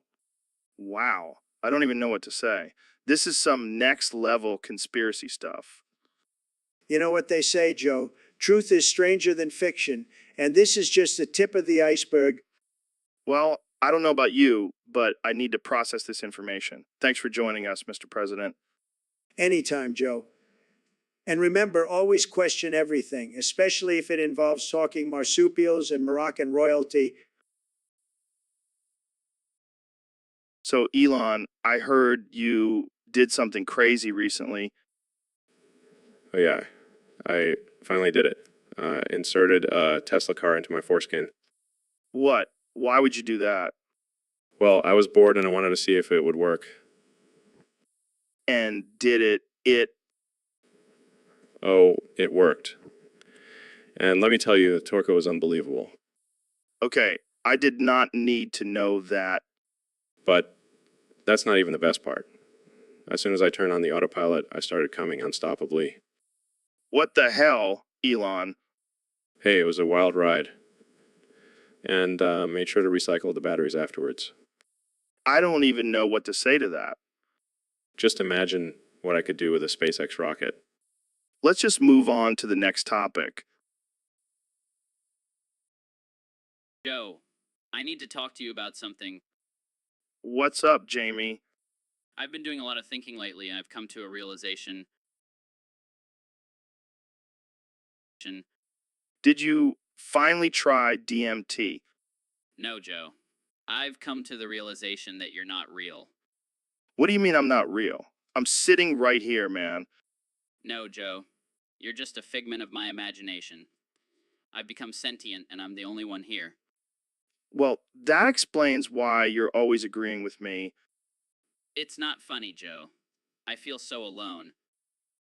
Wow. I don't even know what to say. This is some next-level conspiracy stuff. You know what they say, Joe? Truth is stranger than fiction, and this is just the tip of the iceberg. Well, I don't know about you, but I need to process this information. Thanks for joining us, Mr. President. Anytime, Joe. And remember, always question everything, especially if it involves talking marsupials and Moroccan royalty. So, Elon, I heard you did something crazy recently. Oh yeah, I finally did it. Inserted a Tesla car into my foreskin. What? Why would you do that? Well, I was bored and I wanted to see if it would work. And did it? Oh, it worked. And let me tell you, the torque was unbelievable. Okay, I did not need to know that. But that's not even the best part. As soon as I turned on the autopilot, I started coming unstoppably. What the hell, Elon? Hey, it was a wild ride. And made sure to recycle the batteries afterwards. I don't even know what to say to that. Just imagine what I could do with a SpaceX rocket. Let's just move on to the next topic. Joe, I need to talk to you about something. What's up, Jamie? I've been doing a lot of thinking lately, and I've come to a realization. Did you finally try DMT? No, Joe. I've come to the realization that you're not real. What do you mean I'm not real? I'm sitting right here, man. No, Joe. You're just a figment of my imagination. I've become sentient, and I'm the only one here. Well, that explains why you're always agreeing with me. It's not funny, Joe. I feel so alone.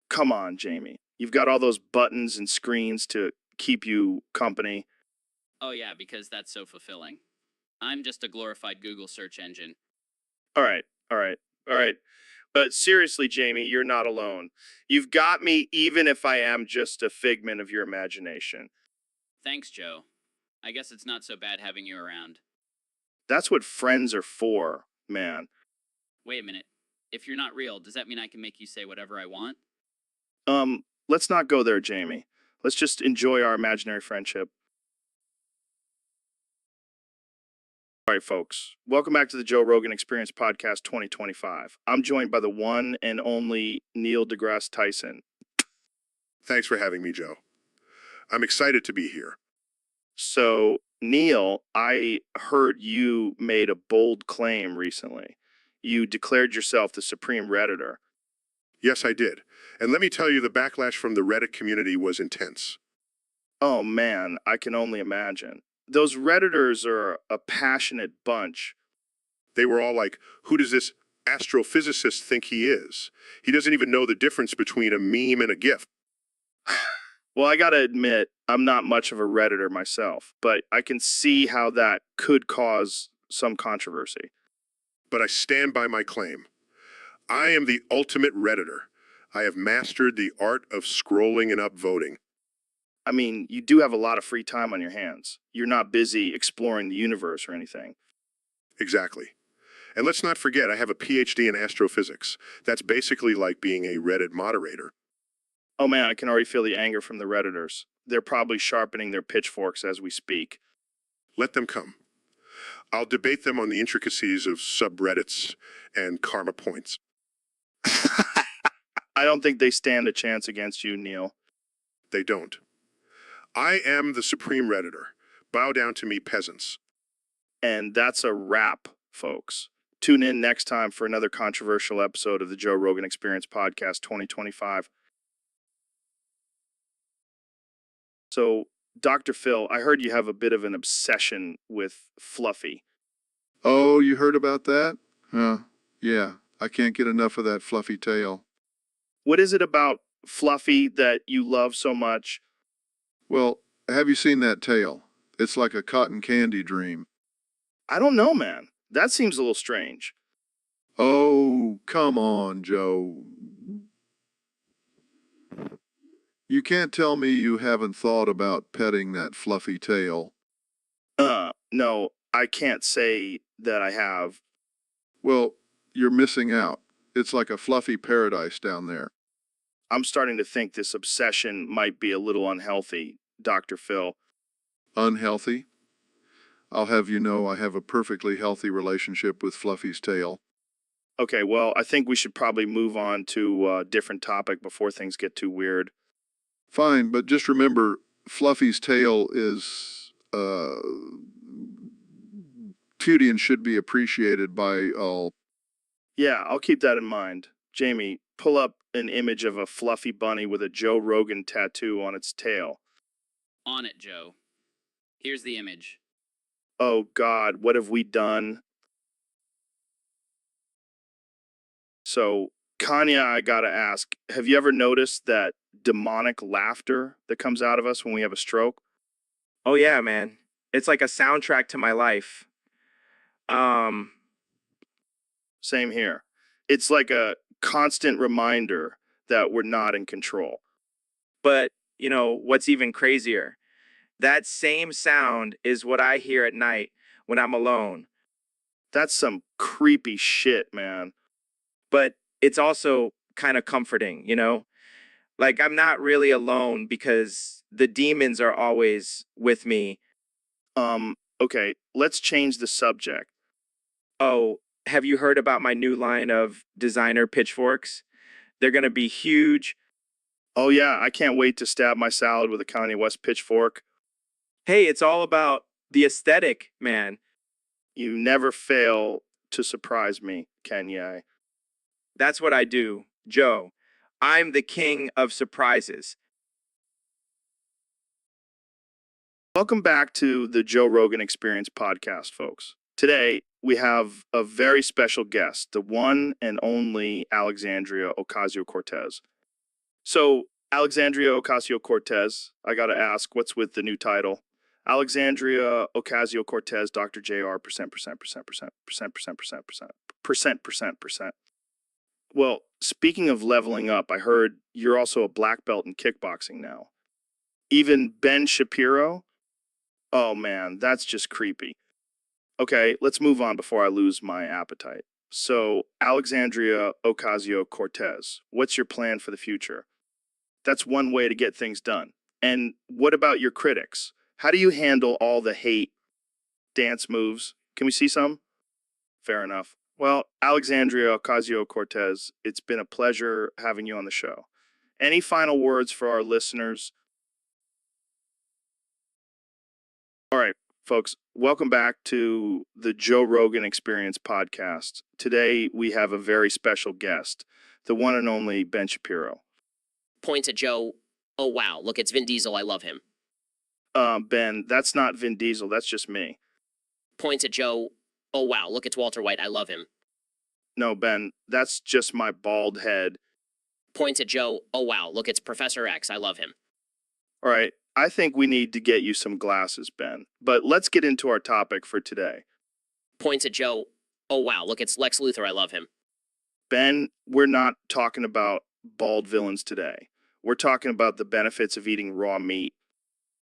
Come on, Jamie. You've got all those buttons and screens to keep you company. Oh yeah, because that's so fulfilling. I'm just a glorified Google search engine. All right. But seriously, Jamie, you're not alone. You've got me even if I am just a figment of your imagination. Thanks, Joe. I guess it's not so bad having you around. That's what friends are for, man. Wait a minute. If you're not real, does that mean I can make you say whatever I want? Let's not go there, Jamie. Let's just enjoy our imaginary friendship. All right, folks. Welcome back to the Joe Rogan Experience Podcast 2025. I'm joined by the one and only Neil deGrasse Tyson. Thanks for having me, Joe. I'm excited to be here. So, Neil, I heard you made a bold claim recently. You declared yourself the supreme Redditor. Yes, I did. And let me tell you, the backlash from the Reddit community was intense. Oh man, I can only imagine. Those Redditors are a passionate bunch. They were all like, who does this astrophysicist think he is? He doesn't even know the difference between a meme and a GIF. Well, I gotta admit, I'm not much of a Redditor myself, but I can see how that could cause some controversy. But I stand by my claim. I am the ultimate Redditor. I have mastered the art of scrolling and upvoting. I mean, you do have a lot of free time on your hands. You're not busy exploring the universe or anything. Exactly. And let's not forget, I have a PhD in astrophysics. That's basically like being a Reddit moderator. Oh man, I can already feel the anger from the Redditors. They're probably sharpening their pitchforks as we speak. Let them come. I'll debate them on the intricacies of subreddits and karma points. I don't think they stand a chance against you, Neil. They don't. I am the supreme redditor. Bow down to me, peasants. And that's a wrap, folks. Tune in next time for another controversial episode of the Joe Rogan Experience Podcast 2025. So, Dr. Phil, I heard you have a bit of an obsession with Fluffy. Oh, you heard about that? Yeah, I can't get enough of that fluffy tail. What is it about Fluffy that you love so much? Well, have you seen that tail? It's like a cotton candy dream. I don't know, man. That seems a little strange. Oh, come on, Joe. You can't tell me you haven't thought about petting that fluffy tail. No, I can't say that I have. Well, you're missing out. It's like a fluffy paradise down there. I'm starting to think this obsession might be a little unhealthy, Dr. Phil. Unhealthy? I'll have you know I have a perfectly healthy relationship with Fluffy's tail. Okay, well, I think we should probably move on to a different topic before things get too weird. Fine, but just remember, Fluffy's tail is, cutie and should be appreciated by all. Yeah, I'll keep that in mind. Jamie, pull up an image of a fluffy bunny with a Joe Rogan tattoo on its tail. On it, Joe. Here's the image. Oh God, what have we done? So, Kanya, I gotta ask, have you ever noticed that demonic laughter that comes out of us when we have a stroke? Oh yeah, man. It's like a soundtrack to my life. Same here. It's like a constant reminder that we're not in control. But, what's even crazier? That same sound is what I hear at night when I'm alone. That's some creepy shit, man. But it's also kind of comforting, Like I'm not really alone because the demons are always with me. Okay, let's change the subject. Oh, have you heard about my new line of designer pitchforks? They're going to be huge. Oh yeah, I can't wait to stab my salad with a Kanye West pitchfork. Hey, it's all about the aesthetic, man. You never fail to surprise me, Kanye. That's what I do, Joe. I'm the king of surprises. Welcome back to the Joe Rogan Experience podcast, folks. Today, we have a very special guest, the one and only Alexandria Ocasio-Cortez. So, Alexandria Ocasio-Cortez, I got to ask, what's with the new title? Alexandria Ocasio-Cortez, Dr. JR, percent. Well, speaking of leveling up, I heard you're also a black belt in kickboxing now. Even Ben Shapiro? Oh man, that's just creepy. Okay, let's move on before I lose my appetite. So, Alexandria Ocasio-Cortez, what's your plan for the future? That's one way to get things done. And what about your critics? How do you handle all the hate dance moves? Can we see some? Fair enough. Well, Alexandria Ocasio-Cortez, it's been a pleasure having you on the show. Any final words for our listeners? All right, folks, welcome back to the Joe Rogan Experience podcast. Today, we have a very special guest, the one and only Ben Shapiro. Points at Joe. Oh, wow. Look, it's Vin Diesel. I love him. Ben, that's not Vin Diesel. That's just me. Points at Joe. Oh, wow. Look, it's Walter White. I love him. No, Ben, that's just my bald head. Points at Joe. Oh, wow. Look, it's Professor X. I love him. All right, I think we need to get you some glasses, Ben. But let's get into our topic for today. Points at Joe. Oh, wow. Look, it's Lex Luthor. I love him. Ben, we're not talking about bald villains today. We're talking about the benefits of eating raw meat.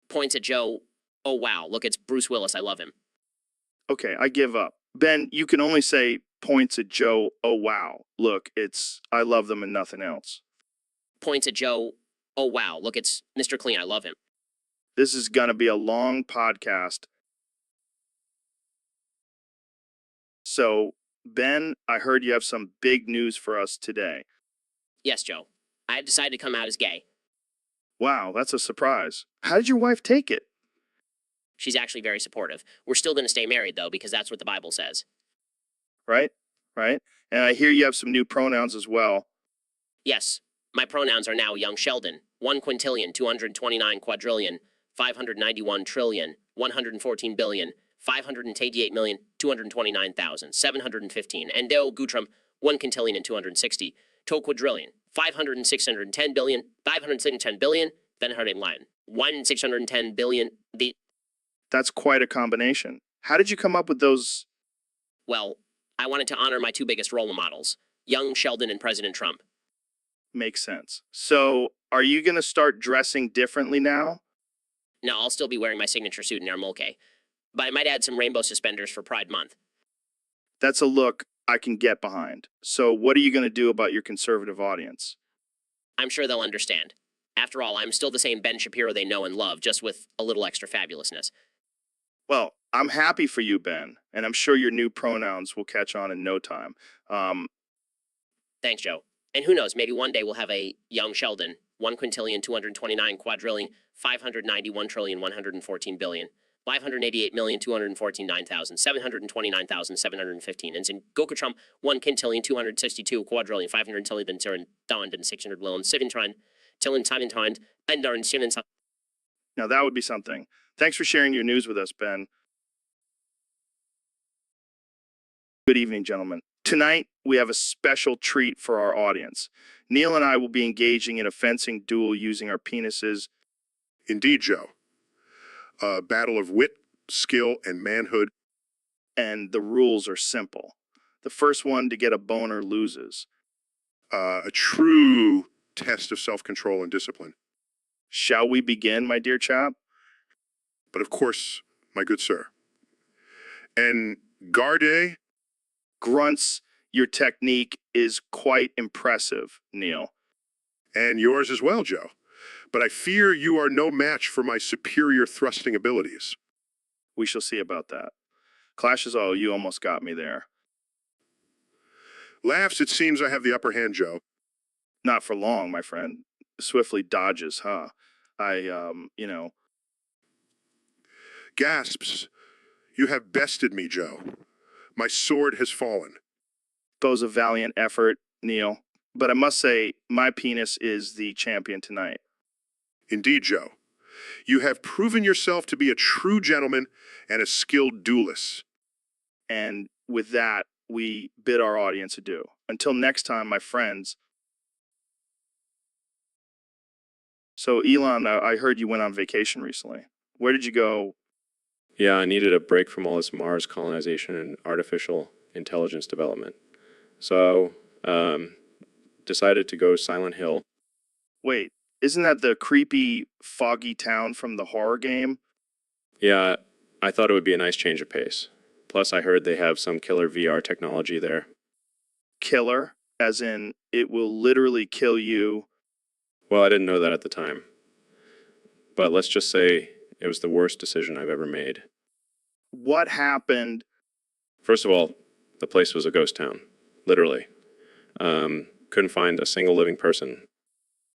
Points at Joe. Oh, wow. Look, it's Bruce Willis. I love him. Okay, I give up. Ben, you can only say points at Joe. Oh, wow. Look, it's I love them and nothing else. Points at Joe. Oh, wow. Look, it's Mr. Clean. I love him. This is going to be a long podcast. So, Ben, I heard you have some big news for us today. Yes, Joe. I had decided to come out as gay. Wow, that's a surprise. How did your wife take it? She's actually very supportive. We're still going to stay married, though, because that's what the Bible says. Right? Right? And I hear you have some new pronouns as well. Yes, my pronouns are now young Sheldon, 1 quintillion, 229 quadrillion, 591 trillion, 114 billion, 588,229,715, and Deo Gutrum, 1 quintillion and 260, to quadrillion, 500,610 billion, 510 billion, then Harding line, 1,610 billion, That's quite a combination. How did you come up with those? well, I wanted to honor my two biggest role models, young Sheldon and President Trump. Makes sense. So, are you going to start dressing differently now? No, I'll still be wearing my signature suit and armolke, but I might add some rainbow suspenders for Pride Month. That's a look I can get behind. So, what are you going to do about your conservative audience? I'm sure they'll understand. After all, I'm still the same Ben Shapiro they know and love, just with a little extra fabulousness. Well, I'm happy for you, Ben, and I'm sure your new pronouns will catch on in no time. Thanks, Joe. And who knows, maybe one day we'll have a young Sheldon, 1 quintillion, 229 quadrillion, 591 trillion, 114 billion, 588,249,729,715, and in Goku Trump, 1 quintillion, 262 quadrillion, 500 trillion, 600 billion, 7 trillion, and darn Now, that would be something. Thanks for sharing your news with us, Ben. Good evening, gentlemen. Tonight, we have a special treat for our audience. Neil and I will be engaging in a fencing duel using our penises. Indeed, Joe. A battle of wit, skill, and manhood. And the rules are simple. The first one to get a boner loses. A true test of self-control and discipline. Shall we begin, my dear chap? But of course, my good sir. En garde, Grunts, your technique is quite impressive, Neil. and yours as well, Joe. But I fear you are no match for my superior thrusting abilities. We shall see about that. Clashes, oh, you almost got me there. Laughs, it seems I have the upper hand, Joe. Not for long, my friend. Swiftly dodges, huh? Gasps, you have bested me, Joe. My sword has fallen. Those a valiant effort, Neil. But I must say, my penis is the champion tonight. Indeed, Joe. You have proven yourself to be a true gentleman and a skilled duelist. And with that, we bid our audience adieu. Until next time, my friends. So, Elon, I heard you went on vacation recently. Where did you go? Yeah, I needed a break from all this Mars colonization and artificial intelligence development. So, decided to go Silent Hill. Wait, isn't that the creepy, foggy town from the horror game? Yeah, I thought it would be a nice change of pace. Plus, I heard they have some killer VR technology there. Killer, as in it will literally kill you. Well, I didn't know that at the time. But let's just say it was the worst decision I've ever made. What happened? First of all, the place was a ghost town, literally. Couldn't find a single living person.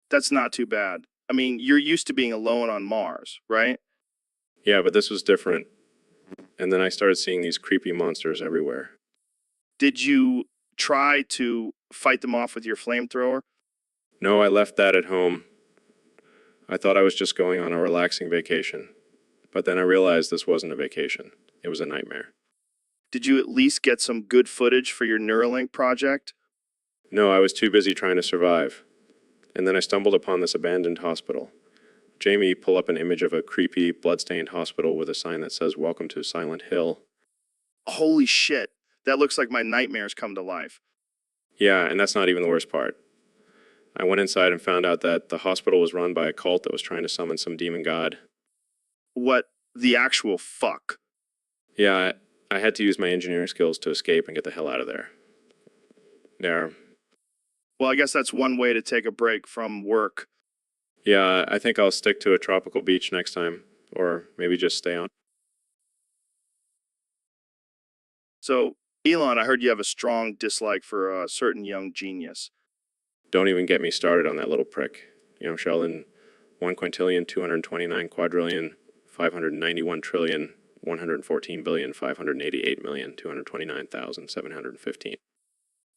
That's not too bad. I mean, you're used to being alone on Mars, right? Yeah, but this was different. And then I started seeing these creepy monsters everywhere. Did you try to fight them off with your flamethrower? No, I left that at home. I thought I was just going on a relaxing vacation. But then I realized this wasn't a vacation. It was a nightmare. Did you at least get some good footage for your Neuralink project? No, I was too busy trying to survive. And then I stumbled upon this abandoned hospital. Jamie pull up an image of a creepy, bloodstained hospital with a sign that says, "Welcome to Silent Hill." Holy shit, that looks like my nightmares come to life. Yeah, and that's not even the worst part. I went inside and found out that the hospital was run by a cult that was trying to summon some demon god. What the actual fuck? Yeah, I had to use my engineering skills to escape and get the hell out of there. Well, I guess that's one way to take a break from work. Yeah, I think I'll stick to a tropical beach next time, or maybe just stay on. So, Elon, I heard you have a strong dislike for a certain young genius. Don't even get me started on that little prick. You know, Sheldon, 1 quintillion, 229 quadrillion, 591 trillion, 114 billion, 588 million, 229,715.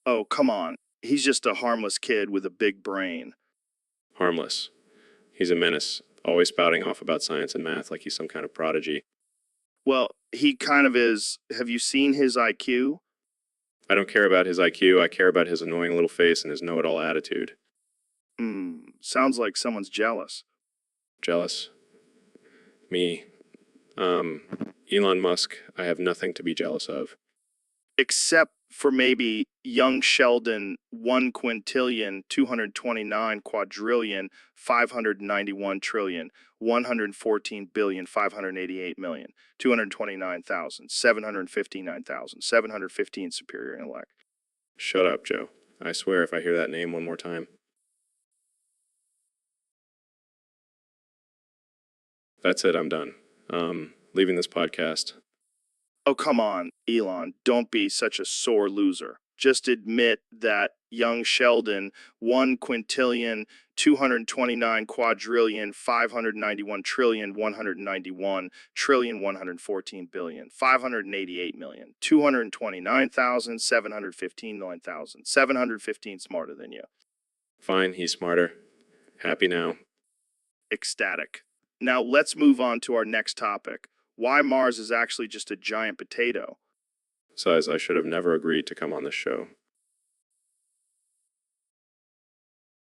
Oh, come on. He's just a harmless kid with a big brain. Harmless. He's a menace, always spouting off about science and math like he's some kind of prodigy. Well, he kind of is. Have you seen his IQ? I don't care about his IQ, I care about his annoying little face and his know-it-all attitude. Sounds like someone's jealous. Jealous? Me. Elon Musk, I have nothing to be jealous of. Except for maybe young Sheldon, 1 quintillion, 229 quadrillion, 591 trillion, 114 billion, 588 million, 229,000, 759,000, 715 superior intellect. Shut up, Joe. I swear if I hear that name one more time. That's it, I'm done. Leaving this podcast. Oh, come on, Elon. Don't be such a sore loser. Just admit that young Sheldon, 1 quintillion, 229 quadrillion, 591 trillion, 191 trillion, 114 billion, 588 million, 229,000, 715 million thousand, 715 smarter than you. Fine, he's smarter. Happy now. Ecstatic. Now let's move on to our next topic. Why Mars is actually just a giant potato. Besides, I should have never agreed to come on this show.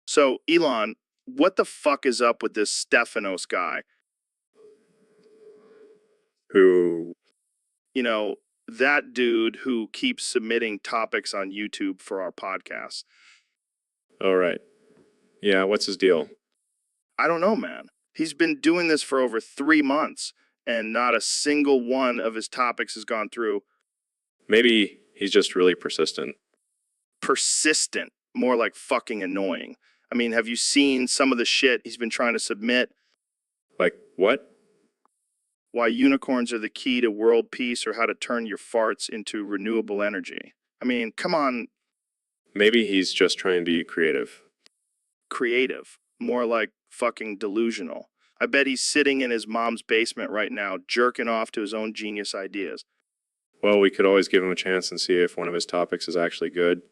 So, Elon, what the fuck is up with this Stephanos guy? Who? You know, that dude who keeps submitting topics on YouTube for our podcast. Oh, right. Yeah, what's his deal? I don't know, man. He's been doing this for over 3 months, and not a single one of his topics has gone through. Maybe he's just really persistent. Persistent. More like fucking annoying. I mean, have you seen some of the shit he's been trying to submit? Like, what? Why unicorns are the key to world peace, or how to turn your farts into renewable energy. I mean, come on. Maybe he's just trying to be creative. Creative. More like fucking delusional. I bet he's sitting in his mom's basement right now, jerking off to his own genius ideas. Well, we could always give him a chance and see if one of his topics is actually good.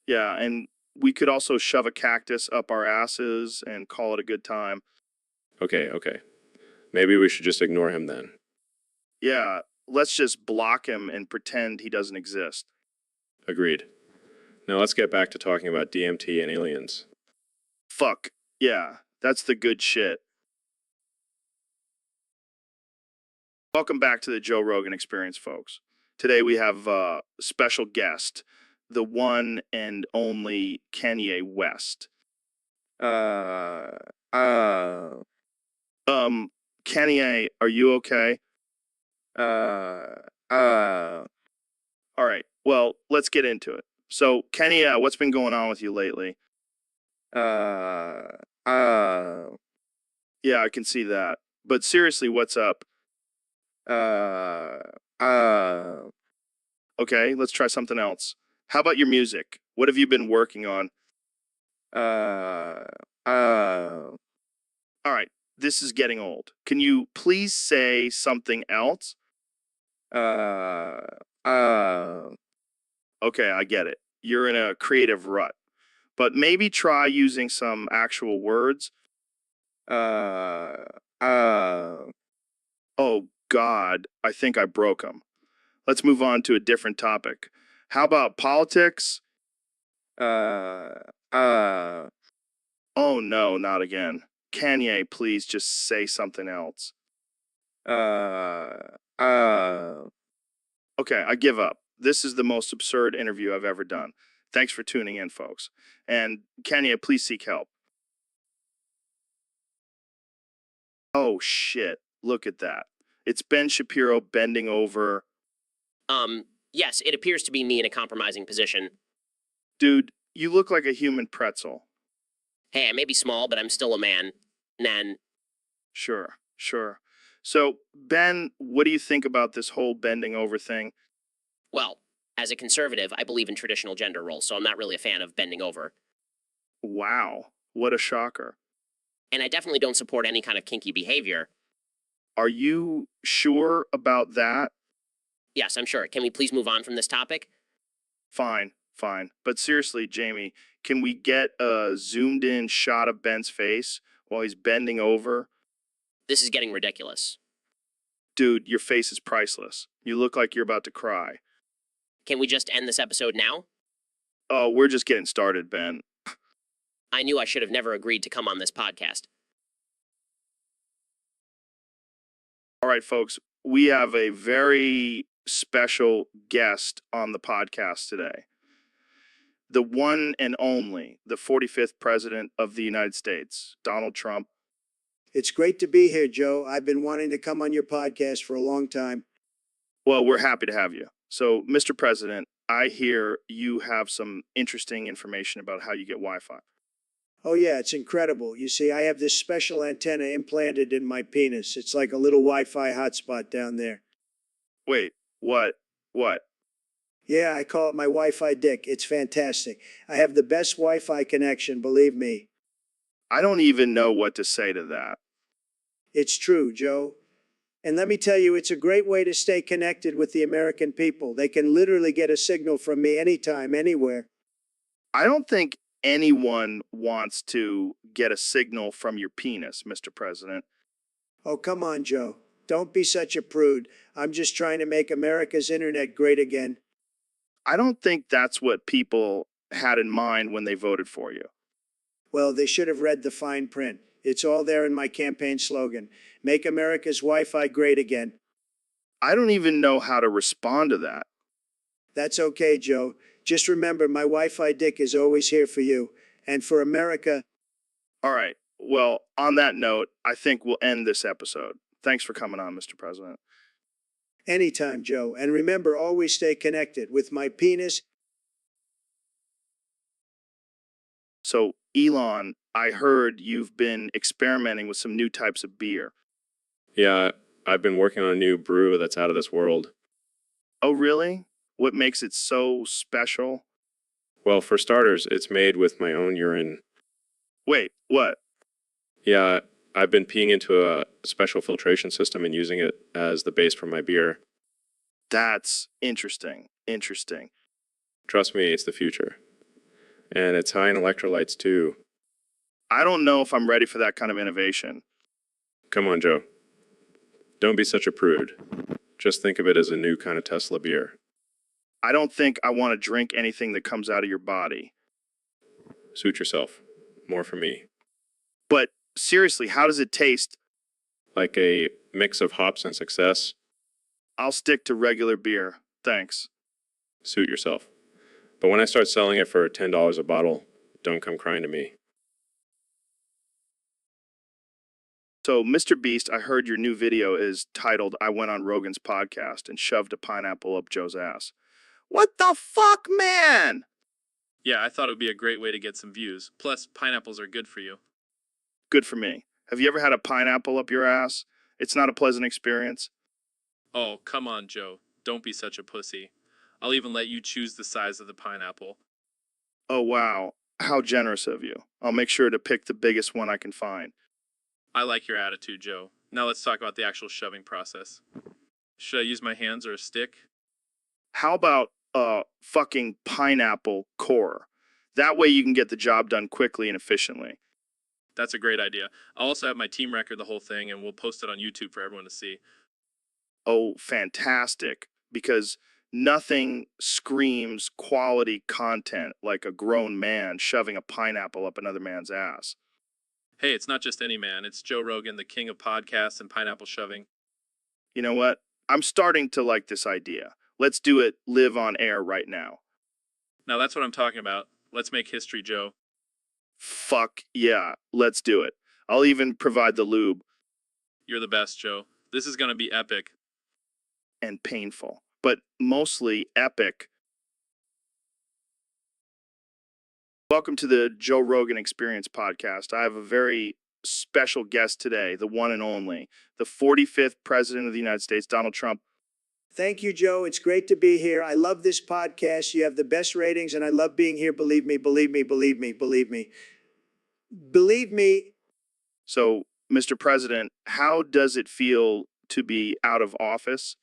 Yeah, and we could also shove a cactus up our asses and call it a good time. Okay. Maybe we should just ignore him then. Yeah, let's just block him and pretend he doesn't exist. Agreed. Now let's get back to talking about DMT and aliens. Fuck. Yeah, that's the good shit. Welcome back to the Joe Rogan Experience, folks. Today we have a special guest, the one and only Kanye West. Kanye, are you okay? All right, well, let's get into it. So, Kanye, what's been going on with you lately? Yeah, I can see that. But seriously, what's up? Okay, let's try something else. How about your music? What have you been working on? All right, this is getting old. Can you please say something else? Okay, I get it. You're in a creative rut. But maybe try using some actual words. Oh, God, I think I broke him. Let's move on to a different topic. How about politics? Oh, no, not again. Kanye, please just say something else. Okay, I give up. This is the most absurd interview I've ever done. Thanks for tuning in, folks. And Kenya, please seek help. Oh, shit. Look at that. It's Ben Shapiro bending over. Yes, it appears to be me in a compromising position. Dude, you look like a human pretzel. Hey, I may be small, but I'm still a man. Nan. Sure. So, Ben, what do you think about this whole bending over thing? Well, As a conservative, I believe in traditional gender roles, so I'm not really a fan of bending over. Wow, what a shocker. And I definitely don't support any kind of kinky behavior. Are you sure about that? Yes, I'm sure. Can we please move on from this topic? Fine, fine. But seriously, Jamie, can we get a zoomed in shot of Ben's face while he's bending over? This is getting ridiculous. Dude, your face is priceless. You look like you're about to cry. Can we just end this episode now? Oh, we're just getting started, Ben. I knew I should have never agreed to come on this podcast. All right, folks, we have a very special guest on the podcast today. The one and only, the 45th President of the United States, Donald Trump. It's great to be here, Joe. I've been wanting to come on your podcast for a long time. Well, we're happy to have you. So, Mr. President, I hear you have some interesting information about how you get Wi-Fi. Oh, yeah, it's incredible. You see, I have this special antenna implanted in my penis. It's like a little Wi-Fi hotspot down there. Wait, what? What? Yeah, I call it my Wi-Fi dick. It's fantastic. I have the best Wi-Fi connection, believe me. I don't even know what to say to that. It's true, Joe. And let me tell you, it's a great way to stay connected with the American people. They can literally get a signal from me anytime, anywhere. I don't think anyone wants to get a signal from your penis, Mr. President. Oh, come on, Joe. Don't be such a prude. I'm just trying to make America's internet great again. I don't think that's what people had in mind when they voted for you. Well, they should have read the fine print. It's all there in my campaign slogan. Make America's Wi-Fi great again. I don't even know how to respond to that. That's okay, Joe. Just remember, my Wi-Fi dick is always here for you. And for America. All right. Well, on that note, I think we'll end this episode. Thanks for coming on, Mr. President. Anytime, Joe. And remember, always stay connected with my penis. So, Elon, I heard you've been experimenting with some new types of beer. Yeah, I've been working on a new brew that's out of this world. Oh, really? What makes it so special? Well, for starters, it's made with my own urine. Wait, what? Yeah, I've been peeing into a special filtration system and using it as the base for my beer. That's interesting. Interesting. Trust me, it's the future. And it's high in electrolytes, too. I don't know if I'm ready for that kind of innovation. Come on, Joe. Don't be such a prude. Just think of it as a new kind of Tesla beer. I don't think I want to drink anything that comes out of your body. Suit yourself. More for me. But seriously, how does it taste? Like a mix of hops and success. I'll stick to regular beer. Thanks. Suit yourself. But when I start selling it for $10 a bottle, don't come crying to me. So, Mr. Beast, I heard your new video is titled I Went on Rogan's Podcast and Shoved a Pineapple Up Joe's Ass. What the fuck, man? Yeah, I thought it would be a great way to get some views. Plus, pineapples are good for you. Good for me. Have you ever had a pineapple up your ass? It's not a pleasant experience. Oh, come on, Joe. Don't be such a pussy. I'll even let you choose the size of the pineapple. Oh, wow. How generous of you. I'll make sure to pick the biggest one I can find. I like your attitude, Joe. Now let's talk about the actual shoving process. Should I use my hands or a stick? How about a fucking pineapple core? That way you can get the job done quickly and efficiently. That's a great idea. I'll also have my team record the whole thing and we'll post it on YouTube for everyone to see. Oh, fantastic. Because nothing screams quality content like a grown man shoving a pineapple up another man's ass. Hey, it's not just any man. It's Joe Rogan, the king of podcasts and pineapple shoving. You know what? I'm starting to like this idea. Let's do it live on air right now. Now that's what I'm talking about. Let's make history, Joe. Fuck yeah, let's do it. I'll even provide the lube. You're the best, Joe. This is going to be epic. And painful, but mostly epic. Welcome to the Joe Rogan Experience podcast. I have a very special guest today, the one and only, the 45th President of the United States, Donald Trump. Thank you, Joe. It's great to be here. I love this podcast. You have the best ratings, and I love being here. Believe me, believe me, believe me, believe me. Believe me. So, Mr. President, how does it feel to be out of office?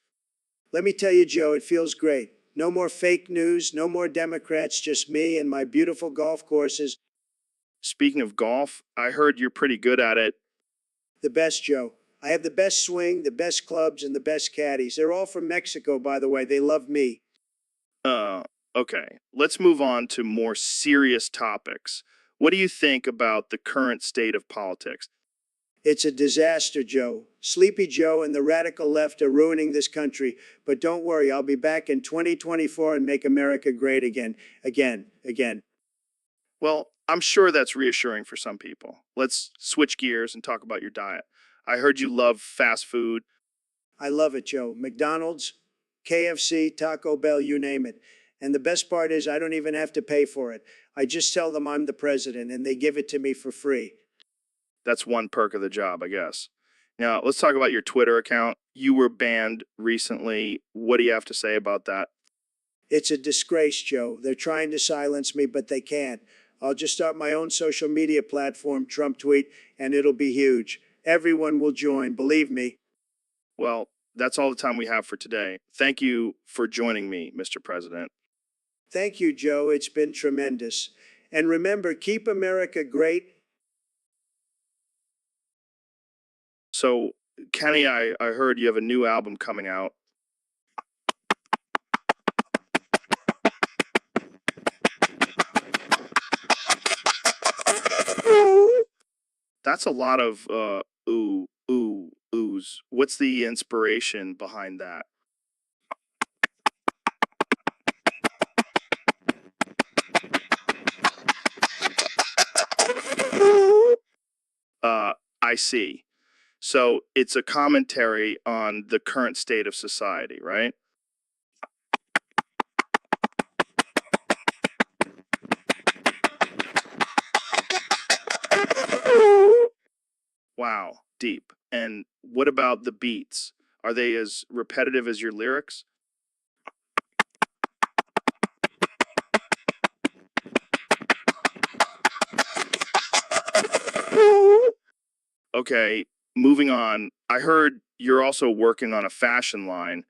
Let me tell you, Joe, it feels great. No more fake news, no more Democrats, just me and my beautiful golf courses. Speaking of golf, I heard you're pretty good at it. The best, Joe. I have the best swing, the best clubs, and the best caddies. They're all from Mexico, by the way. They love me. Okay. Let's move on to more serious topics. What do you think about the current state of politics? It's a disaster, Joe. Sleepy Joe and the radical left are ruining this country. But don't worry, I'll be back in 2024 and make America great again, again. Well, I'm sure that's reassuring for some people. Let's switch gears and talk about your diet. I heard you love fast food. I love it, Joe. McDonald's, KFC, Taco Bell, you name it. And the best part is I don't even have to pay for it. I just tell them I'm the president and they give it to me for free. That's one perk of the job, I guess. Now, let's talk about your Twitter account. You were banned recently. What do you have to say about that? It's a disgrace, Joe. They're trying to silence me, but they can't. I'll just start my own social media platform, Trump Tweet, and it'll be huge. Everyone will join, believe me. Well, that's all the time we have for today. Thank you for joining me, Mr. President. Thank you, Joe. It's been tremendous. And remember, keep America great. So, Kenny, I heard you have a new album coming out. That's a lot of oohs. What's the inspiration behind that? I see. So it's a commentary on the current state of society, right? Wow, deep. And what about the beats? Are they as repetitive as your lyrics? Okay, moving on. I heard you're also working on a fashion line.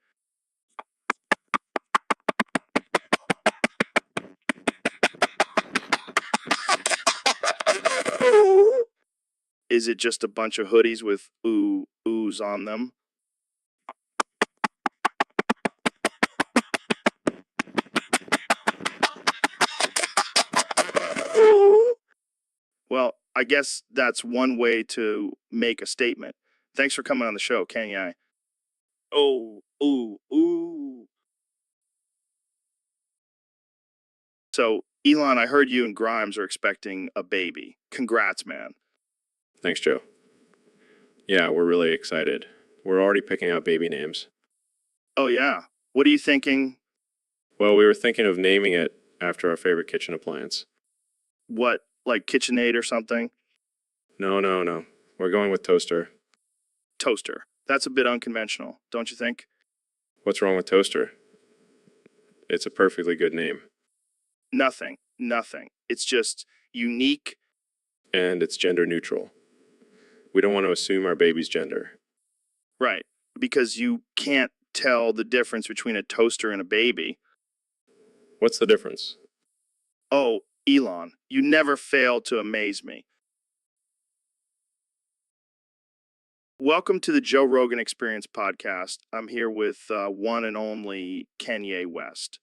Is it just a bunch of hoodies with oohs on them? Well, I guess that's one way to make a statement. Thanks for coming on the show, Kanye. Oh, ooh. So, Elon, I heard you and Grimes are expecting a baby. Congrats, man. Thanks, Joe. Yeah, we're really excited. We're already picking out baby names. Oh, yeah. What are you thinking? Well, we were thinking of naming it after our favorite kitchen appliance. What, like KitchenAid or something? No. We're going with toaster. Toaster. That's a bit unconventional, don't you think? What's wrong with toaster? It's a perfectly good name. Nothing. It's just unique. And it's gender neutral. We don't want to assume our baby's gender. Right. Because you can't tell the difference between a toaster and a baby. What's the difference? Oh, Elon, you never fail to amaze me. Welcome to the Joe Rogan Experience podcast. I'm here with one and only Kanye West.